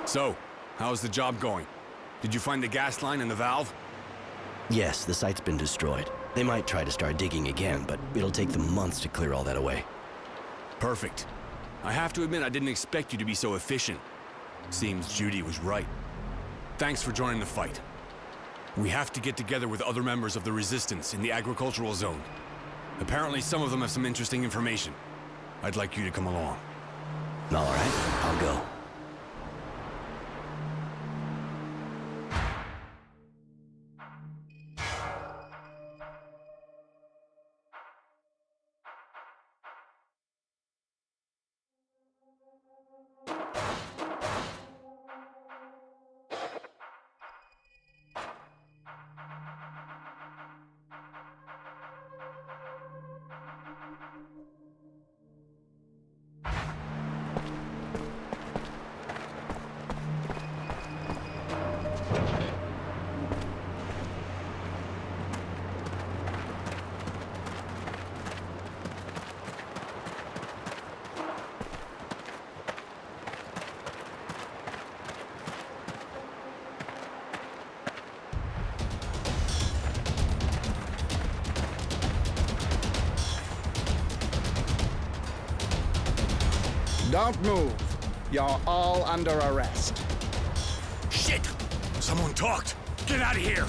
So, how's the job going? Did you find the gas line and the valve? Yes, the site's been destroyed. They might try to start digging again, but it'll take them months to clear all that away. Perfect. I have to admit I didn't expect you to be so efficient. Seems Judy was right. Thanks for joining the fight. We have to get together with other members of the Resistance in the agricultural zone. Apparently some of them have some interesting information. I'd like you to come along. All right, I'll go. Don't move. You're all under arrest. Shit! Someone talked! Get out of here!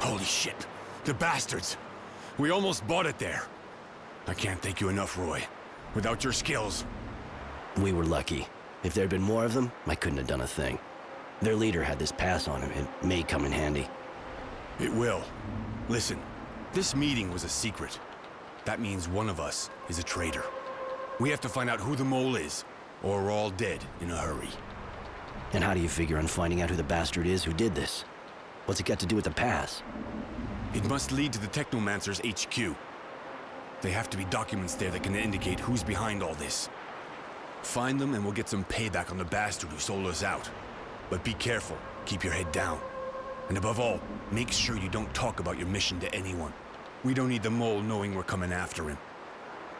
Holy shit! The bastards! We almost bought it there. I can't thank you enough, Roy. Without your skills... We were lucky. If there'd been more of them, I couldn't have done a thing. Their leader had this pass on him. It may come in handy. It will. Listen, this meeting was a secret. That means one of us is a traitor. We have to find out who the mole is, or we're all dead in a hurry. And how do you figure on finding out who the bastard is who did this? What's it got to do with the pass? It must lead to the Technomancer's HQ. There have to be documents there that can indicate who's behind all this. Find them and we'll get some payback on the bastard who sold us out. But be careful, keep your head down. And above all, make sure you don't talk about your mission to anyone. We don't need the mole knowing we're coming after him.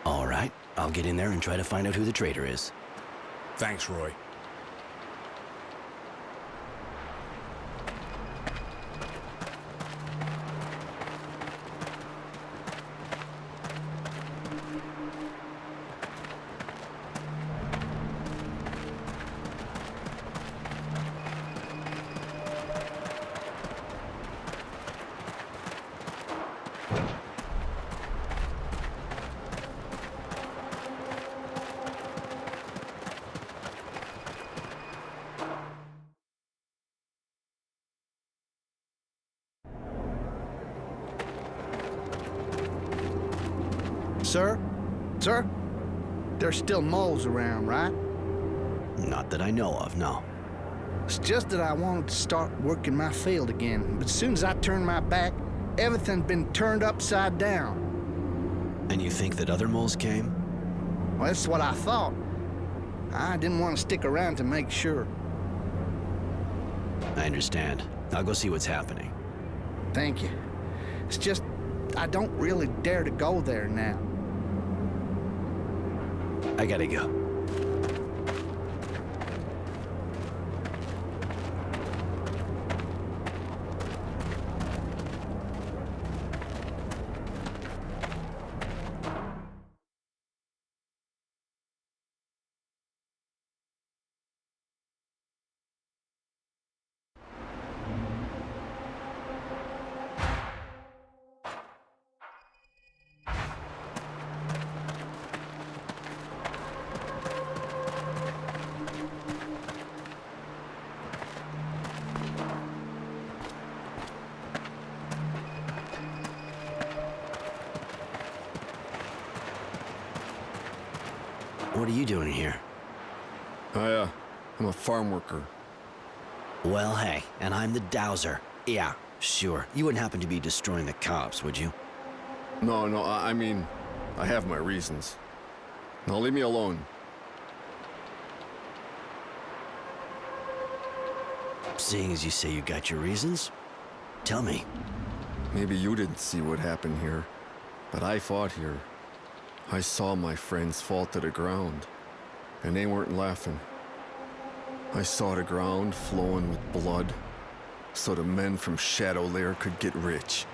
All right, I'll get in there and try to find out who the traitor is. Thanks, Roy. Sir? Sir? There's still moles around, right? Not that I know of, no. It's just that I wanted to start working my field again, but as soon as I turned my back, everything's been turned upside down. And you think that other moles came? Well, that's what I thought. I didn't want to stick around to make sure. I understand. I'll go see what's happening. Thank you. It's just, I don't really dare to go there now. I gotta go. What are you doing here? I'm a farm worker. Well, hey, and I'm the dowser. Yeah, sure. You wouldn't happen to be destroying the cops, would you? No, I mean, I have my reasons. Now leave me alone. Seeing as you say you got your reasons, tell me. Maybe you didn't see what happened here, but I fought here. I saw my friends fall to the ground, and they weren't laughing. I saw the ground flowing with blood, so the men from Shadowlair could get rich.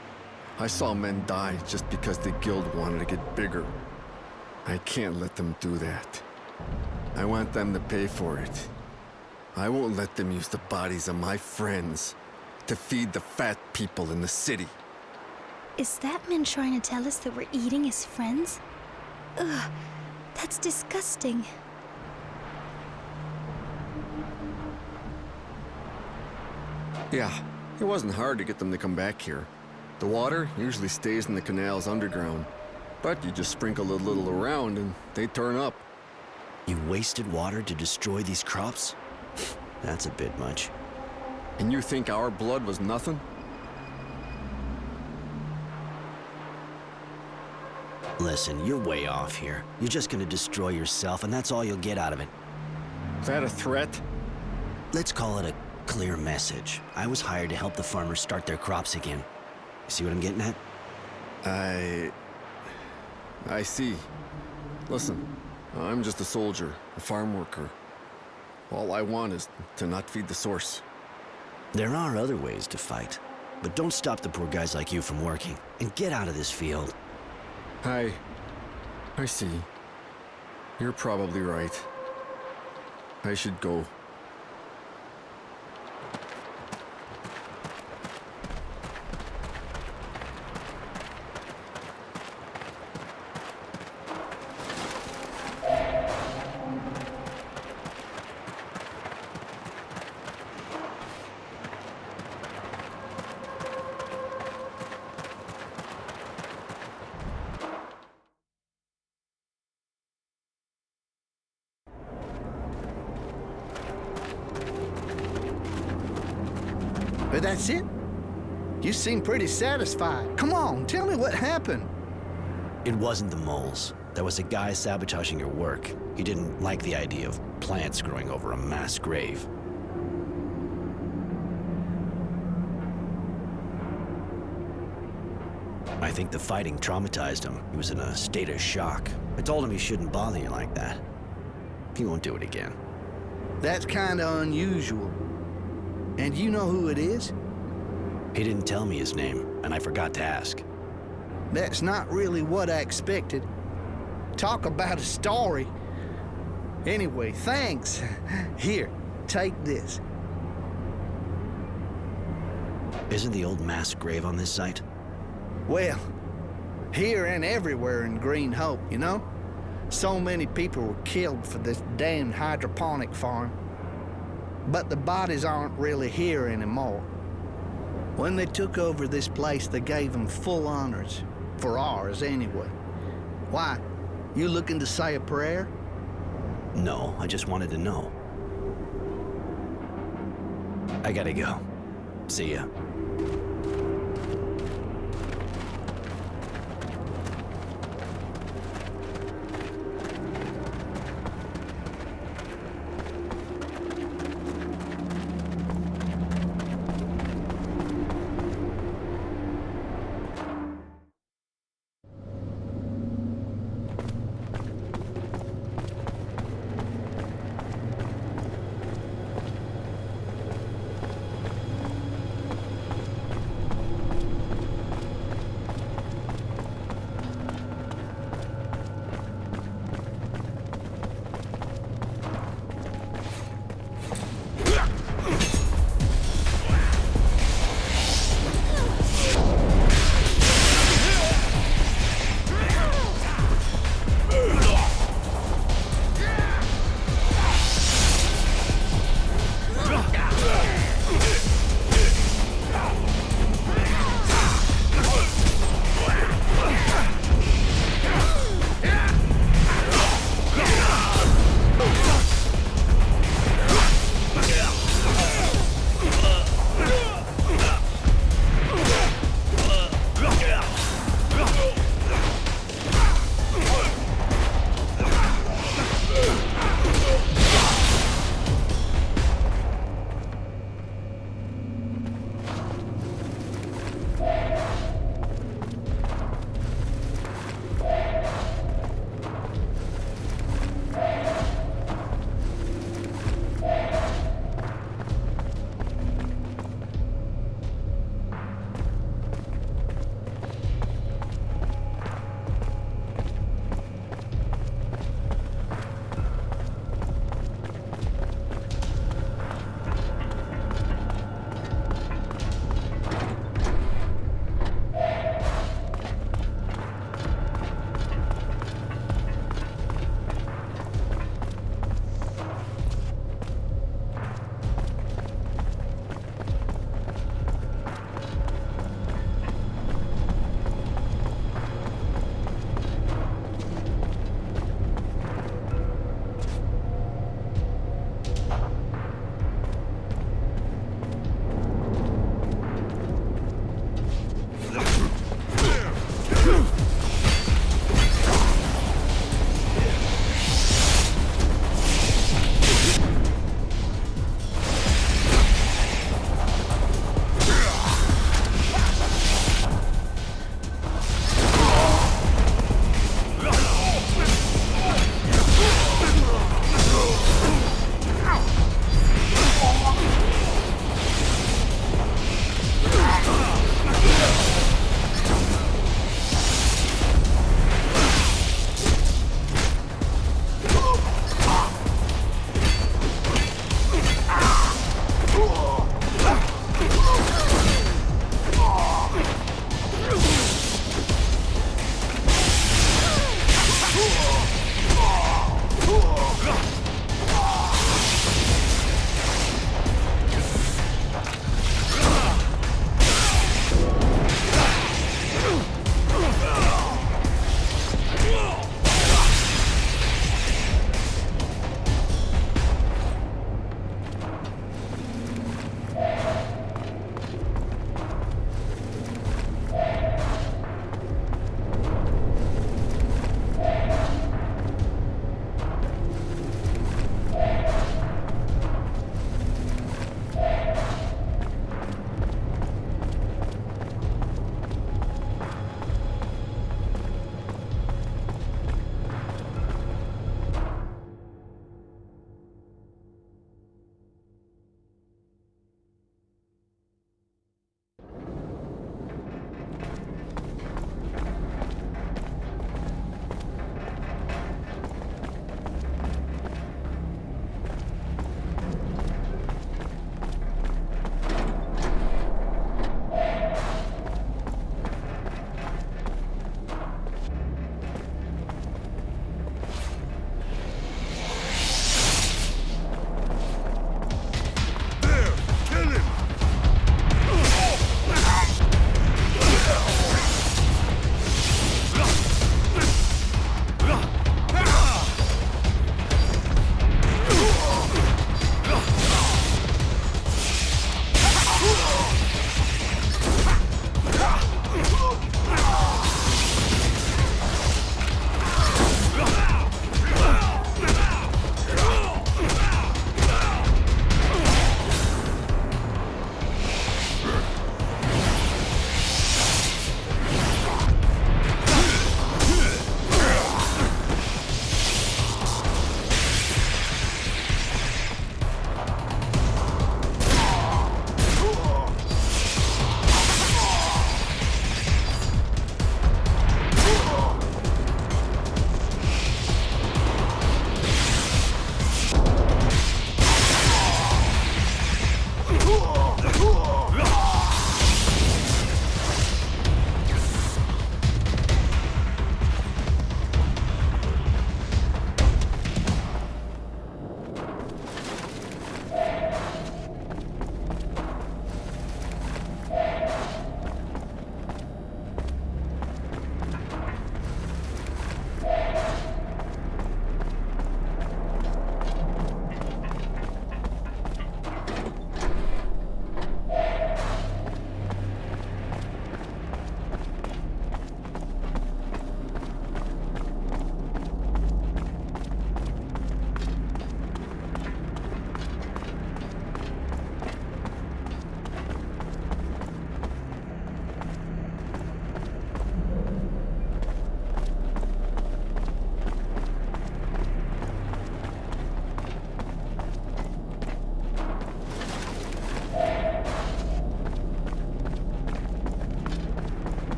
I saw men die just because the guild wanted to get bigger. I can't let them do that. I want them to pay for it. I won't let them use the bodies of my friends to feed the fat people in the city. Is that man trying to tell us that we're eating his friends? Ugh, that's disgusting. Yeah, it wasn't hard to get them to come back here. The water usually stays in the canals underground, but you just sprinkle a little around and they turn up. You wasted water to destroy these crops? That's a bit much. And you think our blood was nothing? Listen, you're way off here. You're just gonna destroy yourself, and that's all you'll get out of it. Is that a threat? Let's call it a clear message. I was hired to help the farmers start their crops again. You see what I'm getting at? I see. Listen, I'm just a soldier, a farm worker. All I want is to not feed the source. There are other ways to fight, but don't stop the poor guys like you from working, and get out of this field. I see. You're probably right. I should go. But that's it? You seem pretty satisfied. Come on, tell me what happened. It wasn't the moles. There was a guy sabotaging your work. He didn't like the idea of plants growing over a mass grave. I think the fighting traumatized him. He was in a state of shock. I told him he shouldn't bother you like that. He won't do it again. That's kinda unusual. And you know who it is? He didn't tell me his name, and I forgot to ask. That's not really what I expected. Talk about a story. Anyway, thanks. Here, take this. Isn't the old mass grave on this site? Well, here and everywhere in Green Hope, you know? So many people were killed for this damn hydroponic farm. But the bodies aren't really here anymore. When they took over this place, they gave them full honors. For ours, anyway. Why? You looking to say a prayer? No, I just wanted to know. I gotta go. See ya.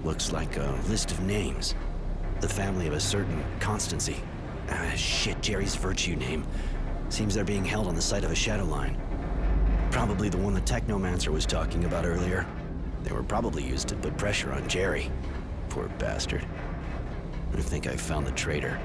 Looks like a list of names. The family of a certain Constancy. Shit, Jerry's virtue name. Seems they're being held on the site of a shadow line. Probably the one the Technomancer was talking about earlier. They were probably used to put pressure on Jerry. Poor bastard. I think I found the traitor.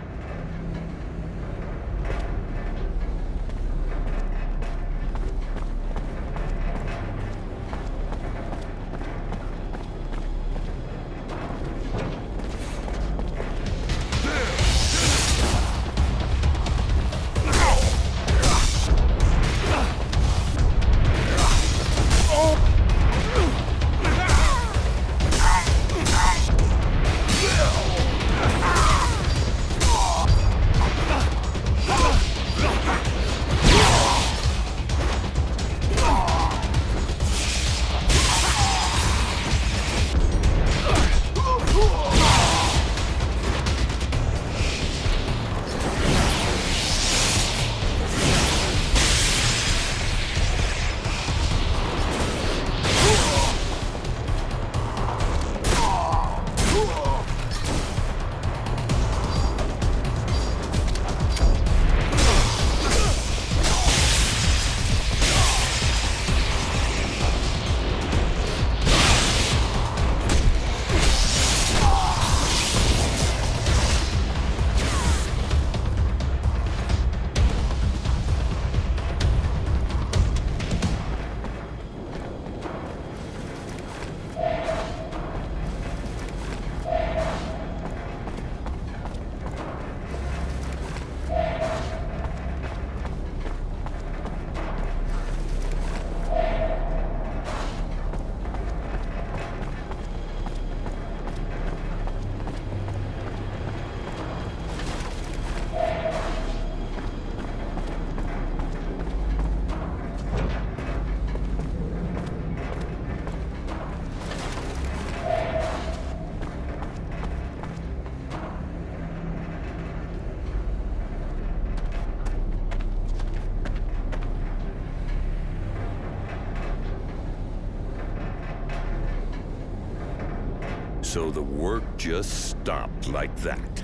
So the work just stopped like that.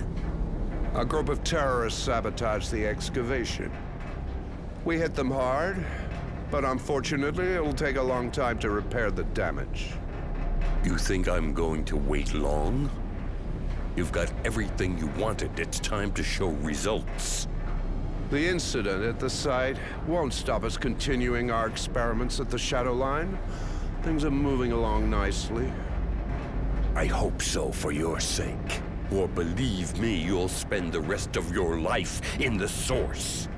A group of terrorists sabotaged the excavation. We hit them hard, but unfortunately it'll take a long time to repair the damage. You think I'm going to wait long? You've got everything you wanted. It's time to show results. The incident at the site won't stop us continuing our experiments at the Shadow Line. Things are moving along nicely. I hope so for your sake. Or believe me, you'll spend the rest of your life in the Source.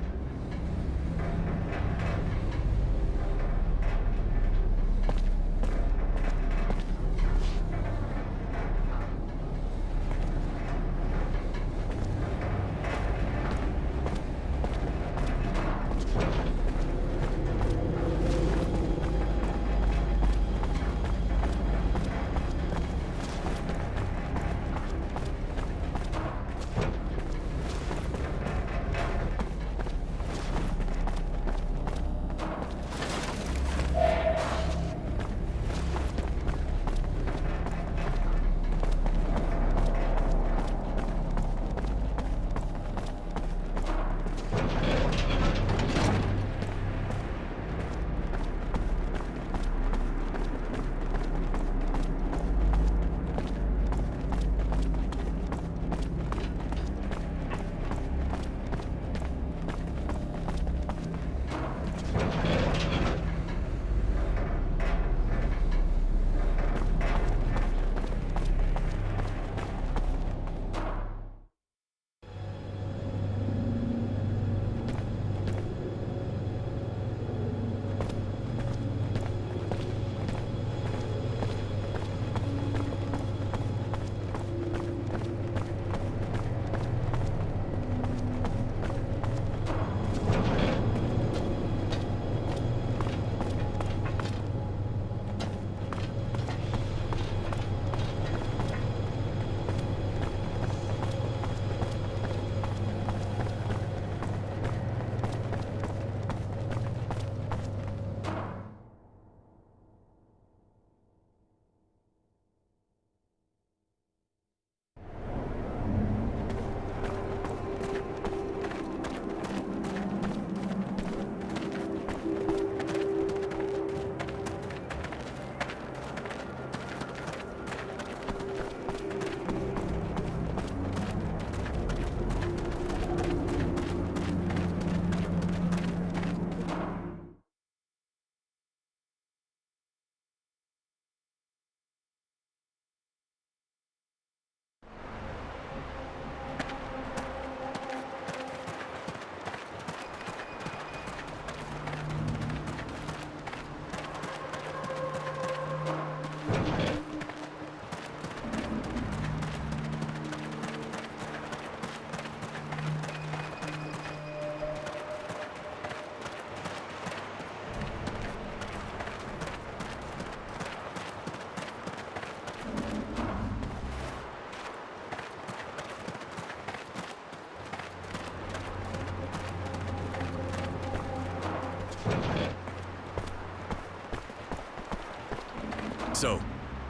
So,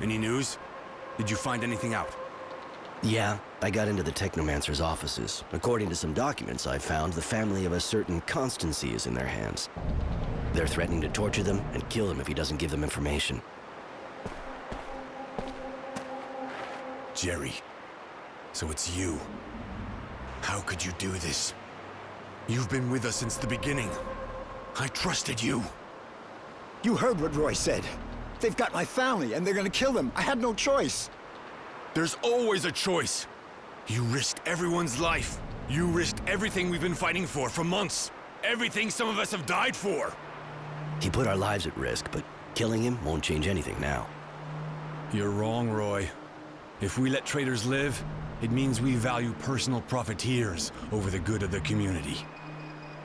any news? Did you find anything out? Yeah, I got into the Technomancer's offices. According to some documents I found, the family of a certain Constancy is in their hands. They're threatening to torture them and kill him if he doesn't give them information. Jerry, so it's you. How could you do this? You've been with us since the beginning. I trusted you. You heard what Roy said. They've got my family, and they're gonna kill them. I had no choice. There's always a choice. You risked everyone's life. You risked everything we've been fighting for months. Everything some of us have died for. He put our lives at risk, but killing him won't change anything now. You're wrong, Roy. If we let traitors live, it means we value personal profiteers over the good of the community.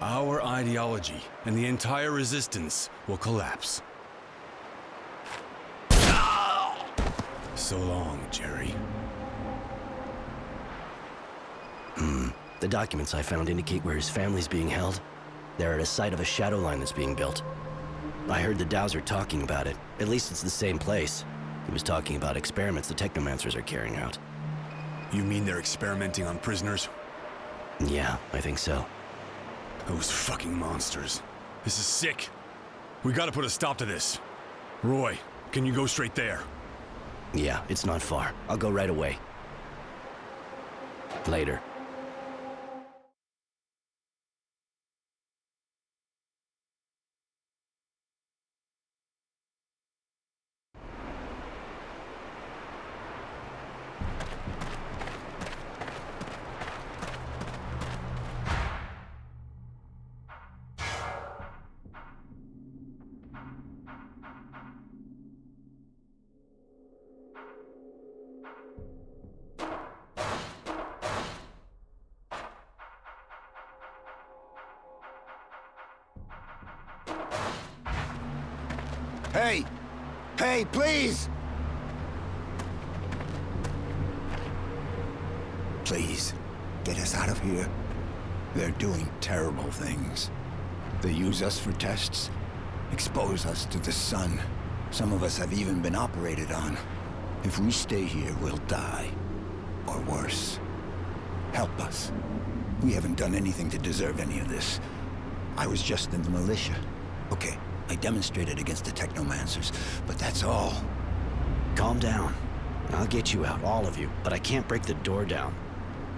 Our ideology and the entire resistance will collapse. So long, Jerry. The documents I found indicate where his family's being held. They're at a site of a shadow line that's being built. I heard the Dowser talking about it. At least it's the same place. He was talking about experiments the Technomancers are carrying out. You mean they're experimenting on prisoners? Yeah, I think so. Those fucking monsters. This is sick. We gotta put a stop to this. Roy, can you go straight there? Yeah, it's not far. I'll go right away. Later. Hey! Hey, please! Please, get us out of here. They're doing terrible things. They use us for tests, expose us to the sun. Some of us have even been operated on. If we stay here, we'll die. Or worse. Help us. We haven't done anything to deserve any of this. I was just in the militia. Okay, I demonstrated against the Technomancers, but that's all. Calm down. I'll get you out, all of you, but I can't break the door down.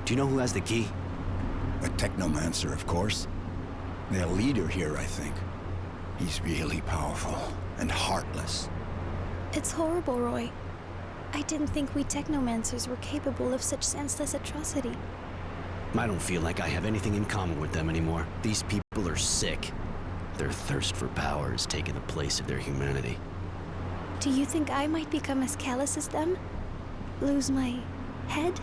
Do you know who has the key? A Technomancer, of course. Their leader here, I think. He's really powerful and heartless. It's horrible, Roy. I didn't think we Technomancers were capable of such senseless atrocity. I don't feel like I have anything in common with them anymore. These people are sick. Their thirst for power has taken the place of their humanity. Do you think I might become as callous as them? Lose my head?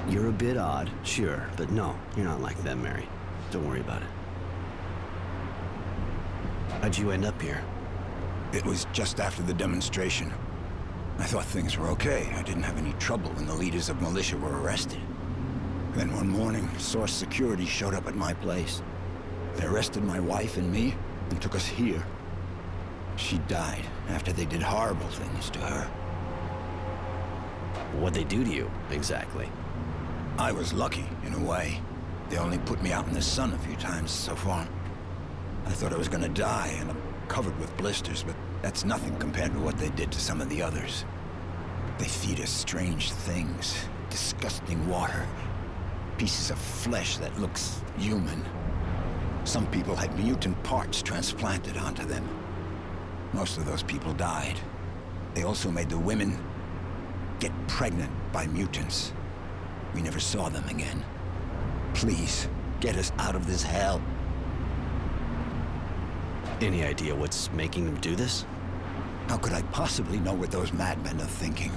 You're a bit odd, sure, but no, you're not like them, Mary. Don't worry about it. How'd you end up here? It was just after the demonstration. I thought things were okay. I didn't have any trouble when the leaders of militia were arrested. Then one morning, Source Security showed up at my place. They arrested my wife and me and took us here. She died after they did horrible things to her. What'd they do to you, exactly? I was lucky, in a way. They only put me out in the sun a few times so far. I thought I was gonna die, and I'm covered with blisters, but that's nothing compared to what they did to some of the others. They feed us strange things, disgusting water, pieces of flesh that looks human. Some people had mutant parts transplanted onto them. Most of those people died. They also made the women get pregnant by mutants. We never saw them again. Please, get us out of this hell. Any idea what's making them do this? How could I possibly know what those madmen are thinking?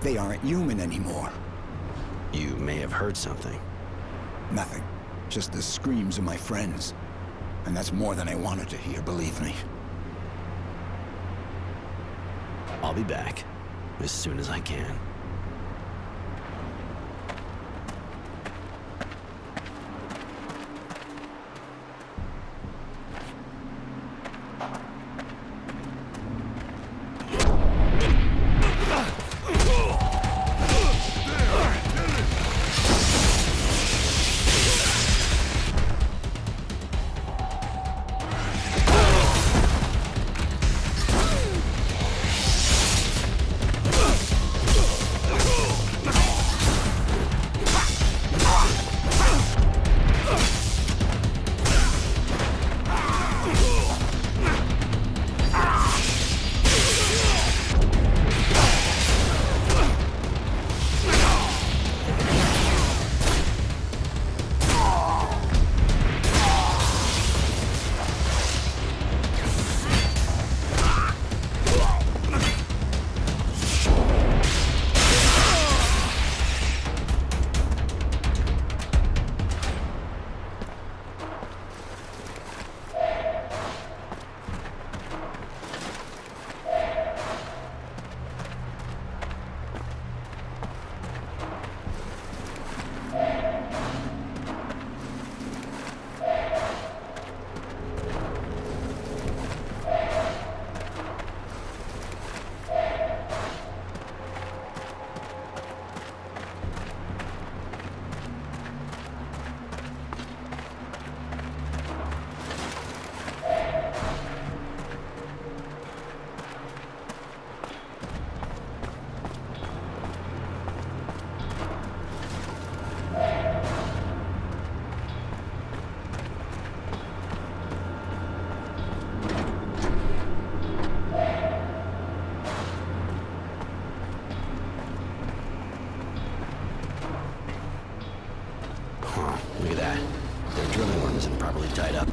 They aren't human anymore. You may have heard something. Nothing. Just the screams of my friends. And that's more than I wanted to hear, believe me. I'll be back as soon as I can. at that. Their drilling worm isn't properly tied up.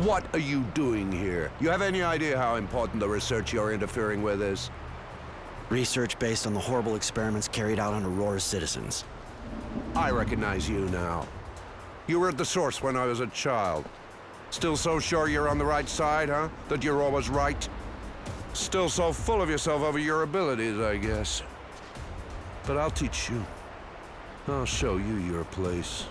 What are you doing here? You have any idea how important the research you're interfering with is? Research based on the horrible experiments carried out on Aurora's citizens. I recognize you now. You were at the source when I was a child. Still so sure you're on the right side, huh? That you're always right? Still so full of yourself over your abilities, I guess. But I'll teach you. I'll show you your place.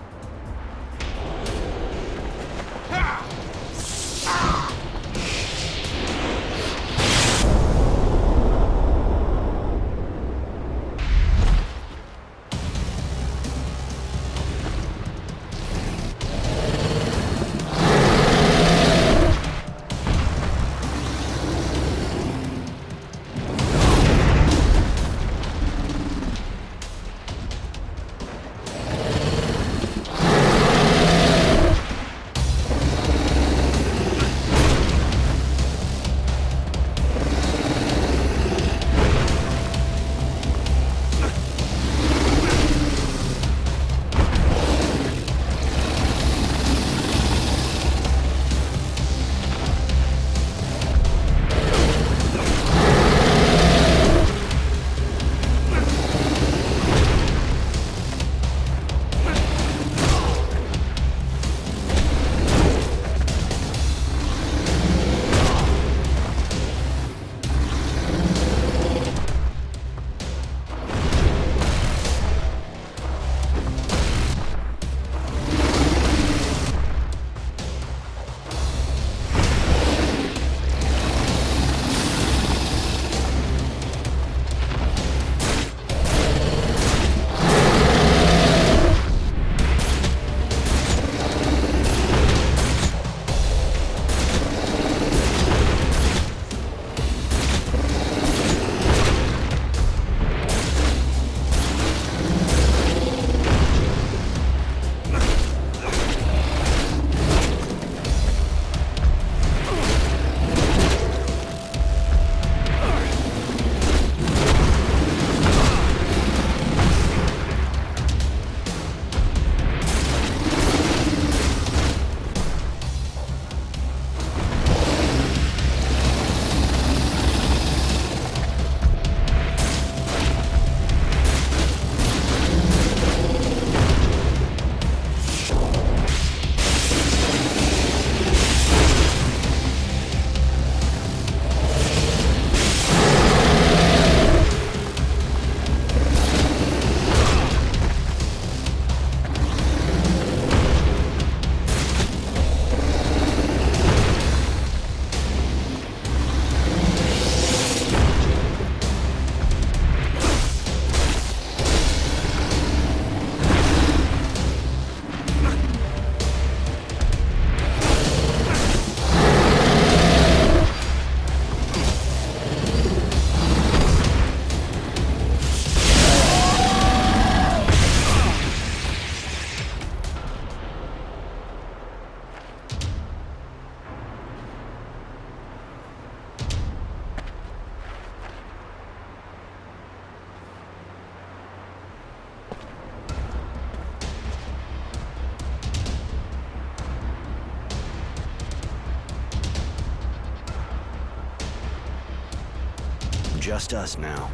just us now.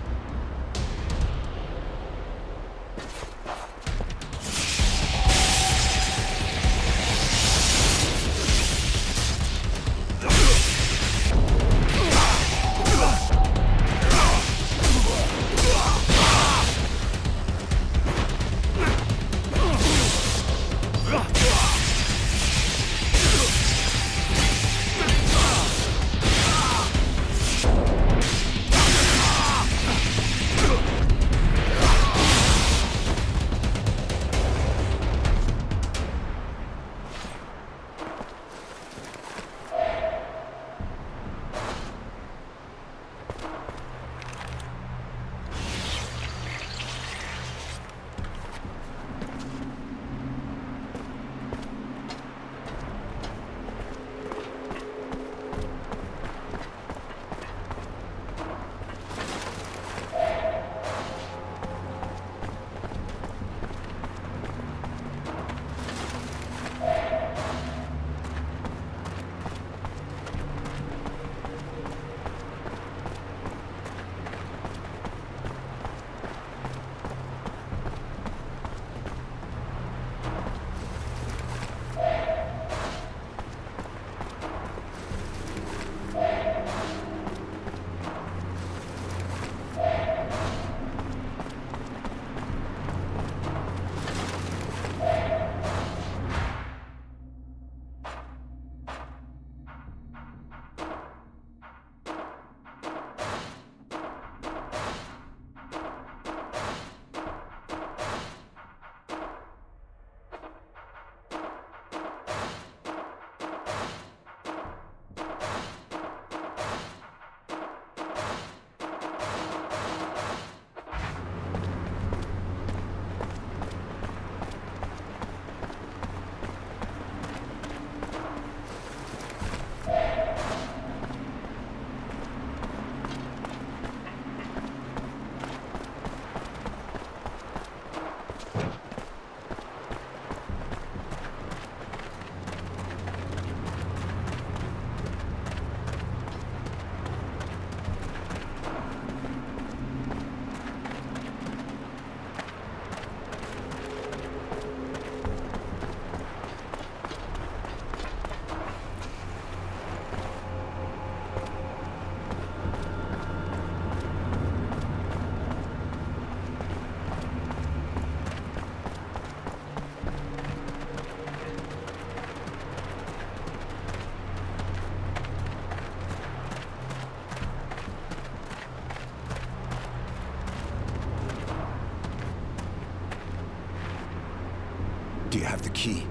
Do you have the key?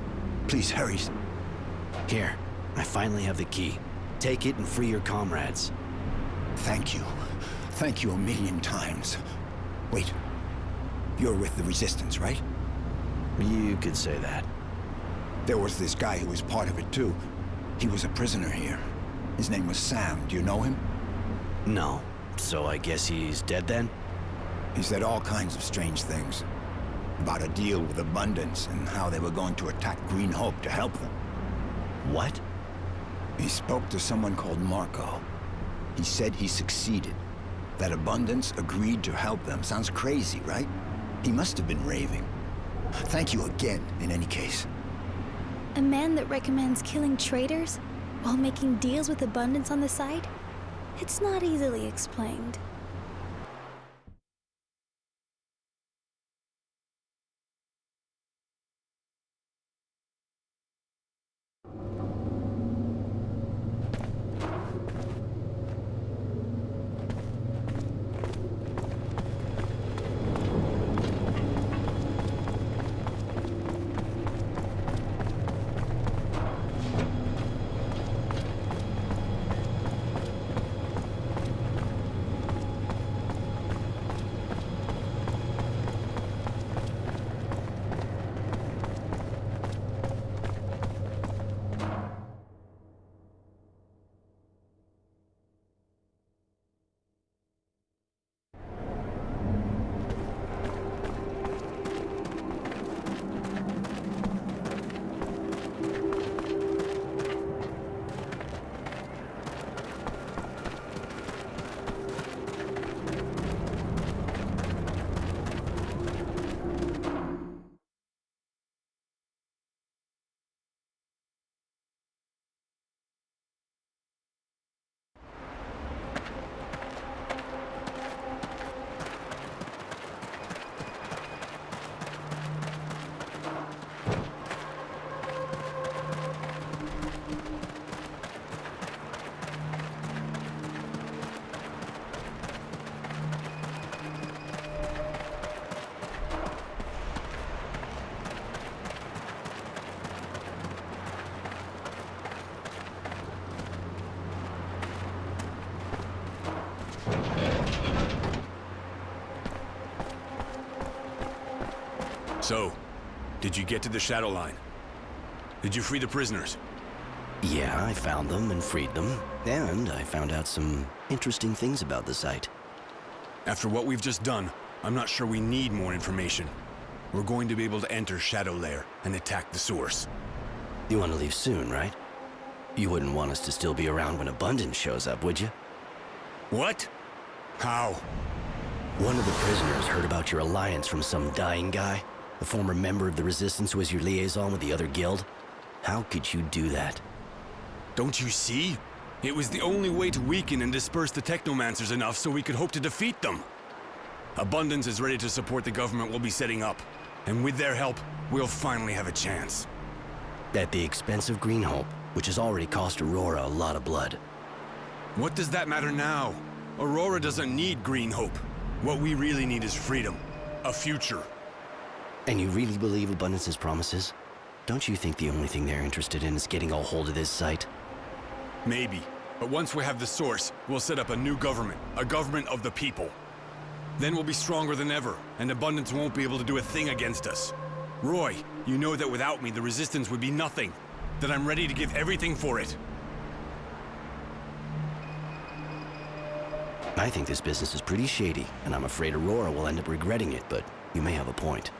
Please hurry. Here, I finally have the key. Take it and free your comrades. Thank you. Thank you a million times. Wait. You're with the Resistance, right? You could say that. There was this guy who was part of it, too. He was a prisoner here. His name was Sam. Do you know him? No. So I guess he's dead then? He said all kinds of strange things. About a deal with Abundance and how they were going to attack Green Hope to help them. What? He spoke to someone called Marco. He said he succeeded. That Abundance agreed to help them. Sounds crazy, right? He must have been raving. Thank you again, in any case. A man that recommends killing traitors while making deals with Abundance on the side? It's not easily explained. So, did you get to the Shadow Line? Did you free the prisoners? Yeah, I found them and freed them, and I found out some interesting things about the site. After what we've just done, I'm not sure we need more information. We're going to be able to enter Shadow Lair and attack the source. You want to leave soon, right? You wouldn't want us to still be around when Abundance shows up, would you? What? How? One of the prisoners heard about your alliance from some dying guy, a former member of the Resistance who was your liaison with the other guild. How could you do that? Don't you see? It was the only way to weaken and disperse the Technomancers enough so we could hope to defeat them. Abundance is ready to support the government we'll be setting up, and with their help, we'll finally have a chance. At the expense of Green Hope, which has already cost Aurora a lot of blood. What does that matter now? Aurora doesn't need Green Hope. What we really need is freedom. A future. And you really believe Abundance's promises? Don't you think the only thing they're interested in is getting a hold of this site? Maybe. But once we have the source, we'll set up a new government. A government of the people. Then we'll be stronger than ever, and Abundance won't be able to do a thing against us. Roy, you know that without me, the Resistance would be nothing. That I'm ready to give everything for it. I think this business is pretty shady, and I'm afraid Aurora will end up regretting it, but you may have a point.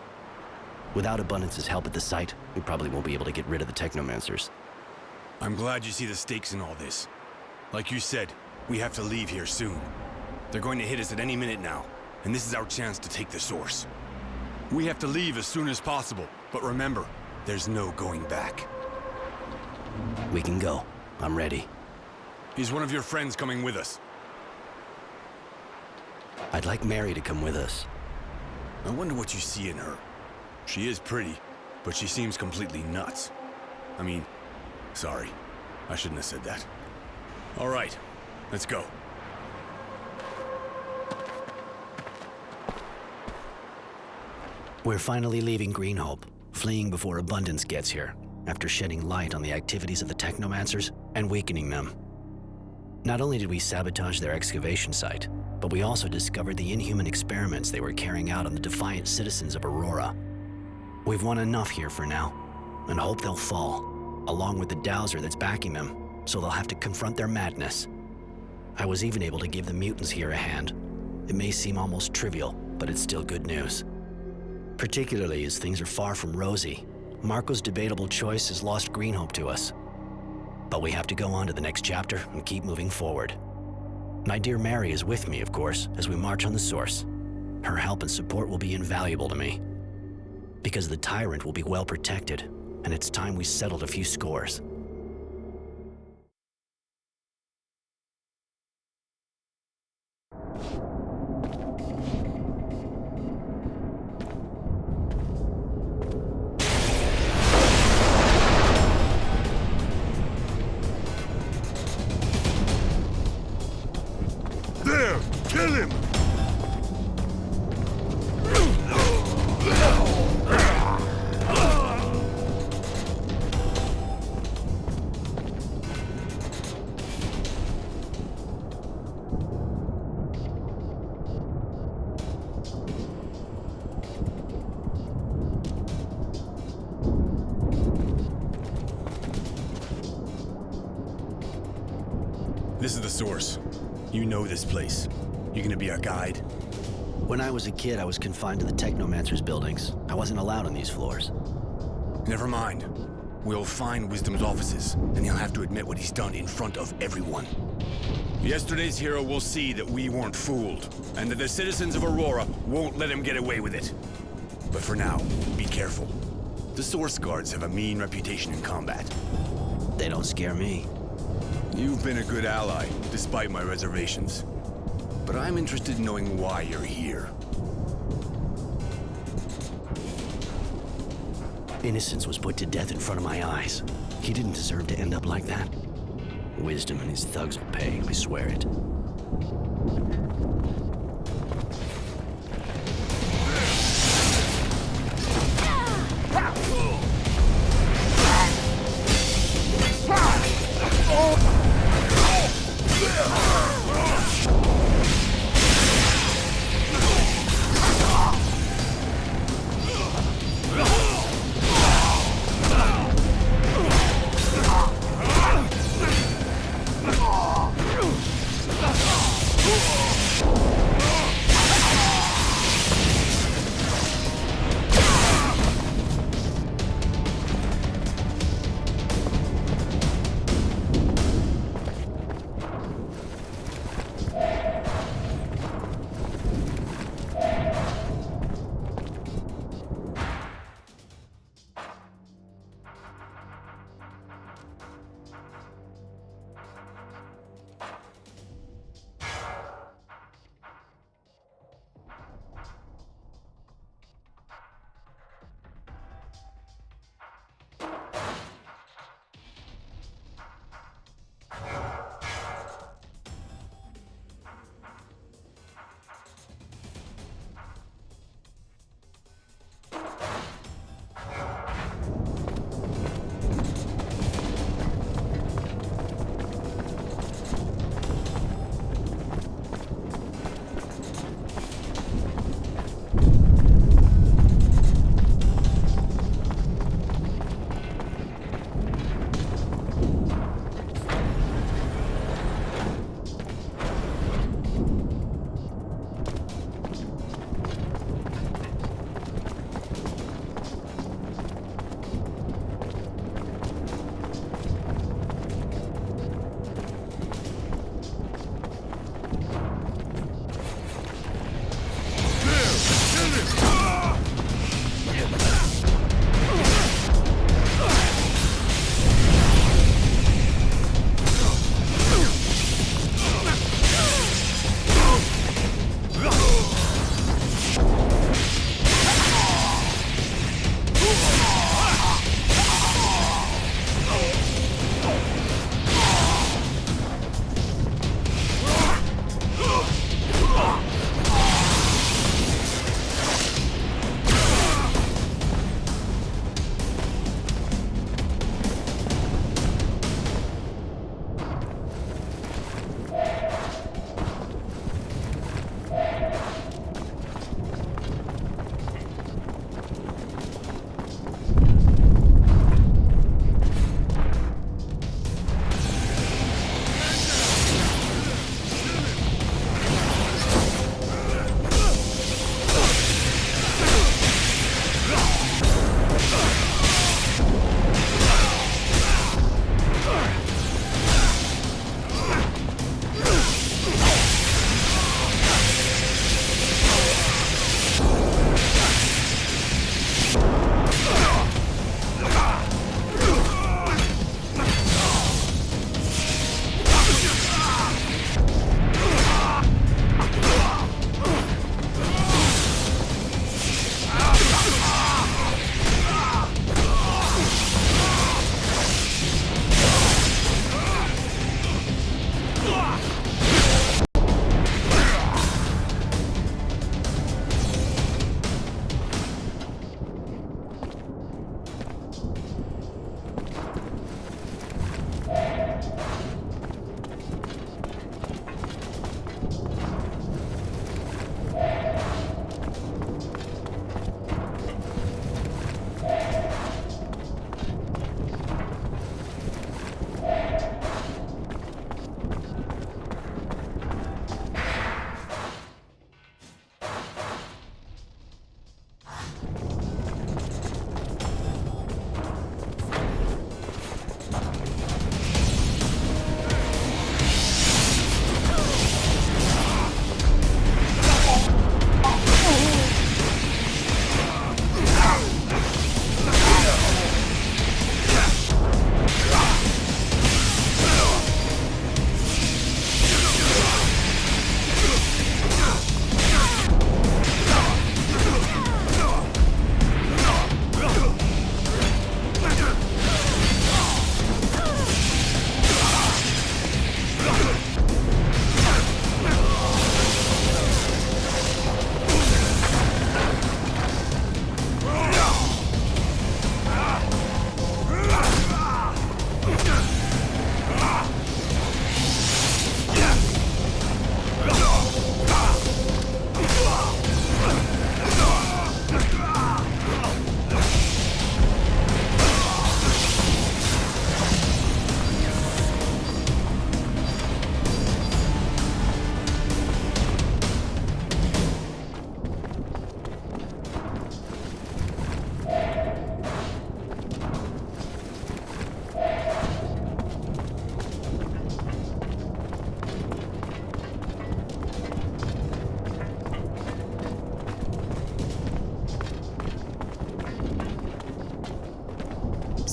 Without Abundance's help at the site, we probably won't be able to get rid of the Technomancers. I'm glad you see the stakes in all this. Like you said, we have to leave here soon. They're going to hit us at any minute now, and this is our chance to take the source. We have to leave as soon as possible, but remember, there's no going back. We can go. I'm ready. Is one of your friends coming with us? I'd like Mary to come with us. I wonder what you see in her. She is pretty, but she seems completely nuts. I mean, sorry. I shouldn't have said that. All right, let's go. We're finally leaving Green Hope, fleeing before Abundance gets here, after shedding light on the activities of the Technomancers and weakening them. Not only did we sabotage their excavation site, but we also discovered the inhuman experiments they were carrying out on the defiant citizens of Aurora. We've won enough here for now, and hope they'll fall, along with the dowser that's backing them, so they'll have to confront their madness. I was even able to give the mutants here a hand. It may seem almost trivial, but it's still good news. Particularly as things are far from rosy. Marco's debatable choice has lost Green Hope to us. But we have to go on to the next chapter and keep moving forward. My dear Mary is with me, of course, as we march on the source. Her help and support will be invaluable to me. Because the tyrant will be well protected, and it's time we settled a few scores. There! Kill him! This is the source. You know this place. You gonna be our guide? When I was a kid, I was confined to the Technomancers buildings. I wasn't allowed on these floors. Never mind. We'll find Wisdom's offices, and he'll have to admit what he's done in front of everyone. Yesterday's hero will see that we weren't fooled, and that the citizens of Aurora won't let him get away with it. But for now, be careful. The Source Guards have a mean reputation in combat. They don't scare me. You've been a good ally, despite my reservations. But I'm interested in knowing why you're here. Innocence was put to death in front of my eyes. He didn't deserve to end up like that. Wisdom and his thugs will pay, I swear it.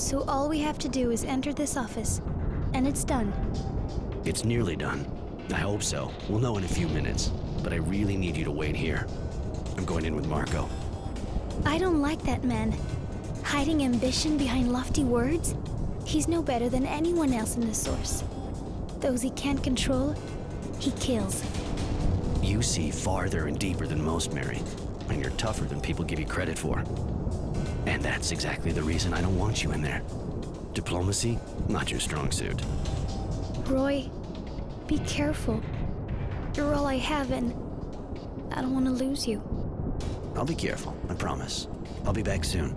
So all we have to do is enter this office, and it's done. It's nearly done. I hope so. We'll know in a few minutes, but I really need you to wait here. I'm going in with Marco. I don't like that man. Hiding ambition behind lofty words? He's no better than anyone else in the Source. Those he can't control, he kills. You see farther and deeper than most, Mary, and you're tougher than people give you credit for. And that's exactly the reason I don't want you in there. Diplomacy, not your strong suit. Roy, be careful. You're all I have, and I don't want to lose you. I'll be careful, I promise. I'll be back soon.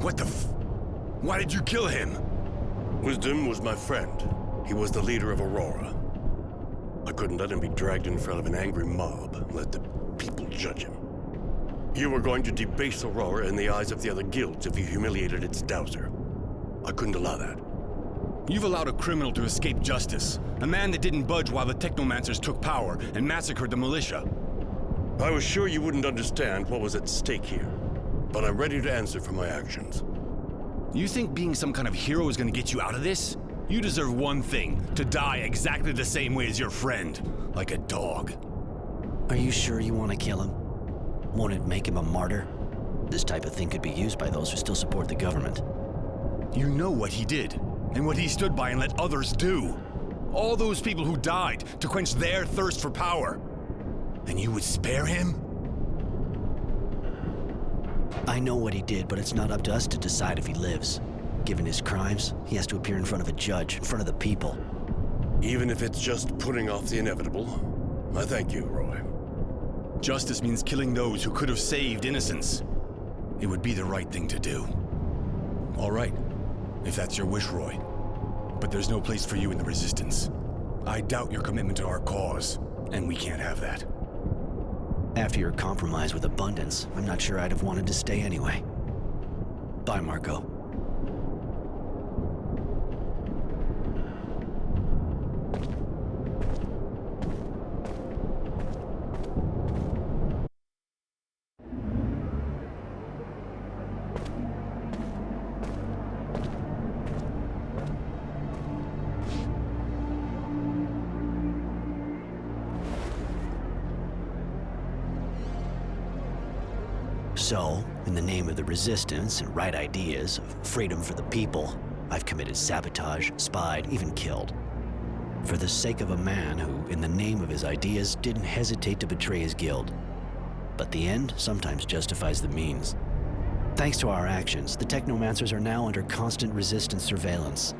What the f... Why did you kill him? Wisdom was my friend. He was the leader of Aurora. I couldn't let him be dragged in front of an angry mob and let the people judge him. You were going to debase Aurora in the eyes of the other guilds if you humiliated its dowser. I couldn't allow that. You've allowed a criminal to escape justice. A man that didn't budge while the Technomancers took power and massacred the militia. I was sure you wouldn't understand what was at stake here, but I'm ready to answer for my actions. You think being some kind of hero is gonna get you out of this? You deserve one thing, to die exactly the same way as your friend, like a dog. Are you sure you want to kill him? Won't it make him a martyr? This type of thing could be used by those who still support the government. You know what he did, and what he stood by and let others do. All those people who died to quench their thirst for power. And you would spare him? I know what he did, but it's not up to us to decide if he lives. Given his crimes, he has to appear in front of a judge, in front of the people. Even if it's just putting off the inevitable, I thank you, Roy. Justice means killing those who could have saved innocence. It would be the right thing to do. All right, if that's your wish, Roy. But there's no place for you in the Resistance. I doubt your commitment to our cause, and we can't have that. After your compromise with Abundance, I'm not sure I'd have wanted to stay anyway. Bye, Marco. So, in the name of the Resistance and right ideas of freedom for the people, I've committed sabotage, spied, even killed. For the sake of a man who, in the name of his ideas, didn't hesitate to betray his guild. But the end sometimes justifies the means. Thanks to our actions, the Technomancers are now under constant Resistance surveillance.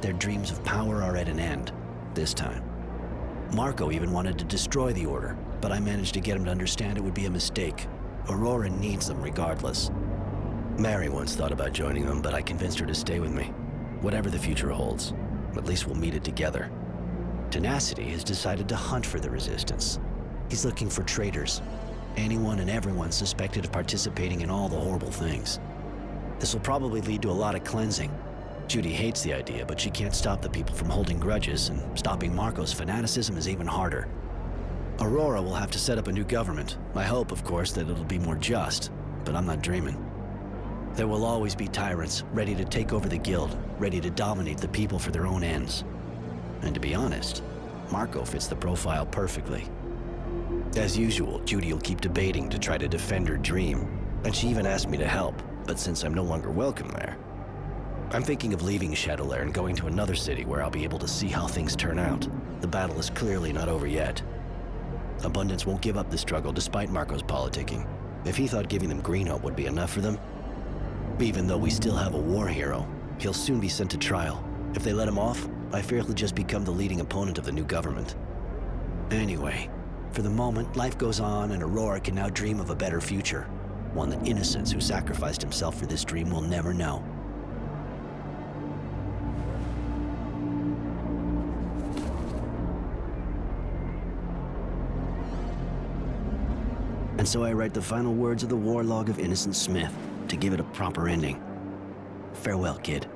Their dreams of power are at an end, this time. Marco even wanted to destroy the Order, but I managed to get him to understand it would be a mistake. Aurora needs them regardless. Mary once thought about joining them, but I convinced her to stay with me. Whatever the future holds, at least we'll meet it together. Tenacity has decided to hunt for the Resistance. He's looking for traitors. Anyone and everyone suspected of participating in all the horrible things. This will probably lead to a lot of cleansing. Judy hates the idea, but she can't stop the people from holding grudges, and stopping Marco's fanaticism is even harder. Aurora will have to set up a new government. I hope, of course, that it'll be more just, but I'm not dreaming. There will always be tyrants, ready to take over the guild, ready to dominate the people for their own ends. And to be honest, Marco fits the profile perfectly. As usual, Judy will keep debating to try to defend her dream, and she even asked me to help, but since I'm no longer welcome there, I'm thinking of leaving Shadowlair and going to another city where I'll be able to see how things turn out. The battle is clearly not over yet. Abundance won't give up the struggle despite Marco's politicking. If he thought giving them Green Hope would be enough for them, even though we still have a war hero, he'll soon be sent to trial. If they let him off, I fear he'll just become the leading opponent of the new government. Anyway, for the moment, life goes on and Aurora can now dream of a better future. One that Innocence, who sacrificed himself for this dream, will never know. And so I write the final words of the war log of Innocent Smith to give it a proper ending. Farewell, kid.